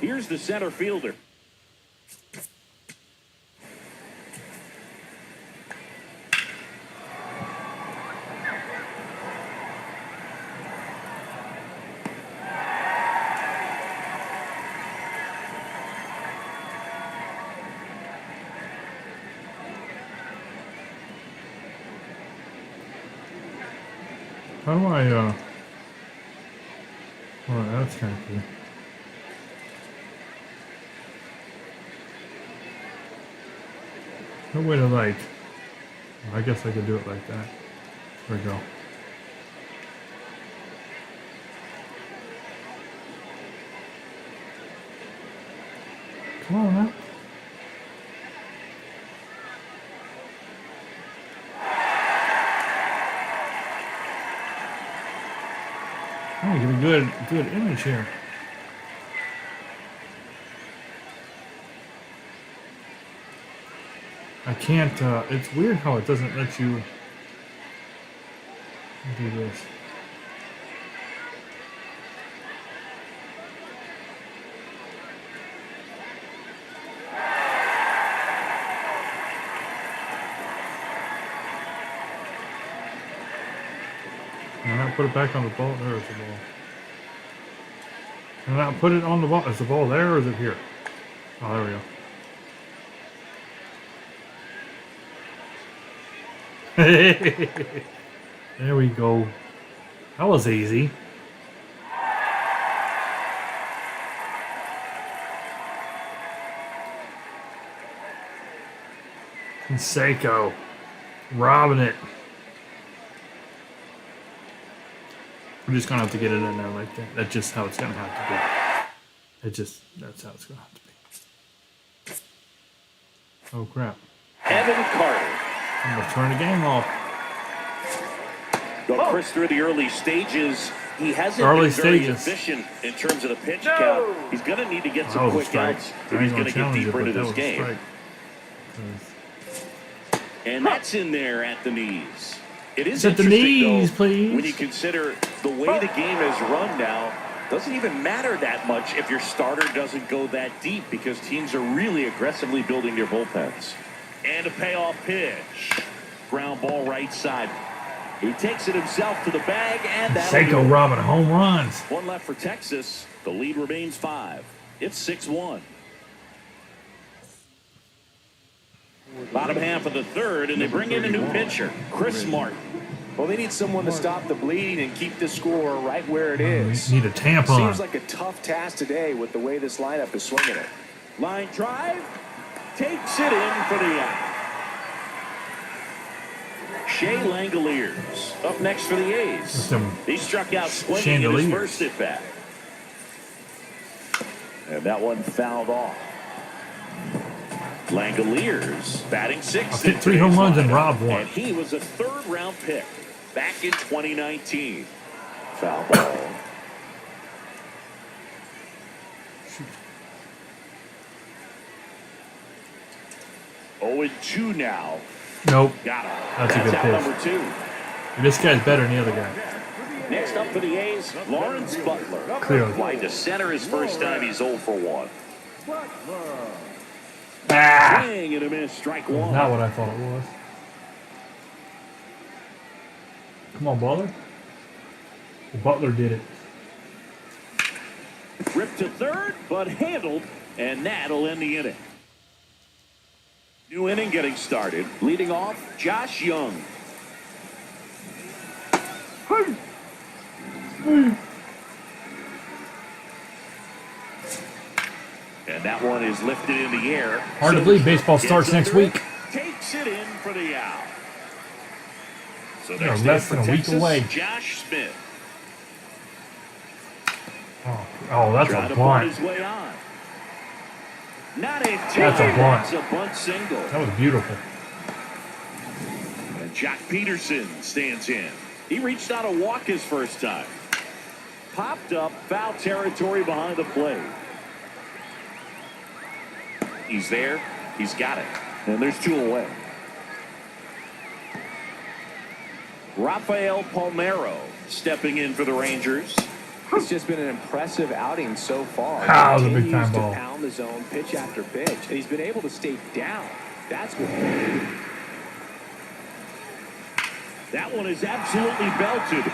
Here's the center fielder. How do I, well, that's kind of cool. No way to, like, I guess I could do it like that. There we go. Come on now. Oh, get a good image here. I can't, it's weird how it doesn't let you do this. Can I not put it back on the ball? There is the ball. Can I not put it on the ball? Is the ball there or is it here? Oh, there we go. There we go. That was easy. Seiko robbing it. We're just gonna have to get it in there like that. That's just how it's gonna have to be. That's how it's gonna have to be. Oh crap. Evan Carter. I'm gonna turn the game off. Well, Chris, through the early stages, he hasn't been very efficient in terms of the pitch count. He's going to need to get some quick outs if he's going to get deeper into this game. And that's in there at the knees. It is at the knees, please. When you consider the way the game is run now, doesn't even matter that much if your starter doesn't go that deep because teams are really aggressively building their bullpens. And a payoff pitch. Ground ball right side. He takes it himself to the bag, and that's Seiko robbing home runs. One left for Texas. The lead remains 5. It's 6-1. Bottom half of the third, and they bring in a new pitcher, Chris Martin. Well, they need someone to stop the bleeding and keep the score right where it is. Need a tampon. Seems like a tough task today with the way this lineup is swinging it. Line drive. Takes it in for the out. Shea Langoliers up next for the A's. He struck out swinging in his first at bat. And that one fouled off. Langoliers batting 6th. Hit 3 home runs and robbed 1. And he was a 3rd-round pick back in 2019. Foul ball. Shoot. 0-2 now. Nope. Got him. That's a good out pitch. Number 2. This guy's better than the other guy. Next up for the A's, Lawrence Butler. Clearly. Flying to center his first time. He's 0 for 1. Ah! Swing and a miss. Strike 1. Not what I thought it was. Come on, Butler. Butler did it. Ripped to third, but handled, and that'll end the inning. New inning getting started. Leading off, Josh Young. And that one is lifted in the air. Hard to believe baseball starts next week. Takes it in for the out. So They're there's less than a week away. Josh Smith. Oh, that's Trying a to bunt. his way on. Not a That's a bunt. It's a bunt single. That was beautiful. And Jock Peterson stands in. He reached out a walk his first time. Popped up, foul territory behind the plate. He's there. He's got it. And there's 2 away. Rafael Palmeiro stepping in for the Rangers. It's just been an impressive outing so far. That was a He big time continues to ball. pound the zone pitch after pitch, and he's been able to stay down. That's good. That one is absolutely belted.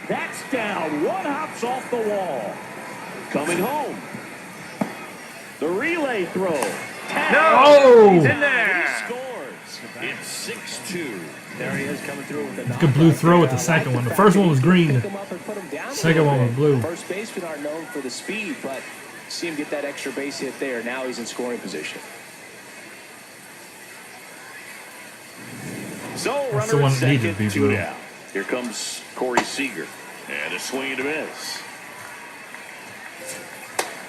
That's down. One hops off the wall. Coming home. The relay throw. No! He's in there. He scores. It's 6-2. There he is coming through with It's a good blue throw with the second one. The first one was green. The second one was blue. First basemen aren't known for the speed, but see him get that extra base hit there. Now he's in scoring position. So That's the runner one at that needed to second, be two blue. down. Here comes Corey Seager. And a swing and a miss.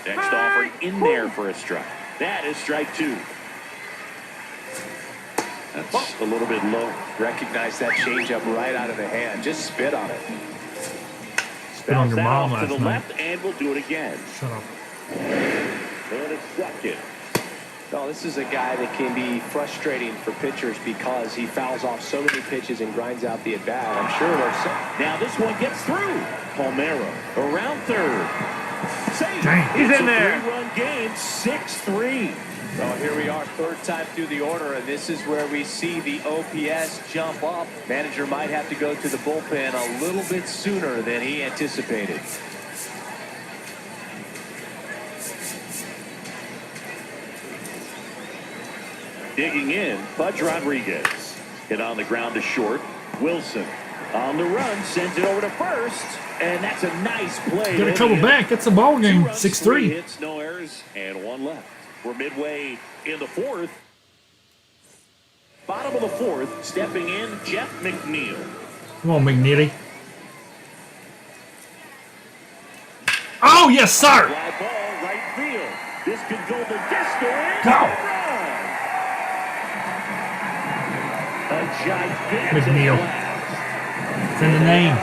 Next offering in there for a strike. That is strike two. That's a little bit low. Recognize that changeup right out of the hand. Just spit on it. Spit on your mom To last the night. left, and we'll do it again. Shut up. And a second. Well, this is a guy that can be frustrating for pitchers because he fouls off so many pitches and grinds out the at-bat. I'm sure there's some. Now this one gets through. Palmeiro around third. Safe. Dang. He's in there. Three-run game, 6-3. Well, here we are, third time through the order, and this is where we see the OPS jump up. Manager might have to go to the bullpen a little bit sooner than he anticipated. Digging in, Pudge Rodriguez. Hit on the ground to short. Wilson on the run, sends it over to first, and that's a nice play. Get a couple back. That's a ball game. 2 runs, 3 6-3. hits, no errors, and 1 left. We're midway in the fourth. Bottom of the fourth, stepping in, Jeff McNeil. Come on, McNeely. Oh, yes, sir. Fly ball, right field. This could go the distance. Go. A gigantic McNeil. blast. It's in the name.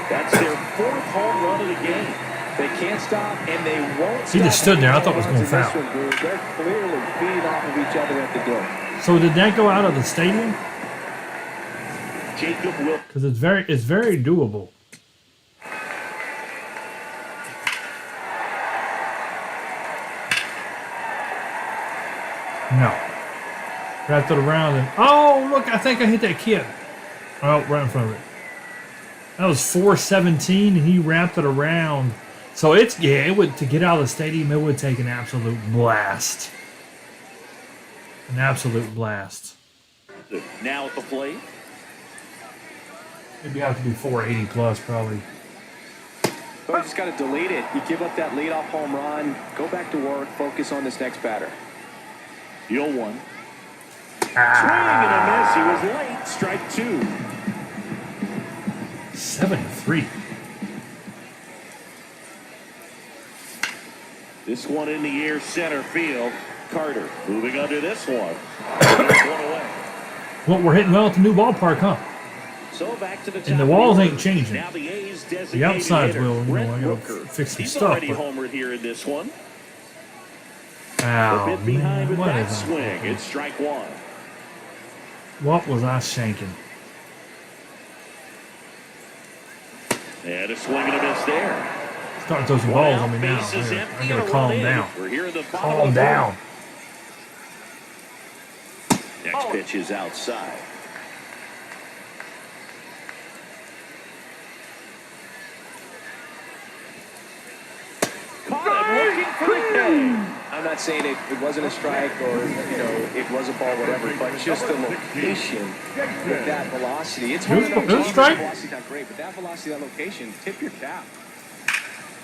That's their 4th home run of the game. They can't stop, and they won't. He just stood there. I thought it was going to foul. They're clearly feeding off of each other at the door. So did that go out of the stadium? Jacob will. Because it's very doable. No. Wrapped it around and oh look, I think I hit that kid. Oh, right in front of it. That was 417 and he wrapped it around. So it's it would to get out of the stadium, it would take an absolute blast. An absolute blast. Now at the plate. Maybe have to be 480 plus probably. But you just got to delete it. You give up that leadoff home run, go back to work, focus on this next batter. 0-1. Swing and a miss. He was late. Strike 2. 7-3. This one in the air, center field. Carter moving under this one. There's one away. Well, we're hitting well at the new ballpark, huh? So back to the top And the of walls order. ain't changing. Now the A's The designated outsides hitter, will, Brent I gotta Rooker. fix some He's stuff. already But, homered here in this one. oh, A bit behind man, with what that is I swing. thinking? It's strike 1. What was I shanking? And a swing and a miss there. Starting to throw some balls on me now. Bases I empty gotta and a calm run in. down. We're here in the bottom Calm of the down. fourth. Next pitch is outside. Caught him looking for the K. I'm not saying it wasn't a strike or, it was a ball, whatever, but just the location with that velocity. It's hard It was- enough it was to strike. velocity not great, but that velocity, that location, tip your cap.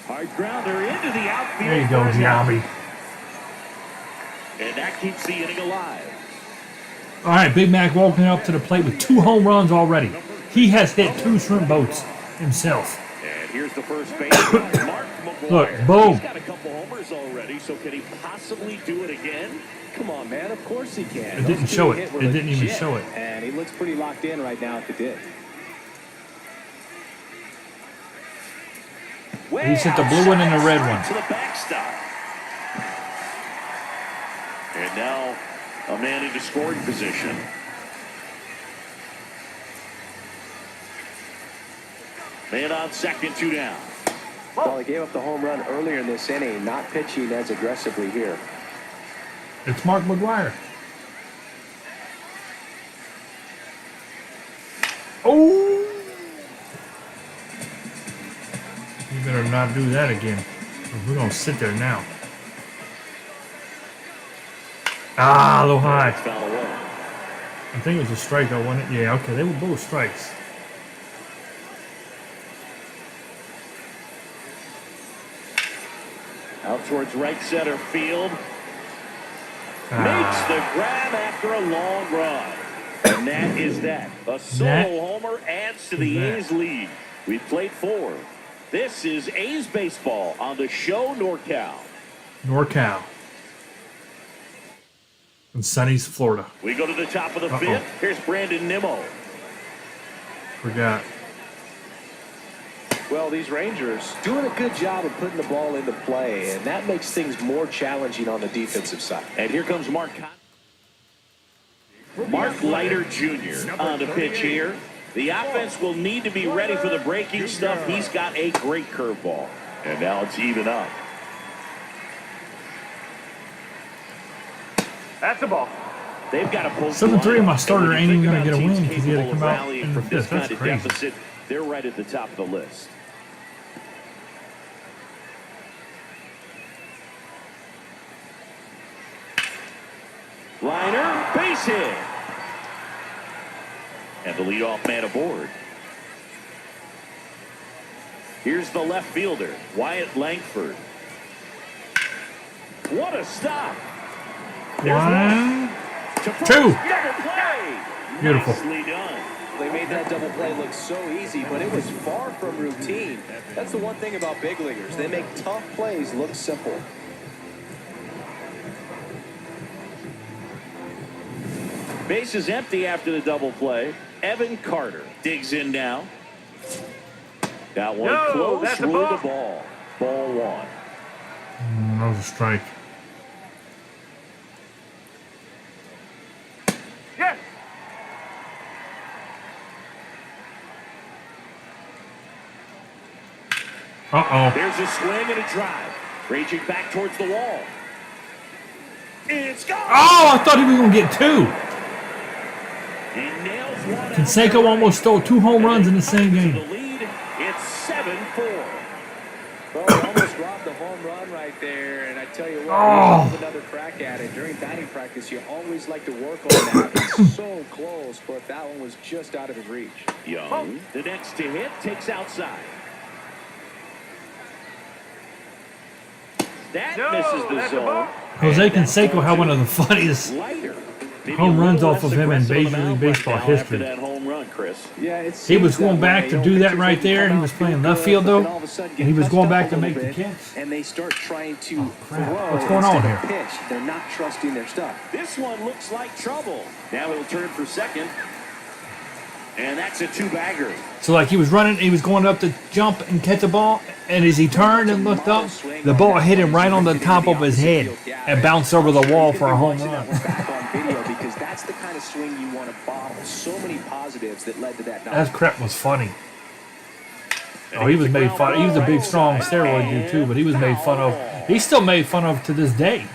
Hard grounder into the outfield. There you go, for a Giambi. out. And that keeps the inning alive. All right, Big Mac walking up to the plate with 2 home runs already. He has hit 2 shrimp boats himself. And here's the first baseman, Mark McGuire. Look, boom. He's got a couple homers already, so can he possibly do it again? Come on, man. Of course he can. It didn't Those show two it. hit were It didn't even legit, show it. And he looks pretty locked in right now at the dip. He's hit the blue one and the red one. To the backstop. And now a man into scoring position. Man on second, 2 down. Well, he gave up the home run earlier in this inning, not pitching as aggressively here. It's Mark McGuire. Oh! You better not do that again. We're going to sit there now. Ah, a little high. Foul away. I think it was a strike, though, wasn't it? Yeah, okay, they were both strikes. Out towards right center field. Makes the grab after a long run. And that is that. A solo homer adds to the A's lead. We've played 4. This is A's baseball on the show NorCal. NorCal. In Sunny's, Florida. We go to the top of the 5th. Here's Brandon Nimmo. Forgot. Well, these Rangers doing a good job of putting the ball into play, and that makes things more challenging on the defensive side. And here comes Mark Leiter Jr. on the pitch here. The offense will need to be ready for the breaking stuff. He's got a great curveball. And now it's even up. That's the ball. They've got to pull 7-3 of my starter ain't even going to get a win because he had to come out in the from this 5th. kind That's of crazy. deficit. They're right at the top of the list. Liner, base hit. And the leadoff man aboard. Here's the left fielder, Wyatt Langford. What a stop. One, To two. Double play. Beautiful. Nicely done. They made that double play look so easy, but it was far from routine. That's the one thing about big leaguers. They make tough plays look simple. Base is empty after the double play. Evan Carter digs in now. That one close, that's a ruled ball. the ball. Ball 1. That was a strike. Yes. Uh-oh. There's a swing and a drive. Raging back towards the wall. It's gone. Oh, I thought he was going to get 2. He nails one out Canseco there. almost stole 2 home runs in the same To game. the lead. It's 7-4. Well, they almost robbed the home run right there, and I tell you what, Oh. we have another crack at it. During batting practice, you always like to work on that. It's so close, but that one was just out of his reach. Young, the next to hit, takes outside. That misses the that's a zone. ball. Jose Canseco had one of the funniest Lighter. Maybe home a runs little off of less him in aggressive Major on the League mound Baseball right now history. After that home run, Chris. Yeah, it He was seems going that back way. to You do know, that pitchers right can there. come He was out playing feel left good, field, but though, then all of a sudden and get he was touched going up back a to little make the bit, catch. and they start trying to crap. throw What's going on instead of here? pitch. They're not trusting their stuff. This one looks like trouble. Now he'll turn for second. And that's a 2-bagger. So, like, he was running, he was going up to jump and catch the ball, and as he turned and looked up, the ball hit him right on the top of his head and bounced over the wall for a home run. Back on video because that's the kind of swing you want to bottle. So many positives that led to that. That crap was funny. Oh, he was made fun. He was a big, strong steroid dude too, but he was made fun of. He's still made fun of to this day.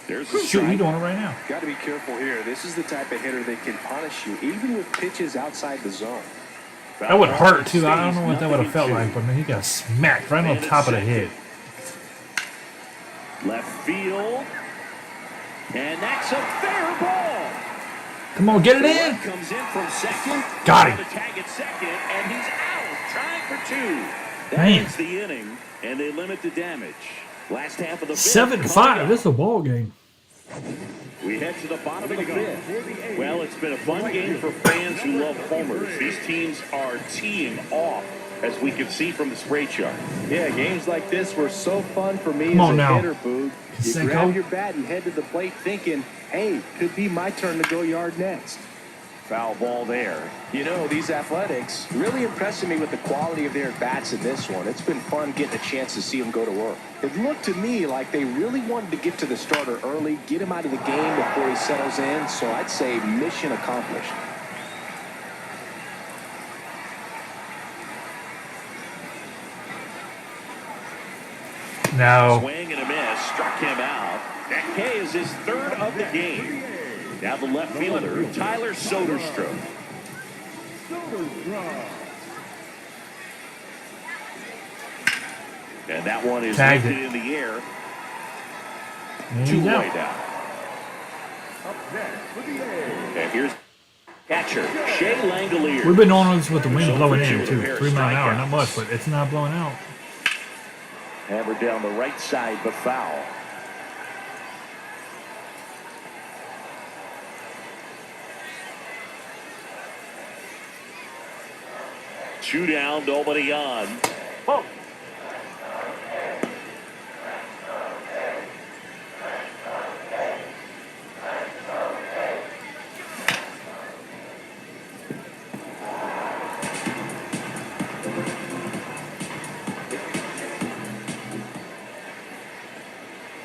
There's a Shoot, he's strike. doing it right now. Got to be careful here. This is the type of hitter that can punish you, even with pitches outside the zone. That would hurt too. I don't know what that would have felt like, but man, he got smacked right on top of the head. Left field. And that's a fair ball. Come on, get it in. Comes in from second. Got him. The tag at second, and he's out. Trying for 2. That Man. ends the inning, and they limit the damage. Last half of the 5th. 7-5. This is a ball game. We head to the bottom of the 5th. Well, it's been a fun game for fans who love homers. These teams are teeing off, as we can see from the spray chart. Yeah, games like this were so fun for me Come as on a now. hitter, Boog. You Canseco. grab your bat and head to the plate thinking, hey, could be my turn to go yard next. Foul ball there. You know, these Athletics really impressing me with the quality of their bats in this one. It's been fun getting a chance to see them go to work. It looked to me like they really wanted to get to the starter early, get him out of the game before he settles in, so I'd say mission accomplished. Now, Swing and a miss. Struck him out. That K is his 3rd of the game. Now the left fielder, Tyler Soderstrom. And that one is Tagged lifted it. in the air. and he's Two-way out. down. Up next for the A's. And here's catcher Shea Langolier. We've been on this with the wind blowing in, With a too. pair of 3 mile an hour, not strikeouts. much, but it's not blowing out. Hammered down the right side, but foul. Two down, nobody on. Oh.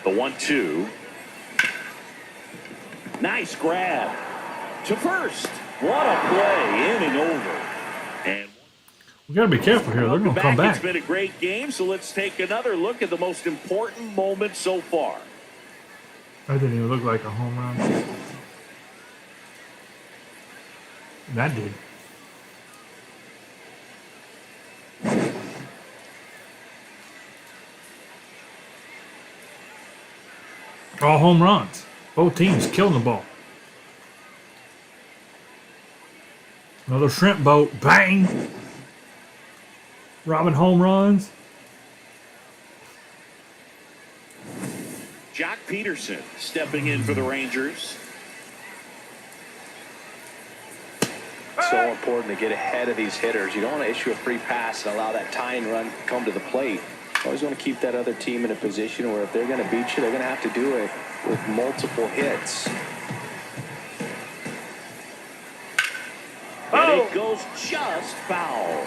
The 1-2. Nice grab to first. What a play, inning over. And We got to be careful here. They're going to come back. It's been a great game, so let's take another look at the most important moment so far. That didn't even look like a home run. That did. All home runs. Both teams killing the ball. Another shrimp boat. Bang! Robbing home runs. Jock Peterson stepping in for the Rangers. So important to get ahead of these hitters. You don't want to issue a free pass and allow that tying run to come to the plate. You always want to keep that other team in a position where if they're going to beat you, they're going to have to do it with multiple hits. And it goes just foul.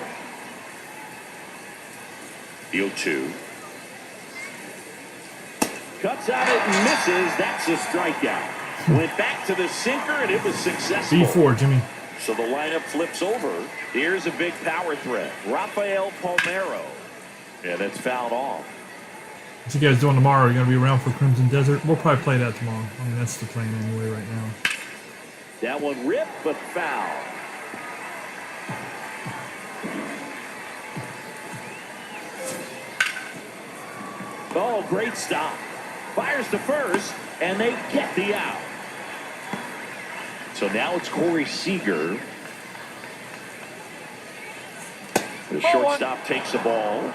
The 0-2. Cuts out it and misses. That's a strikeout. Went back to the sinker and it was successful. B4, Jimmy. So the lineup flips over. Here's a big power threat. Rafael Palmeiro. Yeah, that's fouled off. What you guys doing tomorrow? Are you going to be around for Crimson Desert? We'll probably play that tomorrow. I mean, that's the plan anyway right now. That one ripped, but foul. Oh, great stop. Fires to first, and they get the out. So now it's Corey Seager. The shortstop takes the ball.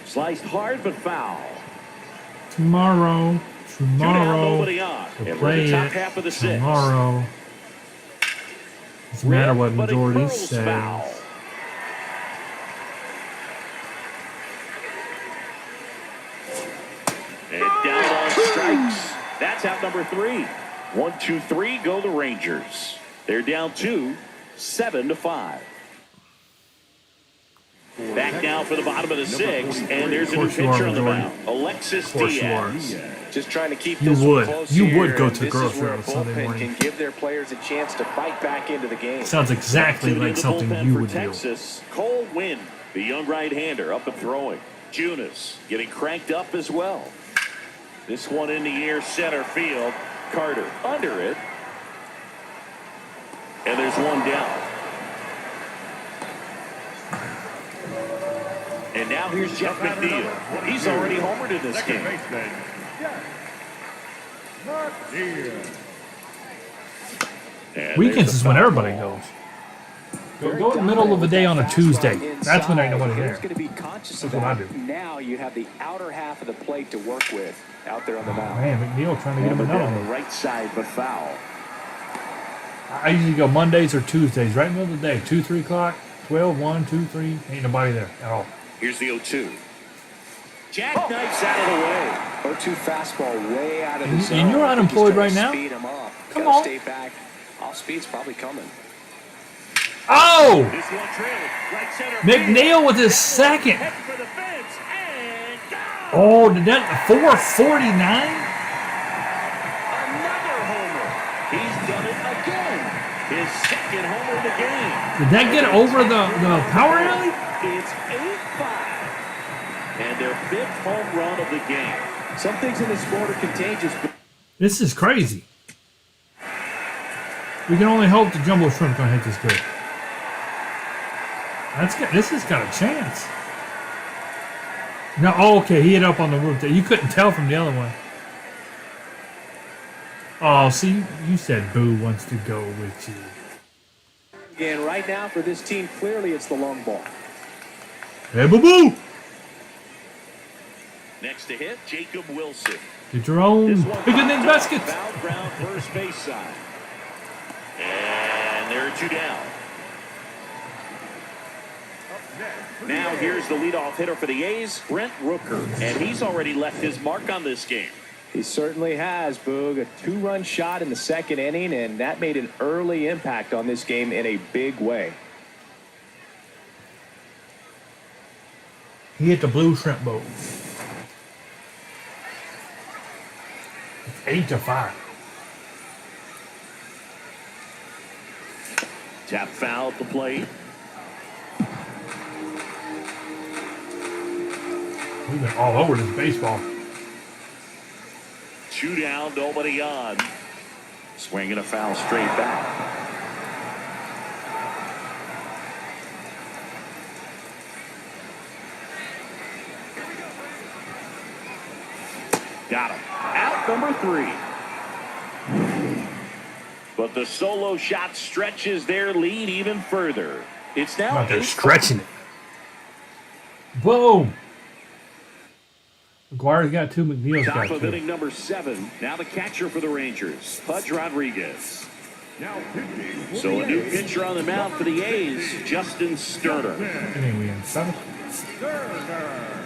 Sliced hard, but foul. Tomorrow. Two down, Tomorrow. nobody on. We'll And we're play in the top it half of the sixth. tomorrow. Doesn't matter what But it majority curls says. foul. And down on strikes. That's out number 3. 1, 2, 3 go the Rangers. They're down 2, 7-5. Back now for the bottom of the 6th, and there's a new Of course you are, pitcher on the Jordan. mound. Alexis Of course you are. Diaz. Just trying to keep You this one would. close You here, would go and to this grocery is where on a Sunday bullpen morning. can give their players a chance to fight back into the game. Sounds exactly Tuned like into something bullpen you for would do. Texas. Cole Winn, the young right-hander, up and throwing. Junis getting cranked up as well. This one in the air, center field. Carter under it. And there's one down. And now here's Jeff McNeil. He's already homered in this Second game. baseman, Jeff McNeil. And Weekends there's is the when foul everybody ball. goes. Go in the middle of the day on a Tuesday. That's when ain't nobody there. Going to be conscious That's of what I that. do. Now you have the outer half of the plate to work with out there on the mound. Man, McNeil trying to get him Hammered another down the one. right side, but foul. I usually go Mondays or Tuesdays, right in the middle of the day. 2, 3 o'clock, 12, 1, 2, 3. Ain't nobody there at all. Here's the 0-2. Jackknifes out of the way. 0-2 fastball way out of the And zone. you're unemployed He's trying right to now? Speed him up. Come Gotta on. Stay back. Off speed's probably coming. Oh! This one trailed. Right center McNeil with his second. Head for the fence and down. Oh, did that 449? Another homer. He's done it again. His second homer of the game. Did that get over the power alley? It's 8-5. And their 5th home run of the game. Some things in this sport are contagious. This is crazy. We can only hope the jumbo shrimp gonna hit this good. This has got a chance. No, oh, okay, he hit up on the roof. You couldn't tell from the other one. Oh, see, you said Boo wants to go with you. And right now for this team, clearly it's the long ball. Hey, Boo Boo! Next to hit, Jacob Wilson. Get your own This one picnic popped up, basket. foul ground first base side. And there are 2 down. Now here's the leadoff hitter for the A's, Brent Rooker. And he's already left his mark on this game. He certainly has, Boog. A 2-run shot in the second inning, and that made an early impact on this game in a big way. He hit the blue shrimp boat. 8-5. Tap foul at the plate. We've been all over this baseball. 2 down, nobody on. Swinging a foul straight back. Got him. Out number 3. But the solo shot stretches their lead even further. It's now They're 8. stretching it. Boom! McGuire's got 2. McNeil's got Top of 2. inning number 7. Now the catcher for the Rangers, Pudge Rodriguez. Now pitching. So a new pitcher on the mound for the A's, Justin Sterner. Inning we in 7. Turner.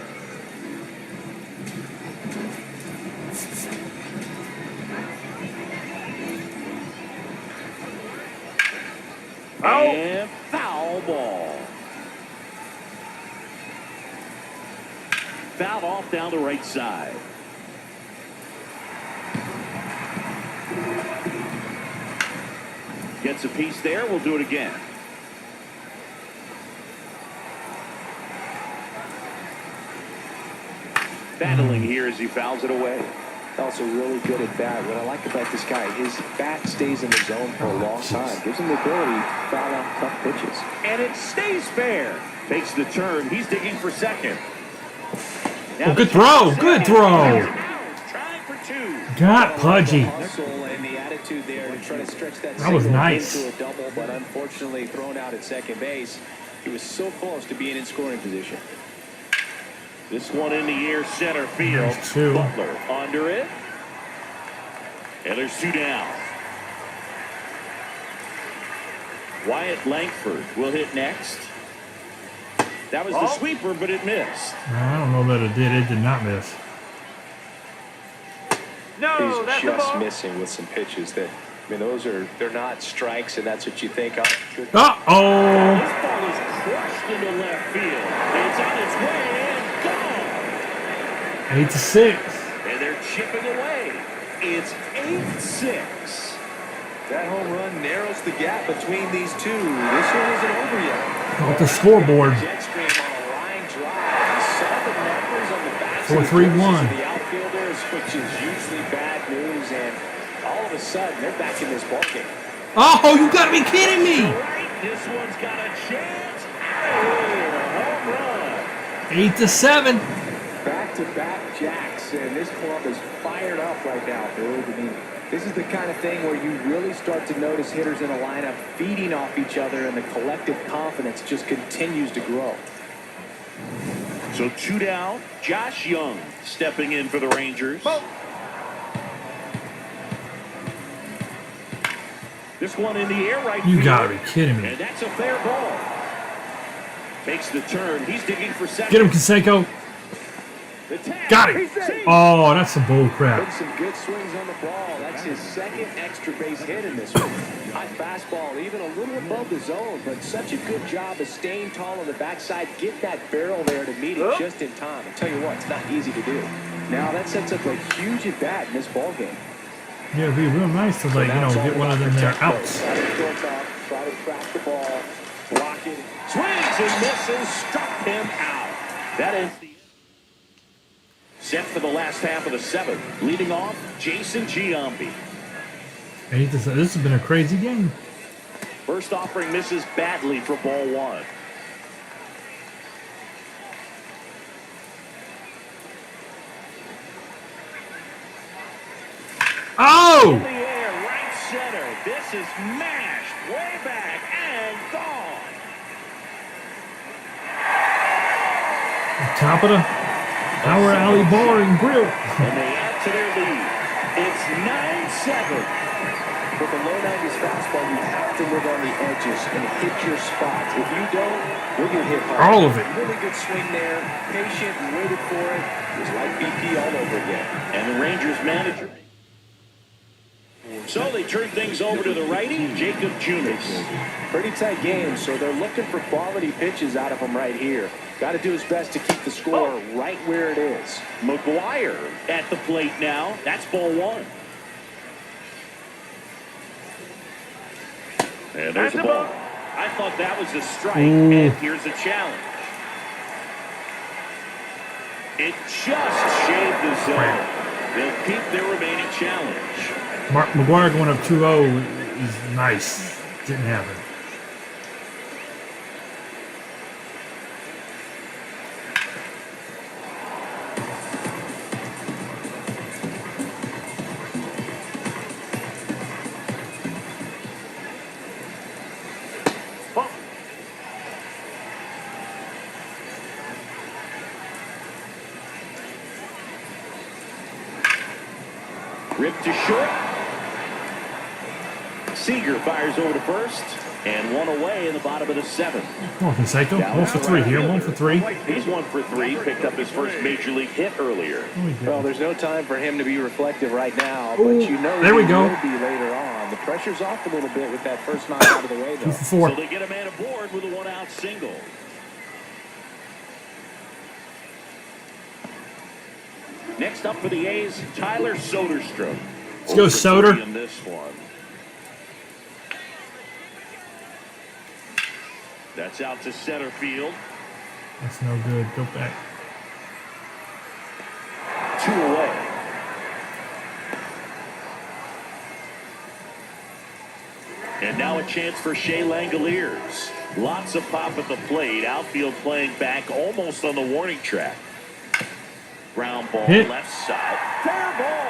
And foul ball. Fouled off down the right side. Gets a piece there. We'll do it again. Battling here as he fouls it away. Also really good at bat. What I like about this guy, his bat stays in the zone for a long time. Gives him the ability to foul out tough pitches. And it stays fair. Takes the turn. He's digging for second. Oh, good throw. Good throw. Trying for 2. Got Pudgy. Hustle and the attitude there to try to stretch that That was single nice. into a double, but unfortunately thrown out at second base. He was so close to being in scoring position. This one in the air, center field. There's 2. Butler under it. And there's 2 down. Wyatt Langford will hit next. That was the sweeper, but it missed. I don't know that it did. It did not miss. No, he's just missing with some pitches that, I mean, they're not strikes, and that's what you think of. This Uh-oh. ball is crushed into left field. It's on its way and gone. 8-6. And they're chipping away. It's 8-6. That home run narrows the gap between these two. This one isn't over yet. Off the scoreboard. Jet stream on a line drive. Solid numbers on the backs 4-3-1. of the outfielders, which is usually bad news. And all of a sudden, they're back in this ballgame. Oh, you gotta be kidding me. Right, this one's got a chance. Oh, a home run. 8-7. Back-to-back jacks, and this club is fired up right now, dude. I mean, this is the kind of thing where you really start to notice hitters in a lineup feeding off each other, and the collective confidence just continues to grow. So 2 down. Josh Young stepping in for the Rangers. This one in the air right You field. gotta be kidding me. And that's a fair ball. Makes the turn. He's digging for second. Get him, Canseco. The tag. Got him. Oh, that's some bull crap. Put some good swings on the ball. That's his second extra base hit in this one. High fastball, even a little above the zone, but such a good job of staying tall on the backside. Get that barrel there to meet it just in time. I tell you what, it's not easy to do. Now that sets up a huge at bat in this ball game. Yeah, it'd be real nice to, like, you know, get one of them there outs. Try to track the ball, block it. Swings and misses. Struck him out. That ends the set for the last half of the 7th. Leading off, Jason Giambi. 8-7. This has been a crazy game. First offering misses badly for ball 1. In the air, right center. This is mashed way back and gone. Top of the Power Alley Bar and Grill. And they add to their lead. It's 9-7. With a low 90s fastball, you have to live on the edges and hit your spots. If you don't, you'll get hit hard. All of it. Really good swing there. Patient and waited for it. It was like BP all over again. And the Rangers manager. So they turn things over to the righty, Jacob Junis. Pretty tight game, so they're looking for quality pitches out of him right here. Got to do his best to keep the score right where it is. McGuire at the plate now. That's ball one. And there's a ball. I thought that was a strike, and here's a challenge. It just shaved the zone. They'll keep their remaining challenge. McGuire going up 2-0 is nice. Didn't happen. Ripped to short. Seager fires over to first. And one away in the bottom of the seventh. Come on, Canseco. 1 for 3 here. 1 for 3. He's 1 for 3. Picked up his first major league hit earlier. Well, there's no time for him to be reflective right now, but you know there we he go. will be later on. The pressure's off a little bit with that first knock out of the way, though. 2 for 4. So they get a man aboard with a one-out single. Next up for the A's, Tyler Soderstrom. Let's go, Soder. In this one. That's out to center field. That's no good. Go back. 2 away. And now a chance for Shea Langoliers. Lots of pop at the plate. Outfield playing back almost on the warning track. Ground ball Hit. left side. Fair ball.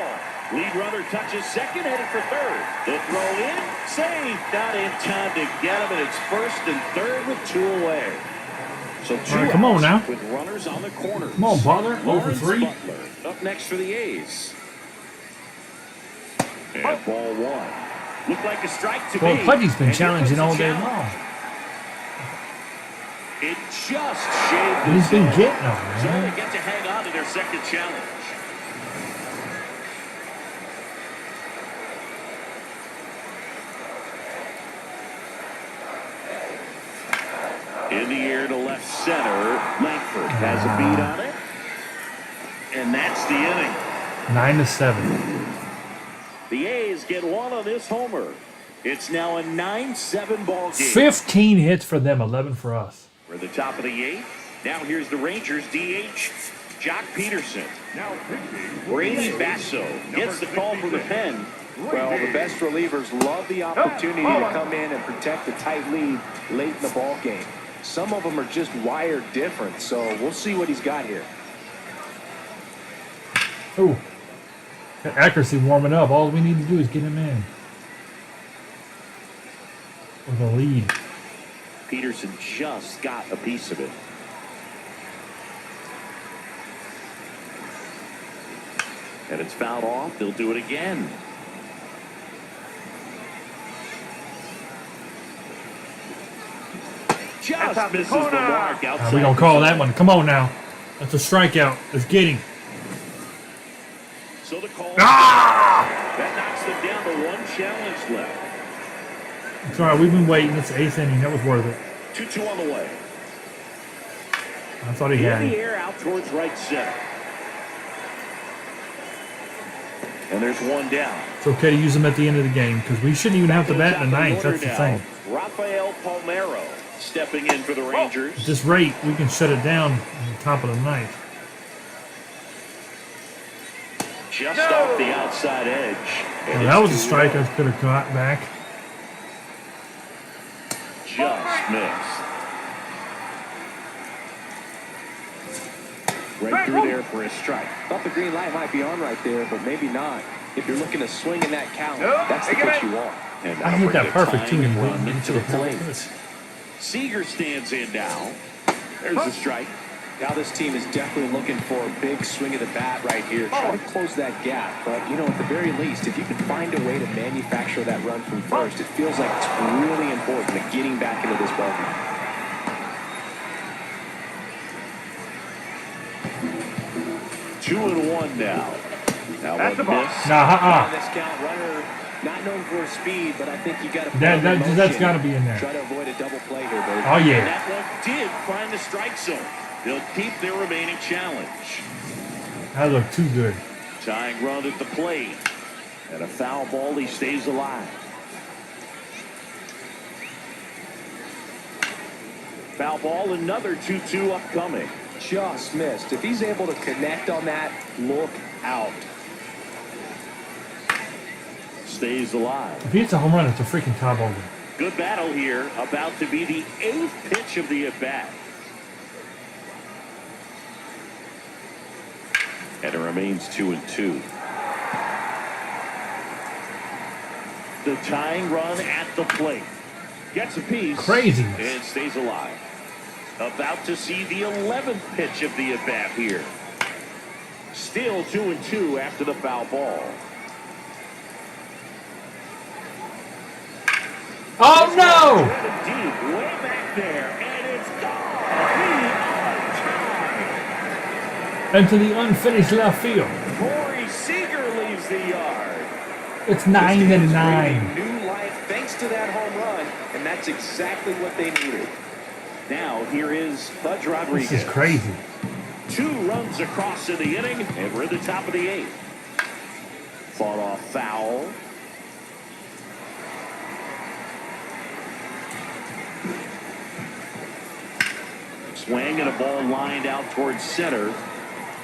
Lead runner touches second, headed for third. The throw in, safe. Not in time to get him, and it's first and third with 2 away. So 2 right, come on now. With runners on the corners. Come on, Butler. 0 for Lawrence 3. Butler up next for the A's. And ball 1. Looked like a strike to Well, me. Pudgy's been And here challenging comes all the day challenge. long. It just shaved the He's been zone. getting them, So man. they get to hang on to their second challenge. In the air to left center. Langford has a beat on it. And that's the inning. 9-7. The A's get one on this homer. It's now a 9-7 ball game. 15 hits for them, 11 for us. We're the top of the 8th. Now here's the Rangers DH, Jock Peterson. Now pitching. Brady Basso gets the call from the pen. Well, the best relievers love the opportunity to come in and protect a tight lead late in the ball game. Some of them are just wired different, so we'll see what he's got here. Ooh. That accuracy warming up. All we need to do is get him in. With a lead. Peterson just got a piece of it. And it's fouled off. They'll do it again. Just misses the mark outside. We're going to call that one. Come on now. That's a strikeout. Let's get him. So the call. Ah! That knocks them down to 1 challenge left. It's all right. We've been waiting. It's the 8th inning. That was worth it. 2-2 on the way. I thought he had In the him. air out towards right center. And there's 1 down. It's okay to use him at the end of the game because we shouldn't even have to bat in the 9th. That's the thing. Rafael Palmeiro stepping in for the Rangers. At this rate, we can shut it down at the top of the 9th. Just off the outside edge. Well, that was a strike I could have got back. Just missed. Right through there for a strike. Thought the green light might be on right there, but maybe not. If you're looking to swing in that count, No, that's the take it pitch in. you want. And I now hit bring that the perfect too. tying And run went into the plate. plate. Seager stands in now. There's a strike. Now this team is definitely looking for a big swing of the bat right here. Try to close that gap. But, you know, at the very least, if you can find a way to manufacture that run from first, it feels like it's really important to getting back into this ballgame. 2-1 now. Now That's a the ball. miss. Nah, On this count, runner not known for his speed, but I think you got to That's got to be in there. Try to avoid a double play here, baby. Oh And yeah. that one did find the strike zone. They'll keep their remaining challenge. That looked too good. Tying run at the plate. And a foul ball, he stays alive. Foul ball, another 2-2 upcoming. Just missed. If he's able to connect on that, look out. Stays alive. If he hits a home run, it's a freaking tie ball game. Good battle here. About to be the 8th pitch of the at-bat. And it remains 2-2. The tying run at the plate. Gets a piece. Craziness. And stays alive. About to see the 11th pitch of the at-bat here. Still 2-2 after the foul ball. Oh no! Deep, way back there, and it's gone. Into the unfinished left field. Corey Seager leaves the yard. It's This team is 9-9. breathing new life thanks to that home run, and that's exactly what they needed. Now here is Budge Rodriguez. This is crazy. 2 runs across in the inning, and we're at the top of the 8th. Fought off foul. Swing and a ball lined out towards center.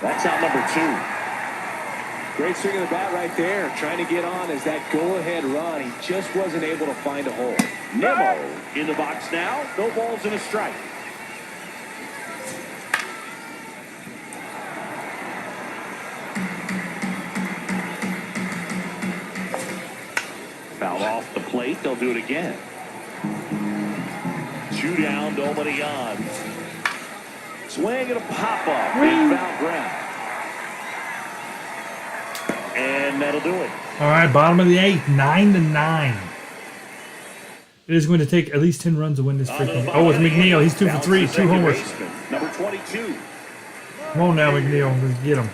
That's out number 2. Great swing of the bat right there, trying to get on as that go-ahead run. He just wasn't able to find a hole. Nimmo in the box now. No balls and a strike. Foul off the plate. They'll do it again. 2 down, nobody on. Swing and a pop-up. Big foul ground. And that'll do it. All right, bottom of the 8th, 9-9. It is going to take at least 10 runs to win this freaking. Oh, it's McNeil. He's 2 for 3, 2 homers. Number 22. Come on now, McNeil. Let's get him.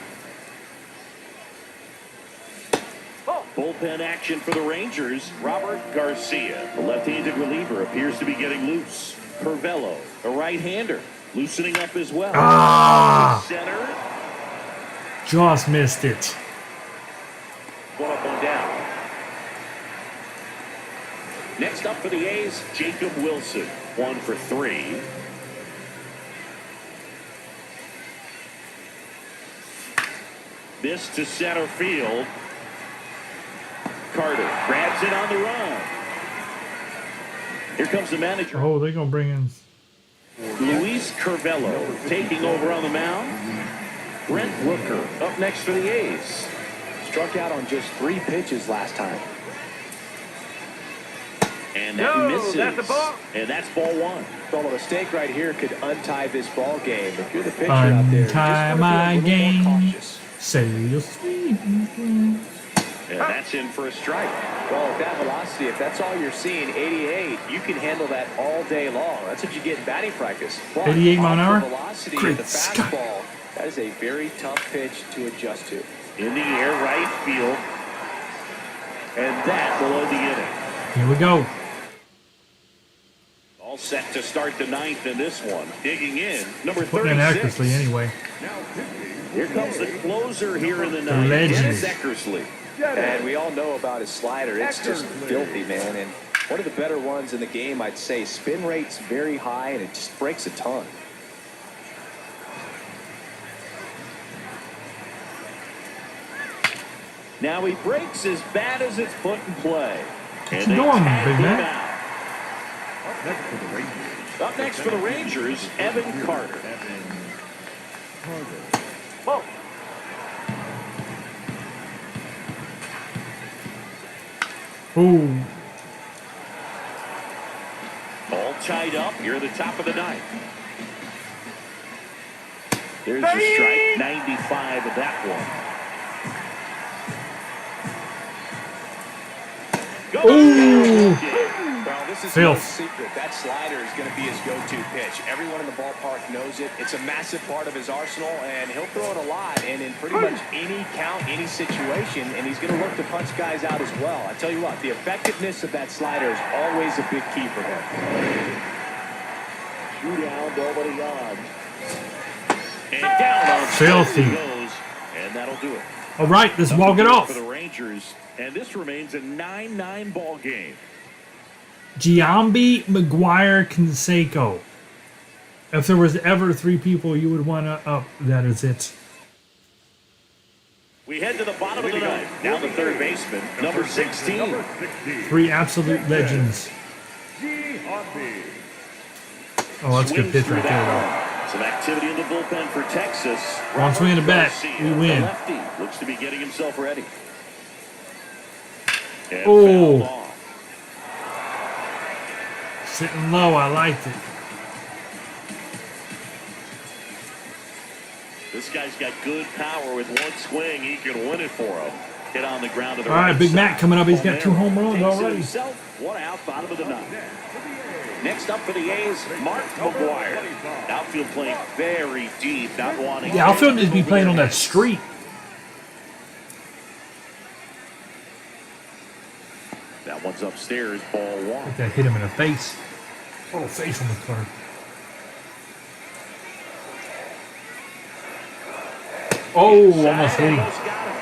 Bullpen action for the Rangers. Robert Garcia, the left-handed reliever, appears to be getting loose. Curvello, a right-hander, loosening up as well. Ah! Center. Just missed it. One up, one down. Next up for the A's, Jacob Wilson. 1 for 3. This to center field. Carter grabs it on the run. Here comes the manager. Oh, they're going to bring in. Luis Curvello taking over on the mound. Brent Rooker up next for the A's. Struck out on just 3 pitches last time. And that No, misses. that's the ball. And that's ball 1. Well, a mistake right here could untie this ball game. If you're the pitcher out there, you just Untie wanna be a my little more game. cautious. Say your sweet. And that's in for a strike. Well, with that velocity, if that's all you're seeing, 88, you can handle that all day long. That's what you get in batting practice. But 88 mile an off hour? the velocity Great of the Scott. fastball, that is a very tough pitch to adjust to. In the air, right field. And that will end the inning. Here we go. All set to start the 9th in this one. Digging in, number Putting in 36. Eckersley anyway. Here comes the closer here in the The 9th. legend. Dennis Eckersley. And we all know about his slider. It's just filthy, man. And one of the better ones in the game, I'd say. Spin rate's very high, and it just breaks a ton. Now he breaks as bad as it's put in play. What And you they doing, tag big him man? out. Up next for the Rangers, Evan Carter. Ooh. All tied up here at the top of the ninth. There's a strike, 95 of that one. Ooh. Well, this is no Filth. secret. That slider is going to be his go-to pitch. Everyone in the ballpark knows it. It's a massive part of his arsenal, and he'll throw it a lot and in pretty much any count, any situation, and he's going to look to punch guys out as well. I tell you what, the effectiveness of that slider is always a big key for him. Shoot out over the yard. And down on Filthy. he goes, and that'll do it. All right, let's walk it off. For the Rangers, and this remains a 9-9 ball game. Giambi, McGuire, Canseco. If there was ever three people you would want to up, that is it. We head to the bottom of the ninth. Now the third baseman, number 16. Three absolute legends. Giambi. Oh, that's a good Swings pitch through right there, that one. Some activity in the bullpen for Texas. One swing and a bat, we win. The lefty looks to be getting himself ready. And Oh. fouled off. Sitting low, I liked it. This guy's got good power. With one swing, he can win it for him. Hit on the ground to the All right, Big side. Mac coming up. He's got 2 home runs Takes it already. himself. One out, bottom of the ninth. Next up for the A's, Mark McGuire. Outfield playing very deep, not wanting. The outfield needs to be playing on that street. That one's upstairs, ball one. That hit him in the face. Total face on the card. Oh, almost hit him. Almost got him.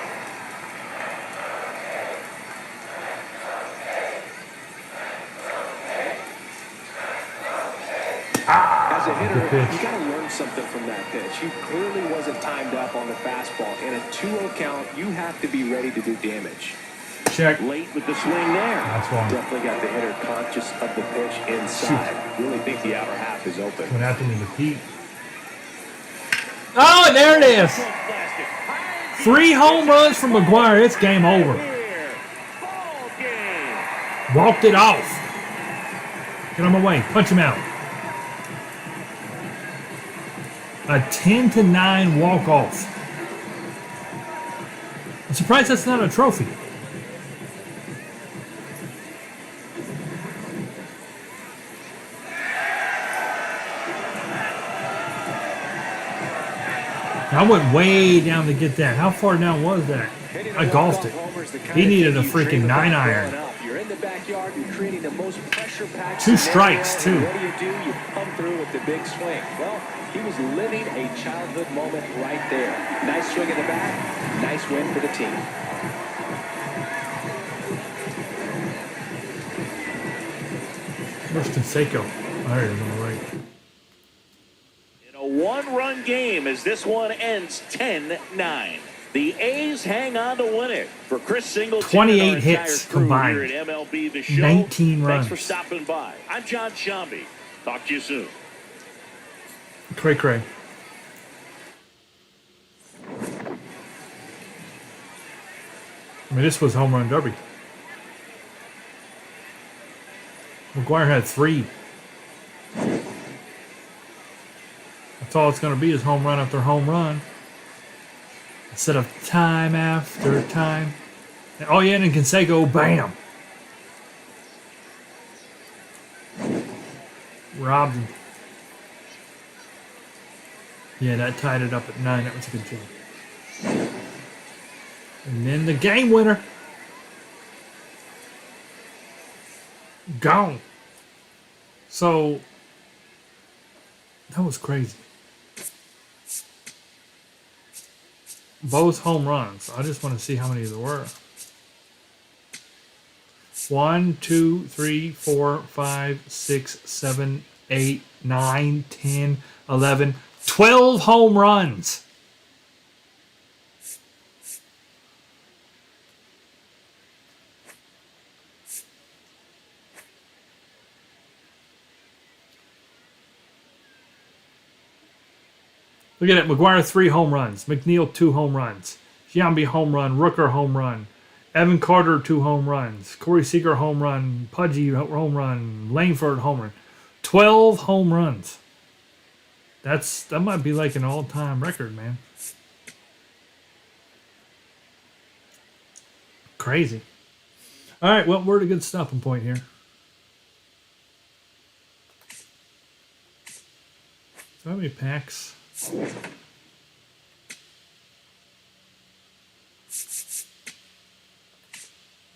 As a hitter, Good pitch. you got to learn something from that pitch. He clearly wasn't timed up on the fastball. In a 2-0 count, you have to be ready to do damage. Check. Late with the swing there. That's wrong. Definitely got the hitter conscious of the pitch inside. Really think the outer half is open. What happened in the heat? Oh, there it is. 3 home runs from McGuire. It's game over. Ball game. Walked it off. Get him away. Punch him out. A 10-9 walk-off. I'm surprised that's not a trophy. I went way down to get that. How far down was that? I golfed it. He needed a freaking 9-iron. You're in the backyard, you're creating the most pressure-packed 2 strikes, too. What do? You come through with the big swing. Well, he was living a childhood moment right there. Nice swing at the bat, nice win for the team. Where's Canseco? There he is on the right. In a one-run game as this one ends 10-9. The A's hang on to win it. For Chris Singleton, 28 and our entire hits crew combined. Here at MLB The Show. 19 Thanks runs. for stopping by. I'm John Shambi. Talk to you soon. Cray. I mean, this was home run derby. McGuire had 3. That's all it's going to be is home run after home run. Instead of time after time. Oh, yeah, and Canseco, bam. Robbed him. Yeah, that tied it up at 9. That was a good job. And then the game winner. Gone. So, that was crazy. Both home runs. I just want to see how many there were. 1, 2, 3, 4, 5, 6, 7, 8, 9, 10, 11, 12 home runs. Look at it. McGuire 3 home runs. McNeil 2 home runs. Giambi home run. Rooker home run. Evan Carter, 2 home runs. Corey Seager, home run. Pudgy, home run. Langford, home run. 12 home runs. That might be like an all-time record, man. Crazy. All right, well, we're at a good stopping point here. So how many packs?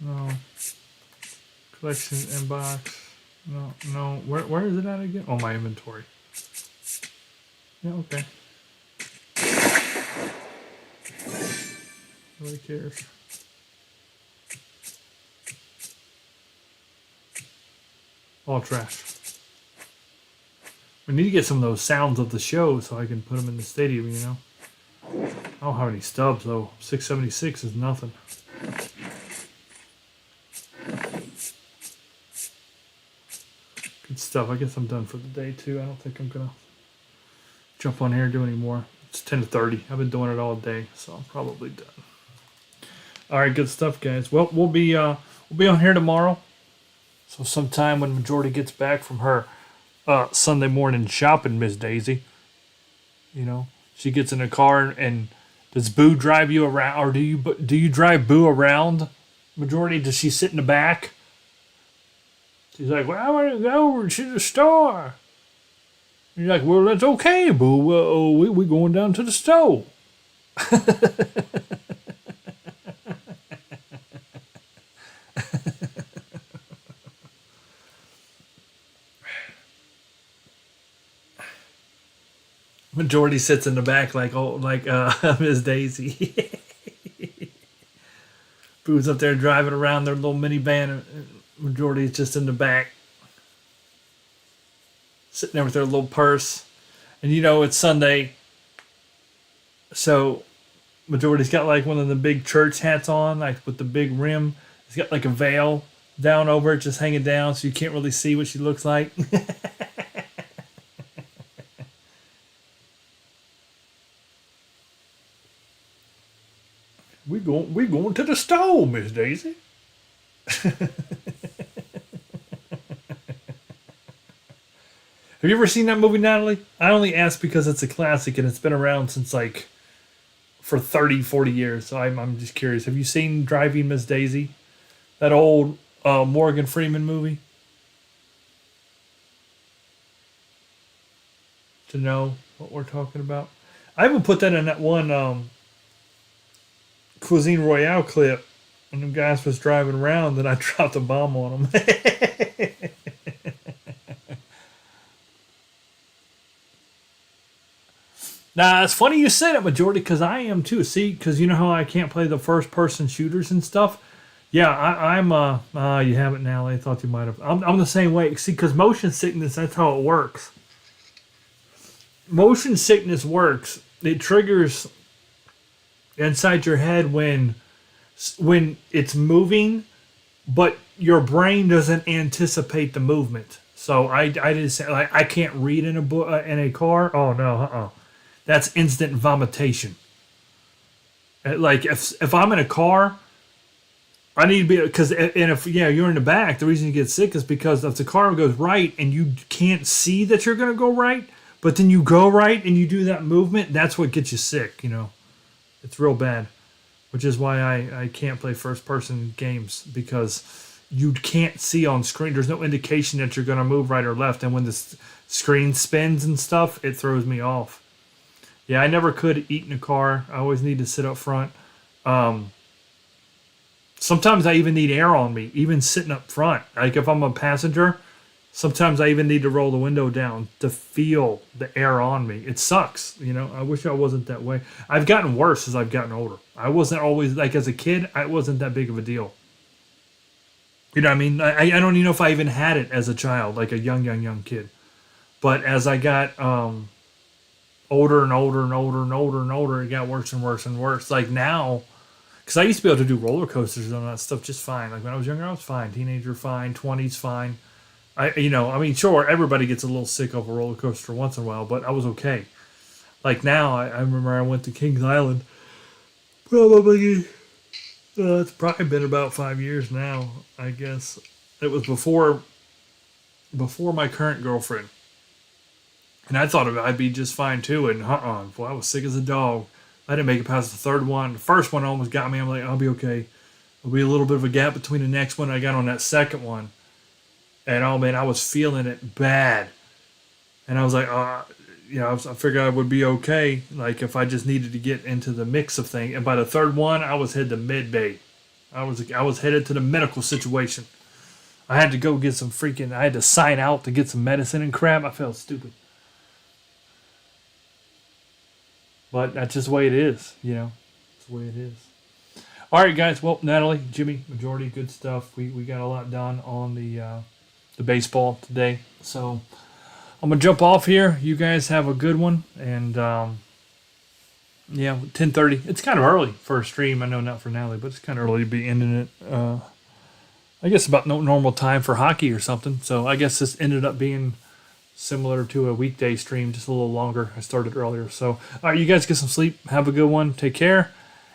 No. Collection inbox. No. Where is it at again? Oh, my inventory. Yeah, okay. Nobody cares. All trash. We need to get some of those sounds of the show so I can put them in the stadium, you know? I don't have any stubs, though. 676 is nothing. Good stuff. I guess I'm done for the day, too. I don't think I'm going to jump on here and do any more. It's 10 to 30. I've been doing it all day, so I'm probably done. All right, good stuff, guys. Well, we'll be on here tomorrow. So sometime when Majority gets back from her Sunday morning shopping, Miss Daisy, you know, she gets in a car and does Boo drive you around, or do you drive Boo around? Majority, does she sit in the back? She's like, well, I want to go over to the store. And you're like, well, that's okay, Boo. We're going down to the store. Majority sits in the back like Miss Daisy. Boo's up there driving around their little minivan. Majority is just in the back, sitting there with their little purse. And you know it's Sunday, so Majority's got like one of the big church hats on, like with the big rim. It's got like a veil down over it, just hanging down, so you can't really see what she looks like. We going to the store, Miss Daisy. Have you ever seen that movie, Natalie? I only ask because it's a classic and it's been around since like for 30, 40 years. So I'm just curious. Have you seen Driving Miss Daisy? That old Morgan Freeman movie? To know what we're talking about. I even put that in that one Cuisine Royale clip when them guys was driving around and I dropped a bomb on them. Now, it's funny you say that, Majority, because I am too. See, because you know how I can't play the first-person shooters and stuff? Yeah, I'm, you haven't, Natalie. I thought you might have. I'm the same way. See, because motion sickness, that's how it works. Motion sickness works. It triggers inside your head when it's moving, but your brain doesn't anticipate the movement. So I didn't say, like, I can't read in a book in a car. Oh no, that's instant vomitation. Like if I'm in a car, I need to be, because if you're in the back, the reason you get sick is because if the car goes right and you can't see that you're going to go right, but then you go right and you do that movement, that's what gets you sick. You know, it's real bad, which is why I can't play first person games, because you can't see on screen. There's no indication that you're going to move right or left, and when the screen spins and stuff, it throws me off. Yeah, I never could eat in a car. I always need to sit up front. Sometimes I even need air on me, even sitting up front. Like if I'm a passenger, sometimes I even need to roll the window down to feel the air on me. It sucks, you know. I wish I wasn't that way. I've gotten worse as I've gotten older. I wasn't always, like as a kid, it wasn't that big of a deal. You know what I mean? I don't even know if I even had it as a child, like a young kid. But as I got older and older and older and older and older, it got worse and worse and worse. Like now, because I used to be able to do roller coasters and all that stuff just fine. Like when I was younger, I was fine. Teenager, fine. 20s, fine. Sure, everybody gets a little sick of a roller coaster once in a while, but I was okay. Like now, I remember I went to Kings Island probably It's probably been about 5 years now, I guess. It was before my current girlfriend. And I thought I'd be just fine too. And boy, I was sick as a dog. I didn't make it past the third one. The first one almost got me. I'm like, I'll be okay. There'll be a little bit of a gap between the next one. I got on that second one. And oh man, I was feeling it bad. And I was like, I figured I would be okay. Like if I just needed to get into the mix of things. And by the third one, I was headed to mid-bay. I was headed to the medical situation. I had to go get some I had to sign out to get some medicine and crap. I felt stupid. But that's just the way it is, It's the way it is. All right, guys. Well, Natalie, Jimmy, majority good stuff. We got a lot done on the baseball today. So I'm gonna jump off here. You guys have a good one, and 10:30. It's kind of early for a stream. I know not for Natalie, but it's kind of early to be ending it. I guess about no normal time for hockey or something. So I guess this ended up being similar to a weekday stream, just a little longer. I started earlier. So, all right, you guys get some sleep. Have a good one. Take care.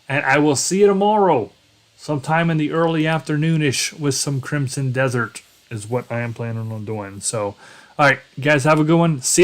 And I will see you tomorrow, sometime in the early afternoonish with some Crimson Desert is what I am planning on doing. So, all right, you guys have a good one. See you tomorrow.